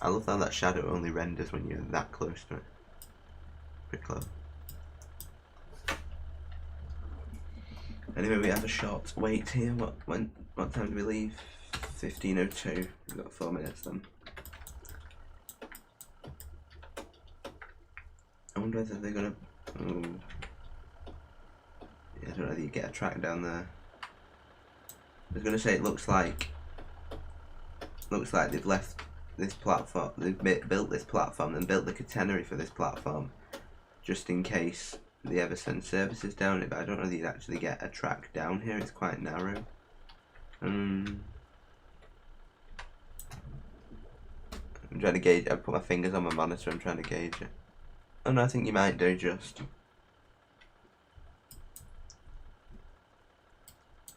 Speaker 1: I love how that shadow only renders when you're that close to it. Pretty close. Anyway, we have a short wait here. What time do we leave? 15:02. We've got 4 minutes then. I wonder whether they're gonna. Oh. Yeah, I don't know whether you get a track down there. I was gonna say it looks like they've left this platform. They've built this platform and built the catenary for this platform, just in case they ever send services down it. But I don't know whether you'd actually get a track down here. It's quite narrow. I'm trying to gauge. I put my fingers on my monitor. I'm trying to gauge it. Oh no, I think you might do just.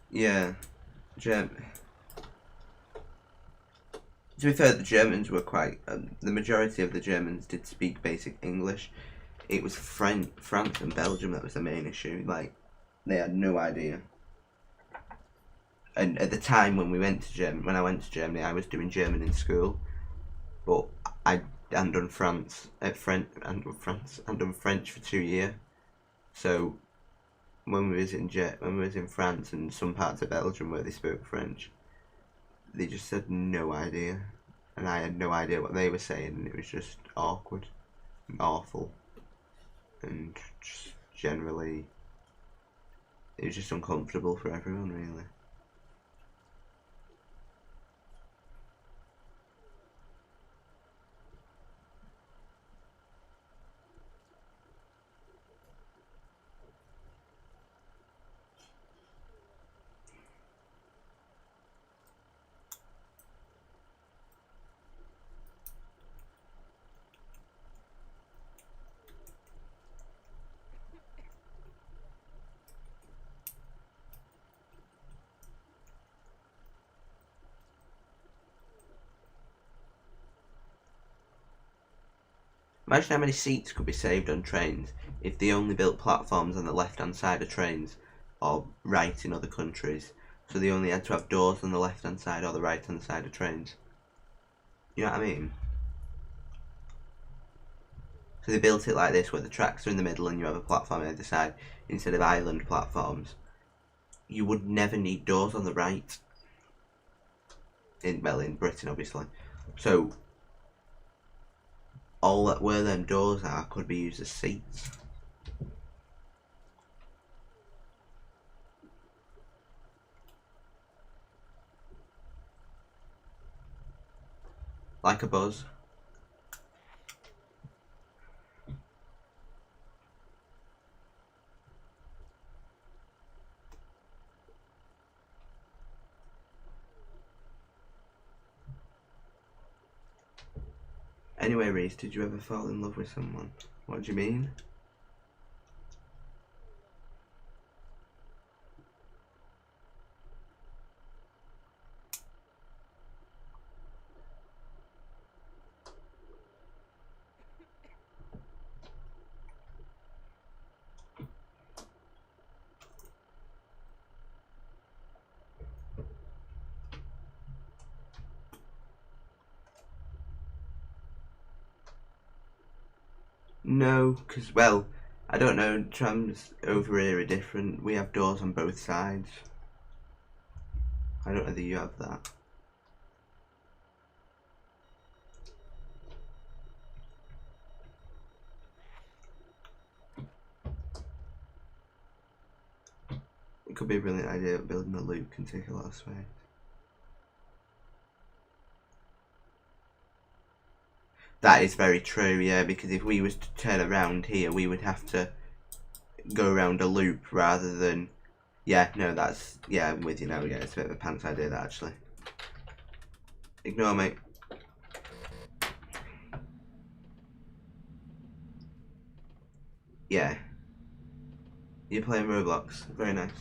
Speaker 1: Yeah, to be fair, the Germans were quite. The majority of the Germans did speak basic English. It was France and Belgium that was the main issue. Like, they had no idea. And at the time when I went to Germany, I was doing German in school, but I done French for 2 years. So when we was in France and some parts of Belgium where they spoke French, they just had no idea, and I had no idea what they were saying, and it was just awkward, and awful, and just generally, it was just uncomfortable for everyone, really. Imagine how many seats could be saved on trains if they only built platforms on the left-hand side of trains, or right in other countries, so they only had to have doors on the left-hand side or the right-hand side of trains. You know what I mean? So they built it like this, where the tracks are in the middle and you have a platform on either side, instead of island platforms. You would never need doors on the right. In Britain, obviously. So all that where them doors are could be used as seats. Like a buzz. Anyway, Reese, did you ever fall in love with someone? What do you mean? No, because, well, I don't know, trams over here are different. We have doors on both sides. I don't know whether you have that. It could be a brilliant idea, but building a loop can take a lot of space. That is very true, yeah, because if we was to turn around here, we would have to go around a loop rather than... Yeah, no, that's... Yeah, I'm with you now, yeah, it's a bit of a pants idea, that, actually. Ignore me. Yeah. You're playing Roblox. Very nice.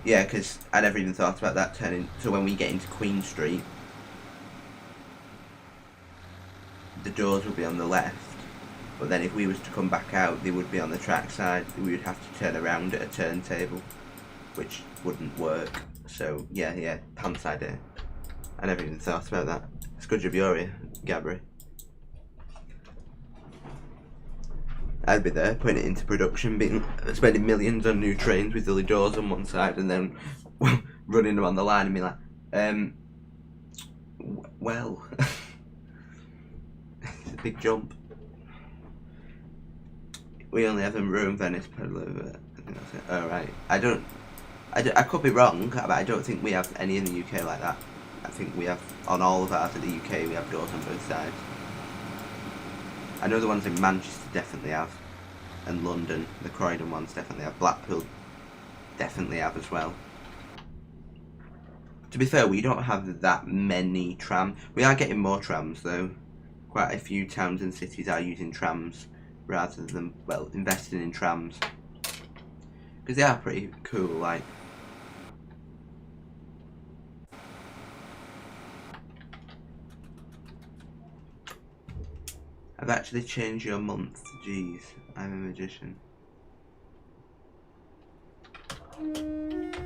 Speaker 1: Yeah, because I never even thought about that turning. So when we get into Queen Street, the doors will be on the left. But then if we was to come back out, they would be on the track side. We would have to turn around at a turntable, which wouldn't work. So yeah, pants idea. I never even thought about that. It's good job you're here, Gabri. I'd be there putting it into production, spending millions on new trains with the doors on one side, and then running them on the line and be like, well, it's a big jump. We only have a room Venice Pavlova. I think that's it. Alright. I could be wrong, but I don't think we have any in the UK like that. I think we have, on all of ours in the UK, we have doors on both sides. I know the ones in Manchester definitely have, and London, the Croydon ones definitely have. Blackpool definitely have as well. To be fair, we don't have that many trams. We are getting more trams though. Quite a few towns and cities are using trams rather than, well, investing in trams. Because they are pretty cool, like. I've actually changed your month. Jeez, I'm a magician.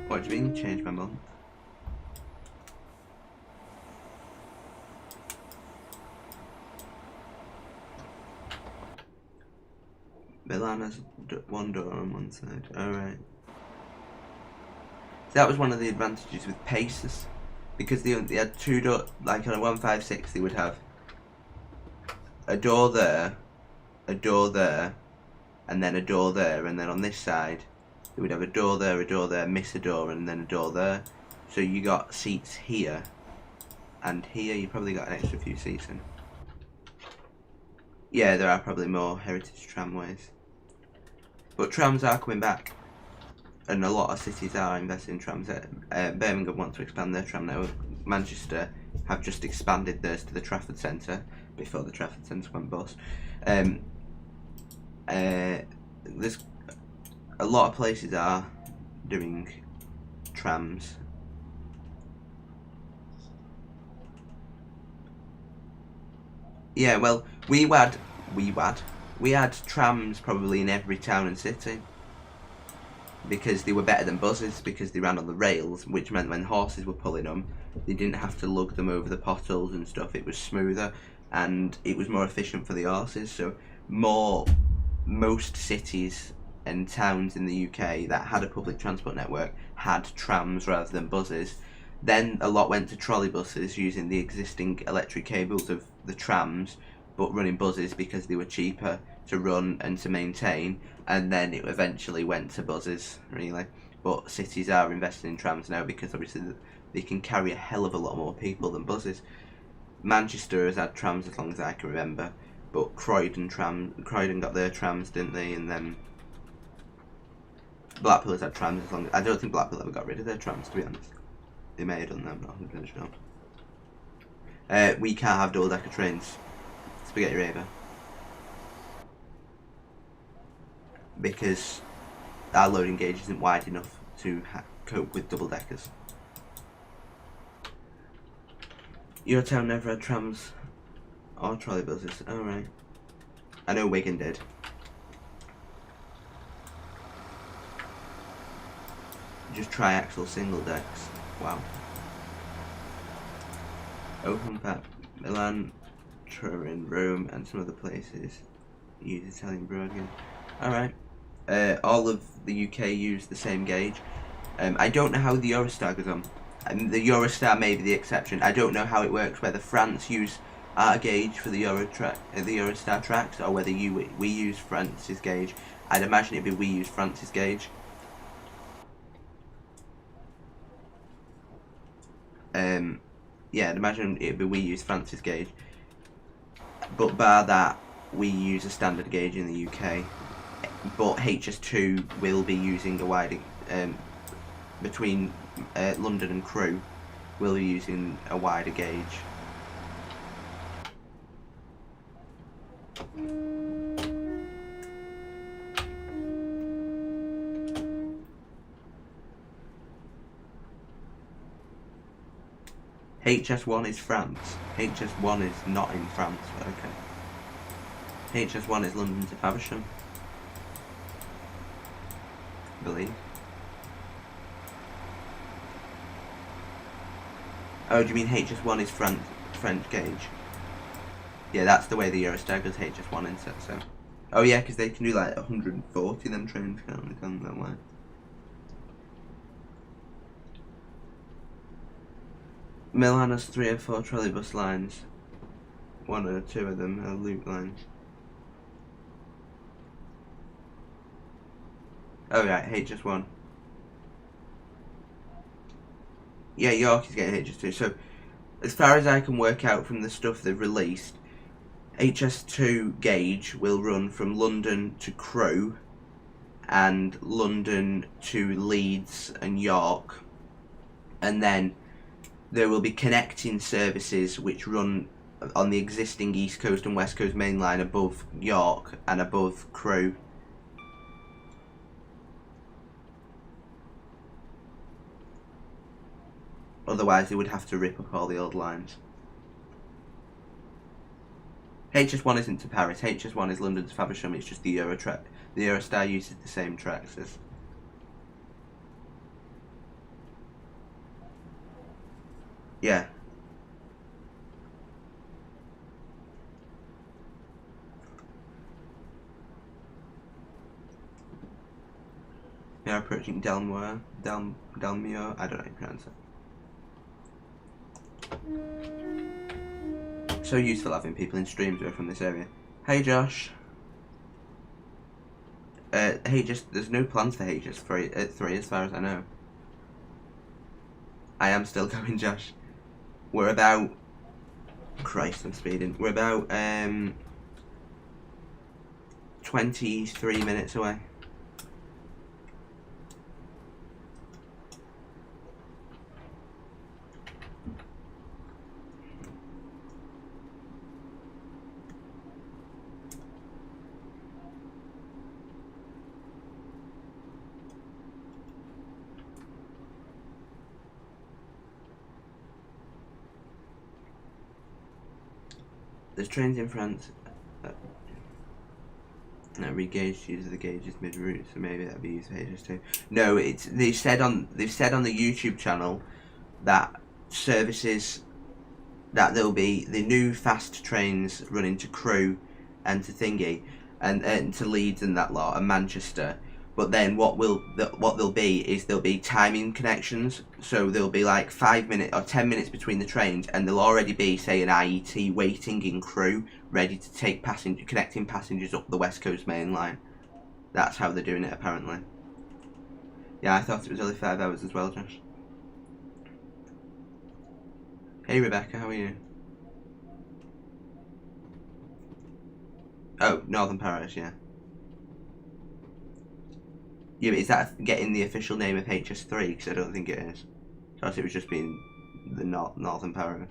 Speaker 1: What do you mean, change my month? Milan has one door on one side. Alright. So that was one of the advantages with Pacers. Because they had two doors, like on a 156 they would have a door there, and then a door there, and then on this side they would have a door there, miss a door, and then a door there. So you got seats here, and here you probably got an extra few seats in. Yeah, there are probably more heritage tramways. But trams are coming back, and a lot of cities are investing in trams. Birmingham want to expand their tram network. Manchester have just expanded theirs to the Trafford Centre before the Trafford Centre went bust. There's a lot of places are doing trams. Yeah, well, we had trams probably in every town and city. Because they were better than buses, because they ran on the rails, which meant when horses were pulling them, they didn't have to lug them over the potholes and stuff. It was smoother, and it was more efficient for the horses. So most cities and towns in the UK that had a public transport network had trams rather than buses. Then a lot went to trolleybuses using the existing electric cables of the trams, but running buses because they were cheaper to run and to maintain, and then it eventually went to buses, really. But cities are investing in trams now because obviously they can carry a hell of a lot more people than buses. Manchester has had trams as long as I can remember, but Croydon got their trams, didn't they? And then Blackpool has had trams as long as, I don't think Blackpool ever got rid of their trams, to be honest. They may have done them, not 100% sure. We can't have double-decker trains. Spaghetti Raver. Because our loading gauge isn't wide enough to cope with double deckers. Your town never had trams or trolleybuses. Alright. I know Wigan did. Just triaxle single decks. Wow. Open pack, Milan, Turin, Rome, and some other places use Italian broadgauge. Alright. All of the UK use the same gauge. I don't know how the Eurostar goes on. The Eurostar may be the exception. I don't know how it works, whether France use our gauge for the Eurostar tracks, or whether we use France's gauge. I'd imagine it'd be we use France's gauge. Yeah, I'd imagine it'd be we use France's gauge. But bar that, we use a standard gauge in the UK. But HS2 will be using a wider, between London and Crewe, will be using a wider gauge. HS1 is France. HS1 is not in France, but okay. HS1 is London to Faversham, I believe. Oh, do you mean HS1 is French gauge? Yeah, that's the way the Eurostar goes HS1 instead, so. Oh yeah, because they can do like 140 them trains, can't they, come that way. Milan has 3 or 4 trolleybus lines. 1 or 2 of them are loop lines. Oh right, HS1. Yeah, York is getting HS2. So, as far as I can work out from the stuff they've released, HS2 gauge will run from London to Crewe and London to Leeds and York, and then there will be connecting services which run on the existing East Coast and West Coast main line above York and above Crewe. Otherwise they would have to rip up all the old lines. HS1 isn't to Paris, HS1 is London to Faversham, it's just the Eurotrack. The Eurostar uses the same tracks as... Yeah. We are approaching Dalmuir, I don't know how to pronounce it. So useful having people in streams who are from this area. Hey Josh. There's no plans for HS3 at 3 as far as I know. I am still going, Josh. We're about... Christ, I'm speeding. We're about 23 minutes away. There's trains in France. No, re-gauged use of the gauges mid-route, so maybe that'd be used for HS2. No, they've said on the YouTube channel that services that there'll be the new fast trains running to Crewe and to Thingy and to Leeds and that lot and Manchester. But then what there'll be is there'll be timing connections, so there'll be like 5 minutes or 10 minutes between the trains, and there'll already be, say, an IET waiting in Crewe, ready to take connecting passengers up the West Coast main line. That's how they're doing it apparently. Yeah, I thought it was only 5 hours as well, Josh. Hey Rebecca, how are you? Oh, Northern Paris, yeah. Yeah, but is that getting the official name of HS3? Because I don't think it is. So it was just being the Northern Paris.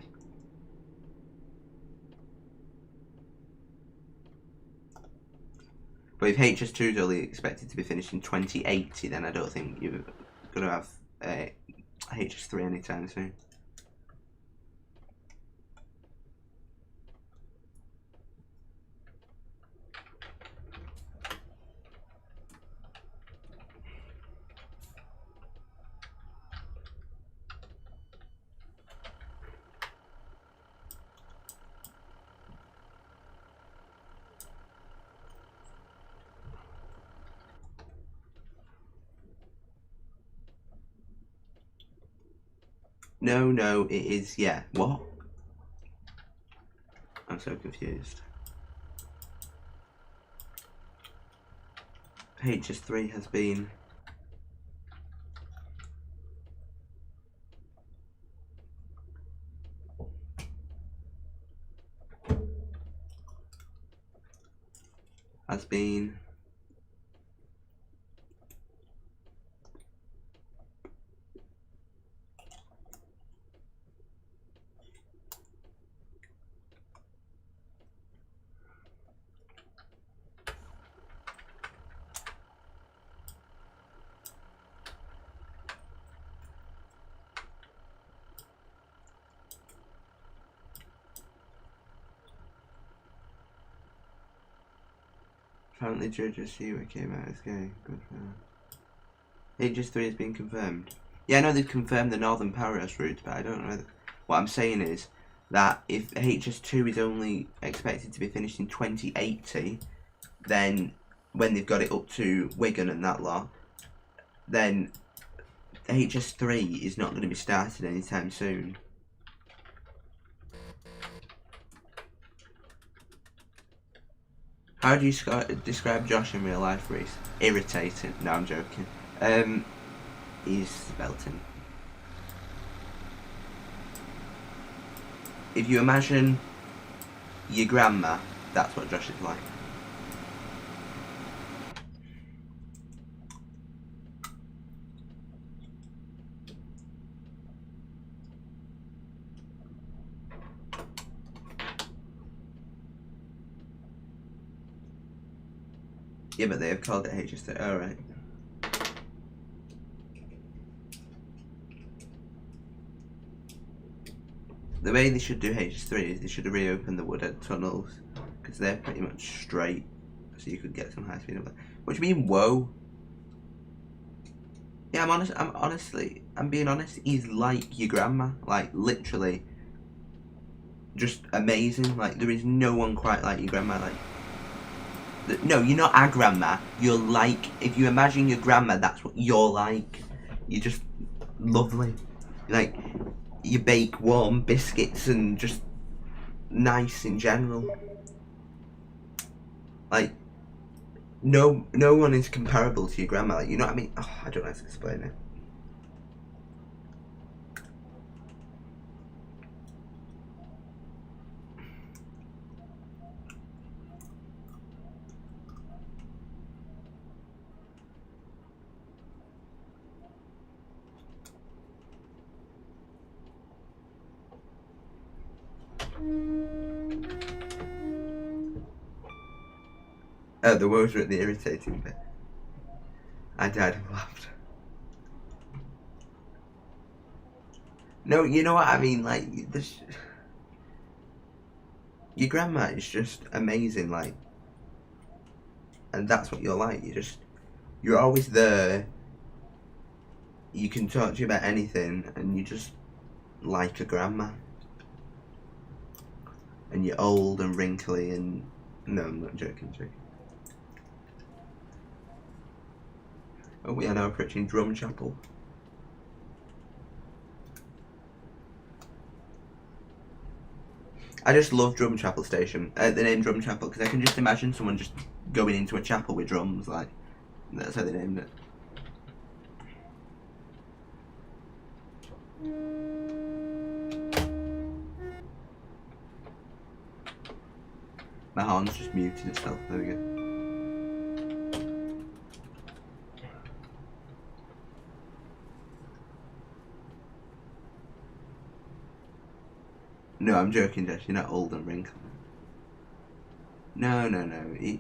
Speaker 1: But if HS2 is only expected to be finished in 2080, then I don't think you're going to have HS3 anytime soon. No, it is, yeah. What? I'm so confused. HS3 has been... Apparently Judge Stewart came out as gay. Good for her. HS3 has been confirmed. Yeah, I know they've confirmed the Northern Powerhouse route, but I don't know. What I'm saying is that if HS2 is only expected to be finished in 2080, then when they've got it up to Wigan and that lot, then HS3 is not going to be started anytime soon. How do you describe Josh in real life, Reese? Irritating. No, I'm joking. He's belting. If you imagine your grandma, that's what Josh is like. Yeah, but they have called it HS3. Alright. The way they should do HS3 is they should reopen the Woodhead tunnels, because they're pretty much straight, so you could get some high speed up there. What do you mean, whoa? Yeah, I'm being honest, he's like your grandma, like, literally, just amazing. Like, there is no one quite like your grandma, like, no, you're not our grandma, you're like, if you imagine your grandma, that's what you're like. You're just lovely. Like, you bake warm biscuits and just nice in general. Like, no one is comparable to your grandma. Like, you know what I mean? Oh, I don't know how to explain it. Oh, the words were at the irritating bit. I died of laughter. No, you know what I mean, like, this... Your grandma is just amazing, like, and that's what you're like. You're always there. You can talk to you about anything, and you just like a grandma. And you're old and wrinkly and... No, I'm not joking. Oh, we are now approaching Drum Chapel. I just love Drum Chapel Station. The name Drum Chapel, because I can just imagine someone just going into a chapel with drums, like, that's how they named it. My horn's just muted itself, there we go. No, I'm joking, Josh. You're not old and wrinkled. No.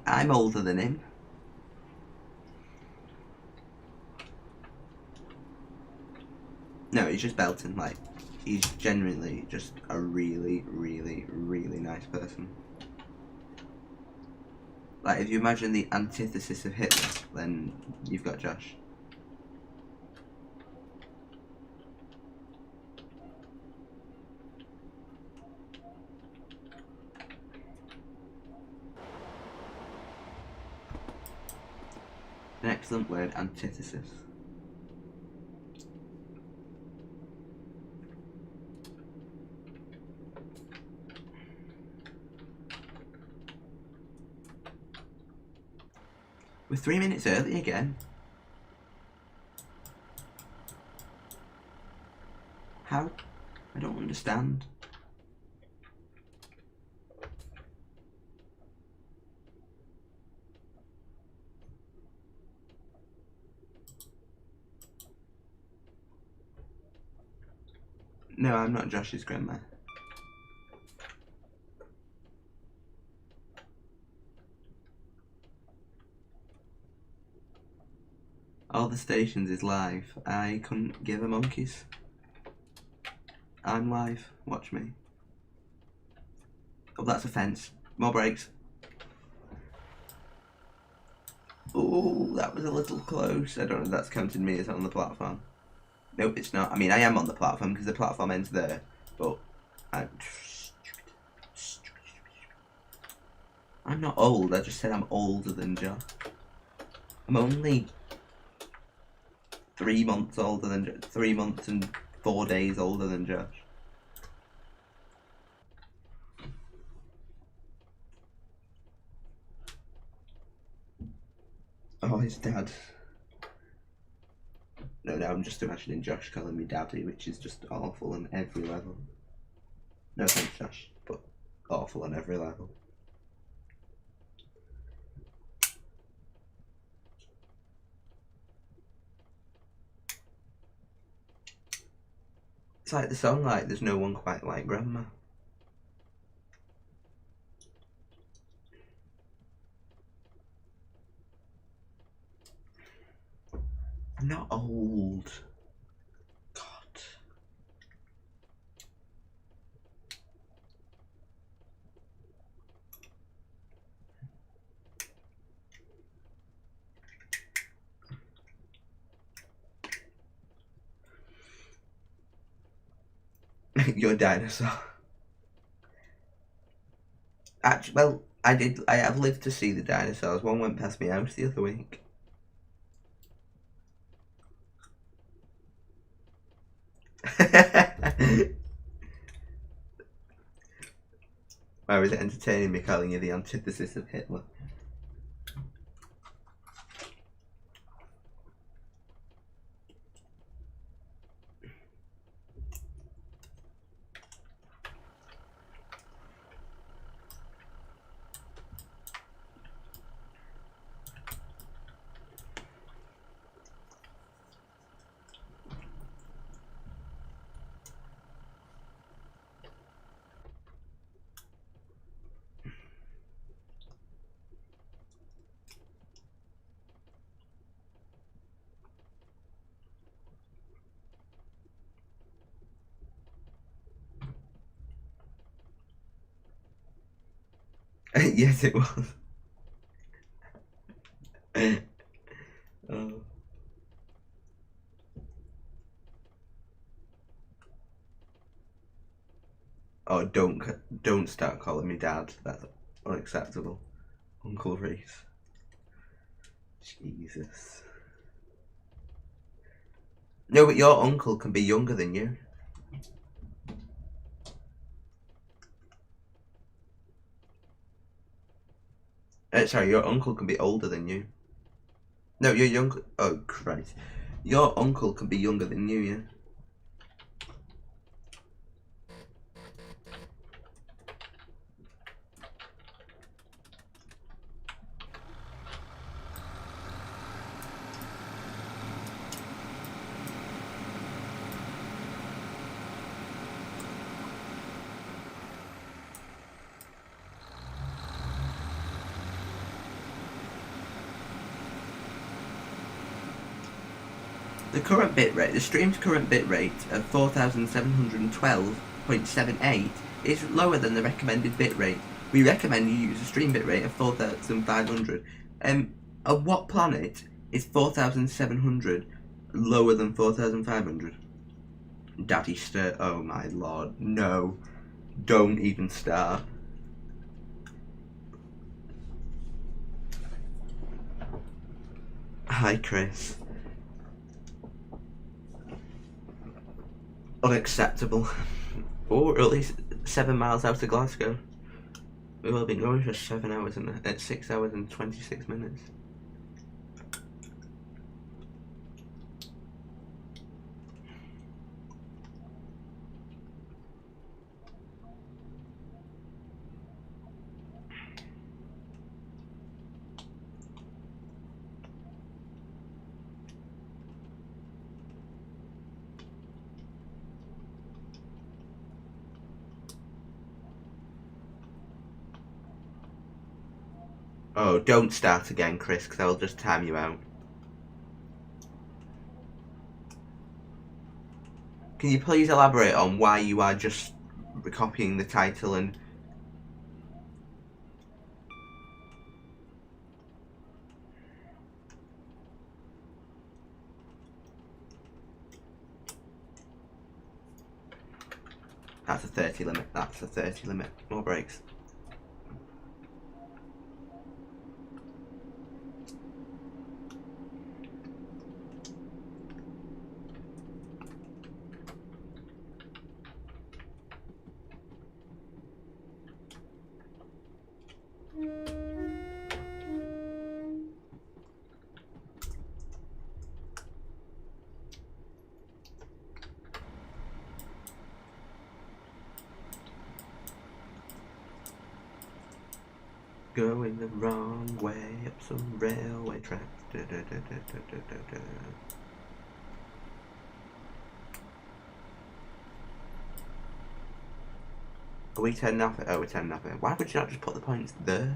Speaker 1: I'm older than him. No, he's just belting. Like, he's genuinely just a really, really, really nice person. Like, if you imagine the antithesis of Hitler, then you've got Josh. An excellent word, antithesis. We're 3 minutes early again. How? I don't understand. No, I'm not Josh's grandma. All the stations is live. I couldn't give a monkeys. I'm live. Watch me. Oh, that's a fence. More brakes. Oh, that was a little close. I don't know if that's counted me as on the platform. Nope, it's not. I mean, I am on the platform because the platform ends there, but I'm not old. I just said I'm older than Josh. I'm only 3 months older than 3 months and 4 days older than Josh. Oh, his dad. No, I'm just imagining Josh calling me daddy, which is just awful on every level. No thanks, Josh, but awful on every level. It's like the song, like, there's no one quite like Grandma. I'm not old. God. You're a dinosaur. Actually, well, I have lived to see the dinosaurs. One went past my house the other week. Why was it entertaining me calling you the antithesis of Hitler? Yes, it was. Oh. Oh, don't start calling me Dad. That's unacceptable. Uncle Reese. Jesus. No, but your uncle can be younger than you. Sorry, your uncle can be older than you. No, your younger. Oh, Christ. Your uncle can be younger than you, yeah? The current bitrate, the stream's current bitrate of 4712.78 is lower than the recommended bitrate. We recommend you use a stream bitrate of 4500. On what planet is 4700 lower than 4500? Daddy stir. Oh my lord, no. Don't even start. Hi, Chris. Unacceptable. Or at least 7 miles out of Glasgow. We've all been going for 7 hours and 6 hours and 26 minutes. Oh, don't start again, Chris, because I'll just time you out. Can you please elaborate on why you are just copying the title and... That's a 30 limit. That's a 30 limit. More brakes. Going the wrong way up some railway tracks. Are we 10 nothing? Oh, we're 10 nothing. Why would you not just put the points there?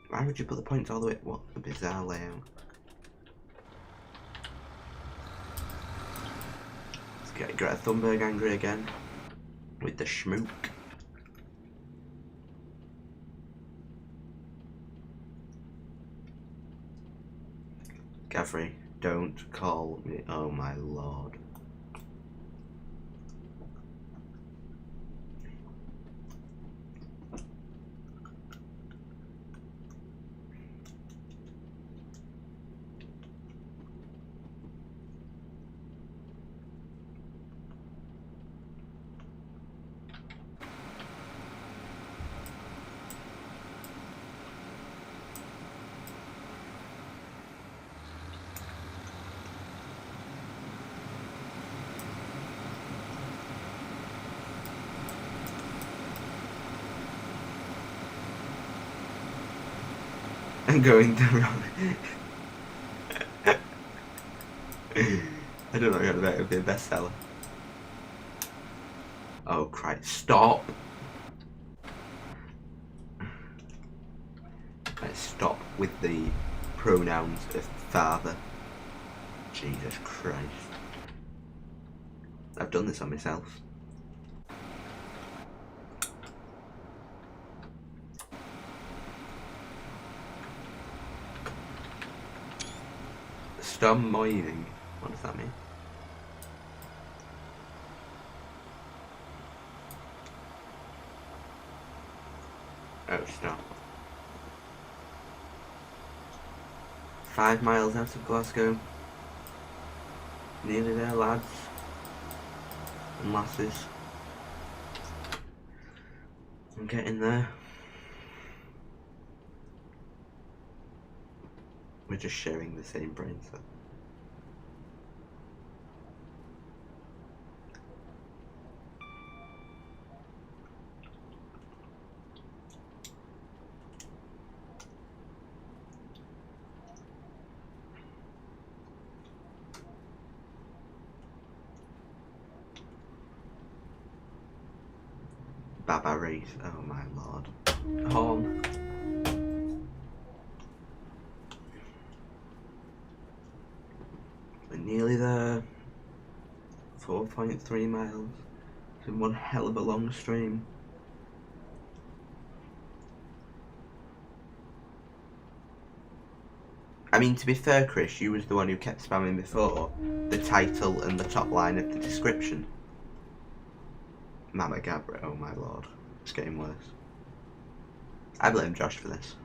Speaker 1: Why would you put the points all the way? What a bizarre layout. Let's get Greta Thunberg angry again with the schmook. Gavri, don't call me. Oh my lord. I'm going the wrong. I don't know how that would be a bestseller. Oh Christ, stop! Let's stop with the pronouns of father. Jesus Christ. I've done this on myself. Stommoiding. What does that mean? Oh, stop. 5 miles out of Glasgow. Nearly there, lads and lasses. I'm getting there. We're just sharing the same brain cell. Baba race, oh my lord. Horn. We're nearly there. 4.3 miles. It's been one hell of a long stream. I mean, to be fair, Chris, you was the one who kept spamming before the title and the top line of the description. Mama Gabra, oh my lord. It's getting worse. I blame Josh for this.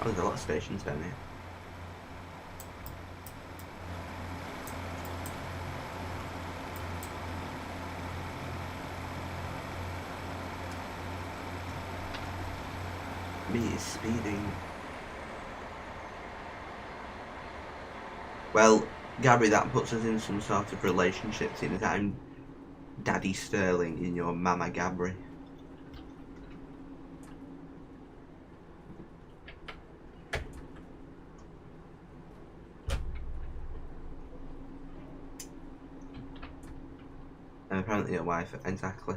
Speaker 1: Oh, there's a lot of stations down here. Me is speeding. Well, Gabby, that puts us in some sort of relationship, seeing as I'm Daddy Sterling in your Mama Gabri. And apparently your wife, exactly.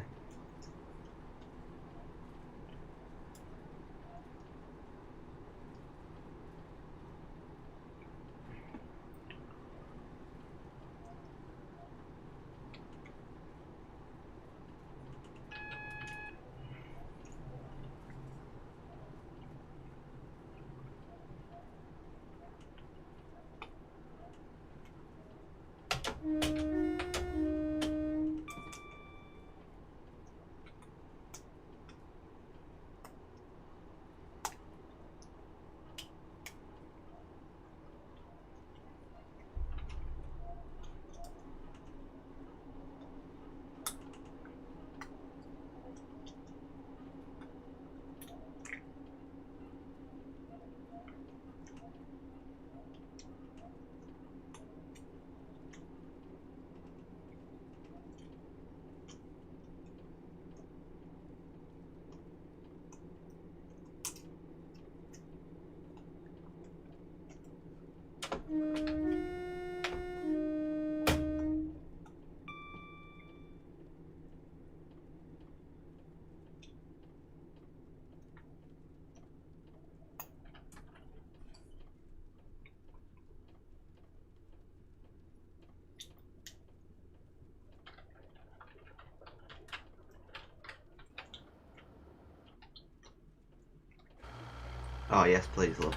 Speaker 1: Oh yes, please, love.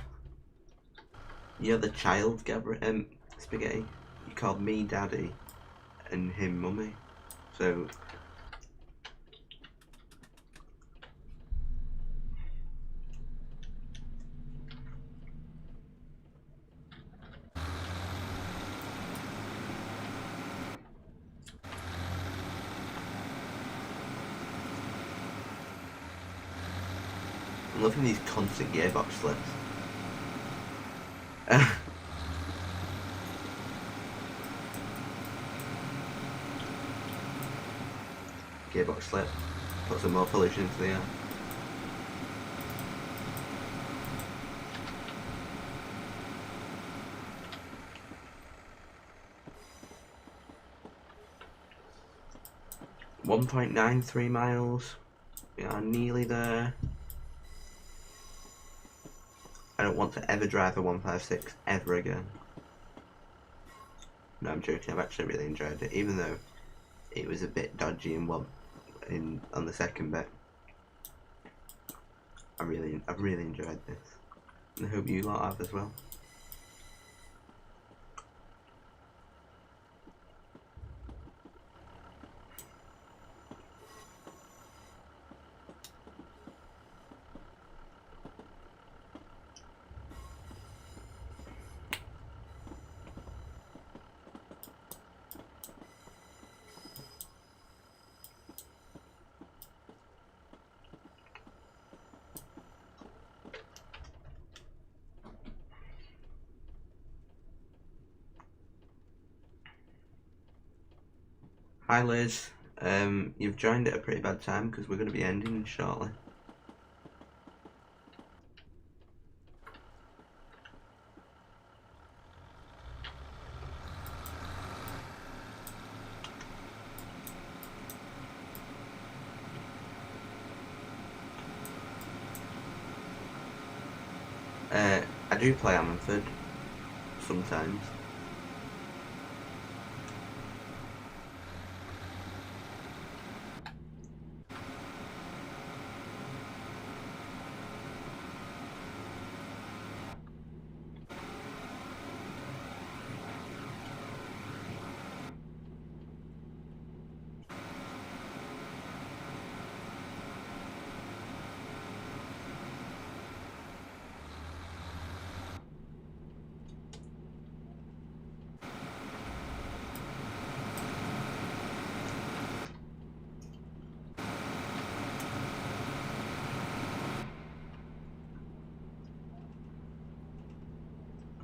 Speaker 1: You're the child, Spaghetti. You called me daddy and him mummy. So I'm loving these constant gearbox slips. Gearbox slip. Put some more pollution into the air. .93 miles. We are nearly there. I don't want to ever drive a 156 ever again. No, I'm joking. I've actually really enjoyed it, even though it was a bit dodgy on the second bit. I've really enjoyed this, and I hope you lot have as well. Hi Liz, you've joined at a pretty bad time because we're going to be ending shortly. I do play Ammanford sometimes.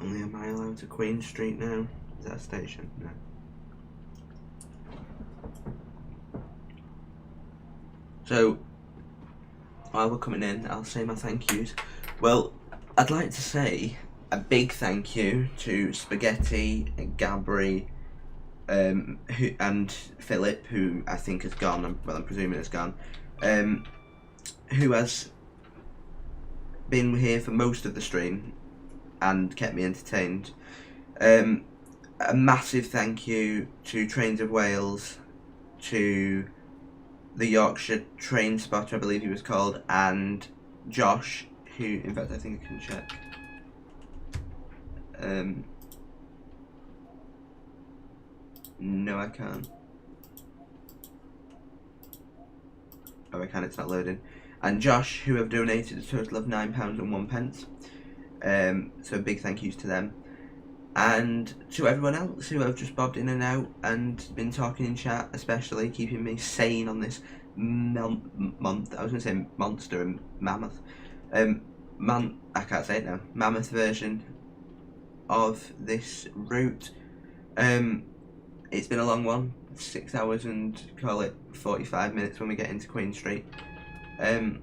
Speaker 1: Only a mile out of Queen Street now. Is that a station? No. So, while we're coming in, I'll say my thank yous. Well, I'd like to say a big thank you to Spaghetti, and Gabri, and Philip, who I think has gone, well I'm presuming has gone, who has been here for most of the stream and kept me entertained. A massive thank you to Trains of Wales, to the Yorkshire Train Spotter, I believe he was called, and Josh, who, in fact I think I can check. No, I can't. Oh, I can, it's not loading. And Josh, who have donated a total of £9.01. So big thank yous to them. And to everyone else who have just bobbed in and out and been talking in chat, especially keeping me sane on this month. I was going to say monster and mammoth. I can't say it now. Mammoth version of this route. It's been a long one, 6 hours and call it 45 minutes when we get into Queen Street. I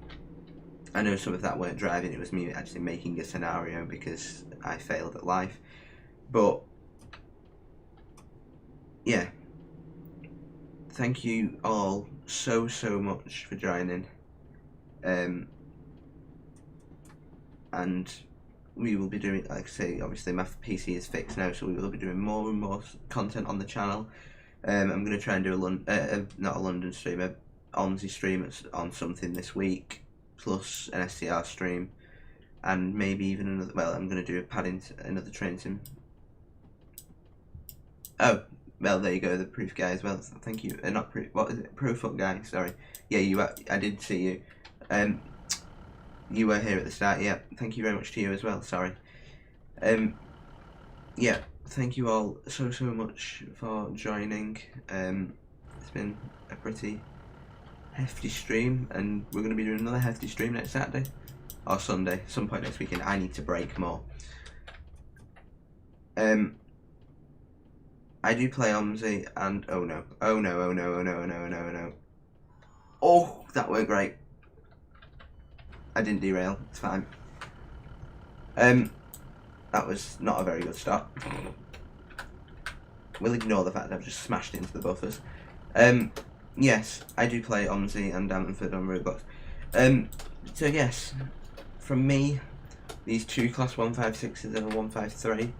Speaker 1: know some of that weren't driving, it was me actually making a scenario because I failed at life. But yeah, thank you all so much for joining. And we will be doing, like I say, obviously my PC is fixed now, so we will be doing more and more content on the channel. I'm going to try and do not a London stream, a Omsi stream on something this week, plus an SCR stream, and maybe even another, well, I'm going to do another train sim. Oh, well, there you go, the proof guy as well. Thank you. Not proof. What is it? Proof up guy. Sorry. Yeah, I did see you. You were here at the start. Yeah. Thank you very much to you as well. Sorry. Yeah. Thank you all so much for joining. It's been a pretty hefty stream, and we're going to be doing another hefty stream next Saturday or Sunday, some point next weekend. I need to break more. I do play Omsi, and oh no, oh, that weren't great. I didn't derail, it's fine. That was not a very good start. We'll ignore the fact that I've just smashed into the buffers. Yes, I do play Omsi and Damonford on Roblox. So yes, from me, these two class 156s and a 153